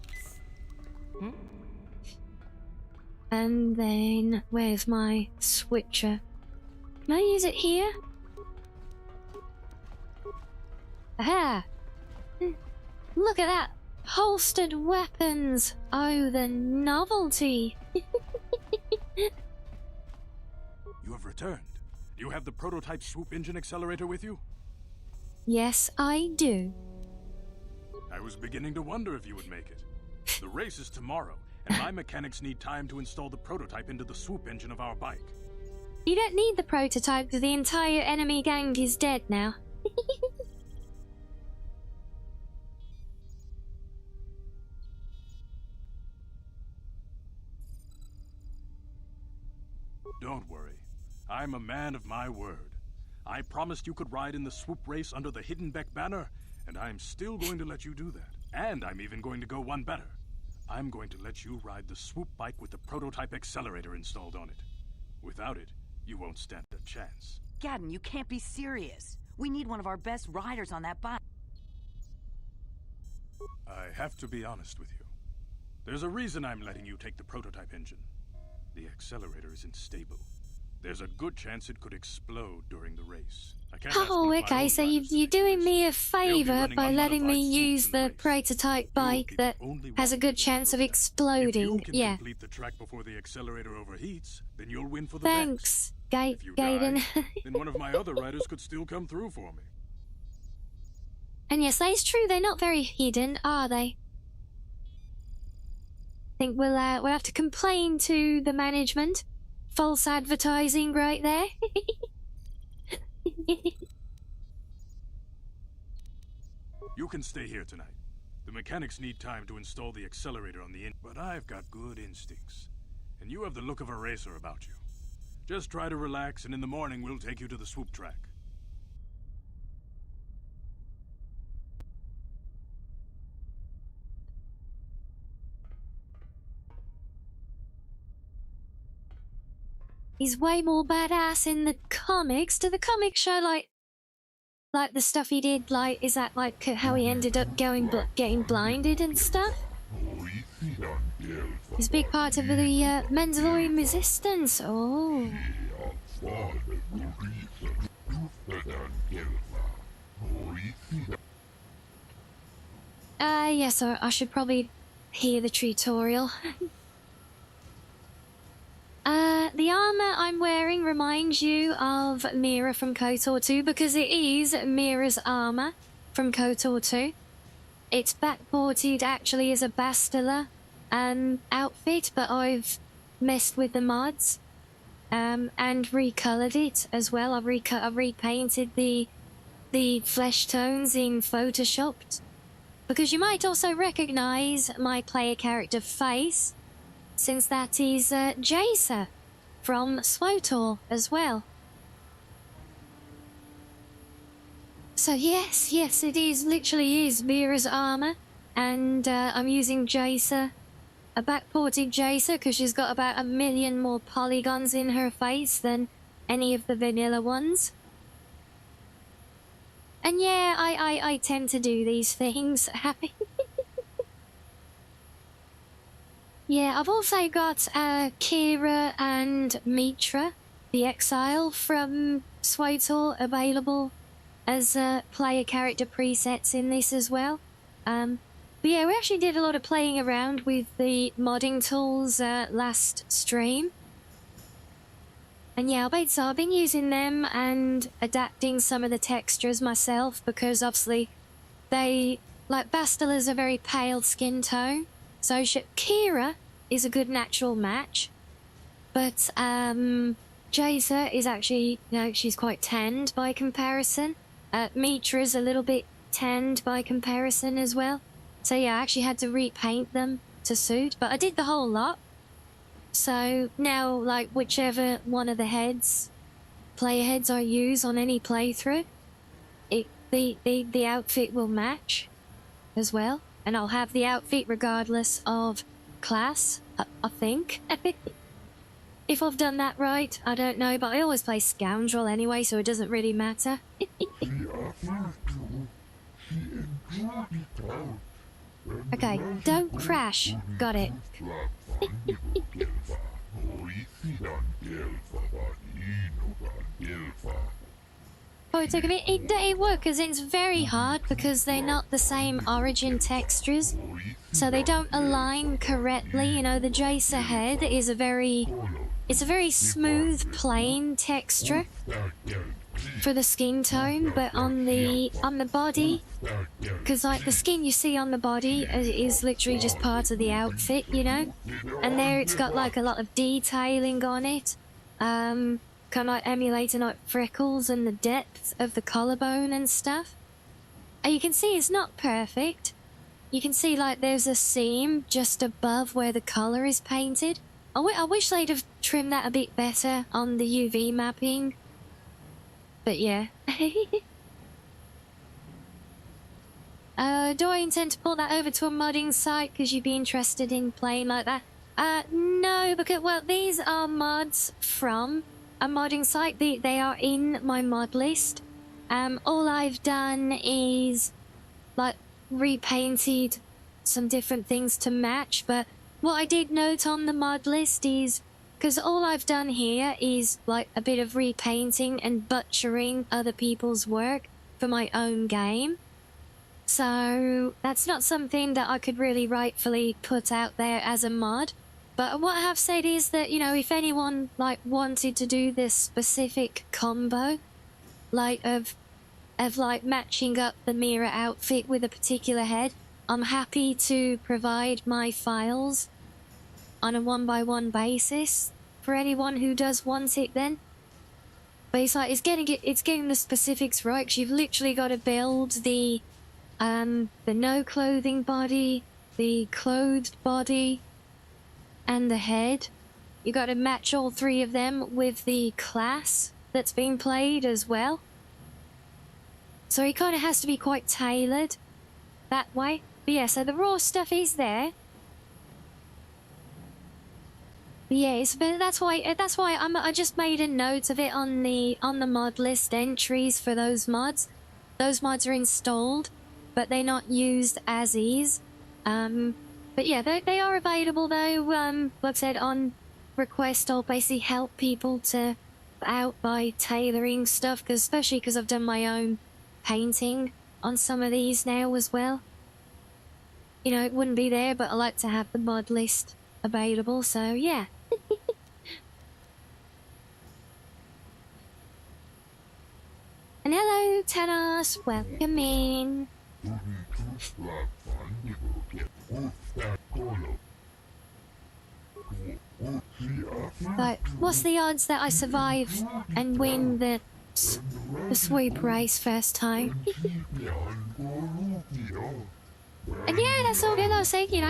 And then, where's my switcher? Can I use it here? Aha! Look at that! Holstered weapons! Oh, the novelty! You have returned. You have the prototype swoop engine accelerator with you? Yes, I do. I was beginning to wonder if you would make it. The race is tomorrow, and my mechanics need time to install the prototype into the swoop engine of our bike. You don't need the prototype because the entire enemy gang is dead now. Don't worry. I'm a man of my word. I promised you could ride in the swoop race under the Hidden Beck banner, and I'm still going to let you do that. And I'm even going to go one better. I'm going to let you ride the swoop bike with the prototype accelerator installed on it. Without it, you won't stand a chance. Gadden, you can't be serious. We need one of our best riders on that bike. I have to be honest with you. There's a reason I'm letting you take the prototype engine. The accelerator isn't stable. There's a good chance it could explode during the race. I can't ask Oh, one of my okay, own so riders you're to take doing me a favour running by letting me unmodified use swoops in the the race. prototype bike that has a good chance of If you exploding. can Yeah. complete the track before the accelerator overheats, then you'll win for the Thanks, If you Gaiden. die, then one of my other riders could still come through for me. And yes, that is true, they're not very hidden, are they? Think we'll have to complain to the management. False advertising right there. You can stay here tonight. The mechanics need time to install the accelerator on the engine, but I've got good instincts. And you have the look of a racer about you. Just try to relax, and in the morning we'll take you to the swoop track. He's way more badass in the comics. Do the comics show like the stuff he did? Like, is that like how he ended up getting blinded and stuff? He's a big part of the Mandalorian resistance. Oh. Yes, I should probably hear the tutorial. The armor I'm wearing reminds you of Mira from KOTOR 2 because it is Mira's armor from KOTOR 2. It's backported actually as a Bastila outfit, but I've messed with the mods and recolored it as well. I've repainted the flesh tones in Photoshop because you might also recognize my player character face, since that is Jacer from SWTOR as well. So yes, it is literally is Mira's armor, and I'm using Jacer, a backported Jacer, because she's got about 1 million more polygons in her face than any of the vanilla ones. And yeah, I tend to do these things. Happy. Yeah, I've also got Kira and Mitra, the Exile from SWTOR, available as player character presets in this as well. But yeah, we actually did a lot of playing around with the modding tools last stream. And yeah, I've been using them and adapting some of the textures myself because obviously they, like Bastila's a very pale skin tone. So Kira is a good natural match, but Jacer is actually, she's quite tanned by comparison. Mitra's a little bit tanned by comparison as well. So yeah, I actually had to repaint them to suit, but I did the whole lot. So now, like, whichever one of the player heads I use on any playthrough, the outfit will match as well. And I'll have the outfit regardless of class, I think. If I've done that right, I don't know, but I always play Scoundrel anyway, so it doesn't really matter. Okay, don't crash. Got it. Oh, it took a bit. It worked because it's very hard because they're not the same origin textures, so they don't align correctly. You know, the Jacer head is it's a very smooth, plain texture for the skin tone, but on the body, because like the skin you see on the body is literally just part of the outfit, you know, and there it's got like a lot of detailing on it, kind of like emulating like freckles and the depth of the collarbone and stuff. And you can see it's not perfect. You can see like there's a seam just above where the color is painted. I wish they'd have trimmed that a bit better on the UV mapping. But yeah. Do I intend to port that over to a modding site because you'd be interested in playing like that? No, because, well, these are mods from a modding site. They are in my mod list. All I've done is, like, repainted some different things to match, but what I did note on the mod list is, because all I've done here is like a bit of repainting and butchering other people's work for my own game. So that's not something that I could really rightfully put out there as a mod. But what I have said is that, you know, if anyone like wanted to do this specific combo, like of like matching up the mirror outfit with a particular head, I'm happy to provide my files on a 1-by-1 basis for anyone who does want it then. But it's like, it's getting the specifics right, because you've literally got to build the no clothing body, the clothed body, and the head. You got to match all three of them with the class that's being played as well. So it kind of has to be quite tailored that way. But yeah, so the raw stuff is there. Yes, but that's why I just made a note of it on the mod list entries for those mods. Those mods are installed, but they're not used as is. But yeah, they are available though. Like I said, on request, I'll basically help people out by tailoring stuff, especially because I've done my own painting on some of these now as well. You know, it wouldn't be there, but I like to have the mod list available, so yeah. And hello, Taris, welcome in. But what's the odds that I survive and win the swoop race first time? And yeah, that's all good. I was saying, you know,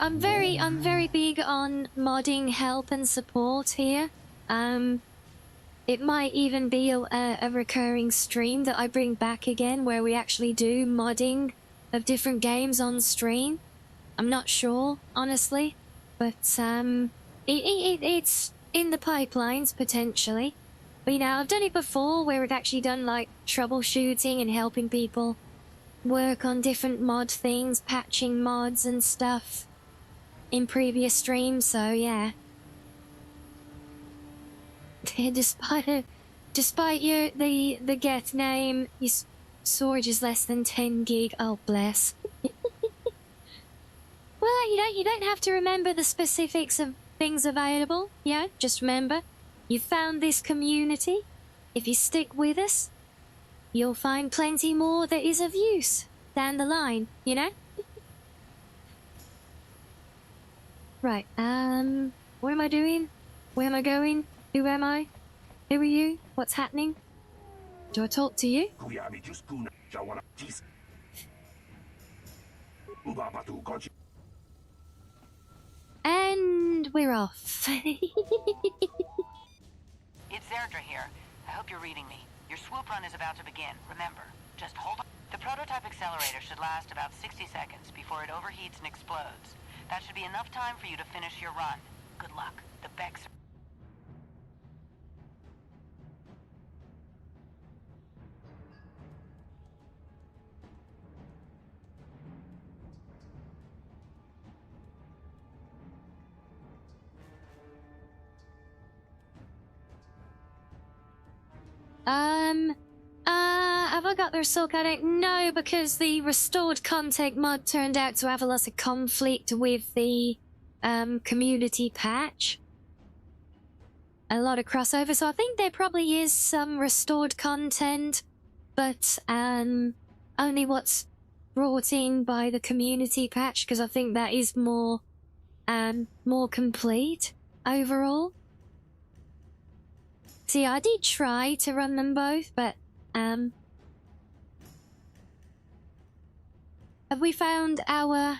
I'm very big on modding help and support here. It might even be a recurring stream that I bring back again, where we actually do modding of different games on stream. I'm not sure, honestly, but it's in the pipelines potentially. But you know, I've done it before, where we've actually done like troubleshooting and helping people work on different mod things, patching mods and stuff in previous streams, so yeah. Despite the get name, your storage is less than 10 gig. Oh bless. Well, you don't have to remember the specifics of things available. Yeah, just remember, you found this community. If you stick with us, you'll find plenty more that is of use down the line, you know? Right, what am I doing? Where am I going? Who am I? Who are you? What's happening? Do I talk to you? And we're off. It's Zerdra here. I hope you're reading me. Your swoop run is about to begin. Remember, just hold on. The prototype accelerator should last about 60 seconds before it overheats and explodes. That should be enough time for you to finish your run. Good luck. The Becks are... Have I got the restore card? I don't know, because the restored content mod turned out to have a lot of conflict with the community patch. A lot of crossover, so I think there probably is some restored content, but only what's brought in by the community patch, because I think that is more complete overall. See, I did try to run them both, but have we found our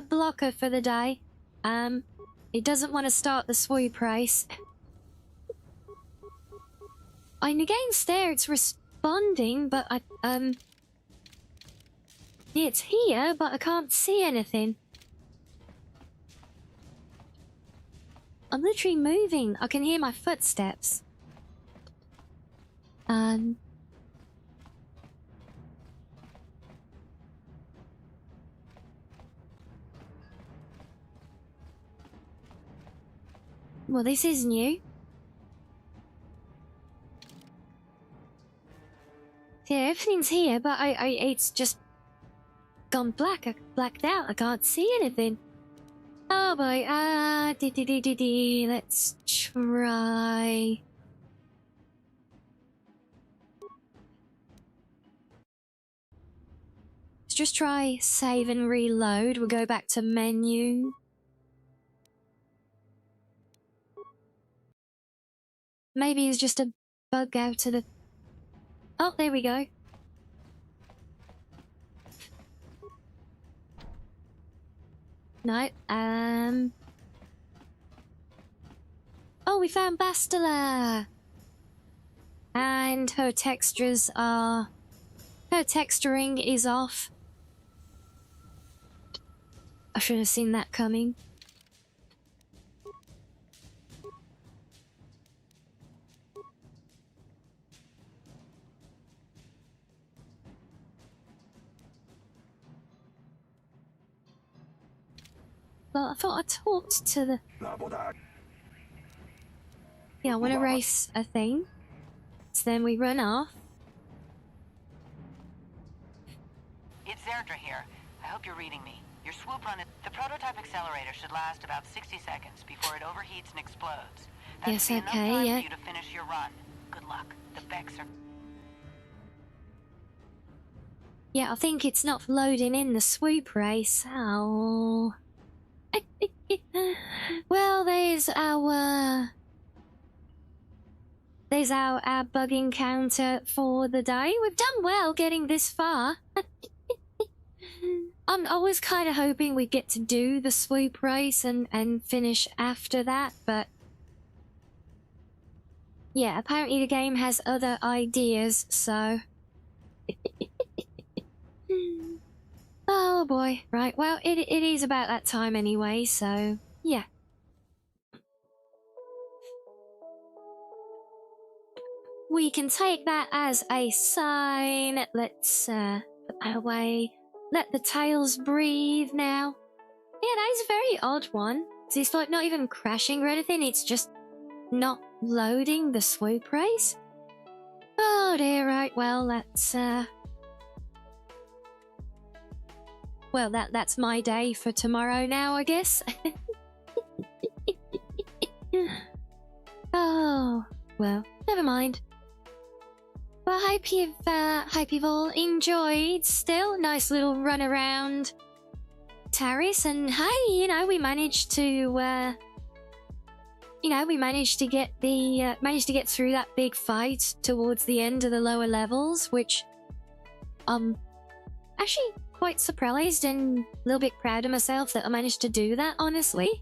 blocker for the day? It doesn't want to start the swoop race. In the game's there, it's responding, but it's here, but I can't see anything. I'm literally moving. I can hear my footsteps. Well, this is new. Yeah, everything's here, but it's just gone black. I blacked out. I can't see anything. Oh boy, let's try. Let's just try save and reload. We'll go back to menu. Maybe it's just a bug out of the... Oh, there we go. No, oh, we found Bastila! And her textures are... Her texturing is off. I should have seen that coming. Well, I thought I talked to the... Yeah, I want to race a thing. So then we run off. It's Zerdra here. I hope you're reading me. Your swoop run... The prototype accelerator should last about 60 seconds before it overheats and explodes. That Yes, should be enough okay, time yeah. for you to finish your run. Good luck. The Becks are... Yeah, I think it's not loading in the swoop race. Oh... Well, there's our bug encounter for the day. We've done well getting this far. I was kind of hoping we'd get to do the swoop race and finish after that, but yeah, apparently the game has other ideas, so... Oh boy, right, well, it is about that time anyway, so, yeah. We can take that as a sign. Let's, put that away. Let the tails breathe now. Yeah, that is a very odd one. It's like not even crashing or anything, it's just not loading the swoop race. Oh dear, right, well, that's, well, that's my day for tomorrow now, I guess. Oh, well, never mind. Well, I hope you've all enjoyed. Still, nice little run around Taris, and hey, you know, we managed to, managed to get through that big fight towards the end of the lower levels, which, actually quite surprised and a little bit proud of myself that I managed to do that, honestly.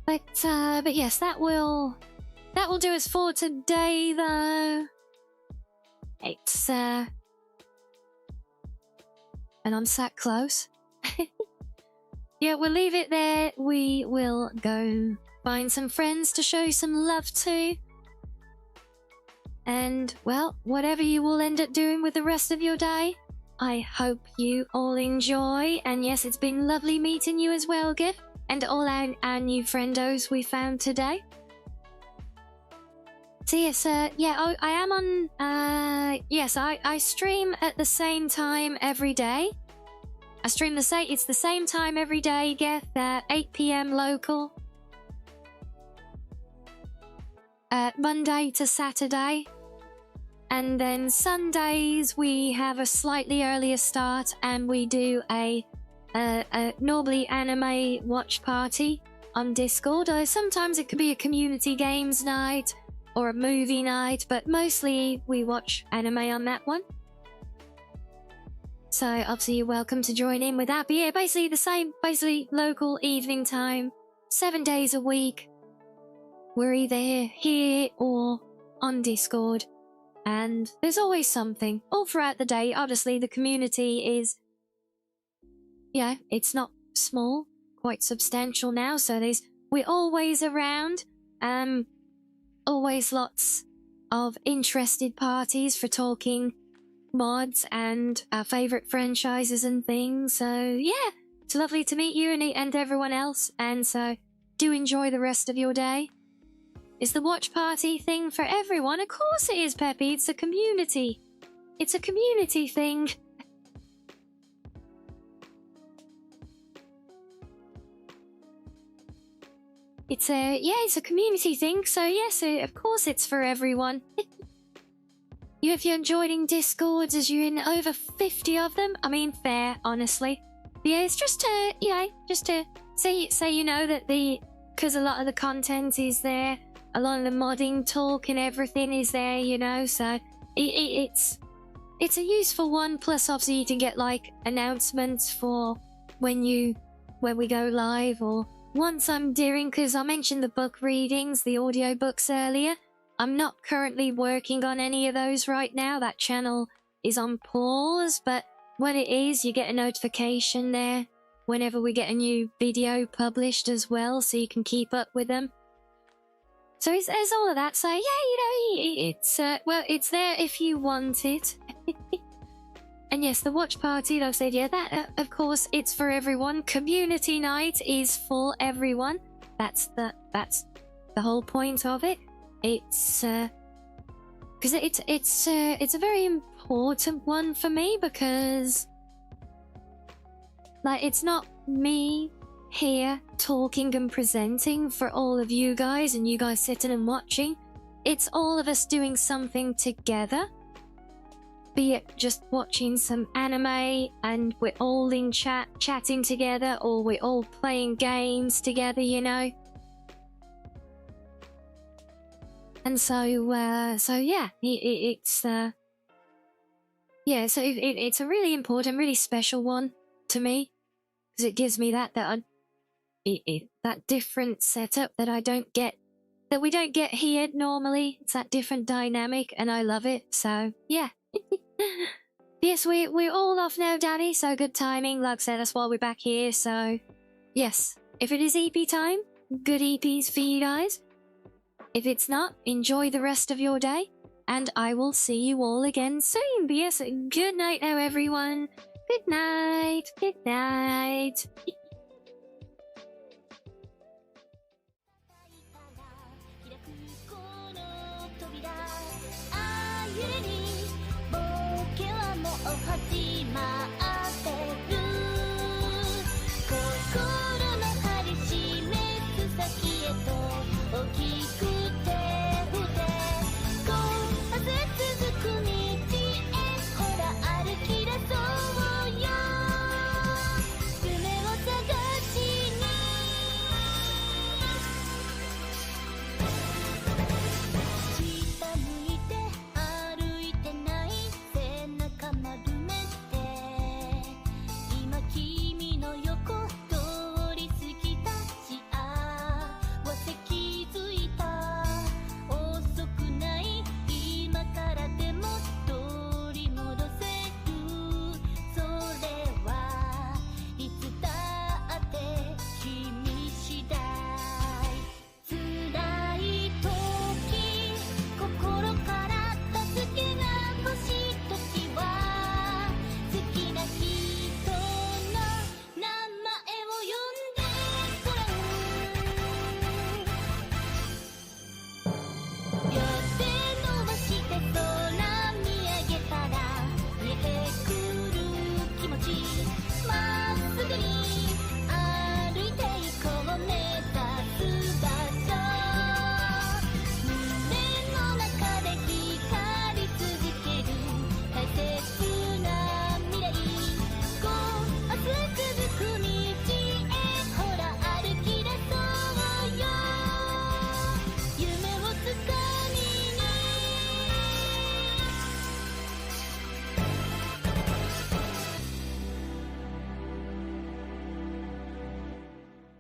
But yes, that will do us for today, though. It's, and I'm sat close. Yeah, we'll leave it there. We will go find some friends to show some love to. And, well, whatever you will end up doing with the rest of your day, I hope you all enjoy. And yes, it's been lovely meeting you as well, Gif. and all our new friendos we found today. So yes, yeah, I am on, yes, I stream at the same time every day. I stream it's the same time every day, Geth, 8 PM local. Monday to Saturday. And then Sundays we have a slightly earlier start and we do a normally anime watch party on Discord. Sometimes it could be a community games night or a movie night, but mostly we watch anime on that one. So obviously you're welcome to join in with that. But yeah, basically the same, basically local evening time, 7 days a week. We're either here or on Discord. And there's always something all throughout the day. Obviously the community is, yeah, it's not small, quite substantial now. So we're always around. Always lots of interested parties for talking mods and our favourite franchises and things. So yeah, it's lovely to meet you and everyone else. And so do enjoy the rest of your day. Is the watch party thing for everyone? Of course it is, Peppy. It's a community. It's a community thing. It's a community thing, so yes, of course it's for everyone. If you're joining Discords, as you're in over 50 of them, I mean, fair, honestly. But yeah, it's just to, just to say you know that because a lot of the content is there, a lot of the modding talk and everything is there, you know, so it's a useful one. Plus, obviously, you can get like announcements for when we go live, or once I'm doing, because I mentioned the book readings, the audio books earlier. I'm not currently working on any of those right now. That channel is on pause, but when it is, you get a notification there whenever we get a new video published as well, so you can keep up with them. So there's all of that. So yeah, you know, it's there if you want it. And yes, the watch party, like I said, yeah, that of course it's for everyone. Community night is for everyone. That's the whole point of it. It's because it's a very important one for me, because like it's not me here talking and presenting for all of you guys and you guys sitting and watching. It's all of us doing something together. Be it just watching some anime and we're all in chatting together, or we're all playing games together, you know. And so yeah, it's a really important, really special one to me, because it gives me that different setup that we don't get here normally. It's that different dynamic, and I love it. So yeah. Yes, we're all off now, Daddy, so good timing. Like I said, that's why we're back here. So yes, if it is EP time, good EPs for you guys. If it's not, enjoy the rest of your day, and I will see you all again soon. But yes, good night now, everyone. Good night. Good night. Oh,